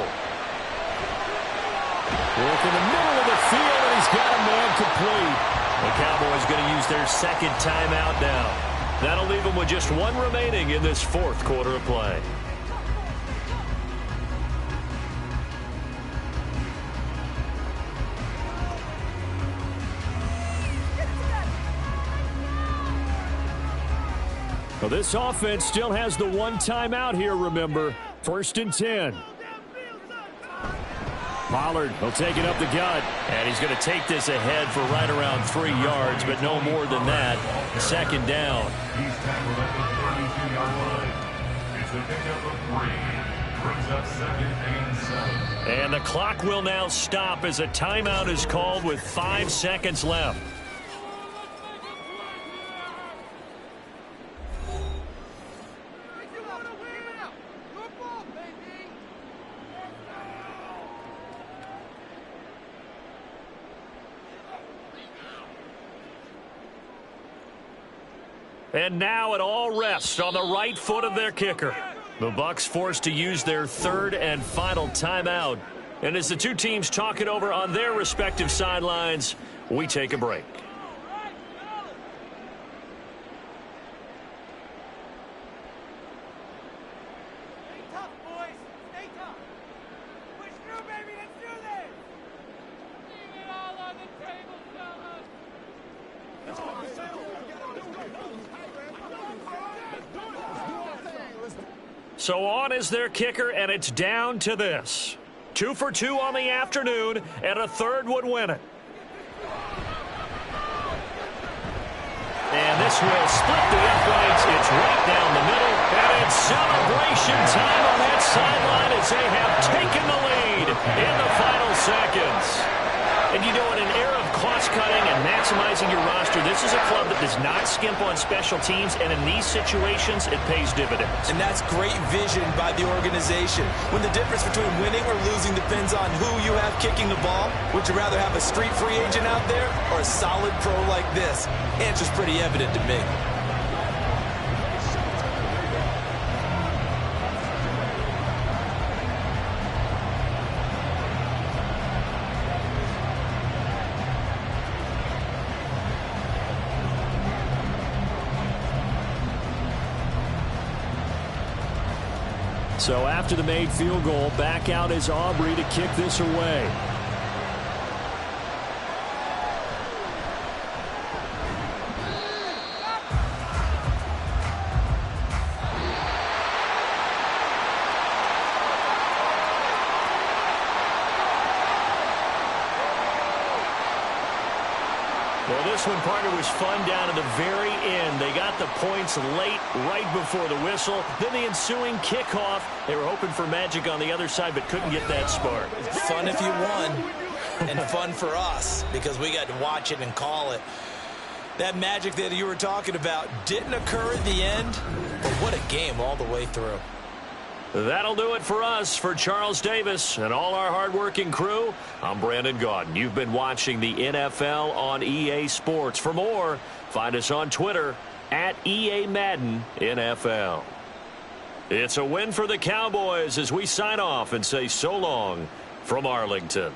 Work in the middle of the field, and he's got a man complete. The Cowboys going to use their 2nd timeout now. That'll leave them with just 1 remaining in this 4th quarter of play. Well, this offense still has the 1 timeout here, remember. 1st and 10. Pollard will take it up the gut, and he's going to take this ahead for right around 3 yards, but no more than that. 2nd down. He's tackled at the 32-yard line. It's a pickup of 3. Brings up 2nd and 7. And the clock will now stop as a timeout is called with 5 seconds left. And now it all rests on the right foot of their kicker. The Bucs forced to use their 3rd and final timeout. And as the two teams talk it over on their respective sidelines, we take a break. So on is their kicker, and it's down to this. 2 for 2 on the afternoon, and a 3rd would win it. And this will split the uprights. It's right down the middle. And it's celebration time on that sideline as they have taken the lead in the final seconds. And you know, in an era of cost-cutting and maximizing your roster, this is a club that does not skimp on special teams, and in these situations, it pays dividends. And that's great vision by the organization. When the difference between winning or losing depends on who you have kicking the ball, would you rather have a street free agent out there or a solid pro like this? Answer's pretty evident to me. So after the made field goal, back out is Aubrey to kick this away. Well, this one, partner, was fun down to the very end. They got the points late, right before the whistle. Then the ensuing kickoff. They were hoping for magic on the other side, but couldn't get that spark. Fun if you won, and fun for us because we got to watch it and call it. That magic that you were talking about didn't occur at the end, but what a game all the way through. That'll do it for us. For Charles Davis and all our hardworking crew, I'm Brandon Gaudin. You've been watching the NFL on EA Sports. For more, find us on Twitter at EA Madden NFL. It's a win for the Cowboys as we sign off and say so long from Arlington.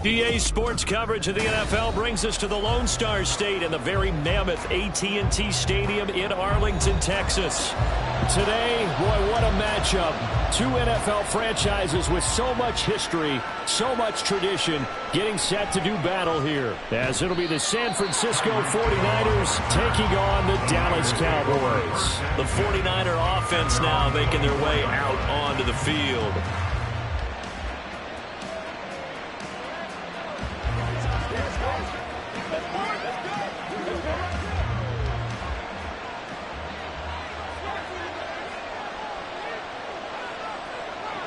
DA Sports coverage of the NFL brings us to the Lone Star State and the very mammoth AT&T Stadium in Arlington, Texas. Today, boy, what a matchup. Two NFL franchises with so much history, so much tradition, getting set to do battle here. As it'll be the San Francisco 49ers taking on the Dallas Cowboys. The 49er offense now making their way out onto the field.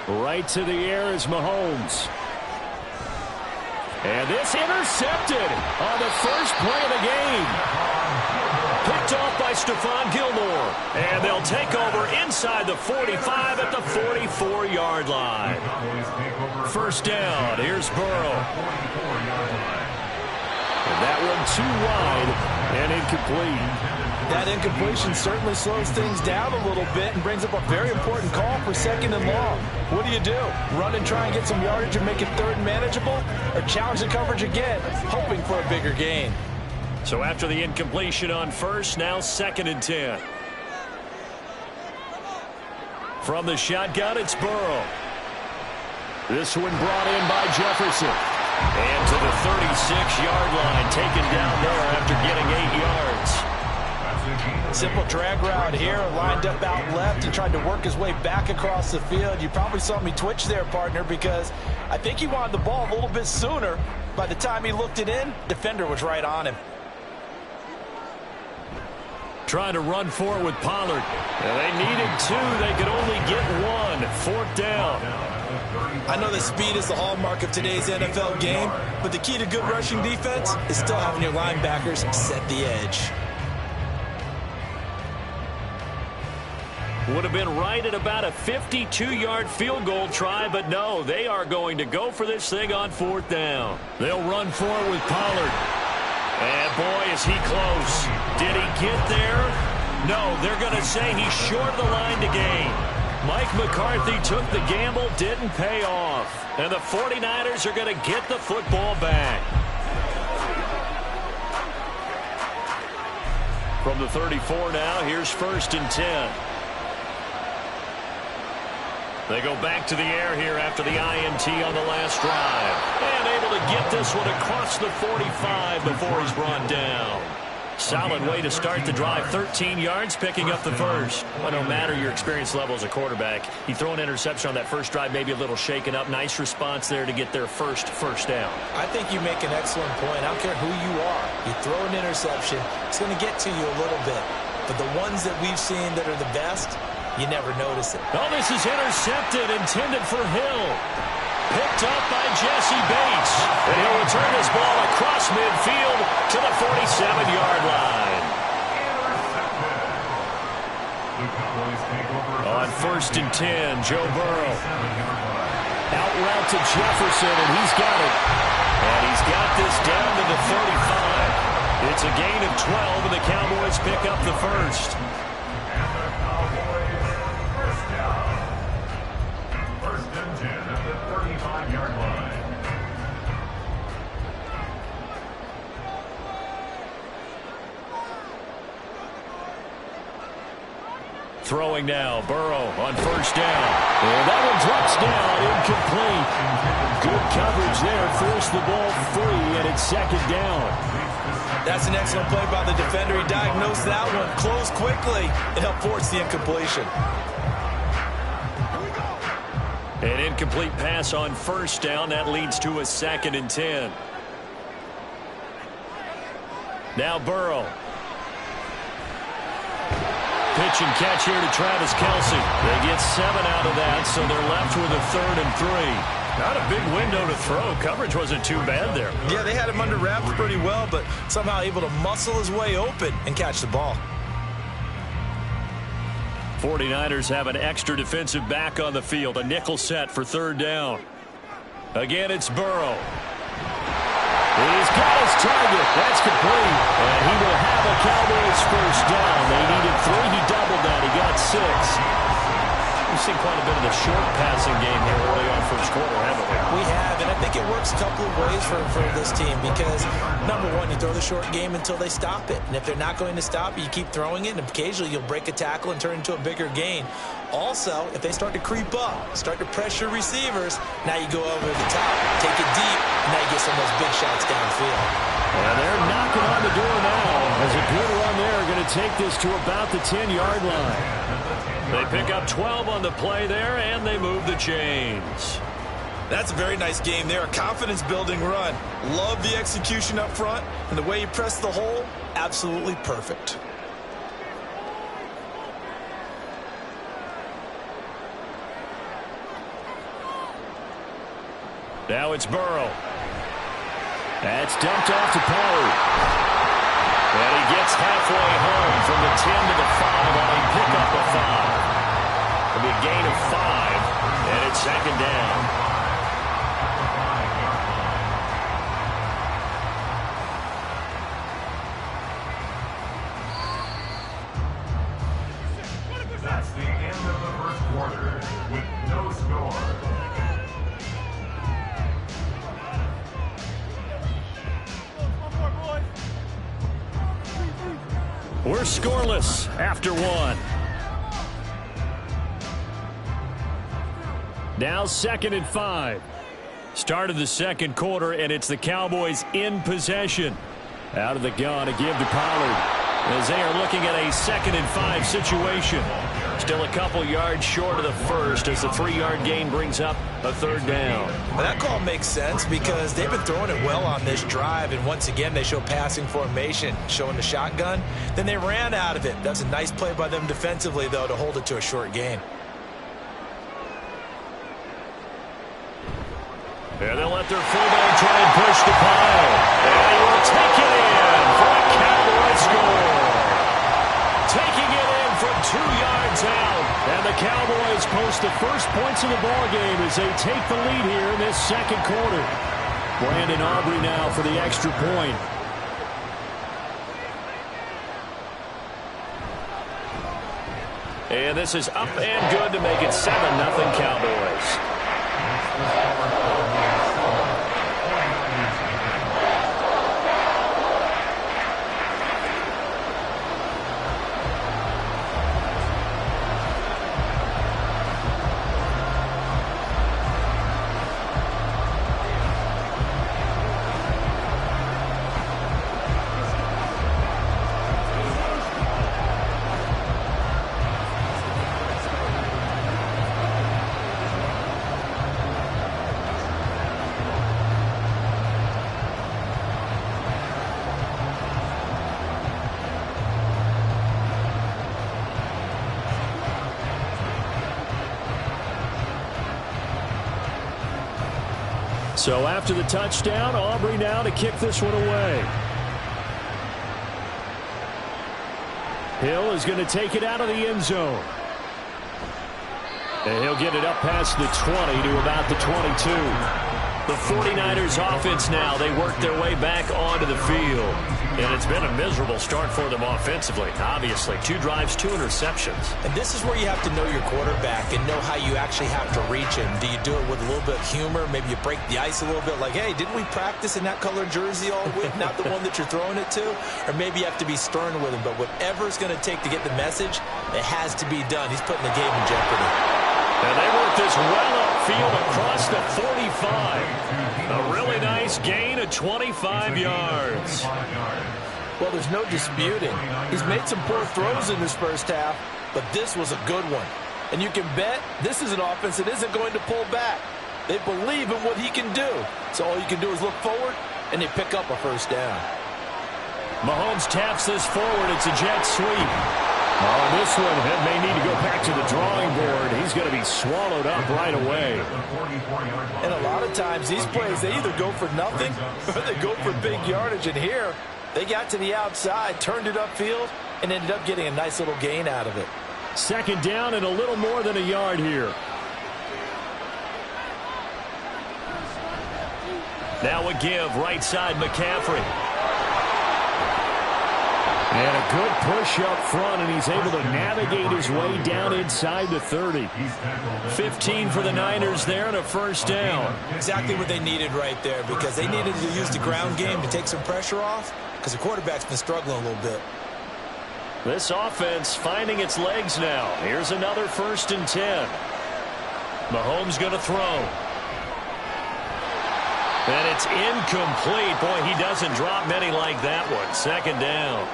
Right to the air is Mahomes. And this intercepted on the first play of the game. Picked off by Stephon Gilmore. And they'll take over inside the 45 at the 44-yard line. First down, here's Burrow. And that one too wide and incomplete. That incompletion certainly slows things down a little bit and brings up a very important call for second and long. What do? Run and try and get some yardage and make it third and manageable? Or challenge the coverage again, hoping for a bigger gain? So after the incompletion on first, now second and 10. From the shotgun, it's Burrow. This one brought in by Jefferson. And to the 36-yard line, taken down there after getting 8 yards. Simple drag route here, lined up out left and tried to work his way back across the field. You probably saw me twitch there, partner, because I think he wanted the ball a little bit sooner. By the time he looked it in, defender was right on him. Trying to run for it with Pollard. And they needed 2. They could only get 1. 4th down. I know that speed is the hallmark of today's NFL game, but the key to good rushing defense is still having your linebackers set the edge. Would have been right at about a 52-yard field goal try, but no, they are going to go for this thing on 4th down. They'll run for it with Pollard. And boy, is he close. Did he get there? No, they're going to say he's short of the line to gain. Mike McCarthy took the gamble, didn't pay off. And the 49ers are going to get the football back. From the 34 now, here's 1st and 10. They go back to the air here after the INT on the last drive. And able to get this one across the 45 before he's brought down. Solid way to start the drive. 13 yards, picking up the first. Well, no matter your experience level as a quarterback, you throw an interception on that first drive, maybe a little shaken up. Nice response there to get their first down. I think you make an excellent point. I don't care who you are. You throw an interception, it's going to get to you a little bit. But the ones that we've seen that are the best, you never notice it. Oh, this is intercepted, intended for Hill. Picked up by Jesse Bates. And he'll return this ball across midfield to the 47-yard line. On 1st and 10, Joe Burrow. Out route to Jefferson, and he's got it. And he's got this down to the 35. It's a gain of 12, and the Cowboys pick up the first. Throwing now, Burrow on 1st down. And that one drops down, incomplete. Good coverage there, forced the ball free, and it's 2nd down. That's an excellent play by the defender. He diagnosed that one, closed quickly, and helped force the incompletion. An incomplete pass on 1st down. That leads to a 2nd and 10. Now Burrow. Pitch and catch here to Travis Kelce. They get 7 out of that, so they're left with a 3rd and 3. Not a big window to throw. Coverage wasn't too bad there. Yeah, they had him under wraps pretty well, but somehow able to muscle his way open and catch the ball. 49ers have an extra defensive back on the field. A nickel set for 3rd down. Again, it's Burrow. He's got his target. That's complete. And he will have a Cowboys 1st down. They needed 3. He doubled that. He got 6. We've seen quite a bit of the short passing game here early on 1st quarter, haven't we? We have, and I think it works a couple of ways for this team because, number one, you throw the short game until they stop it. And if they're not going to stop it, you keep throwing it, and occasionally you'll break a tackle and turn it into a bigger gain. Also, if they start to creep up, start to pressure receivers, now you go over the top, take it deep, and now you get some of those big shots downfield. And they're knocking on the door now as a good run there going to take this to about the 10-yard line. They pick up 12 on the play there, and they move the chains. That's a very nice game there, a confidence-building run. Love the execution up front, and the way you press the hole, absolutely perfect. Now it's Burrow. That's dumped off to Pollard. And he gets halfway home from the 10 to the 5 on a pickup of 5. It'll be a gain of 5, and it's 2nd down. That's the end of the 1st quarter with no score. We're scoreless after 1. Now 2nd and 5. Start of the second quarter, and it's the Cowboys in possession. Out of the gun, a give to Pollard as they are looking at a 2nd and 5 situation. Still a couple yards short of the first as the 3-yard gain brings up a 3rd down. Well, that call makes sense because they've been throwing it well on this drive, and once again they show passing formation, showing the shotgun. Then they ran out of it. That's a nice play by them defensively, though, to hold it to a short gain. And they'll let their fullback try and push the pile. And he will take it in for a Cowboy score. Taking it in from 2 yards out. And the Cowboys post the first points of the ballgame as they take the lead here in this second quarter. Brandon Aubrey now for the extra point. And this is up and good to make it 7-0 Cowboys. So after the touchdown, Aubrey now to kick this one away. Hill is going to take it out of the end zone. And he'll get it up past the 20 to about the 22. The 49ers offense now, they work their way back onto the field. And it's been a miserable start for them offensively. Obviously, 2 drives, 2 interceptions. And this is where you have to know your quarterback and know how you actually have to reach him. Do you do it with a little bit of humor? Maybe you break the ice a little bit like, hey, didn't we practice in that color jersey all week? Not the one that you're throwing it to? Or maybe you have to be stern with him. But whatever it's going to take to get the message, it has to be done. He's putting the game in jeopardy. And they work this well upfield across the 45. A really nice gain of 25 yards. Well, there's no disputing. He's made some poor throws in this first half, but this was a good one. And you can bet this is an offense that isn't going to pull back. They believe in what he can do. So all you can do is look forward, and they pick up a first down. Mahomes taps this forward. It's a jet sweep. On this one, it may need to go back to the drawing board. He's going to be swallowed up right away. And a lot of times, these plays, they either go for nothing or they go for big yardage. And here, they got to the outside, turned it upfield, and ended up getting a nice little gain out of it. 2nd down and a little more than a yard here. Now a give, right side McCaffrey. And a good push up front, and he's able to navigate his way down inside the 30. 15 for the Niners there and a first down. Exactly what they needed right there because they needed to use the ground game to take some pressure off because the quarterback's been struggling a little bit. This offense finding its legs now. Here's another 1st and 10. Mahomes going to throw. And it's incomplete. Boy, he doesn't drop many like that one. 2nd down.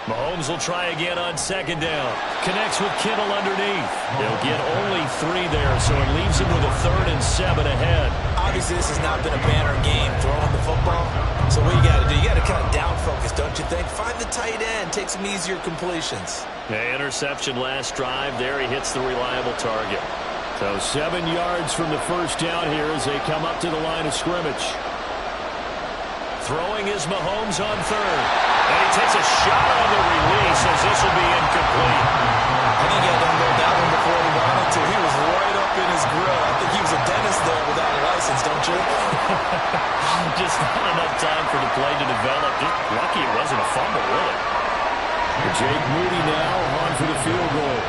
Mahomes will try again on 2nd down. Connects with Kittle underneath. They'll get only 3 there, so it leaves him with a 3rd and 7 ahead. Obviously, this has not been a banner game throwing the football. So what you got to do, you got to kind of down focus, don't you think? Find the tight end, take some easier completions. The interception last drive. There he hits the reliable target. So 7 yards from the first down here as they come up to the line of scrimmage. Throwing is Mahomes on 3rd. And he takes a shot on the release as this will be incomplete. I think he had done go down him before he wanted to. He was right up in his grill. I think he was a dentist there without a license, don't you? Just not enough time for the play to develop. Just lucky it wasn't a fumble, really. Jake Moody now on for the field goal.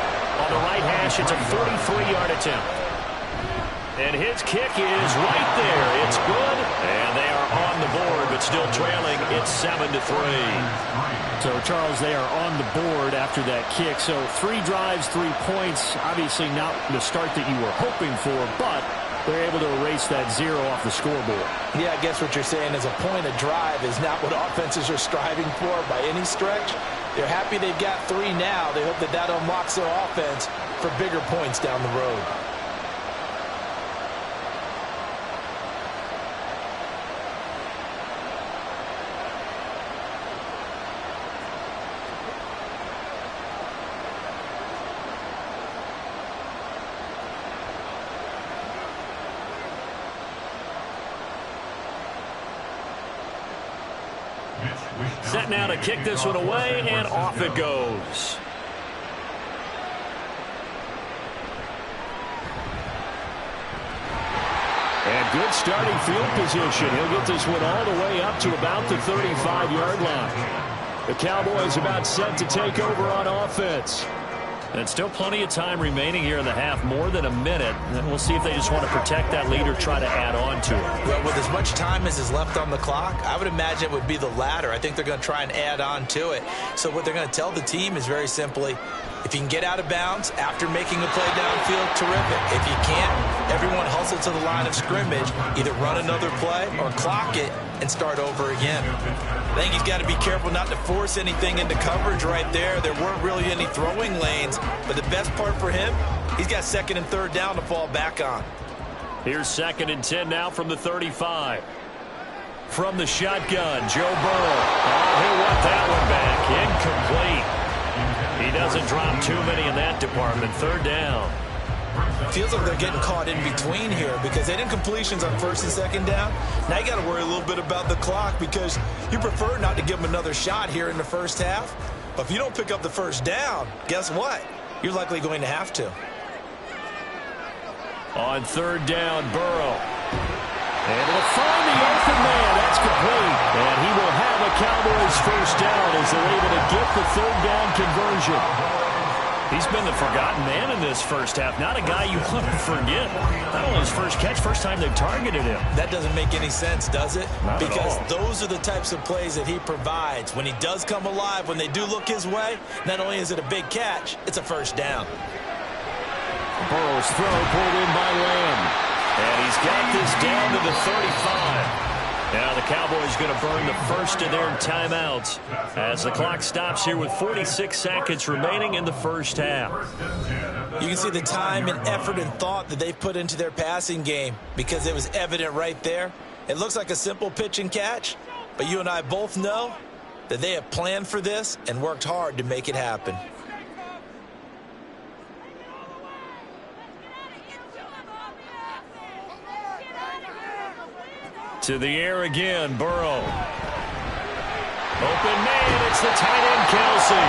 On the right hash, it's a 43-yard attempt. And his kick is right there. It's good. And they are on the board, but still trailing. It's 7-3. So, Charles, they are on the board after that kick. So 3 drives, 3 points. Obviously not the start that you were hoping for, but they're able to erase that 0 off the scoreboard. Yeah, I guess what you're saying is a point of drive is not what offenses are striving for by any stretch. They're happy they've got 3 now. They hope that that unlocks their offense for bigger points down the road. Set now to kick this one away, and off it goes. And good starting field position. He'll get this one all the way up to about the 35-yard line. The Cowboys about set to take over on offense. And still plenty of time remaining here in the half, more than a minute. And we'll see if they just want to protect that lead or try to add on to it. Well, with as much time as is left on the clock, I would imagine it would be the latter. I think they're going to try and add on to it. So what they're going to tell the team is very simply, if you can get out of bounds after making a play downfield, terrific. If you can't, everyone hustle to the line of scrimmage, either run another play or clock it and start over again. I think he's got to be careful not to force anything into coverage right there. There weren't really any throwing lanes, but the best part for him, he's got 2nd and 3rd down to fall back on. Here's 2nd and 10 now from the 35. From the shotgun, Joe Burrow. Oh, he'll want that one back. Incomplete. He doesn't drop too many in that department. 3rd down. Feels like they're getting caught in between here because they didn't completions on 1st and 2nd down. Now you got to worry a little bit about the clock because you prefer not to give them another shot here in the first half. But if you don't pick up the 1st down, guess what? You're likely going to have to. On 3rd down, Burrow. Able to find the open man. That's complete. And he will have a Cowboys 1st down as they're able to get the 3rd down conversion. He's been the forgotten man in this first half. Not a guy you want to forget. Not only his first catch, first time they've targeted him. That doesn't make any sense, does it? Not because at all. Those are the types of plays that he provides. When he does come alive, when they do look his way, not only is it a big catch, it's a 1st down. Burrow's throw pulled in by Lamb. And he's got this down to the 35. Now the Cowboys going to burn the first of their timeouts as the clock stops here with 46 seconds remaining in the first half. You can see the time and effort and thought that they've put into their passing game because it was evident right there. It looks like a simple pitch and catch, but you and I both know that they have planned for this and worked hard to make it happen. To the air again, Burrow. Open man, it's the tight end, Kelsey.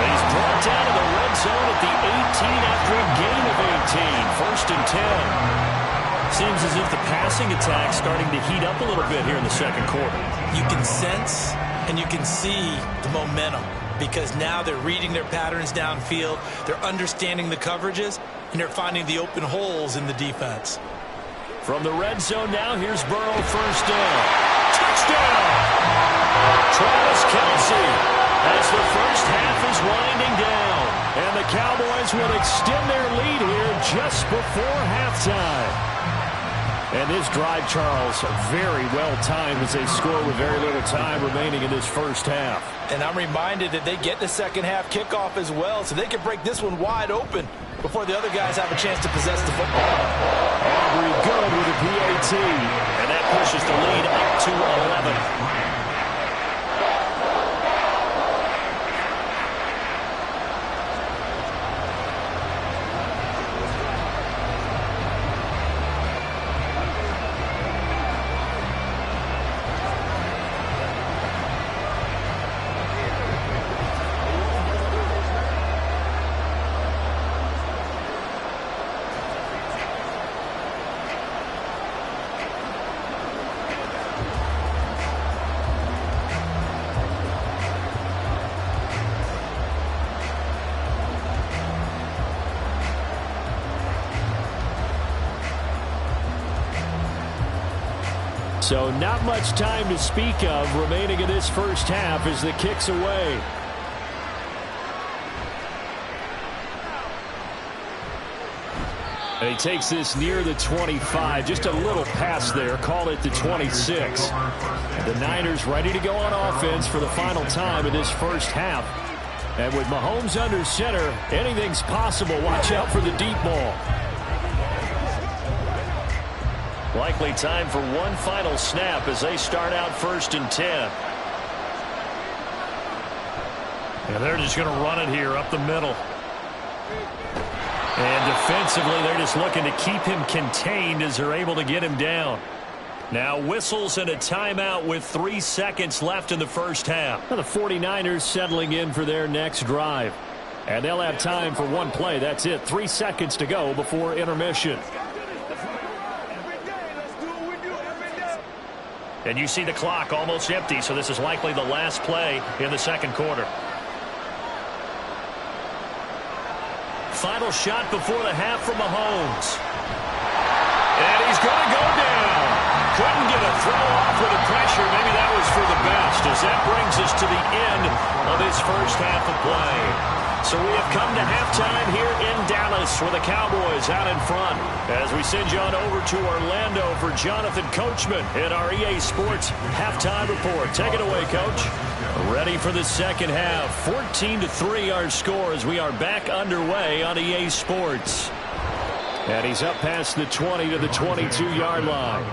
He's brought down to the red zone at the 18 after a gain of 18. 1st and 10. Seems as if the passing attack's starting to heat up a little bit here in the 2nd quarter. You can sense and you can see the momentum because now they're reading their patterns downfield, they're understanding the coverages, and they're finding the open holes in the defense. From the red zone now, here's Burrow, 1st down. Touchdown! Travis Kelce as the first half is winding down. And the Cowboys will extend their lead here just before halftime. And this drive, Charles, very well timed as they score with very little time remaining in this first half. And I'm reminded that they get the 2nd half kickoff as well, so they can break this one wide open before the other guys have a chance to possess the football. Aubrey good with a PAT. And that pushes the lead up to 11. So not much time to speak of remaining in this first half as the kick's away. And he takes this near the 25. Just a little pass there. Call it the 26. The Niners ready to go on offense for the final time in this first half. And with Mahomes under center, anything's possible. Watch out for the deep ball. Likely time for one final snap as they start out 1st and 10. And they're just going to run it here up the middle. And defensively, they're just looking to keep him contained as they're able to get him down. Now whistles and a timeout with 3 seconds left in the first half. Well, the 49ers settling in for their next drive. And they'll have time for one play. That's it. 3 seconds to go before intermission. And you see the clock almost empty, so this is likely the last play in the second quarter. Final shot before the half from Mahomes. And he's going to go down. Couldn't get a throw off with the pressure. Maybe that was for the best, as that brings us to the end of this first half of play. So we have come to halftime here in Dallas with the Cowboys out in front. As we send you on over to Orlando for Jonathan Coachman in our EA Sports halftime report. Take it away, Coach. Ready for the second half. 14-3 our score as we are back underway on EA Sports. And he's up past the 20 to the 22-yard line.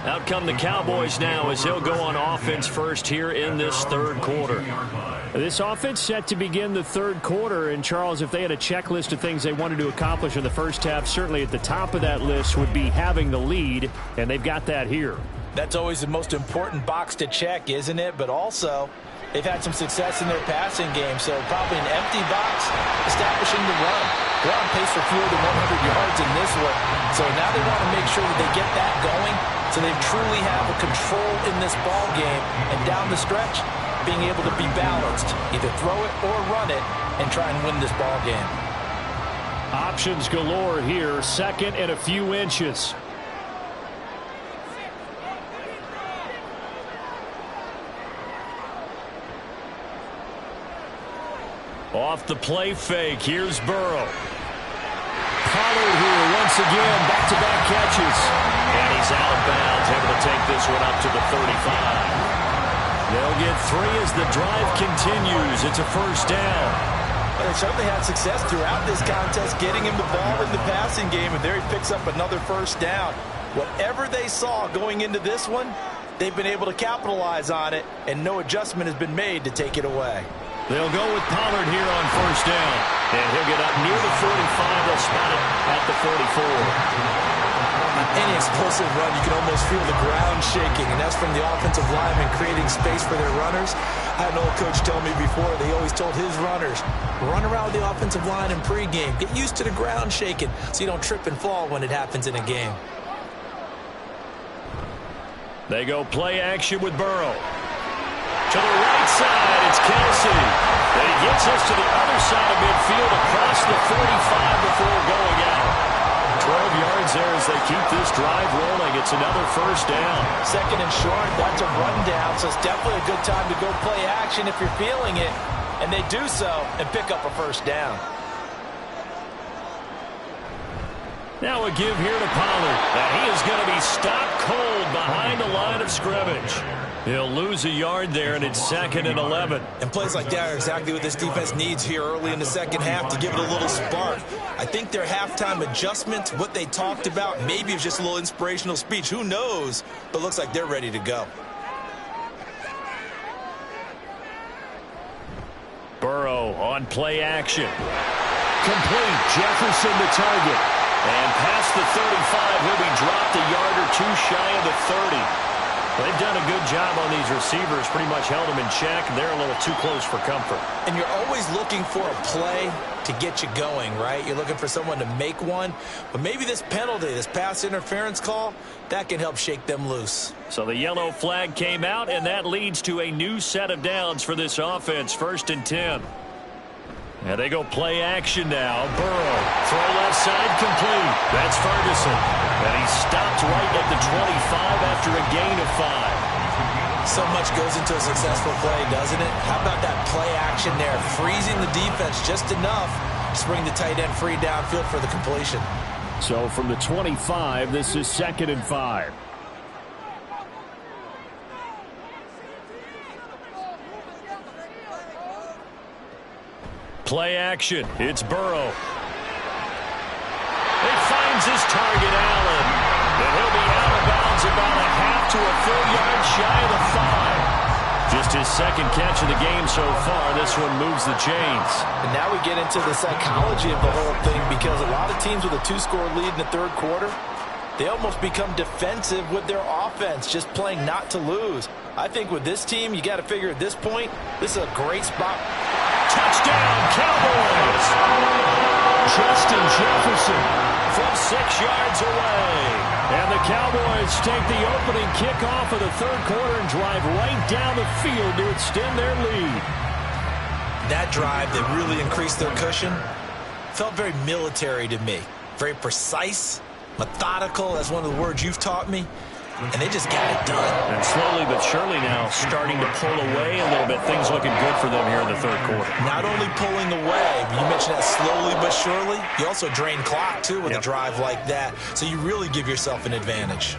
Out come the Cowboys now as they'll go on offense first here in this third quarter. This offense set to begin the third quarter. And, Charles, if they had a checklist of things they wanted to accomplish in the first half, certainly at the top of that list would be having the lead, and they've got that here. That's always the most important box to check, isn't it? But also, they've had some success in their passing game, so probably an empty box establishing the run. They're on pace for fewer than 100 yards in this one, so now they want to make sure that they get that going so they truly have a control in this ball game, and down the stretch, being able to be balanced, either throw it or run it, and try and win this ball game. Options galore here, second and a few inches. Off the play fake, here's Burrow. Pollard here once again, back-to-back catches. And he's out of bounds, able to take this one up to the 35. They'll get 3 as the drive continues. It's a first down. Well, they certainly had success throughout this contest getting him the ball in the passing game, and there he picks up another first down. Whatever they saw going into this one, they've been able to capitalize on it, and no adjustment has been made to take it away. They'll go with Pollard here on first down. And he'll get up near the 45. They'll spot it at the 44. Any explosive run, you can almost feel the ground shaking, and that's from the offensive linemen creating space for their runners. I had an old coach tell me before, they always told his runners, run around the offensive line in pregame. Get used to the ground shaking so you don't trip and fall when it happens in a game. They go play action with Burrow. To the right side, it's Kelsey. And he gets us to the other side of midfield across the 45 before going out. 12 yards there as they keep this drive rolling. It's another first down. Second and short, that's a rundown, so it's definitely a good time to go play action if you're feeling it. And they do so and pick up a first down. Now a give here to Pollard. And he is going to be stopped cold behind the line of scrimmage. He'll lose a yard there, and it's 2nd and 11. And plays like that are exactly what this defense needs here early in the second half to give it a little spark. I think their halftime adjustments, what they talked about, maybe it's just a little inspirational speech. Who knows? But looks like they're ready to go. Burrow on play action. Complete. Jefferson the target. And past the 35, he'll be dropped a yard or two shy of the 30. They've done a good job on these receivers, pretty much held them in check. They're a little too close for comfort. And you're always looking for a play to get you going, right? You're looking for someone to make one. But maybe this penalty, this pass interference call, that can help shake them loose. So the yellow flag came out, and that leads to a new set of downs for this offense, 1st and 10. And they go play action now. Burrow, throw left side, complete. That's Ferguson. And he stopped right at the 25 after a gain of 5. So much goes into a successful play, doesn't it? How about that play action there? Freezing the defense just enough to bring the tight end free downfield for the completion. So from the 25, this is 2nd and 5. Play action. It's Burrow. He finds his target, Allen. And he'll be out of bounds about a half to a full yard shy of the 5. Just his 2nd catch of the game so far. This one moves the chains. And now we get into the psychology of the whole thing, because a lot of teams with a 2-score lead in the 3rd quarter, they almost become defensive with their offense, just playing not to lose. I think with this team, you got to figure at this point, this is a great spot. Touchdown, Cowboys! Justin Jefferson from 6 yards away. And the Cowboys take the opening kickoff of the 3rd quarter and drive right down the field to extend their lead. That drive that really increased their cushion felt very military to me. Very precise, methodical, that's one of the words you've taught me. And they just got it done. And slowly but surely now starting to pull away a little bit. Things looking good for them here in the 3rd quarter. Not only pulling away, but you mentioned that slowly but surely. You also drain clock, too, with a drive like that. So you really give yourself an advantage.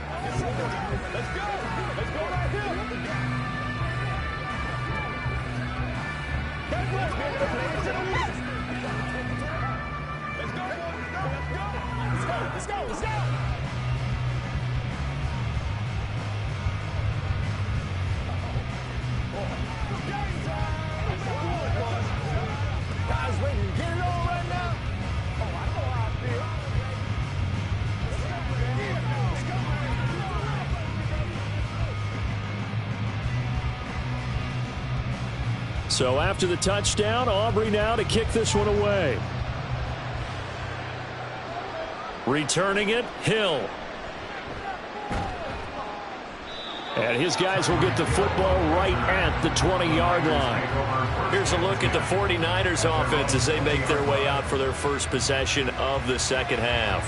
Let's go. Guys ready to get it on right now? Oh, I know how I feel. So after the touchdown, Aubrey now to kick this one away. Returning it, Hill. And his guys will get the football right at the 20-yard line. Here's a look at the 49ers offense as they make their way out for their first possession of the 2nd half.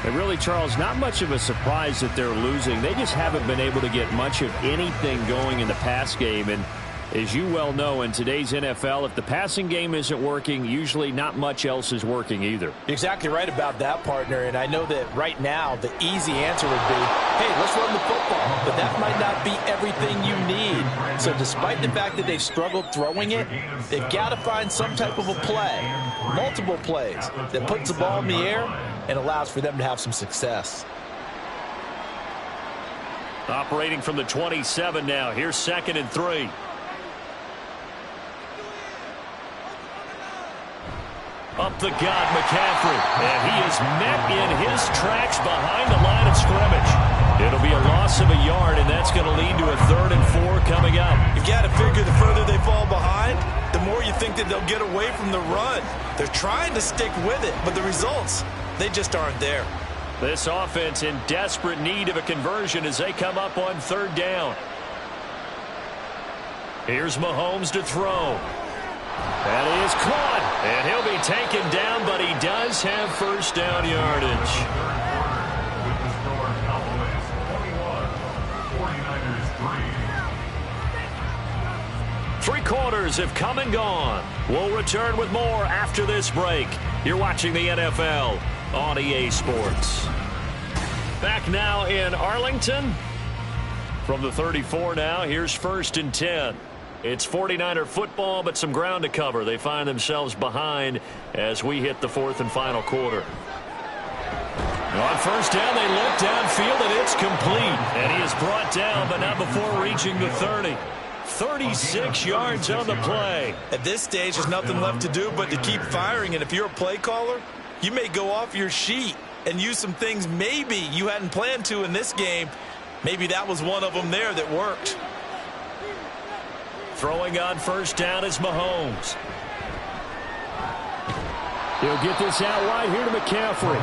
And really, Charles, not much of a surprise that they're losing. They just haven't been able to get much of anything going in the pass game. And as you well know, in today's NFL, if the passing game isn't working, usually not much else is working either. You're exactly right about that, partner. And I know that right now the easy answer would be, hey, let's run the football. But that might not be everything you need. So despite the fact that they've struggled throwing it, they've got to find some type of a play, multiple plays, that puts the ball in the air and allows for them to have some success. Operating from the 27 now. Here's 2nd and 3. Up the gut, McCaffrey. And he is met in his tracks behind the line of scrimmage. It'll be a loss of a yard, and that's going to lead to a 3rd and 4 coming up. You've got to figure the further they fall behind, the more you think that they'll get away from the run. They're trying to stick with it, but the results, they just aren't there. This offense in desperate need of a conversion as they come up on 3rd down. Here's Mahomes to throw. That is caught, and he'll be taken down, but he does have first down yardage. With the score, Cowboys 21, 49ers 3. 3 quarters have come and gone. We'll return with more after this break. You're watching the NFL on EA Sports. Back now in Arlington. From the 34 now, here's 1st and 10. It's 49er football, but some ground to cover. They find themselves behind as we hit the 4th and final quarter. On 1st down, they look downfield, and it's complete. And he is brought down, but not before reaching the 30. 36 yards on the play. At this stage, there's nothing left to do but to keep firing. And if you're a play caller, you may go off your sheet and use some things maybe you hadn't planned to in this game. Maybe that was one of them there that worked. Throwing on 1st down is Mahomes. He'll get this out wide here to McCaffrey.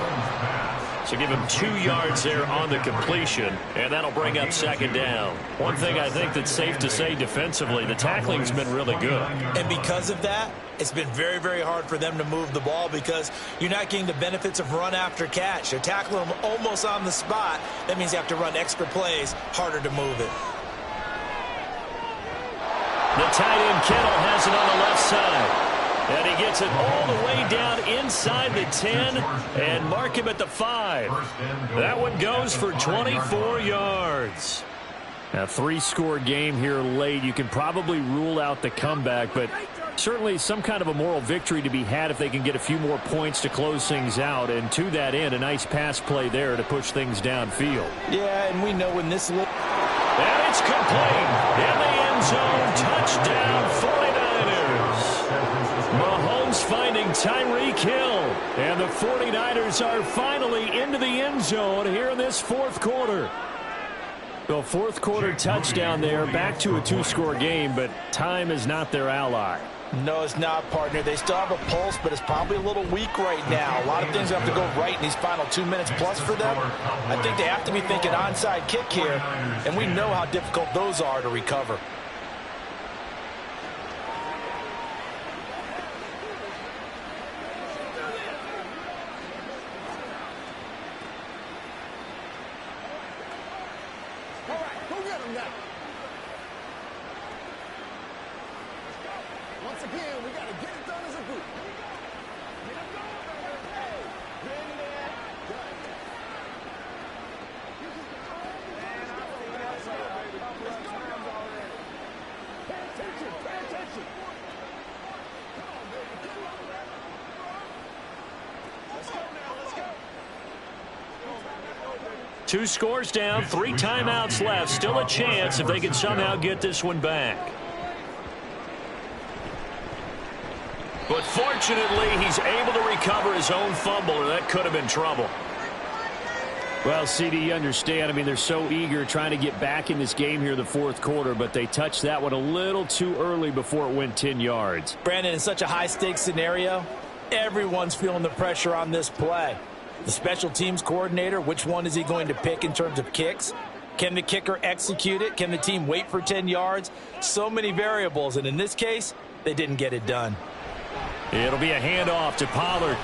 So give him 2 yards there on the completion, and that'll bring up second down. One thing I think that's safe to say defensively, the tackling's been really good. And because of that, it's been very, very hard for them to move the ball because you're not getting the benefits of run after catch. They're tackling them almost on the spot. That means you have to run extra plays, harder to move it. The tight end Kittle has it on the left side. And he gets it all the way down inside the 10 and mark him at the 5. That one goes for 24 yards. A 3-score game here late. You can probably rule out the comeback, but certainly some kind of a moral victory to be had if they can get a few more points to close things out. And to that end, a nice pass play there to push things downfield. Yeah, and we know when this... And it's complete. In the end zone, touchdown 49ers. Mahomes finding Tyreek Hill. And the 49ers are finally into the end zone here in this fourth quarter. The fourth quarter touchdown there, back to a 2-score game, but time is not their ally. No, it's not, partner. They still have a pulse, but it's probably a little weak right now. A lot of things have to go right in these final 2 minutes plus for them. I think they have to be thinking onside kick here, and we know how difficult those are to recover. Once again, we got to get it done as a group. Pay attention, pay attention. Come on, baby, get it. Let's go now, let's go. 2 scores down, 3 timeouts left. Still a chance if they can somehow get this one back. But fortunately, he's able to recover his own fumble, or that could have been trouble. Well, CD, you understand. I mean, they're so eager trying to get back in this game here in the fourth quarter, but they touched that one a little too early before it went 10 yards. Brandon, in such a high-stakes scenario, everyone's feeling the pressure on this play. The special teams coordinator, which one is he going to pick in terms of kicks? Can the kicker execute it? Can the team wait for 10 yards? So many variables, and in this case, they didn't get it done. It'll be a handoff to Pollard.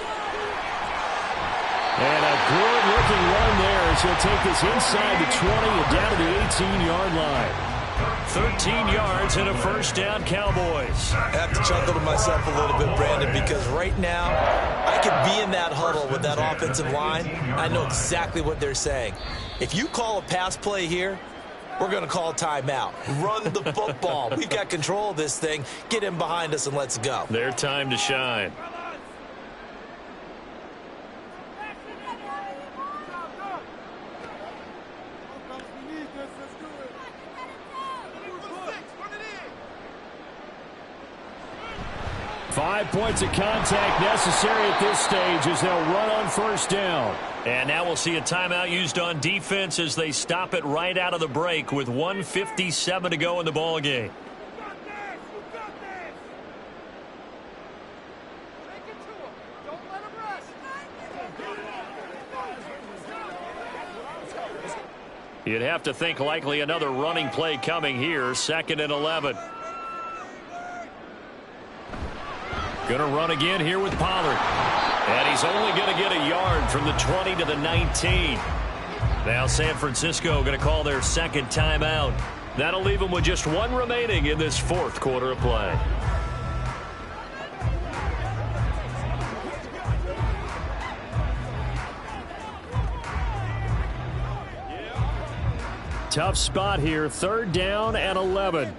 And a good-looking run there as he'll take this inside the 20 and down to the 18-yard line. 13 yards and a first down, Cowboys. I have to chuckle to myself a little bit, Brandon, because right now I could be in that huddle with that offensive line. I know exactly what they're saying. If you call a pass play here, we're going to call timeout. Run the football. We've got control of this thing. Get in behind us and let's go. Their time to shine. Five points of contact necessary at this stage as they'll run on first down. And now we'll see a timeout used on defense as they stop it right out of the break with 1:57 to go in the ball game. You'd have to think likely another running play coming here, 2nd and 11. Going to run again here with Pollard. And he's only going to get a yard from the 20 to the 19. Now San Francisco going to call their second timeout. That'll leave them with just 1 remaining in this fourth quarter of play. Tough spot here, 3rd down and 11.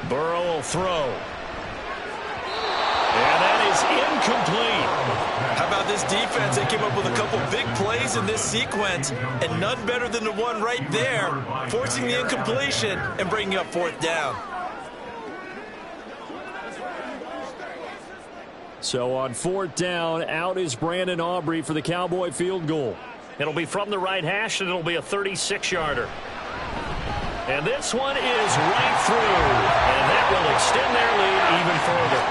Burrow will throw. And that is incomplete. How about this defense? They came up with a couple big plays in this sequence, and none better than the one right there, forcing the incompletion and bringing up 4th down. So on 4th down, out is Brandon Aubrey for the Cowboy field goal. It'll be from the right hash, and it'll be a 36-yarder. And this one is right through. And that will extend their lead even further.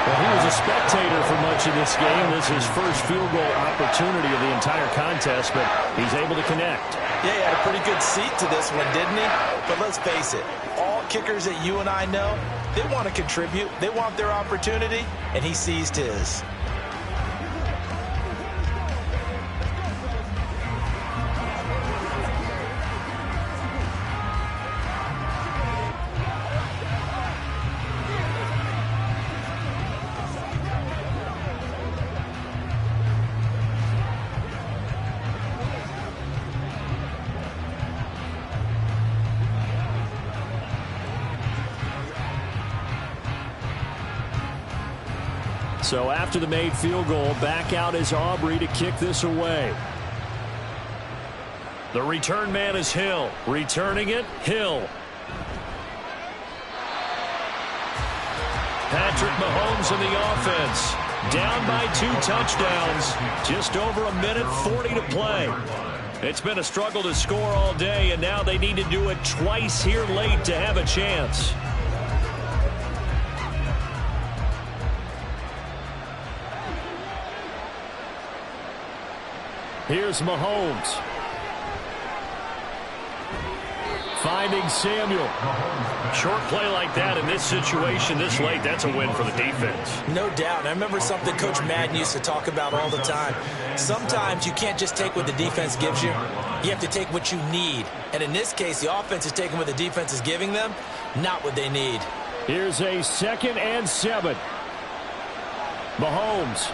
Well, he was a spectator for much of this game. This is his first field goal opportunity of the entire contest, but he's able to connect. Yeah, he had a pretty good seat to this one, didn't he? But let's face it, all kickers that you and I know, they want to contribute. They want their opportunity, and he seized his. So after the made field goal, back out is Aubrey to kick this away. The return man is Hill. Returning it, Hill. Patrick Mahomes in the offense. Down by 2 touchdowns. Just over a minute 40 to play. It's been a struggle to score all day, and now they need to do it twice here late to have a chance. Here's Mahomes. Finding Samuel. Short play like that in this situation this late, that's a win for the defense. No doubt. I remember something Coach Madden used to talk about all the time. Sometimes you can't just take what the defense gives you. You have to take what you need. And in this case, the offense is taking what the defense is giving them, not what they need. Here's a 2nd and 7. Mahomes.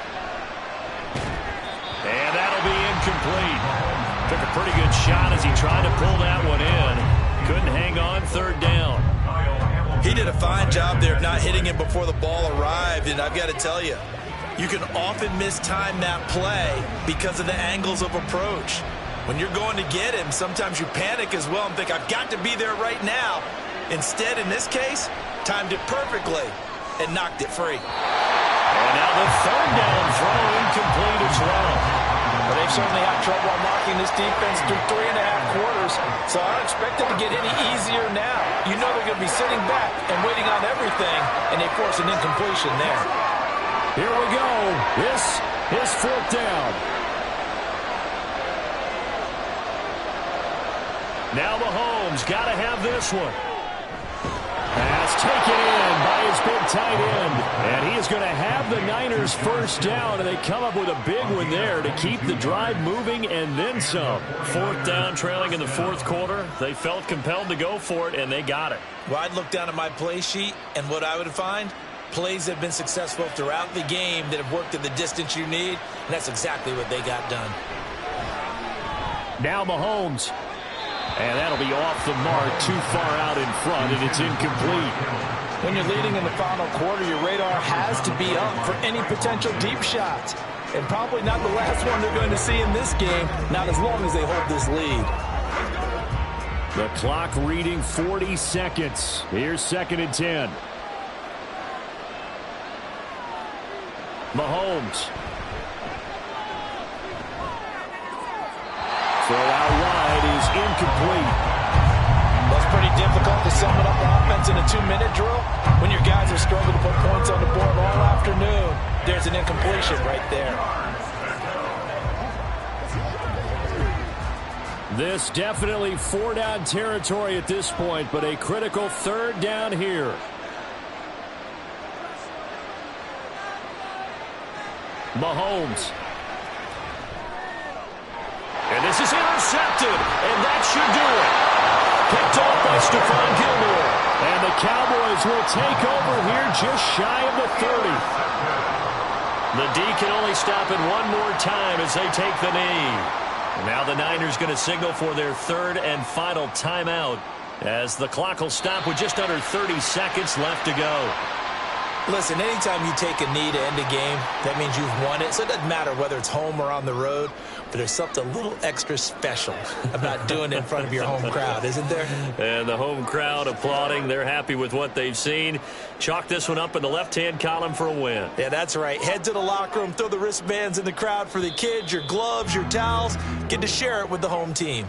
And that'll be incomplete. Took a pretty good shot as he tried to pull that one in. Couldn't hang on, 3rd down. He did a fine job there of not hitting him before the ball arrived, and I've got to tell you, you can often mistime that play because of the angles of approach. When you're going to get him, sometimes you panic as well and think, I've got to be there right now. Instead, in this case, timed it perfectly and knocked it free. And now the 3rd down throw incomplete as well. Well, they've certainly had trouble unlocking this defense through 3.5 quarters, so I don't expect it to get any easier now. You know they're going to be sitting back and waiting on everything, and they force an incompletion there. Here we go. This is 4th down. Now Mahomes got to have this one. Pass taken in by his big tight end. And he is going to have the Niners first down, and they come up with a big one there to keep the drive moving and then some. 4th down, trailing in the 4th quarter. They felt compelled to go for it, and they got it. Well, I'd look down at my play sheet, and what I would find, plays that have been successful throughout the game that have worked at the distance you need, and that's exactly what they got done. Now Mahomes. And that'll be off the mark, too far out in front, and it's incomplete. When you're leading in the final quarter, your radar has to be up for any potential deep shots. And probably not the last one they're going to see in this game, not as long as they hold this lead. The clock reading 40 seconds. Here's 2nd and 10. Mahomes. Throw out wide is incomplete. That's pretty difficult to sum it up offense in a 2-minute drill. When your guys are struggling to put points on the board all afternoon, there's an incompletion right there. This definitely 4-down territory at this point, but a critical 3rd down here. Mahomes. And this is intercepted, and that should do it. Picked off by Stephon Gilmore. And the Cowboys will take over here just shy of the 30. The D can only stop it one more time as they take the knee. Now the Niners going to signal for their 3rd and final timeout as the clock will stop with just under 30 seconds left to go. Listen, anytime you take a knee to end a game, that means you've won it. So it doesn't matter whether it's home or on the road, but there's something a little extra special about doing it in front of your home crowd, isn't there? And the home crowd applauding. They're happy with what they've seen. Chalk this one up in the left-hand column for a win. Yeah, that's right. Head to the locker room, throw the wristbands in the crowd for the kids, your gloves, your towels. Get to share it with the home team.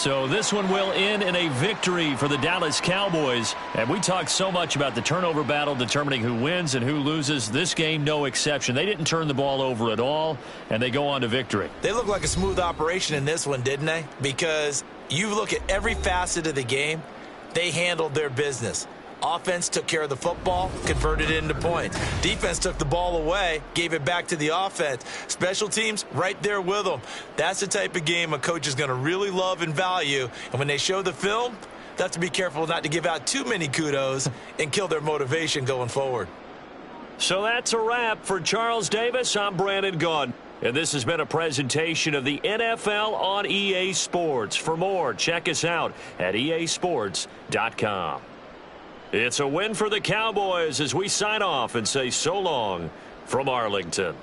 So this one will end in a victory for the Dallas Cowboys. And we talked so much about the turnover battle determining who wins and who loses. This game, no exception. They didn't turn the ball over at all, and they go on to victory. They look like a smooth operation in this one, didn't they? Because you look at every facet of the game, they handled their business. Offense took care of the football, converted it into points. Defense took the ball away, gave it back to the offense. Special teams, right there with them. That's the type of game a coach is going to really love and value. And when they show the film, they have to be careful not to give out too many kudos and kill their motivation going forward. So that's a wrap for Charles Davis. I'm Brandon Gaudin. And this has been a presentation of the NFL on EA Sports. For more, check us out at easports.com. It's a win for the Cowboys as we sign off and say so long from Arlington.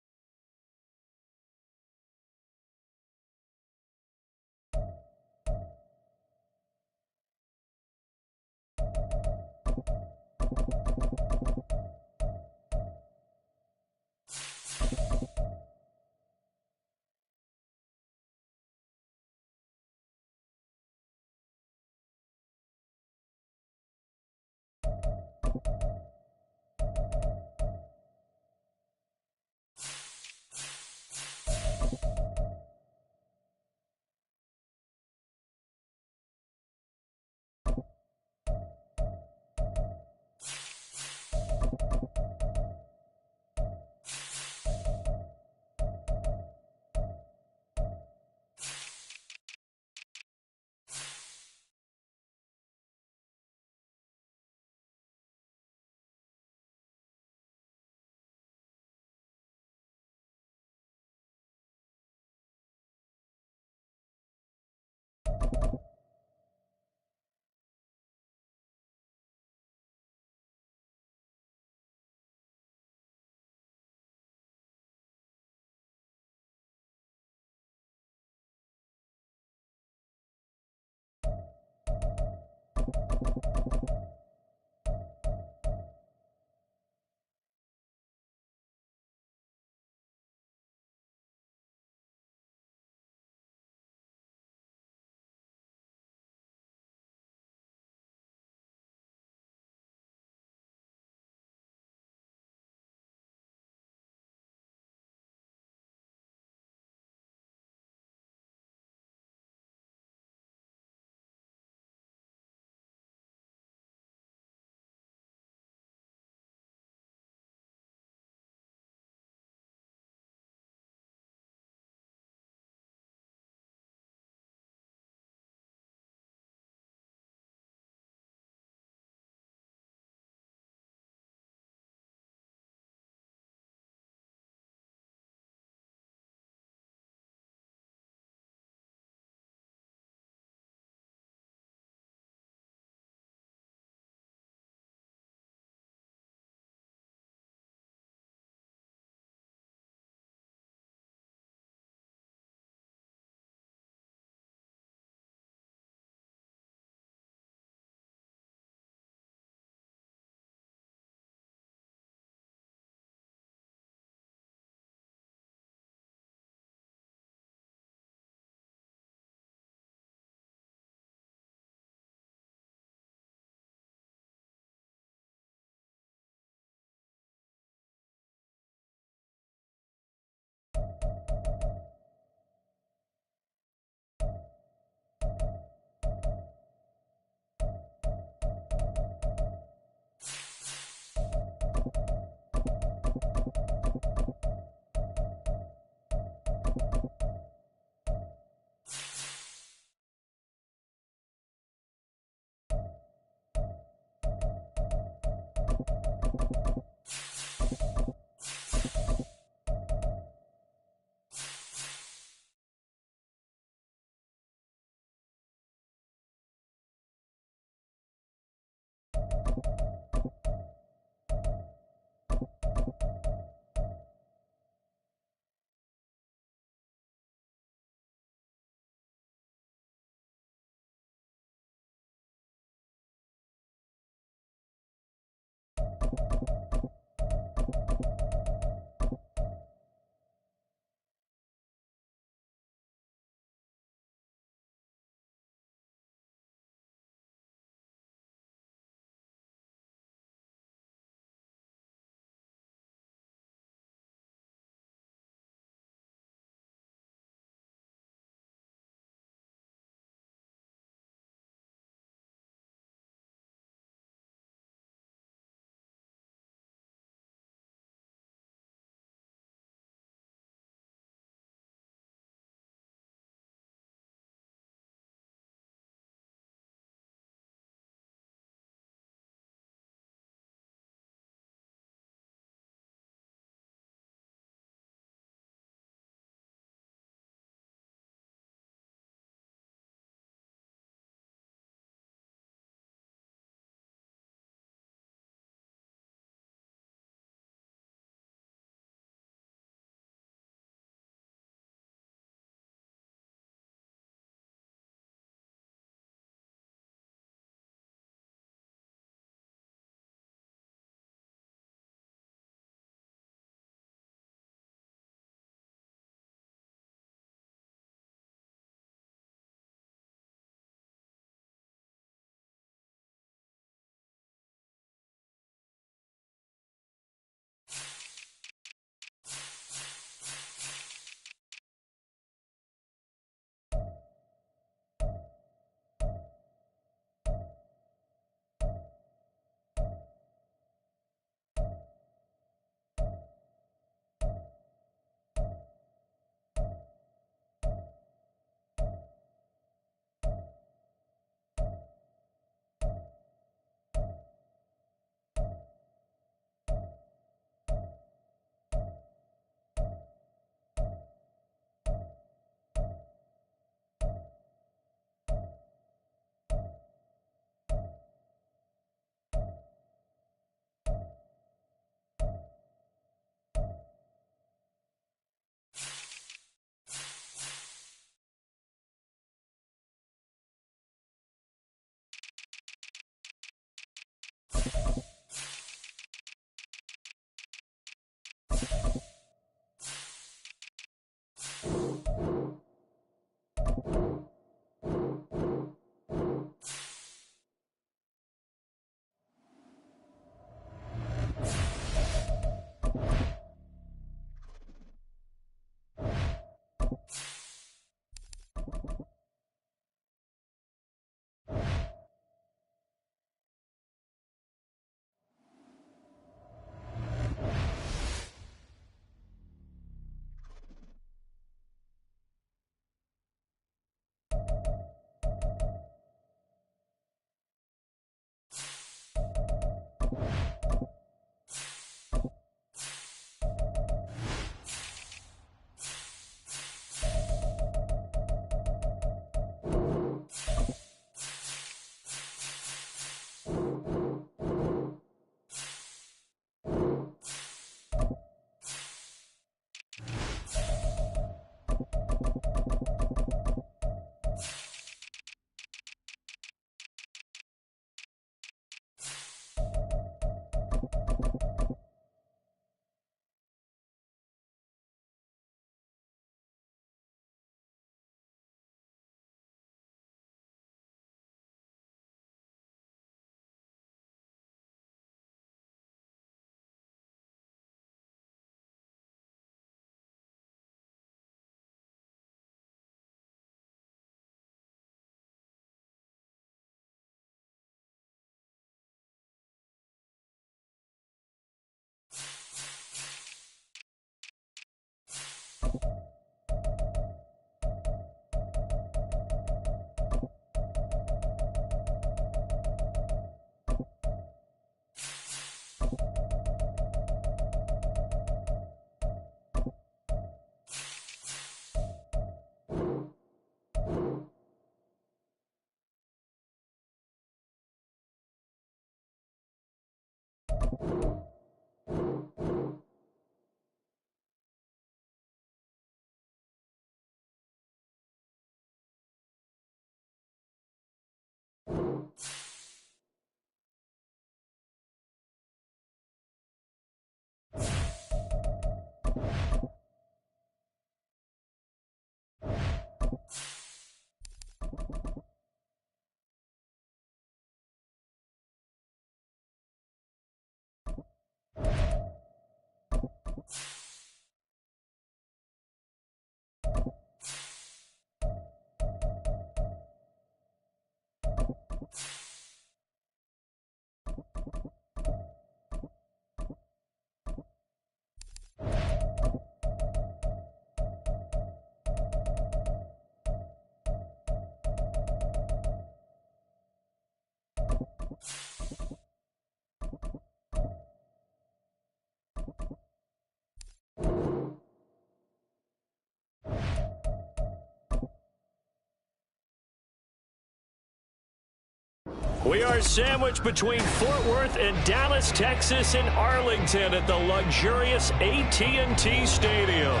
We are sandwiched between Fort Worth and Dallas, Texas, and Arlington at the luxurious AT&T Stadium.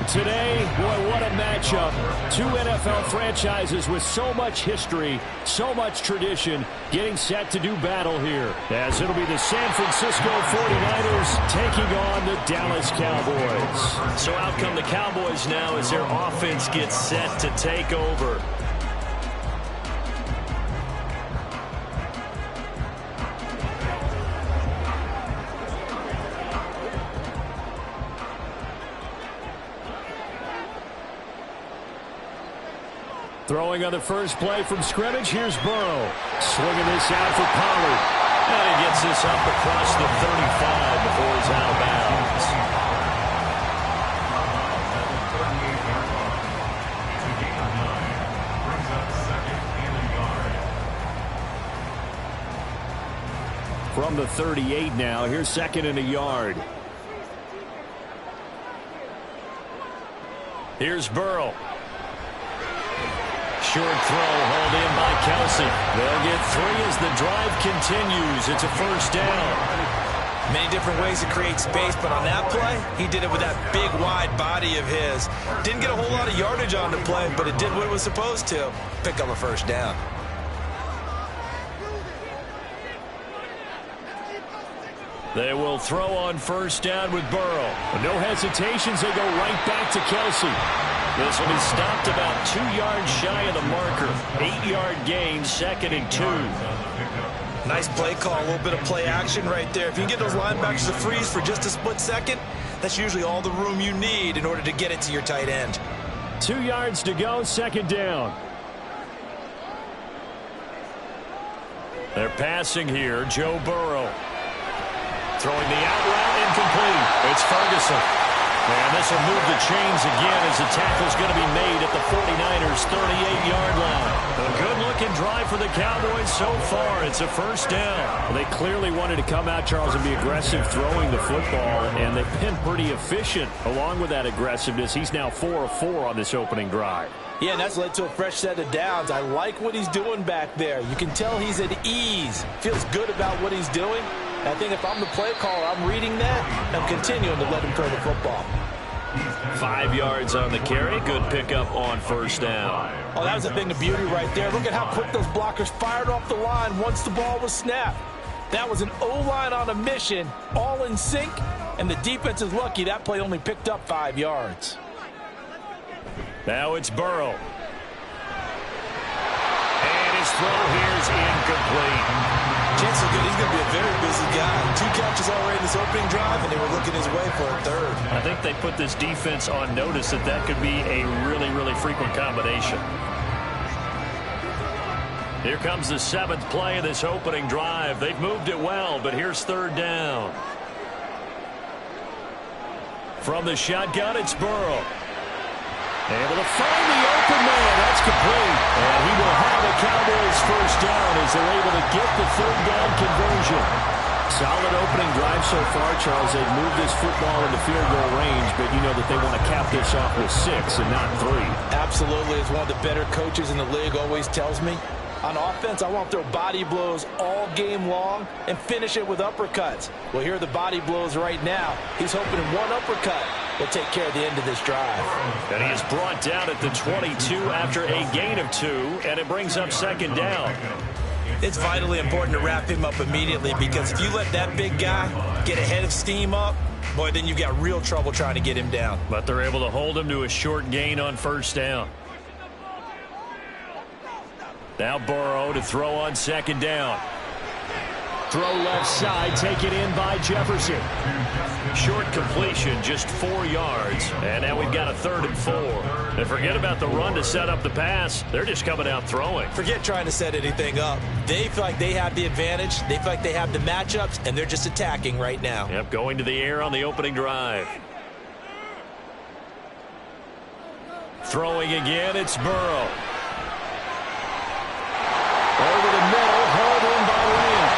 Today, boy, what a matchup. Two NFL franchises with so much history, so much tradition, getting set to do battle here. As it'll be the San Francisco 49ers taking on the Dallas Cowboys. So out come the Cowboys now as their offense gets set to take over. Throwing on the first play from scrimmage, here's Burrow. Swinging this out for Pollard. And he gets this up across the 35 before he's out of bounds. From the 38 now, here's second and a yard. Here's Burrow. Short throw hauled in by Kelsey. They'll get 3 as the drive continues. It's a first down. Many different ways to create space, but on that play, he did it with that big, wide body of his. Didn't get a whole lot of yardage on the play, but it did what it was supposed to. Pick up a first down. They will throw on first down with Burrow. No hesitations, they go right back to Kelsey. This will be stopped about 2 yards shy of the marker. 8-yard gain, 2nd and 2. Nice play call, a little bit of play action right there. If you can get those linebackers to freeze for just a split second, that's usually all the room you need in order to get it to your tight end. 2 yards to go, 2nd down. They're passing here, Joe Burrow. Throwing the out route, incomplete. It's Ferguson. And this will move the chains again as the tackle's going to be made at the 49ers' 38-yard line. A good-looking drive for the Cowboys so far. It's a first down. Well, they clearly wanted to come out, Charles, and be aggressive throwing the football, and they've been pretty efficient along with that aggressiveness. He's now 4 of 4 on this opening drive. Yeah, and that's led to a fresh set of downs. I like what he's doing back there. You can tell he's at ease. Feels good about what he's doing. I think if I'm the play caller, I'm reading that. I'm continuing to let him throw the football. 5 yards on the carry. Good pickup on first down. Oh, that was a thing of beauty right there. Look at how quick those blockers fired off the line once the ball was snapped. That was an O-line on a mission, all in sync, and the defense is lucky that play only picked up 5 yards. Now it's Burrow. And his throw here is incomplete. Chances are good he's going to be a very busy guy. 2 catches already in this opening drive, and they were looking his way for a third. I think they put this defense on notice that that could be a really, really frequent combination. Here comes the 7th play of this opening drive. They've moved it well, but here's 3rd down. From the shotgun, it's Burrow. Able to find the open man. That's complete. And he will have a Cowboys first down as they're able to get the 3rd down conversion. Solid opening drive so far, Charles. They've moved this football into field goal range, but you know that they want to cap this off with 6 and not 3. Absolutely. As one of the better coaches in the league always tells me, on offense, I want to throw body blows all game long and finish it with uppercuts. Well, here are the body blows right now. He's hoping in one uppercut will take care of the end of this drive. And he is brought down at the 22 after a gain of 2, and it brings up 2nd down. It's vitally important to wrap him up immediately, because if you let that big guy get a head of steam up, boy, then you've got real trouble trying to get him down. But they're able to hold him to a short gain on first down. Now Burrow to throw on 2nd down. Throw left side, taken in by Jefferson. Short completion, just 4 yards. And now we've got a 3rd and 4. And forget about the run to set up the pass. They're just coming out throwing. Forget trying to set anything up. They feel like they have the advantage. They feel like they have the matchups, and they're just attacking right now. Yep, going to the air on the opening drive. Throwing again, it's Burrow. Over the middle, hauled in by Lamb.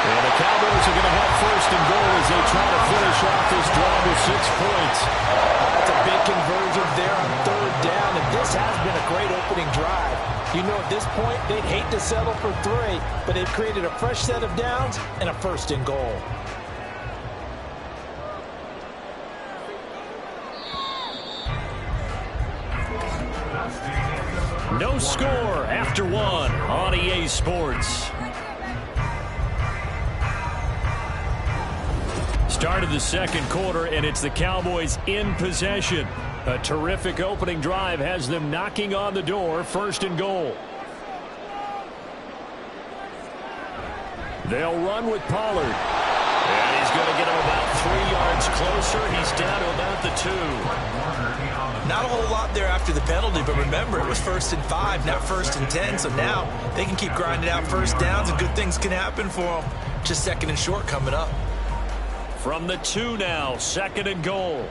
And the Cowboys are going to have 1st and goal as they try to finish off this drive with 6 points. That's a big conversion there on 3rd down, and this has been a great opening drive. You know, at this point, they'd hate to settle for 3, but they've created a fresh set of downs and a 1st and goal. No score after 1 on EA Sports. Start of the second quarter, and it's the Cowboys in possession. A terrific opening drive has them knocking on the door, 1st and goal. They'll run with Pollard. And he's going to get him about 3 yards closer. He's down to about the 2. Not a whole lot there after the penalty, but remember, it was 1st and 5, not 1st and 10, so now they can keep grinding out 1st downs and good things can happen for them. Just 2nd and short coming up. From the 2 now, 2nd and goal.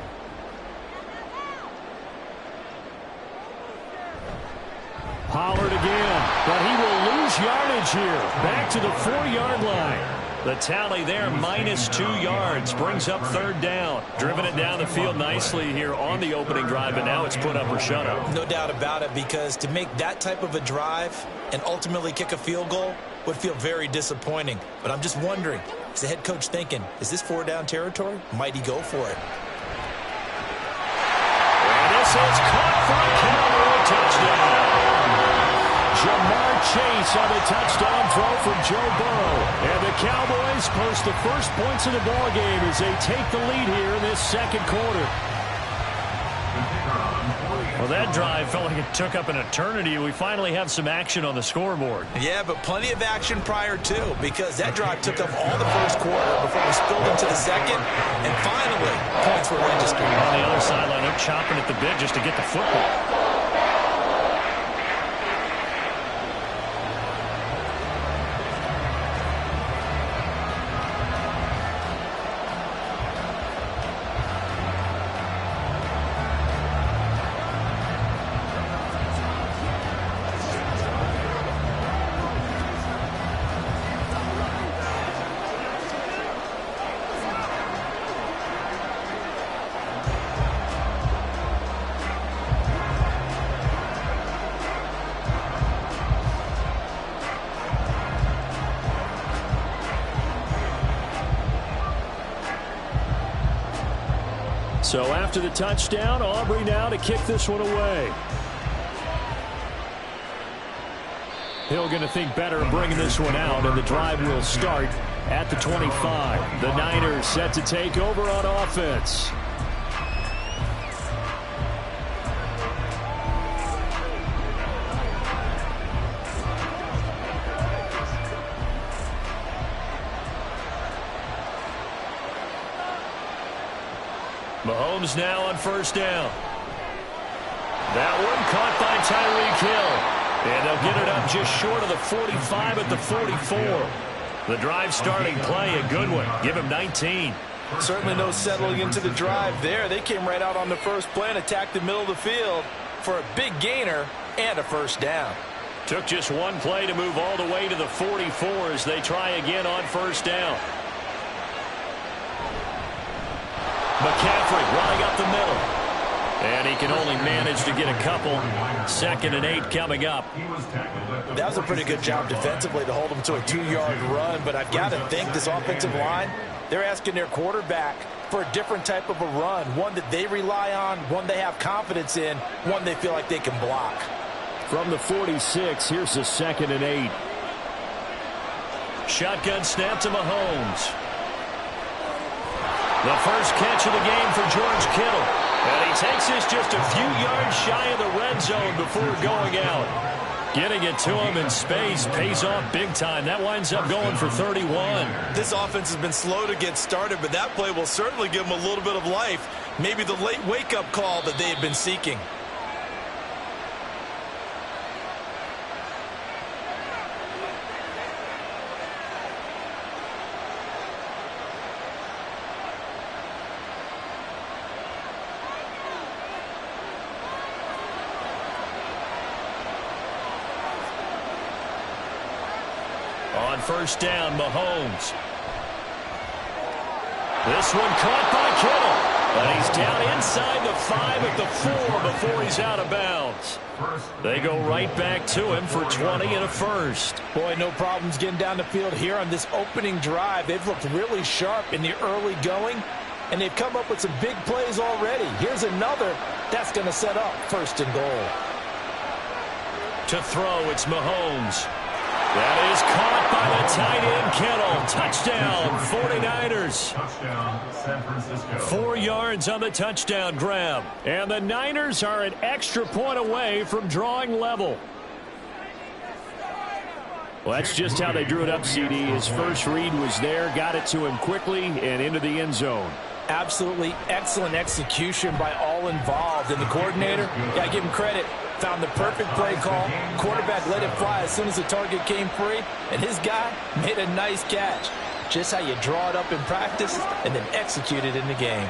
Pollard again, but he will lose yardage here. Back to the 4-yard line. The tally there, -2 yards, brings up 3rd down. Driven it down the field nicely here on the opening drive, but now it's put up or shut up. No doubt about it, because to make that type of a drive and ultimately kick a field goal would feel very disappointing. But I'm just wondering, is the head coach thinking, is this 4-down territory? Might he go for it? And this is caught for a Cowboy touchdown. Jamar Chase on the touchdown throw from Joe Burrow. And the Cowboys post the first points of the ballgame as they take the lead here in this second quarter. Well, that drive felt like it took up an eternity. We finally have some action on the scoreboard. Yeah, but plenty of action prior to, because that drive took up all the first quarter before we spilled into the second, and finally, points were registered. On the other sideline, they're chopping at the bit just to get the football. So after the touchdown, Aubrey now to kick this one away. Hill going to think better of bringing this one out, and the drive will start at the 25. The Niners set to take over on offense. Mahomes now on 1st down. That one caught by Tyreek Hill. And they'll get it up just short of the 45 at the 44. The drive starting play, a good one. Give him 19. Certainly no settling into the drive there. They came right out on the first play and attacked the middle of the field for a big gainer and a 1st down. Took just one play to move all the way to the 44 as they try again on 1st down. McCaffrey running up the middle. And he can only manage to get a couple. 2nd and 8 coming up. That was a pretty good job defensively to hold him to a 2-yard run, but I've got to think this offensive line, they're asking their quarterback for a different type of a run, one that they rely on, one they have confidence in, one they feel like they can block. From the 46, here's the 2nd and 8. Shotgun snap to Mahomes. The first catch of the game for George Kittle. And he takes this just a few yards shy of the red zone before going out. Getting it to him in space pays off big time. That winds up going for 31. This offense has been slow to get started, but that play will certainly give them a little bit of life. Maybe the late wake-up call that they had been seeking. On 1st down, Mahomes. This one caught by Kittle. And he's down inside the 5 at the 4 before he's out of bounds. They go right back to him for 20 and a first. Boy, no problems getting down the field here on this opening drive. They've looked really sharp in the early going, and they've come up with some big plays already. Here's another that's going to set up first and goal. To throw, it's Mahomes. That is caught by the tight end, Kittle. Touchdown, 49ers. Touchdown, San Francisco. 4 yards on the touchdown grab. And the Niners are an extra point away from drawing level. Well, that's just how they drew it up, CD. His first read was there, got it to him quickly, and into the end zone. Absolutely excellent execution by all involved. And the coordinator, got to give him credit, found the perfect play call. Quarterback let it fly as soon as the target came free, and his guy made a nice catch. Just how you draw it up in practice and then execute it in the game.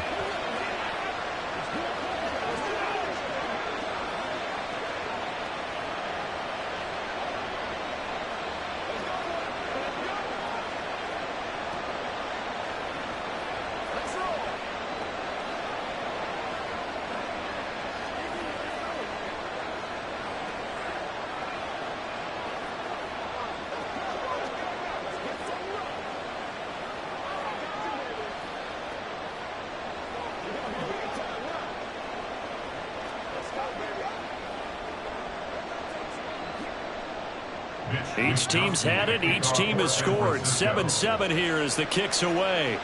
Each team's had it. Each team has scored. 7-7 here as the kick's away.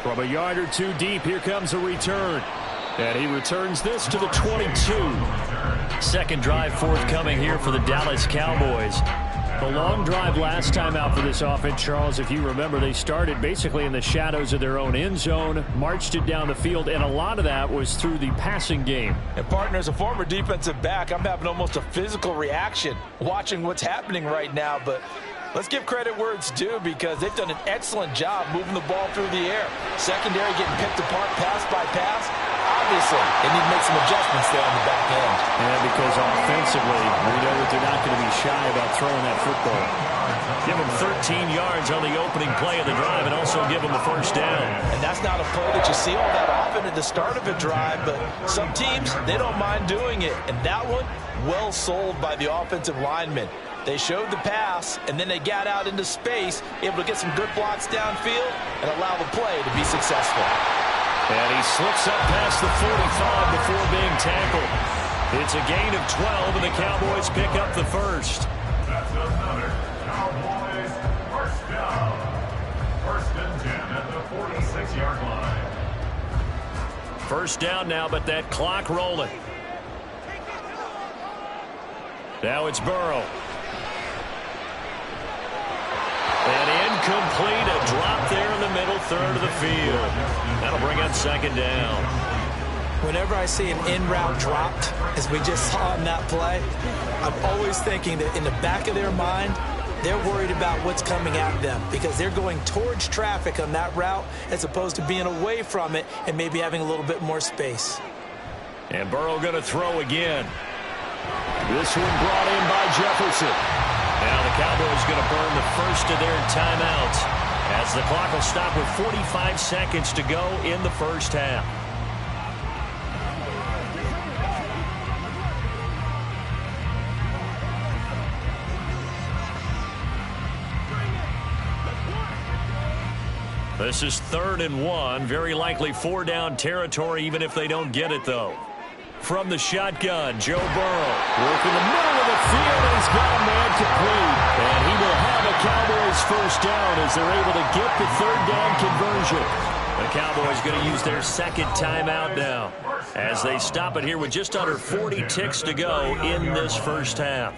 From a yard or two deep, here comes a return. And he returns this to the 22. Second drive forthcoming here for the Dallas Cowboys. The long drive last time out for this offense, Charles, if you remember, they started basically in the shadows of their own end zone, marched it down the field, and a lot of that was through the passing game. And partner, as a former defensive back, I'm having almost a physical reaction watching what's happening right now. But let's give credit where it's due, because they've done an excellent job moving the ball through the air. Secondary getting picked apart pass by pass. Obviously, they need to make some adjustments there on the back end. Yeah, because offensively, we know that they're not going to be shy about throwing that football. Give them 13 yards on the opening play of the drive and also give them a first down. And that's not a play that you see all that often at the start of a drive, but some teams, they don't mind doing it. And that one, well sold by the offensive lineman. They showed the pass, and then they got out into space, able to get some good blocks downfield and allow the play to be successful. And he slips up past the 45 before being tackled. It's a gain of 12, and the Cowboys pick up the first. That's another Cowboys first down. First and 10 at the 46-yard line. First down now, but that clock rolling. Now it's Burrow. And incomplete, a drop there in the middle third of the field. That'll bring up second down. Whenever I see an in-route dropped, as we just saw in that play, I'm always thinking that in the back of their mind, they're worried about what's coming at them, because they're going towards traffic on that route as opposed to being away from it and maybe having a little bit more space. And Burrow going to throw again. This one brought in by Jefferson. Now the Cowboys going to burn the first of their timeouts as the clock will stop with 45 seconds to go in the first half. This is 3rd and 1. Very likely 4-down territory, even if they don't get it, though. From the shotgun, Joe Burrow working the middle of the field, and he's got a man complete. And he will have a Cowboys first down as they're able to get the 3rd down conversion. The Cowboys going to use their second timeout now as they stop it here with just under 40 ticks to go in this first half.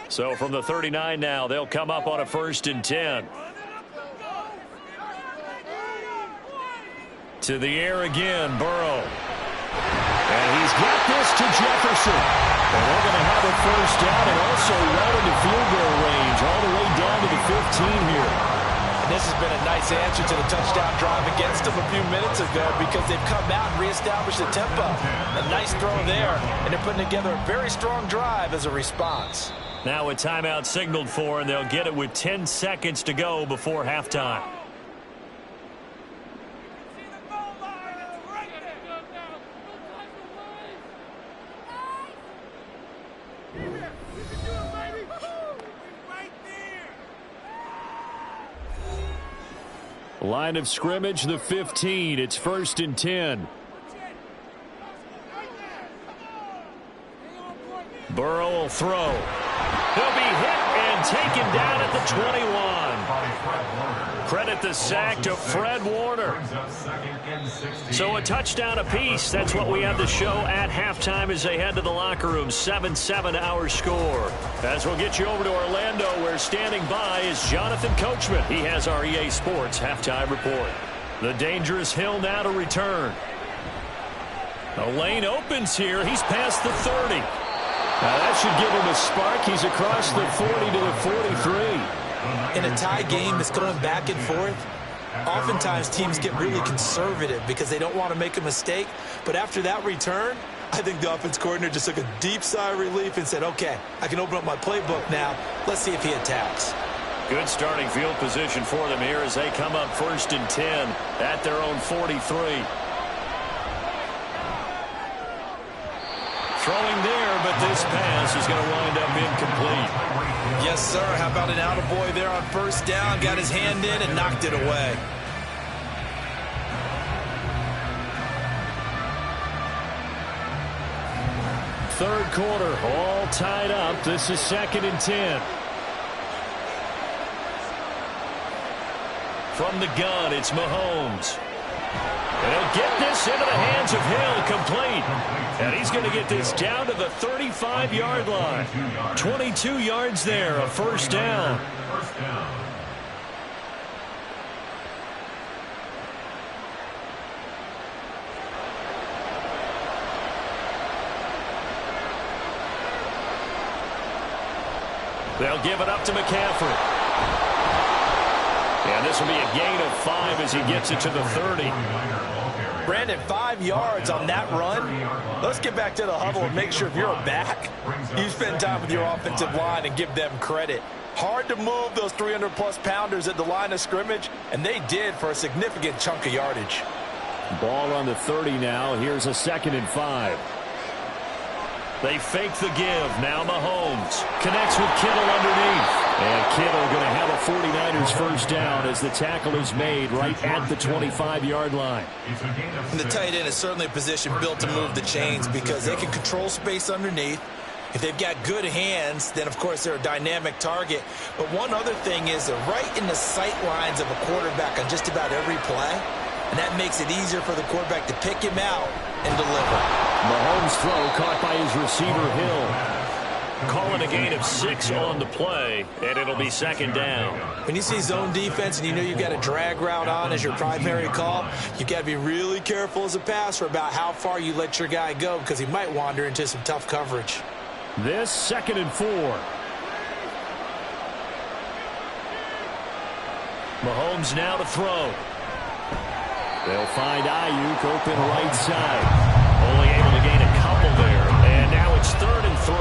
So from the 39 now, they'll come up on a 1st and 10. To the air again, Burrow. And he's got this to Jefferson. And they're going to have a first down and also well into field goal range all the way down to the 15 here. And this has been a nice answer to the touchdown drive against them a few minutes ago because they've come out and reestablished the tempo. A nice throw there, and they're putting together a very strong drive as a response. Now a timeout signaled for, and they'll get it with 10 seconds to go before halftime. Line of scrimmage, the 15. It's 1st and 10. Burrow will throw. He'll be hit and taken down at the 21. Credit the sack to Fred Warner. So a touchdown apiece. That's what we have to show at halftime as they head to the locker room. 7-7 our score. As we'll get you over to Orlando, where standing by is Jonathan Coachman. He has our EA Sports halftime report. The dangerous Hill now to return. The lane opens here. He's past the 30. Now that should give him a spark. He's across the 40 to the 43. In a tie game that's going back and forth, oftentimes teams get really conservative because they don't want to make a mistake. But after that return, I think the offense coordinator just took a deep sigh of relief and said, okay, I can open up my playbook now. Let's see if he attacks. Good starting field position for them here as they come up 1st and 10 at their own 43. Throwing there, but this pass is going to wind up incomplete. Yes, sir. How about an attaboy there on 1st down? Got his hand in and knocked it away. Third quarter, all tied up. This is 2nd and 10. From the gun, it's Mahomes. And he'll get this into the hands of Hill, complete. And he's going to get this down to the 35-yard line. 22 yards there, a 1st down. They'll give it up to McCaffrey. And this will be a gain of 5 as he gets it to the 30. Brandon, 5 yards on that run. Let's get back to the huddle and make sure if you're a back, you spend time with your offensive line and give them credit. Hard to move those 300-plus pounders at the line of scrimmage, and they did for a significant chunk of yardage. Ball on the 30 now. Here's a 2nd and 5. They fake the give. Now Mahomes connects with Kittle underneath. And Kittle going to have a 49ers 1st down as the tackle is made right at the 25-yard line. And the tight end is certainly a position built to move the chains because they can control space underneath. If they've got good hands, then, of course, they're a dynamic target. But one other thing is they're right in the sight lines of a quarterback on just about every play. And that makes it easier for the quarterback to pick him out and deliver. Mahomes' throw caught by his receiver, Hill. Calling a gain of 6 on the play, and it'll be 2nd down. When you see zone defense and you know you've got a drag route on as your primary call, you've got to be really careful as a passer about how far you let your guy go because he might wander into some tough coverage. This 2nd and 4. Mahomes now to throw. They'll find Ayuk open right side. Only able to gain a couple there. And now it's 3rd and 3.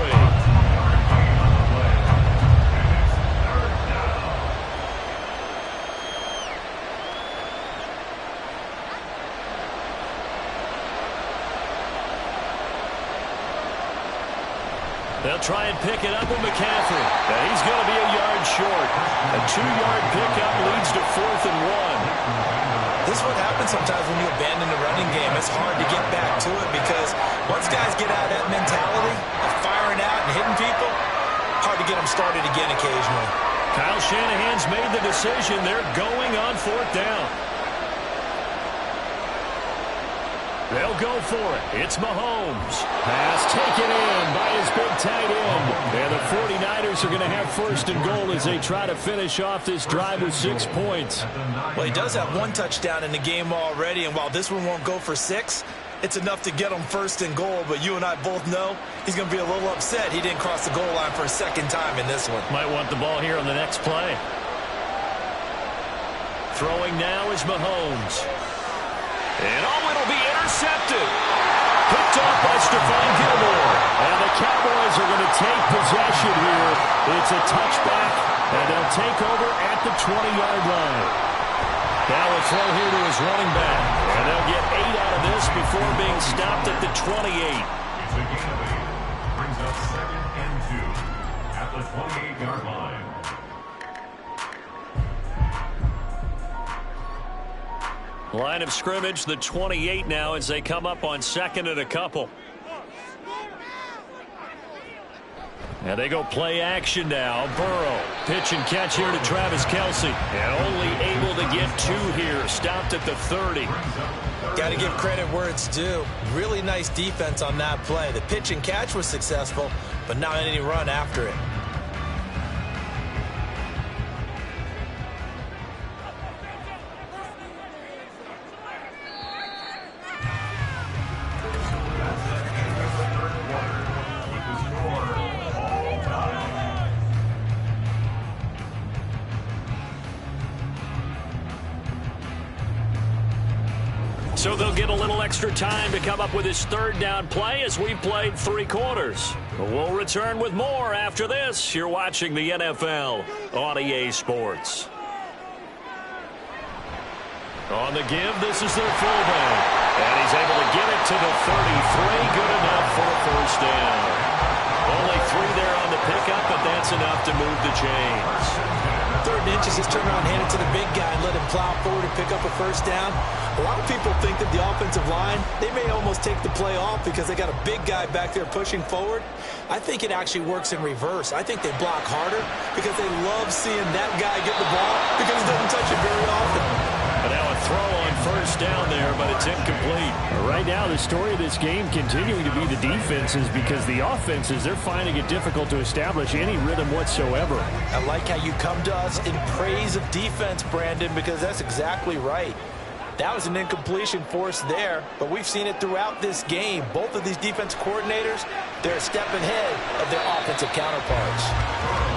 They'll try and pick it up with McCaffrey. And he's going to be a yard short. A 2-yard pickup leads to 4th and 1. This is what happens sometimes when you abandon the running game. It's hard to get back to it because once guys get out of that mentality of firing out and hitting people, hard to get them started again occasionally. Kyle Shanahan's made the decision. They're going on 4th down. They'll go for it. It's Mahomes. Pass taken in by his big tight end. And the 49ers are going to have 1st and goal as they try to finish off this drive with 6 points. Well, he does have 1 touchdown in the game already, and while this one won't go for 6, it's enough to get him 1st and goal. But you and I both know he's going to be a little upset he didn't cross the goal line for a 2nd time in this one. Might want the ball here on the next play. Throwing now is Mahomes. And it'll be intercepted. Picked off by Stephon Gilmore. And the Cowboys are going to take possession here. It's a touchback, and they'll take over at the 20-yard line. Now a throw here to his running back. And they'll get 8 out of this before being stopped at the 28. It's a gain of 8. Brings up 2nd and 2 at the 28-yard line. Line of scrimmage, the 28 now as they come up on 2nd and a couple. And they go play action now. Burrow, pitch and catch here to Travis Kelce. And only able to get 2 here. Stopped at the 30. Got to give credit where it's due. Really nice defense on that play. The pitch and catch was successful, but not any run after it. So they'll get a little extra time to come up with his 3rd down play as we've played 3 quarters. We'll return with more after this. You're watching the NFL on EA Sports. On the give, this is their fullback. And he's able to get it to the 33. Good enough for a 1st down. Only 3 there on the pickup, but that's enough to move the chains. 3rd and inches, just turn around, hand it to the big guy, and let him plow forward and pick up a 1st down. A lot of people think that the offensive line, they may almost take the play off because they got a big guy back there pushing forward. I think it actually works in reverse. I think they block harder because they love seeing that guy get the ball because he doesn't touch it very often. And now a throw on 1st down there, but it's incomplete. Right now, the story of this game continuing to be the defenses because the offenses, they're finding it difficult to establish any rhythm whatsoever. I like how you come to us in praise of defense, Brandon, because that's exactly right. That was an incompletion force there, but we've seen it throughout this game. Both of these defense coordinators, they're a step ahead of their offensive counterparts.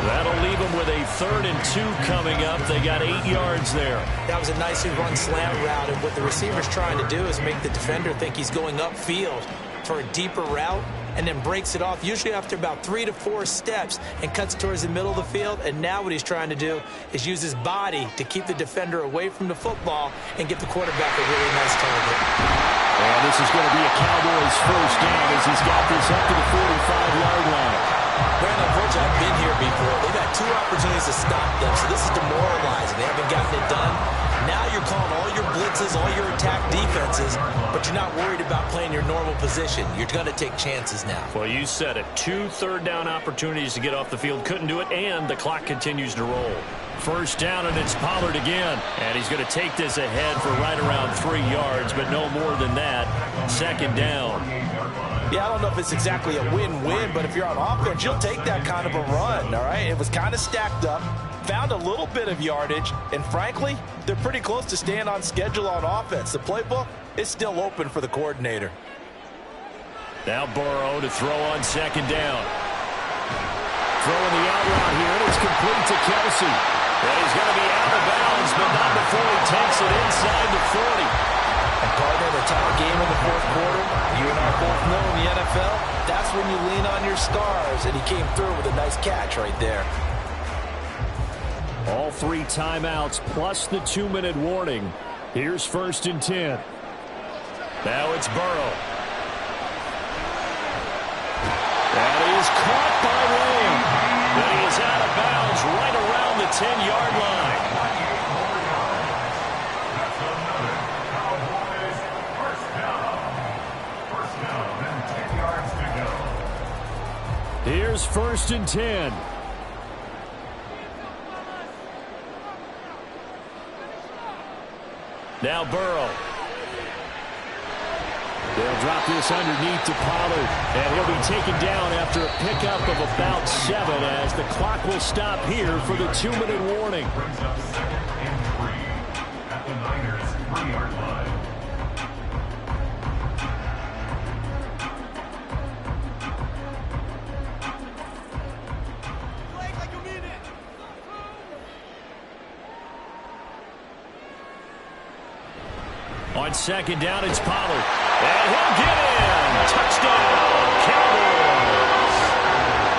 That'll leave them with a 3rd and 2 coming up. They got 8 yards there. That was a nicely run slant route, and what the receiver's trying to do is make the defender think he's going upfield for a deeper route and then breaks it off, usually after about 3 to 4 steps, and cuts towards the middle of the field. And now what he's trying to do is use his body to keep the defender away from the football and get the quarterback a really nice target. And this is going to be a Cowboys 1st down as he's got this up to the 45-yard line. Brandon, unfortunately, I've been here before. They've had 2 opportunities to stop them, so this is demoralizing. They haven't gotten it done. Now you're calling all your blitzes, all your attack defenses, but you're not worried about playing your normal position. You're going to take chances now. Well, you said it. 2 3rd down opportunities to get off the field. Couldn't do it, and the clock continues to roll. 1st down, and it's Pollard again. And he's going to take this ahead for right around 3 yards, but no more than that. 2nd down. Yeah, I don't know if it's exactly a win-win, but if you're on offense, you'll take that kind of a run, all right? It was kind of stacked up, found a little bit of yardage, and frankly, they're pretty close to staying on schedule on offense. The playbook is still open for the coordinator. Now Burrow to throw on 2nd down. Throwing the out route here, and it's complete to Kelce. And he's going to be out of bounds, but not before he takes it inside the 40. And partner, the tie game in the 4th quarter, you and I both know in the NFL, that's when you lean on your stars, and he came through with a nice catch right there. All 3 timeouts plus the 2-minute warning. Here's 1st and 10. Now it's Burrow. And he is caught by Lamb. And he is out of bounds right around the 10-yard line. Here's 1st and 10. Now Burrow. They'll drop this underneath to Pollard, and he'll be taken down after a pickup of about 7 as the clock will stop here for the 2-minute warning. Brings up 2nd and 3 at the Niners' 3-yard line. On second down, it's Pollard. And he'll get in. Touchdown, Cowboys.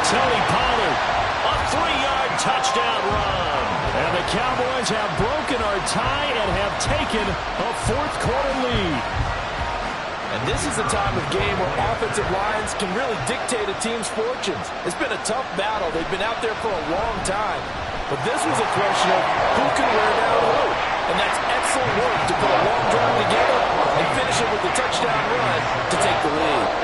Tony Pollard, a 3-yard touchdown run. And the Cowboys have broken our tie and have taken a fourth-quarter lead. And this is the time of game where offensive lines can really dictate a team's fortunes. It's been a tough battle. They've been out there for a long time. But this was a question of who can wear down who. And that's excellent work to put a long drive together and finish it with a touchdown run to take the lead.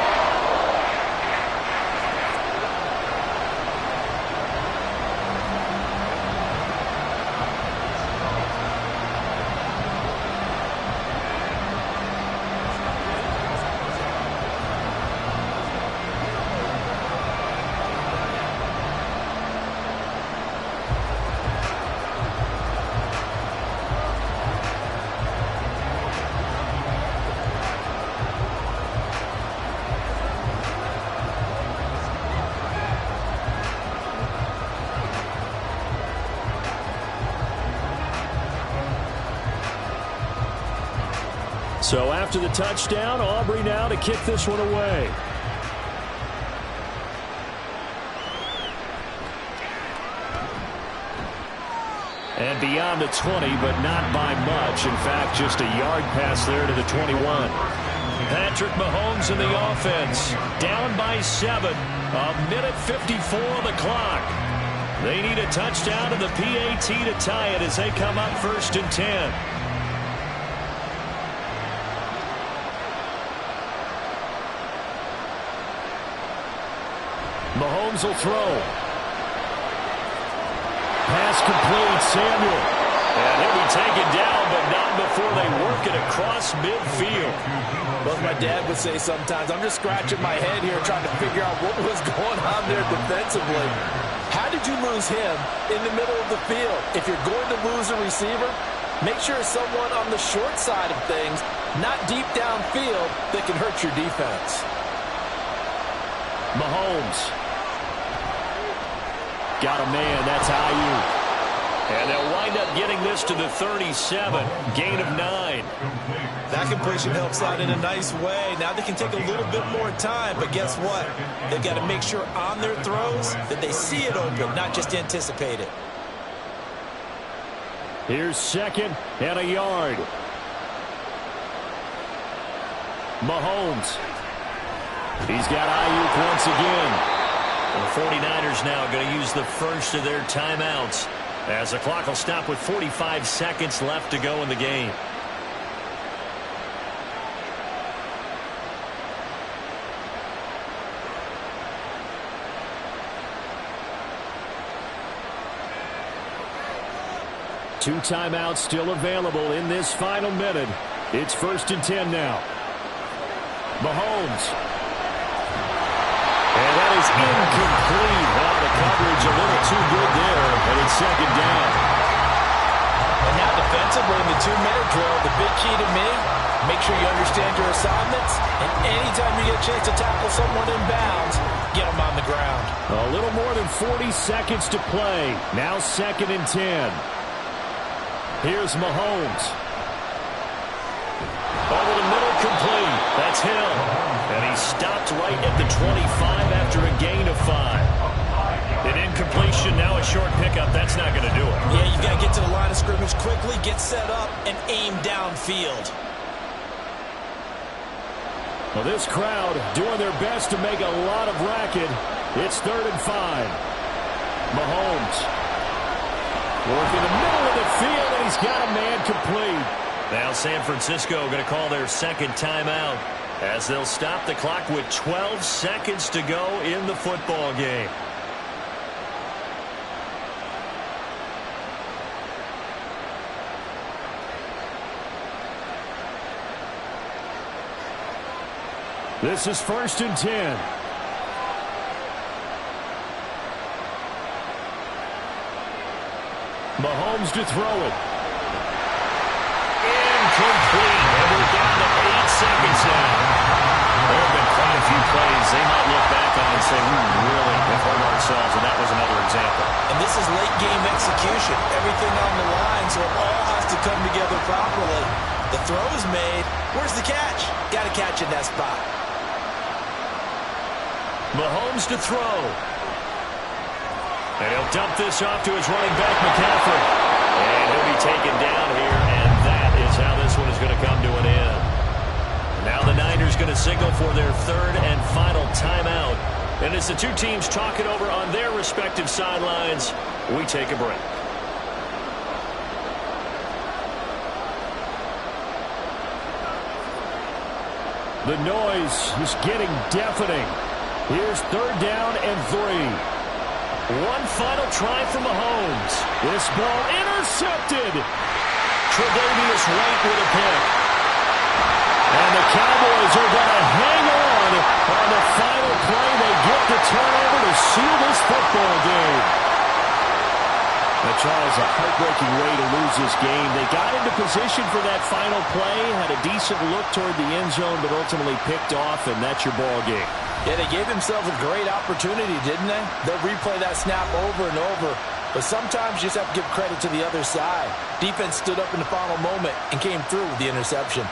So after the touchdown, Aubrey now to kick this one away. And beyond the 20, but not by much. In fact, just a yard pass there to the 21. Patrick Mahomes in the offense. Down by 7. A minute 54 on the clock. They need a touchdown and the PAT to tie it as they come up 1st and 10. Mahomes will throw. Pass complete, Samuel. And he'll be taken down, but not before they work it across midfield. Well, my dad would say sometimes, I'm just scratching my head here trying to figure out what was going on there defensively. How did you lose him in the middle of the field? If you're going to lose a receiver, make sure it's someone on the short side of things, not deep downfield, that can hurt your defense. Mahomes. Got a man, that's Ayuk. And they'll wind up getting this to the 37, gain of 9. That completion helps out in a nice way. Now they can take a little bit more time, but guess what? They've got to make sure on their throws that they see it open, not just anticipate it. Here's 2nd and a yard. Mahomes. He's got Ayuk once again. And the 49ers now going to use the first of their timeouts as the clock will stop with 45 seconds left to go in the game. Two timeouts still available in this final minute. It's 1st and 10 now. Mahomes. And that is incomplete. Wow, the coverage a little too good there, and it's 2nd down. And now defensively in the 2-minute drill, the big key to me, make sure you understand your assignments, and anytime you get a chance to tackle someone in bounds, get them on the ground. A little more than 40 seconds to play. Now 2nd and 10. Here's Mahomes. Over the middle, complete. That's Hill. And he stopped right at the 25 after a gain of 5. An incompletion, now a short pickup. That's not going to do it. Yeah, you've got to get to the line of scrimmage quickly, get set up, and aim downfield. Well, this crowd doing their best to make a lot of racket. It's 3rd and 5. Mahomes. Working the middle of the field, and he's got a man complete. Now San Francisco going to call their 2nd timeout as they'll stop the clock with 12 seconds to go in the football game. This is 1st and 10. Mahomes to throw it. Incomplete. And we're down to 8 seconds now. There have been quite a few plays they might look back on and say, we really have hurt ourselves, and that was another example. And this is late game execution. Everything on the line, so it all has to come together properly. The throw is made. Where's the catch? Got to catch in that spot. Mahomes to throw. And he'll dump this off to his running back, McCaffrey. And he'll be taken down here, and that is how this one is going to come to an end. Now the Niners going to signal for their third and final timeout. And as the two teams talk it over on their respective sidelines, we take a break. The noise is getting deafening. Here's third down and 3. One final try from Mahomes. This ball intercepted. Tre'Davious White with a pick. And the Cowboys are going to hang on the final play. They get the turnover to seal this football game. Now, Charles, a heartbreaking way to lose this game. They got into position for that final play, had a decent look toward the end zone, but ultimately picked off, and that's your ball game. Yeah, they gave themselves a great opportunity, didn't they? They'll replay that snap over and over. But sometimes you just have to give credit to the other side. Defense stood up in the final moment and came through with the interception.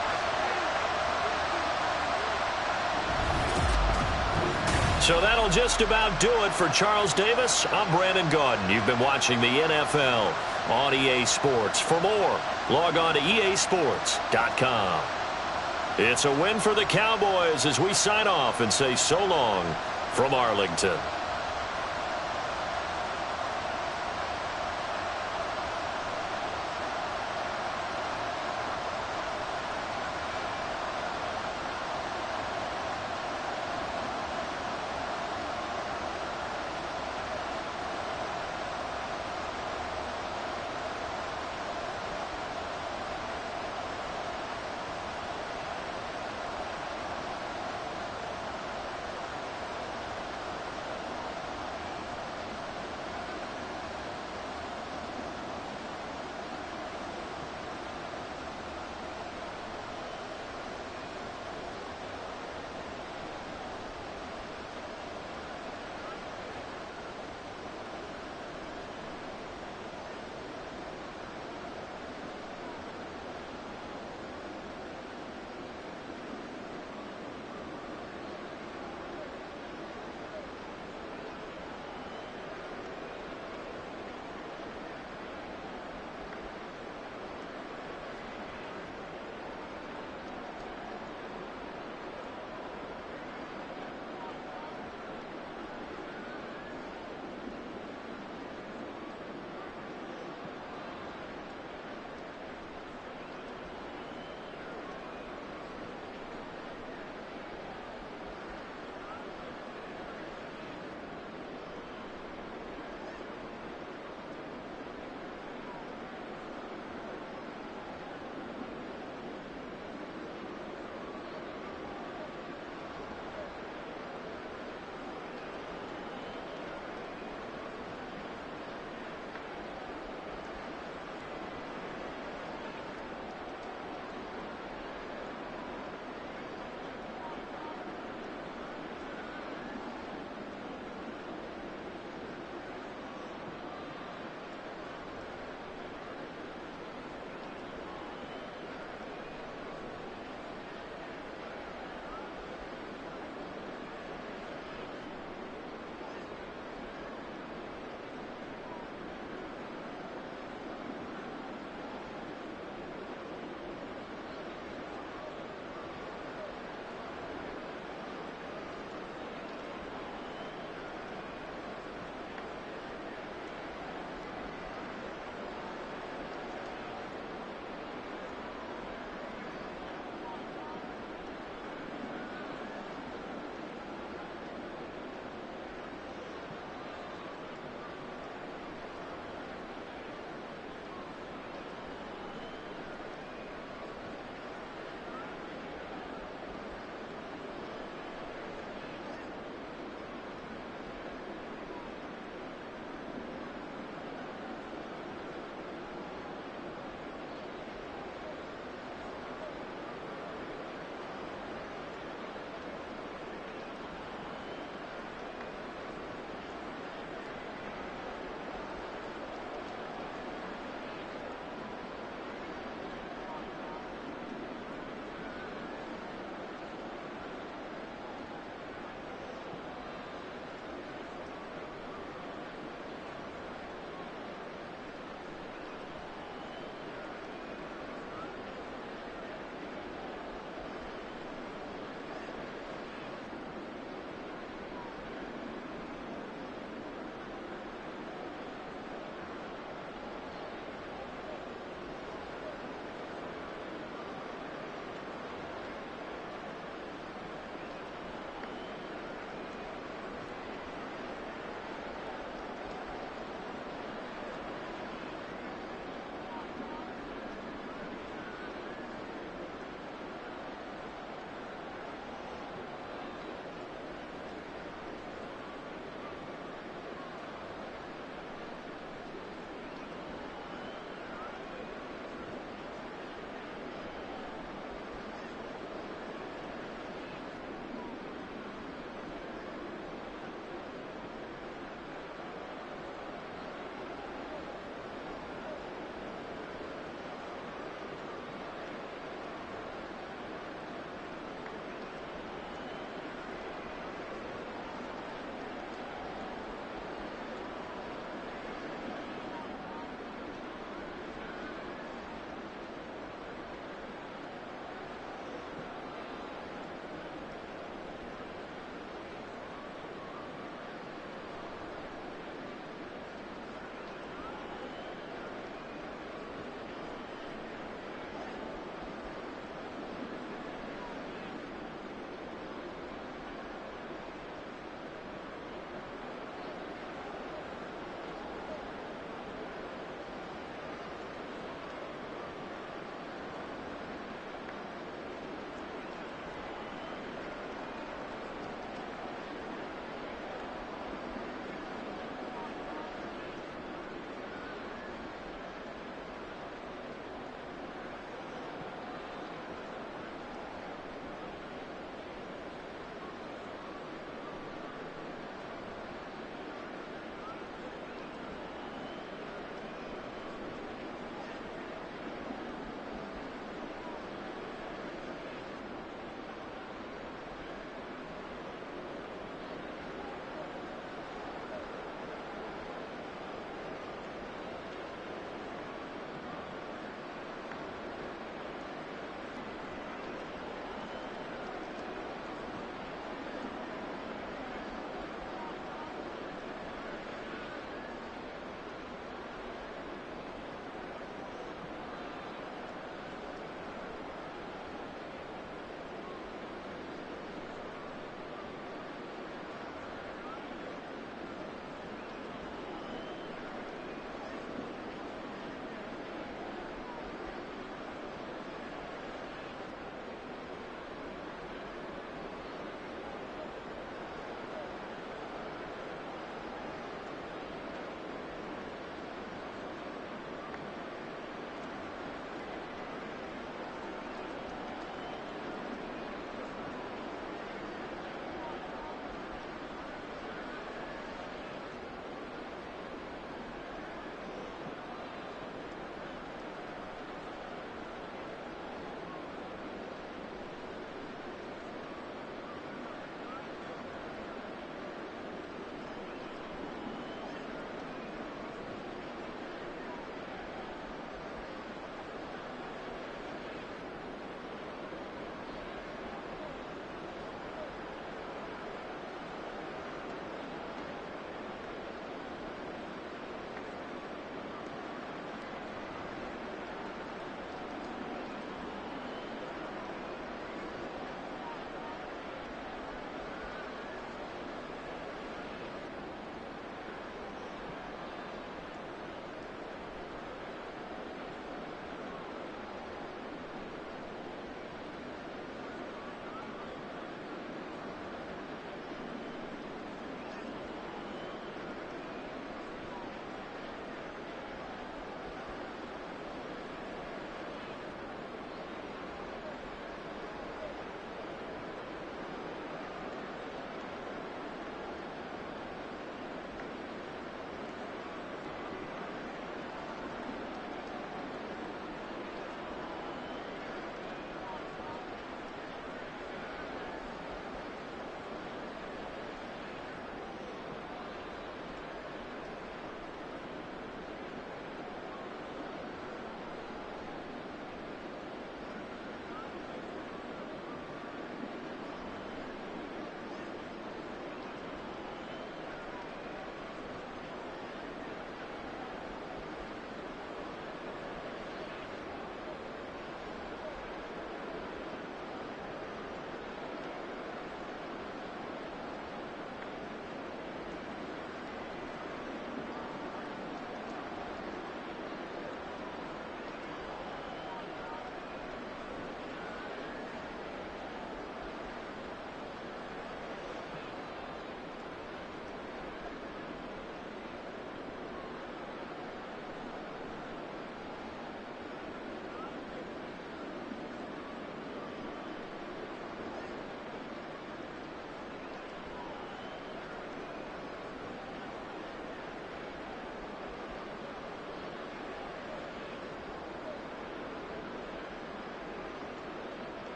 So that'll just about do it for Charles Davis. I'm Brandon Gaudin. You've been watching the NFL on EA Sports. For more, log on to easports.com. It's a win for the Cowboys as we sign off and say so long from Arlington.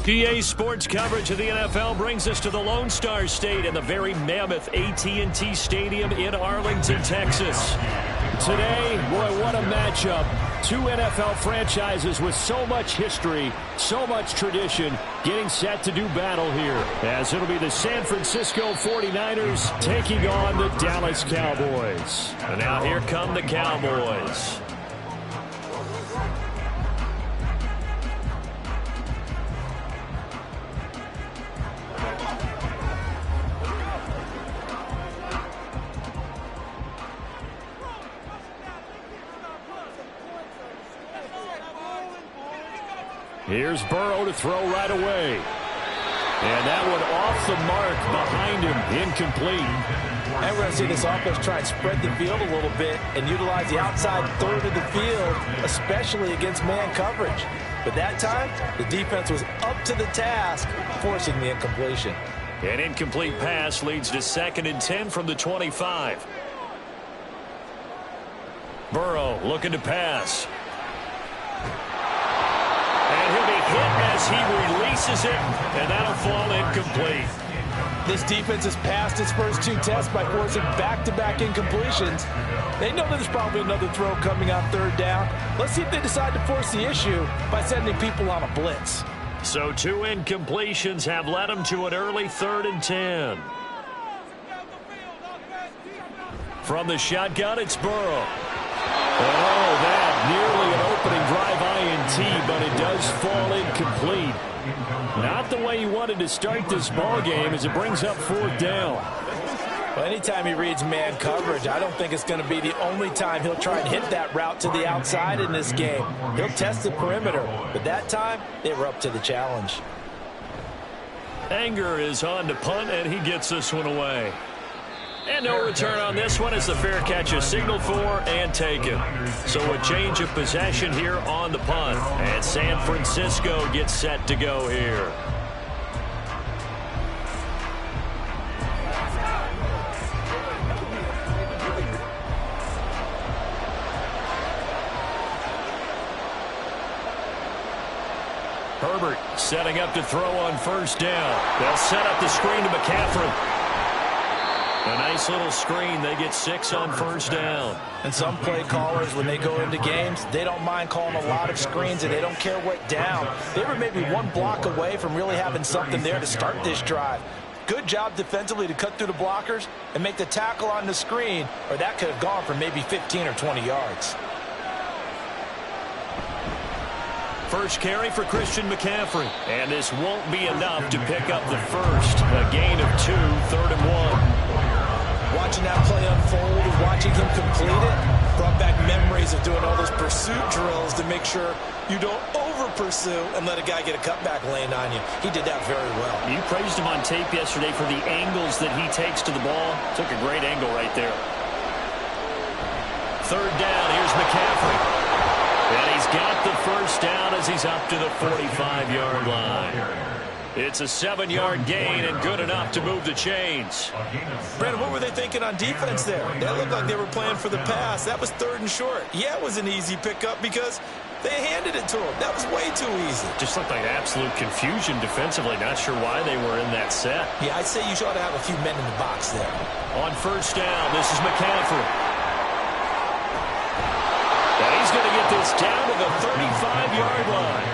PA Sports coverage of the NFL brings us to the Lone Star State and the very mammoth AT&T Stadium in Arlington, Texas. Today, boy, what a matchup. Two NFL franchises with so much history, so much tradition, getting set to do battle here, as it'll be the San Francisco 49ers taking on the Dallas Cowboys. And now here come the Cowboys. Here's Burrow to throw right away. And that one off the mark behind him, incomplete. And we're going to see this offense try and spread the field a little bit and utilize the outside third of the field, especially against man coverage. But that time, the defense was up to the task, forcing the incompletion. An incomplete pass leads to 2nd and 10 from the 25. Burrow looking to pass. And he'll be hit as he releases it, and that'll fall incomplete. This defense has passed its first 2 tests by forcing back-to-back incompletions. They know that there's probably another throw coming on 3rd down. Let's see if they decide to force the issue by sending people on a blitz. So 2 incompletions have led them to an early 3rd and 10. From the shotgun, it's Burrow. Oh, that nearly an opening drive INT, but it does fall incomplete. Not the way he wanted to start this ball game as it brings up 4th down. Well, anytime he reads man coverage, I don't think it's going to be the only time he'll try and hit that route to the outside in this game. He'll test the perimeter, but that time they were up to the challenge. Anger is on to punt, and he gets this one away. And no return on this one as the fair catch is signaled for and taken. So a change of possession here on the punt. And San Francisco gets set to go here. Herbert setting up to throw on 1st down. They'll set up the screen to McCaffrey. A nice little screen. They get 6 on 1st down. And some play callers, when they go into games, they don't mind calling a lot of screens, and they don't care what down. They were maybe 1 block away from really having something there to start this drive. Good job defensively to cut through the blockers and make the tackle on the screen, or that could have gone for maybe 15 or 20 yards. First carry for Christian McCaffrey. And this won't be enough to pick up the first. A gain of 2, 3rd and 1. Watching that play unfold and watching him complete it brought back memories of doing all those pursuit drills to make sure you don't over-pursue and let a guy get a cutback lane on you. He did that very well. You praised him on tape yesterday for the angles that he takes to the ball. Took a great angle right there. 3rd down, here's McCaffrey. And he's got the 1st down as he's up to the 45-yard line. It's a 7-yard gain and good enough to move the chains. Brandon, what were they thinking on defense there? That looked like they were playing for the pass. That was 3rd and short. Yeah, it was an easy pickup because they handed it to him. That was way too easy. Just looked like absolute confusion defensively. Not sure why they were in that set. Yeah, I'd say you ought to have a few men in the box there. On 1st down, this is McCaffrey. And he's going to get this down to the 35-yard line.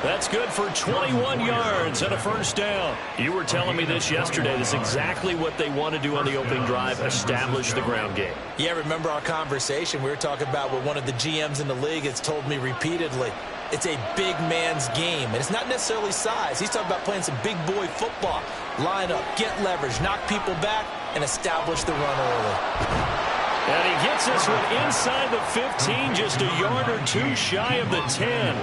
That's good for 21 yards and a first down. You were telling me this yesterday. This is exactly what they want to do on the opening drive, establish the ground game. Yeah, remember our conversation? We were talking about what one of the GMs in the league has told me repeatedly. It's a big man's game, and it's not necessarily size. He's talking about playing some big boy football. Line up, get leverage, knock people back, and establish the run early. And he gets this one inside the 15, just a yard or two shy of the 10.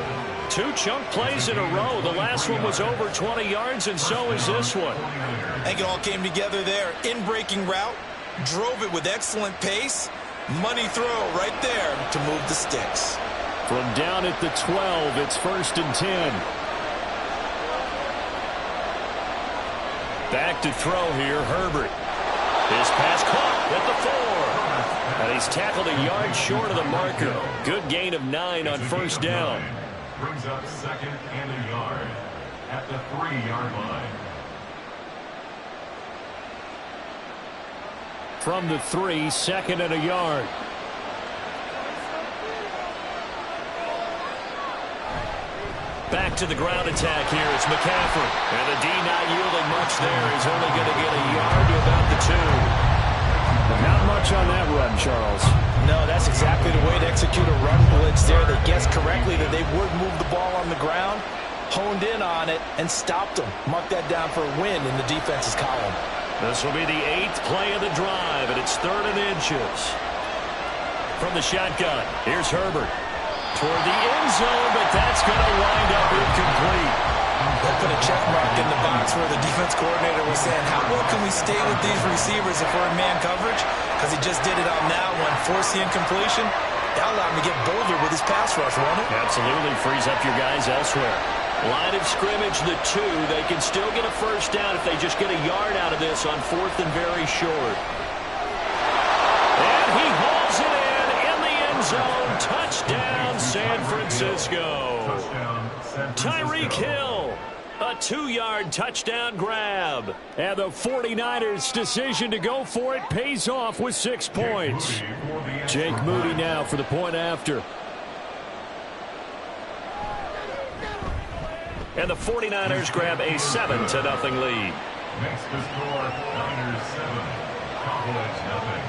2 chunk plays in a row. The last one was over 20 yards, and so is this one. I think it all came together there. In-breaking route, drove it with excellent pace. Money throw right there to move the sticks. From down at the 12, it's 1st and 10. Back to throw here, Herbert. His pass caught at the 4. And he's tackled a yard short of the marker. Good gain of 9 on 1st down. Brings up 2nd and a yard at the 3-yard line. From the 3, 2nd and a yard. Back to the ground attack here. It's McCaffrey. And the D not yielding much there. He's only going to get a yard to about the 2. Not much on that run, Charles. No, that's exactly the way to execute a run blitz there. They guessed correctly that they would move the ball on the ground, honed in on it, and stopped them. Mark that down for a win in the defense's column. This will be the 8th play of the drive, and it's 3rd and inches. From the shotgun, here's Herbert. Toward the end zone, but that's going to wind up incomplete. They put a check mark in the box where the defense coordinator was saying, how well can we stay with these receivers if we're in man coverage? Because he just did it on that one. Force the incompletion. That allowed him to get bolder with his pass rush, won't it? Absolutely. Frees up your guys elsewhere. Line of scrimmage, the 2. They can still get a first down if they just get a yard out of this on 4th and very short. And he hauls it in the end zone. Touchdown, San Francisco. Tyreek Hill, a 2-yard touchdown grab. And the 49ers' decision to go for it pays off with 6 points. Jake Moody now for the point after. And the 49ers grab a 7-0 lead. Makes the score Niners 7, Cowboys nothing.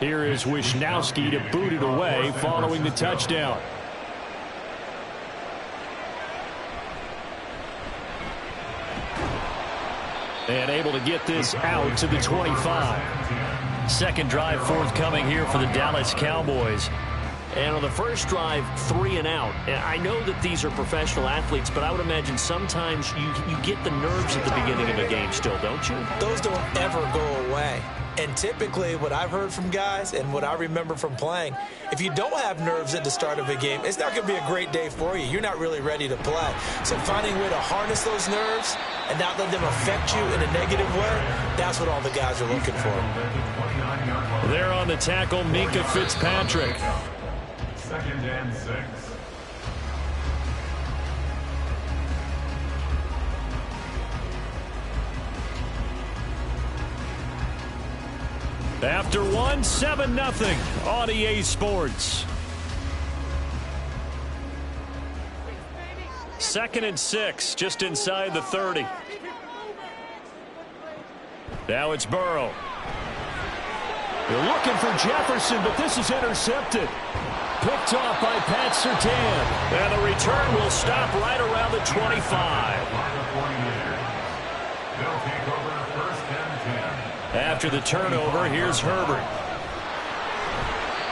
Here is Wisnowski to boot it away following the touchdown. And able to get this out to the 25. Second drive forthcoming here for the Dallas Cowboys. And on the first drive, 3 and out. And I know that these are professional athletes, but I would imagine sometimes you get the nerves at the beginning of a game still, don't you? Those don't ever go away. And typically what I've heard from guys and what I remember from playing, if you don't have nerves at the start of a game, it's not going to be a great day for you. You're not really ready to play. So finding a way to harness those nerves and not let them affect you in a negative way, that's what all the guys are looking for. There on the tackle, Minkah Fitzpatrick. 2nd and 6. After 1, 7-0 on EA Sports. 2nd and 6, just inside the 30. Now it's Burrow. They're looking for Jefferson, but this is intercepted. Picked off by Pat Surtain. And the return will stop right around the 25. They'll take over 1st and 10. After the turnover, here's Herbert.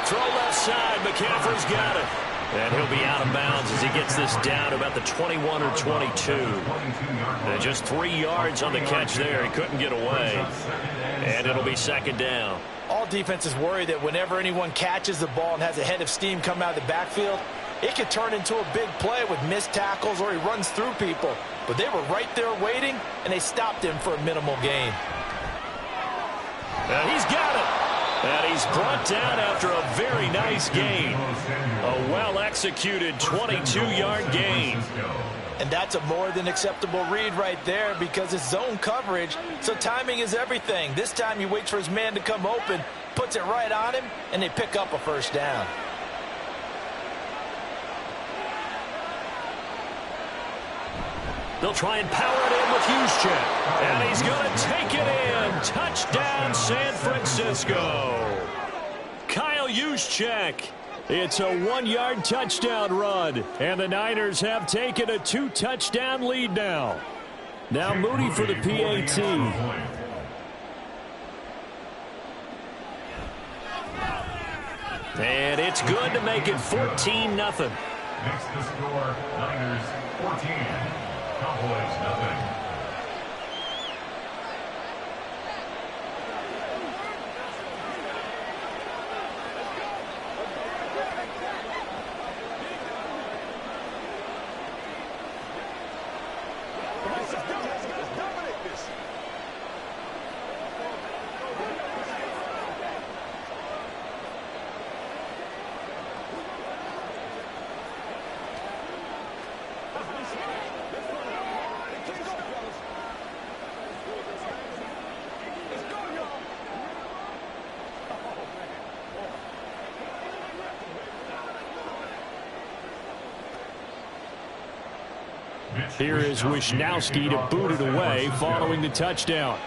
Throw left side. McCaffrey's got it. And he'll be out of bounds as he gets this down about the 21 or 22. And just 3 yards on the catch there. He couldn't get away. And it'll be second down. All defenses worry that whenever anyone catches the ball and has a head of steam come out of the backfield, it could turn into a big play with missed tackles or he runs through people. But they were right there waiting, and they stopped him for a minimal gain. And he's got it. And he's brought down after a very nice gain. A well-executed 22-yard gain. And that's a more than acceptable read right there because it's zone coverage, so timing is everything. This time he waits for his man to come open, puts it right on him, and they pick up a first down. They'll try and power it in with Juszczyk. And he's going to take it in. Touchdown, San Francisco. Kyle Juszczyk. It's a 1-yard touchdown run. And the Niners have taken a 2-touchdown lead now. Now Moody for the PAT. And it's good to make it 14-0. Makes the score Niners 14, Cowboys nothing. Here is Wisnowski to boot it away following the touchdown.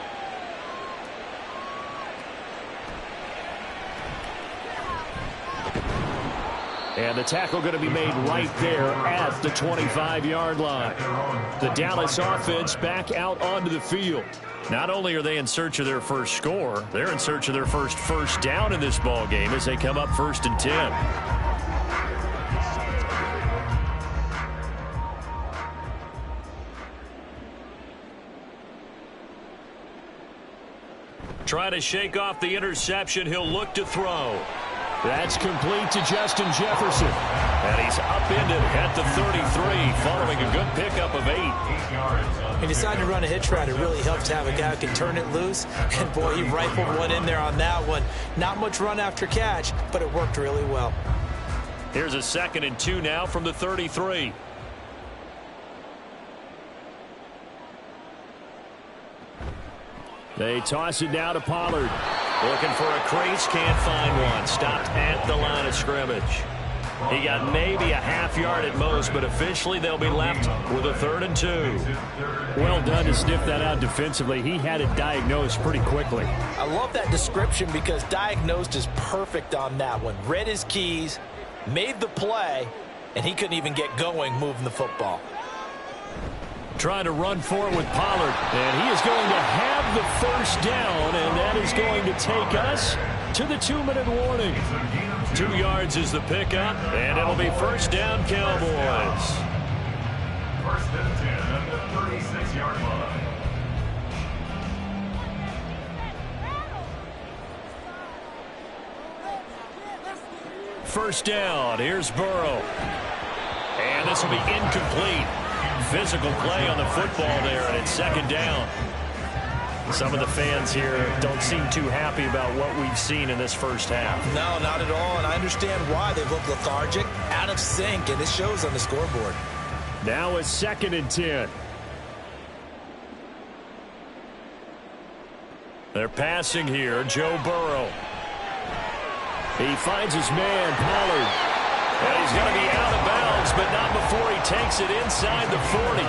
And the tackle going to be made right there at the 25-yard line. The Dallas offense back out onto the field. Not only are they in search of their first score, they're in search of their first down in this ball game as they come up 1st and 10. Try to shake off the interception. He'll look to throw. That's complete to Justin Jefferson. And he's upended at the 33 following a good pickup of 8. He decided to run a hitch route. It really helps to have a guy who can turn it loose. And, boy, he rifled one in there on that one. Not much run after catch, but it worked really well. Here's a 2nd and 2 now from the 33. They toss it now to Pollard. Looking for a crease, can't find one. Stopped at the line of scrimmage. He got maybe a half yard at most, but officially they'll be left with a 3rd and 2. Well done to sniff that out defensively. He had it diagnosed pretty quickly. I love that description because diagnosed is perfect on that one. Read his keys, made the play, and he couldn't even get going moving the football. Trying to run for it with Pollard. And he is going to have the first down, and that is going to take us to the 2-minute warning. 2 yards is the pickup, and it'll be first down, Cowboys. 1st and 10 at the 36-yard line. First down, here's Burrow. And this will be incomplete. Physical play on the football there, and it's 2nd down. Some of the fans here don't seem too happy about what we've seen in this first half. No, not at all, and I understand why. They look lethargic, out of sync, and it shows on the scoreboard. Now it's 2nd and 10. They're passing here, Joe Burrow. He finds his man, Pollard. And he's going to be out of bounds, but not before he takes it inside the 40.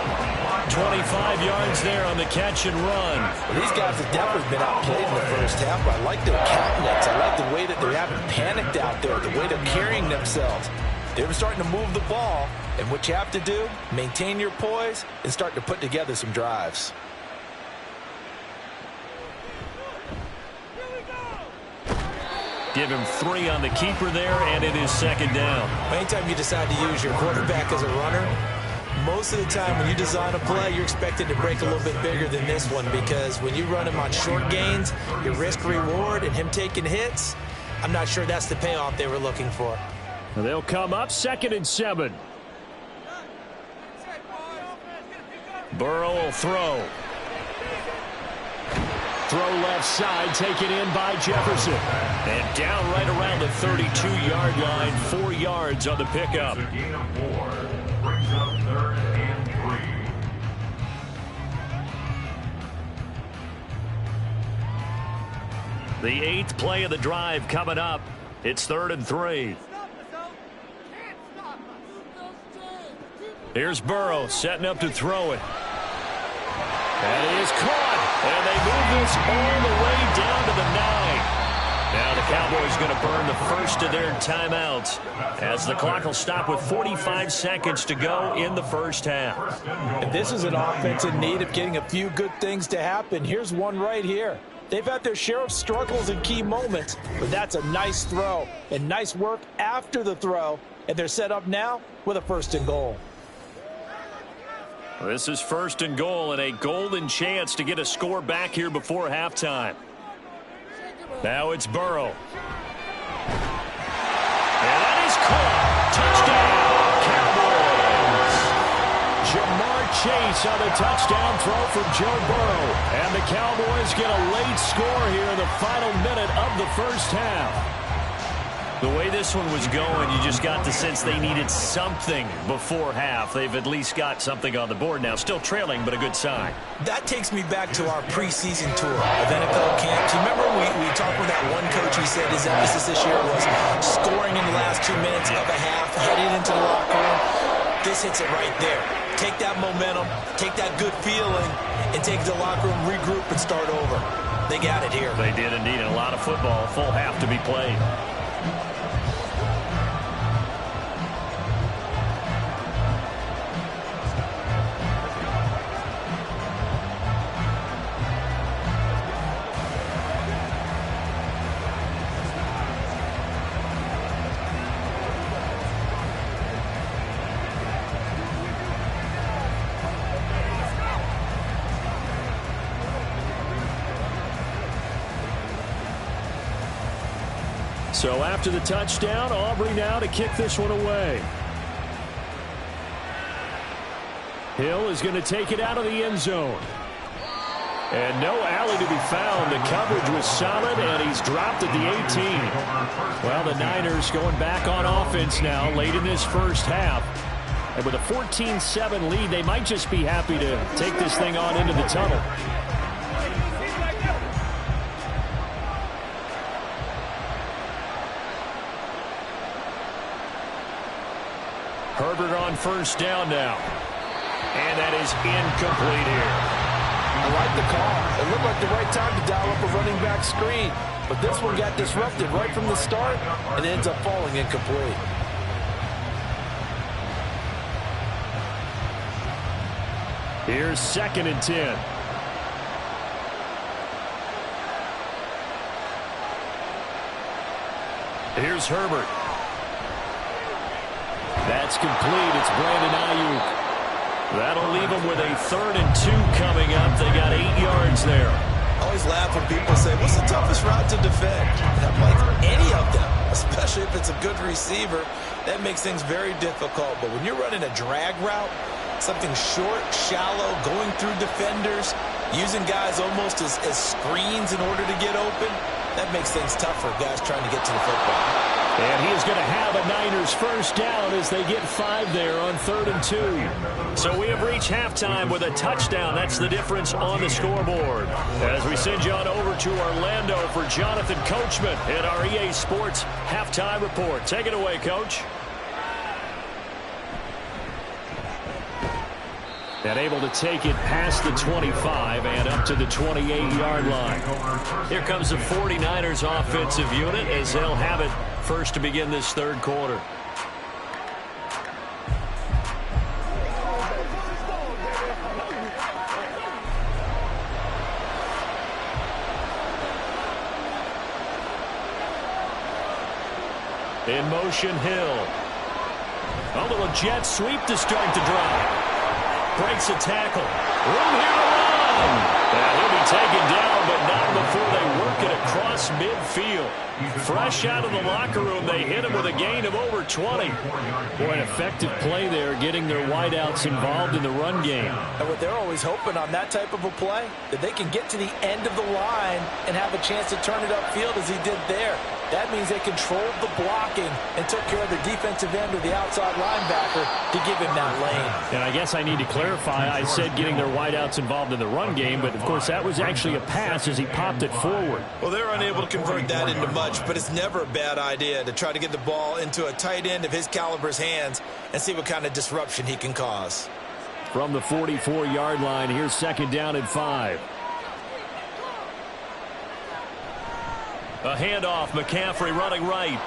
25 yards there on the catch and run. Well, these guys have definitely been outplayed in the first half, but I like their countenance. I like the way that they haven't panicked out there, the way they're carrying themselves. They're starting to move the ball, and what you have to do, maintain your poise and start to put together some drives. Give him 3 on the keeper there, and it is second down. Anytime you decide to use your quarterback as a runner, most of the time when you design a play, you're expected to break a little bit bigger than this one, because when you run him on short gains, your risk-reward and him taking hits, I'm not sure that's the payoff they were looking for. They'll come up 2nd and 7. Burrow will throw. Throw left side, taken in by Jefferson. And down right around the 32-yard line, 4 yards on the pickup. It's a gain of 4. Brings up 3rd and 3. The 8th play of the drive coming up. It's 3rd and 3. Here's Burrow setting up to throw it. And it is caught. And they move this all the way down to the 9. Now the Cowboys going to burn the first of their timeouts, as the clock will stop with 45 seconds to go in the first half. And this is an offense in need of getting a few good things to happen. Here's one right here. They've had their share of struggles in key moments, but that's a nice throw and nice work after the throw. And they're set up now with a 1st and goal. This is 1st and goal, and a golden chance to get a score back here before halftime. Now it's Burrow. And that is caught. Touchdown, Cowboys. Jamar Chase on the touchdown throw from Joe Burrow. And the Cowboys get a late score here in the final minute of the first half. The way this one was going, you just got the sense they needed something before half. They've at least got something on the board now. Still trailing, but a good sign. That takes me back to our preseason tour of NFL camps. You remember we talked with that one coach who said his emphasis this year was scoring in the last 2 minutes of a half, heading into the locker room. This hits it right there. Take that momentum, take that good feeling, and take it to the locker room, regroup, and start over. They got it here. They did indeed. A lot of football, full half to be played. So after the touchdown, Aubrey now to kick this one away. Hill is going to take it out of the end zone. And no alley to be found. The coverage was solid, and he's dropped at the 18. Well, the Niners going back on offense now late in this first half. And with a 14-7 lead, they might just be happy to take this thing on into the tunnel. Herbert on first down now. And that is incomplete here. I like the call. It looked like the right time to dial up a running back screen. But this one got disrupted right from the start, and it ends up falling incomplete. Here's 2nd and 10. Here's Herbert. That's complete. It's Brandon Ayuk. That'll leave them with a 3rd and 2 coming up. They got 8 yards there. I always laugh when people say, what's the toughest route to defend? And I'm like, any of them, especially if it's a good receiver. That makes things very difficult. But when you're running a drag route, something short, shallow, going through defenders, using guys almost as screens in order to get open, that makes things tough for guys trying to get to the football. And he is going to have a Niners first down as they get 5 there on 3rd and 2. So we have reached halftime with a touchdown. That's the difference on the scoreboard. As we send you on over to Orlando for Jonathan Coachman at our EA Sports Halftime Report. Take it away, Coach. And able to take it past the 25 and up to the 28-yard line. Here comes the 49ers offensive unit as they'll have it first to begin this 3rd quarter. In motion, Hill. A little jet sweep to start the drive. Breaks a tackle. Room here to run. He'll be taken down, but not before they work it across midfield. Fresh out of the locker room, they hit him with a gain of over 20. Boy, an effective play there, getting their wideouts involved in the run game. And what they're always hoping on that type of a play, that they can get to the end of the line and have a chance to turn it upfield as he did there. That means they controlled the blocking and took care of the defensive end or the outside linebacker to give him that lane. And I guess I need to clarify, I said getting their wideouts involved in the run game, but of course that was actually a pass as he popped it forward. Well, they're unable to convert that into much, but it's never a bad idea to try to get the ball into a tight end of his caliber's hands and see what kind of disruption he can cause. From the 44-yard line, here's second down and 5. A handoff, McCaffrey running right.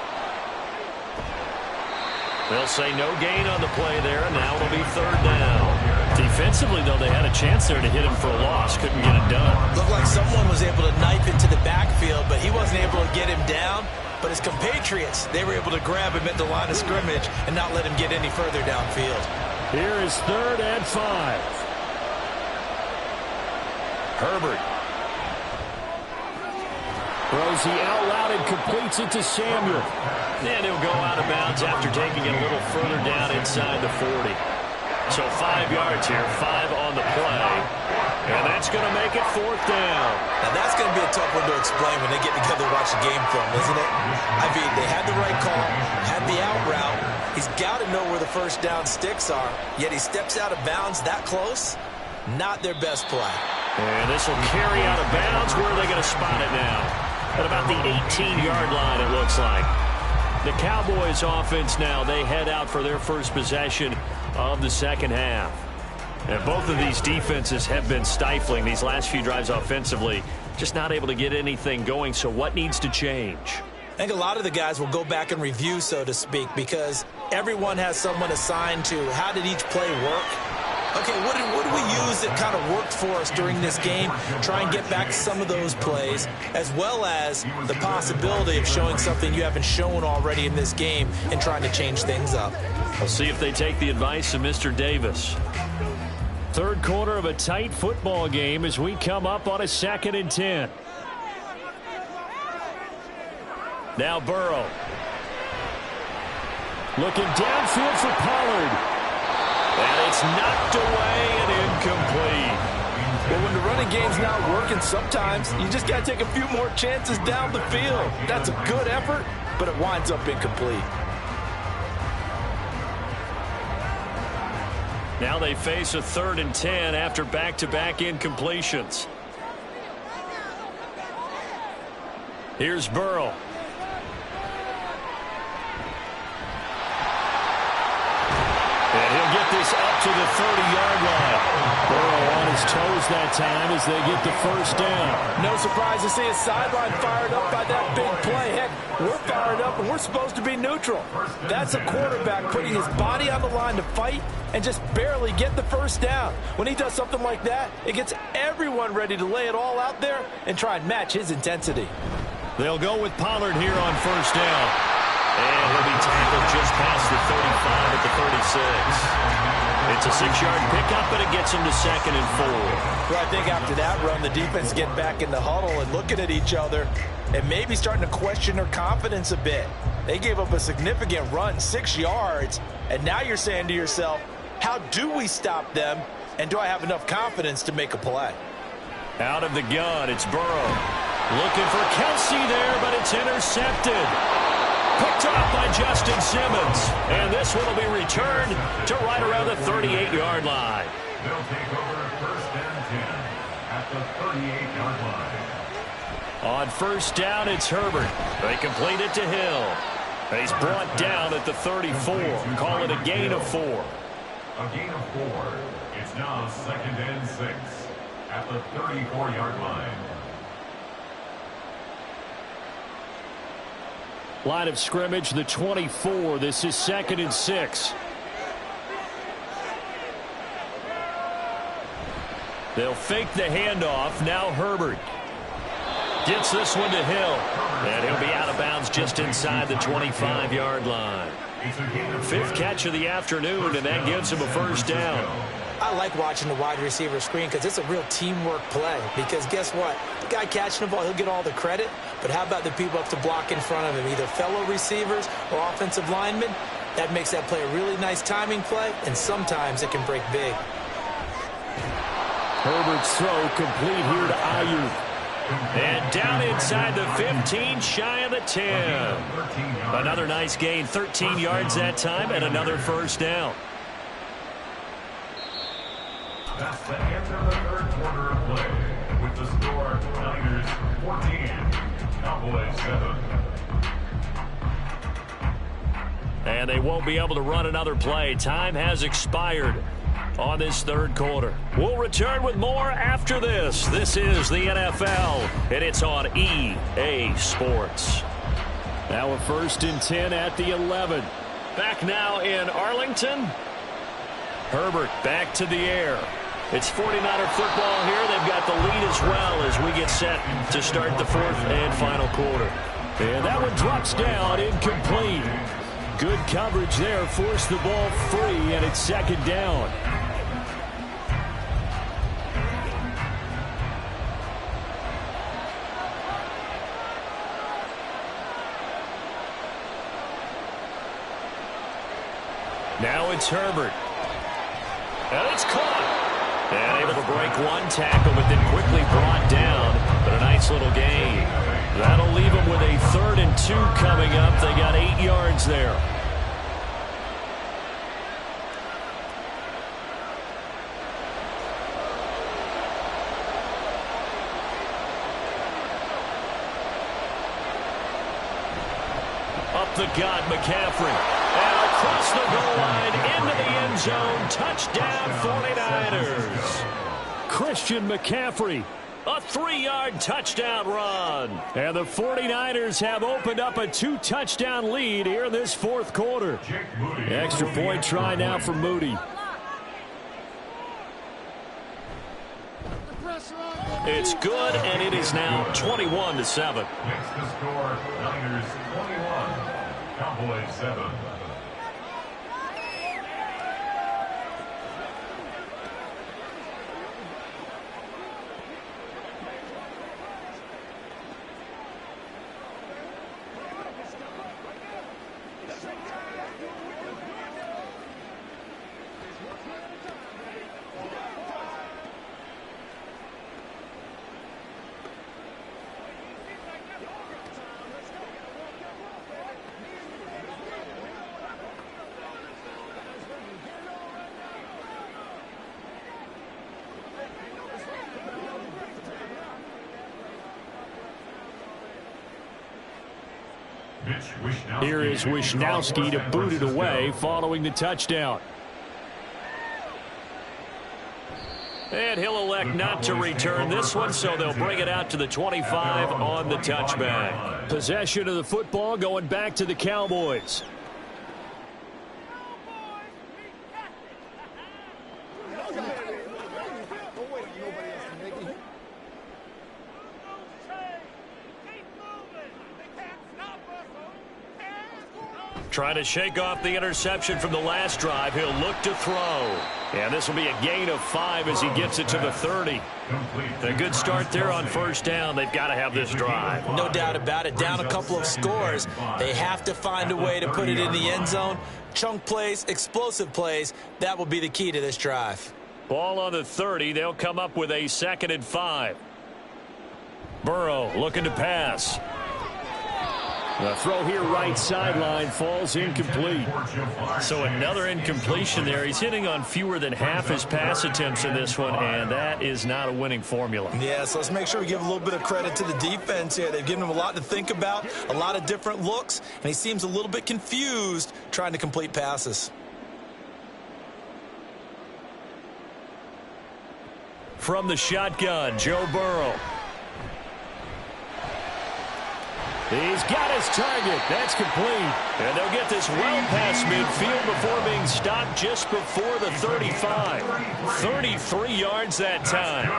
They'll say no gain on the play there, and now it'll be third down. Defensively, though, they had a chance there to hit him for a loss. Couldn't get it done. Looked like someone was able to knife into the backfield, but he wasn't able to get him down. But his compatriots, they were able to grab him at the line of scrimmage and not let him get any further downfield. Here is third and 5. Herbert. Throws the out route and completes it to Samuel. And he'll go out of bounds after taking it a little further down inside the 40. So 5 yards here, 5 on the play. And that's going to make it fourth down. Now that's going to be a tough one to explain when they get together and watch the game film, isn't it? I mean, they had the right call, had the out route. He's got to know where the first down sticks are, yet he steps out of bounds that close. Not their best play. And this will carry out of bounds. Where are they going to spot it now? At about the 18-yard line, it looks like. The Cowboys offense now, they head out for their first possession of the second half. And both of these defenses have been stifling these last few drives offensively. Just not able to get anything going, so what needs to change? I think a lot of the guys will go back and review, so to speak, because everyone has someone assigned to how did each play work. Okay, what did we use that kind of worked for us during this game? Try and get back some of those plays, as well as the possibility of showing something you haven't shown already in this game and trying to change things up. We'll see if they take the advice of Mr. Davis. Third quarter of a tight football game as we come up on a 2nd and 10. Now Burrow. Looking downfield for Pollard. And it's knocked away and incomplete. Well, when the running game's not working, sometimes you just got to take a few more chances down the field. That's a good effort, but it winds up incomplete. Now they face a 3rd and 10 after back-to-back incompletions. Here's Burrow. And he'll get this up to the 30-yard line. Burrow on his toes that time as they get the first down. No surprise to see his sideline fired up by that big play. Heck, we're fired up and we're supposed to be neutral. That's a quarterback putting his body on the line to fight and just barely get the first down. When he does something like that, it gets everyone ready to lay it all out there and try and match his intensity. They'll go with Pollard here on first down. And he'll be tackled just past the 35 at the 36. It's a 6-yard pickup, but it gets him to 2nd and 4. Well, I think after that run, the defense get back in the huddle and looking at each other and maybe starting to question their confidence a bit. They gave up a significant run, 6 yards, and now you're saying to yourself, how do we stop them, and do I have enough confidence to make a play? Out of the gun, it's Burrow. Looking for Kelsey there, but it's intercepted. Picked up by Justin Simmons. And this one will be returned to right around the 38-yard line. They'll take over 1st and 10 at the 38-yard line. On first down, it's Herbert. They complete it to Hill. He's brought down at the 34. Call it a gain of 4. A gain of 4. It's now 2nd and 6 at the 34-yard line. Line of scrimmage, the 24. This is 2nd and 6. They'll fake the handoff. Now Herbert. Gets this one to Hill. And he'll be out of bounds just inside the 25-yard line. 5th catch of the afternoon, and that gives him a first down. I like watching the wide receiver screen because it's a real teamwork play. Because guess what? The guy catching the ball, he'll get all the credit. But how about the people up to block in front of him, either fellow receivers or offensive linemen? That makes that play a really nice timing play, and sometimes it can break big. Herbert's throw complete here to Ayuk. And down inside the 15, shy of the 10. Another nice gain, 13 yards that time, and another first down. That's the end of the third quarter of play. With the score, Niners 14, Cowboys 7. And they won't be able to run another play. Time has expired on this third quarter. We'll return with more after this. This is the NFL, and it's on EA Sports. Now a 1st and 10 at the 11. Back now in Arlington. Herbert back to the air. It's 49er football here. They've got the lead as well as we get set to start the 4th and final quarter. And that one drops down, incomplete. Good coverage there, forced the ball free, and it's 2nd down. Now it's Herbert. And it's caught. And able to break one tackle, but then quickly brought down. But a nice little gain. That'll leave them with a 3rd and 2 coming up. They got 8 yards there. Up the gut, McCaffrey. And across the goal line into the end zone. Touchdown 49ers. Christian McCaffrey. A 3-yard touchdown run. And the 49ers have opened up a 2-touchdown lead here in this 4th quarter. Extra point try now for Moody. It's good, and it is now 21-7. Next to score, Niners 21, Cowboys 7. Here is Wisnowski to boot it away following the touchdown. And he'll elect not to return this one, so they'll bring it out to the 25 on the touchback. Possession of the football going back to the Cowboys. Trying to shake off the interception from the last drive. He'll look to throw. And this will be a gain of 5 as he gets it to the 30. A good start there on first down. They've got to have this drive. No doubt about it. Down a couple of scores. They have to find a way to put it in the end zone. Chunk plays, explosive plays. That will be the key to this drive. Ball on the 30. They'll come up with a 2nd and 5. Burrow looking to pass. The throw here right sideline falls incomplete. So another incompletion there. He's hitting on fewer than half his pass attempts in this one, and that is not a winning formula. Yeah, so let's make sure we give a little bit of credit to the defense here. They've given him a lot to think about, a lot of different looks, and he seems a little bit confused trying to complete passes. From the shotgun, Joe Burrow. He's got his target. That's complete. And they'll get this well past midfield before being stopped just before the 35. 33 yards that time.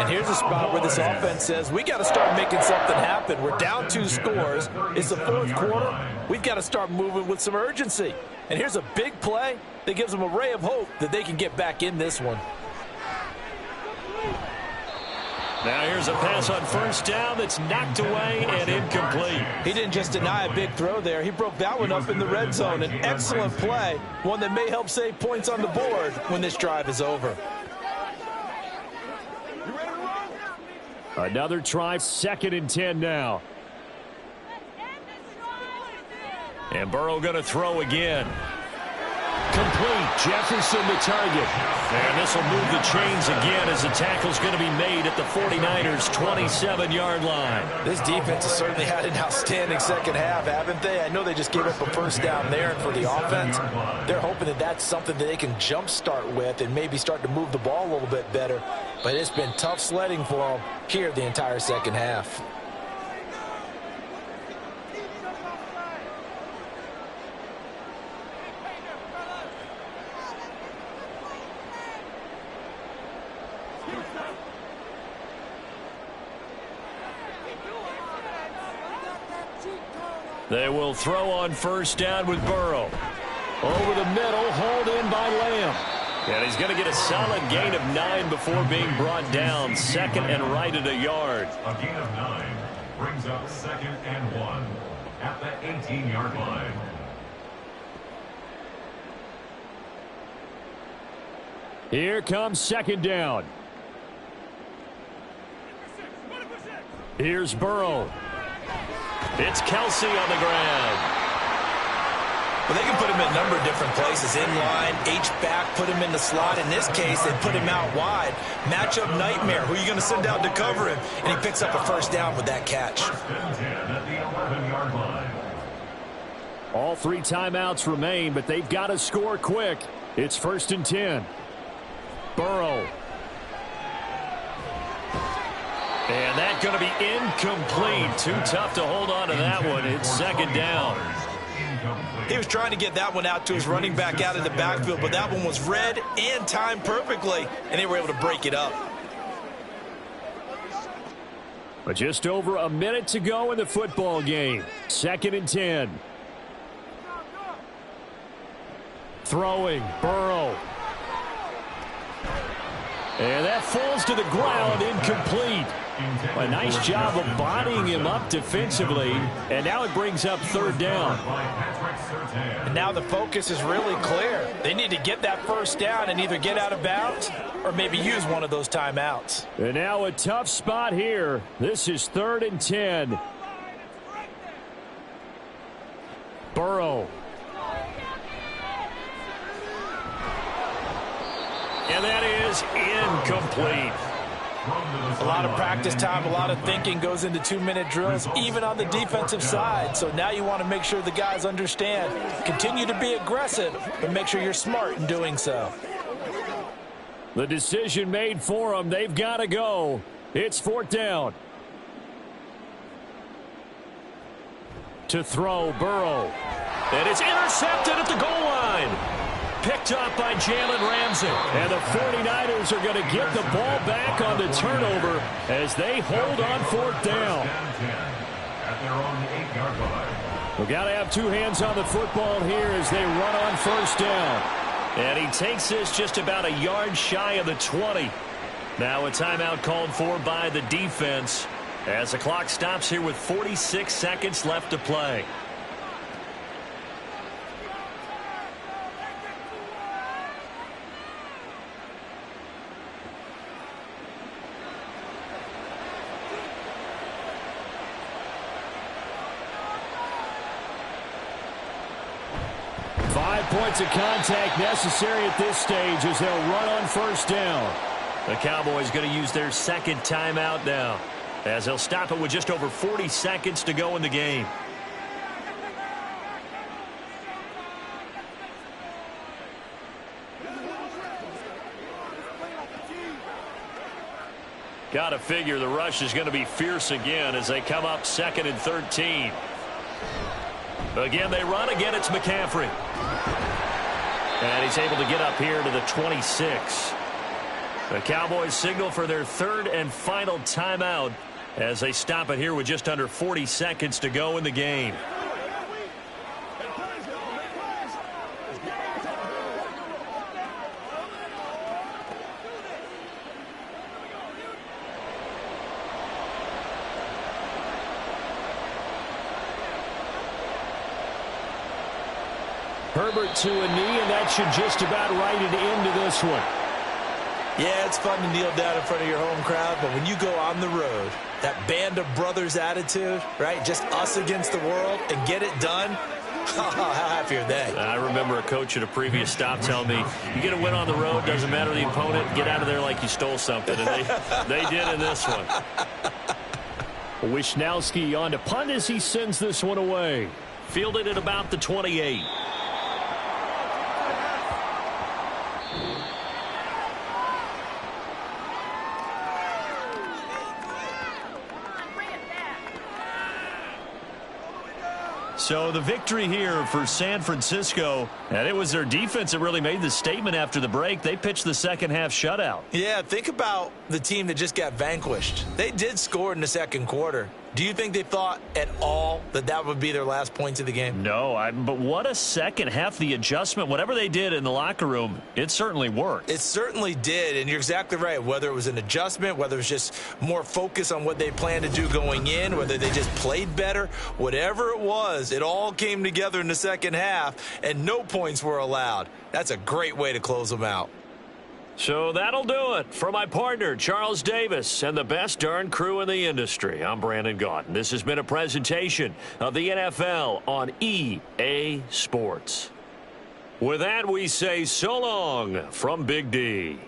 And here's a spot where this offense says, we got to start making something happen. We're down 2 scores. It's the 4th quarter. We've got to start moving with some urgency. And here's a big play that gives them a ray of hope that they can get back in this one. Now here's a pass on first down that's knocked away and incomplete. He didn't just deny a big throw there. He broke that one up in the red zone. An excellent play, one that may help save points on the board when this drive is over. Another try, 2nd and 10 now. And Burrow going to throw again. Complete. Jefferson the target. And this will move the chains again as the tackle's going to be made at the 49ers' 27-yard line. This defense has certainly had an outstanding second half, haven't they? I know they just gave up a first down there, and for the offense, they're hoping that that's something that they can jumpstart with and maybe start to move the ball a little bit better. But it's been tough sledding for them here the entire second half. They will throw on first down with Burrow. Over the middle, hauled in by Lamb. And he's going to get a solid gain of 9 before being brought down. 2nd and right at a yard. A gain of 9 brings up 2nd and 1 at the 18-yard line. Here comes 2nd down. Here's Burrow. It's Kelsey on the ground. Well, they can put him in a number of different places. In line, H-back, put him in the slot. In this case, they put him out wide. Matchup nightmare. Who are you going to send out to cover him? And he picks up a first down with that catch. At the 11-yard line. All 3 timeouts remain, but they've got to score quick. It's 1st and 10. Burrow. And that's going to be incomplete. Too tough to hold on to that one. It's 2nd down. He was trying to get that one out to his running back out of the backfield, but that one was read and timed perfectly, and they were able to break it up. But just over a minute to go in the football game. 2nd and 10. Throwing, Burrow. And that falls to the ground, incomplete. A nice job of bodying him up defensively, and now it brings up 3rd down. And now the focus is really clear. They need to get that first down and either get out of bounds or maybe use one of those timeouts. And now a tough spot here. This is 3rd and 10. Burrow. And that is incomplete. A lot of practice time, a lot of thinking goes into 2-minute drills, even on the defensive side. So now you want to make sure the guys understand. Continue to be aggressive, but make sure you're smart in doing so. The decision made for them. They've got to go. It's 4th down. To throw, Burrow. And it's intercepted at the goal line. Picked up by Jalen Ramsey. And the 49ers are going to get the ball back on the turnover as they hold on 4th down. At their own 8-yard line. We've got to have 2 hands on the football here as they run on first down. And he takes this just about a yard shy of the 20. Now a timeout called for by the defense as the clock stops here with 46 seconds left to play. Points of contact necessary at this stage as they'll run on first down. The Cowboys going to use their 2nd timeout now as they'll stop it with just over 40 seconds to go in the game. Got to figure the rush is going to be fierce again as they come up 2nd and 13. Again, they run. Again, it's McCaffrey. And he's able to get up here to the 26. The Cowboys signal for their 3rd and final timeout as they stop it here with just under 40 seconds to go in the game. Herbert to a knee, and that should just about write it into this one. Yeah, it's fun to kneel down in front of your home crowd, but when you go on the road, that band of brothers attitude, right? Just us against the world and get it done. How happy are they? I remember a coach at a previous stop telling me, you get a win on the road, doesn't matter the opponent, get out of there like you stole something. And they did in this one. Wishnowski on to punt as he sends this one away. Fielded at about the 28. So the victory here for San Francisco, and it was their defense that really made the statement after the break. They pitched the second half shutout. Yeah, think about the team that just got vanquished. They did score in the second quarter. Do you think they thought at all that that would be their last points of the game? No, but what a second half. The adjustment, whatever they did in the locker room, it certainly worked. It certainly did, and you're exactly right. Whether it was an adjustment, whether it was just more focus on what they planned to do going in, whether they just played better, whatever it was, it all came together in the second half, and no points were allowed. That's a great way to close them out. So that'll do it. For my partner, Charles Davis, and the best darn crew in the industry, I'm Brandon Gaudin. This has been a presentation of the NFL on EA Sports. With that, we say so long from Big D.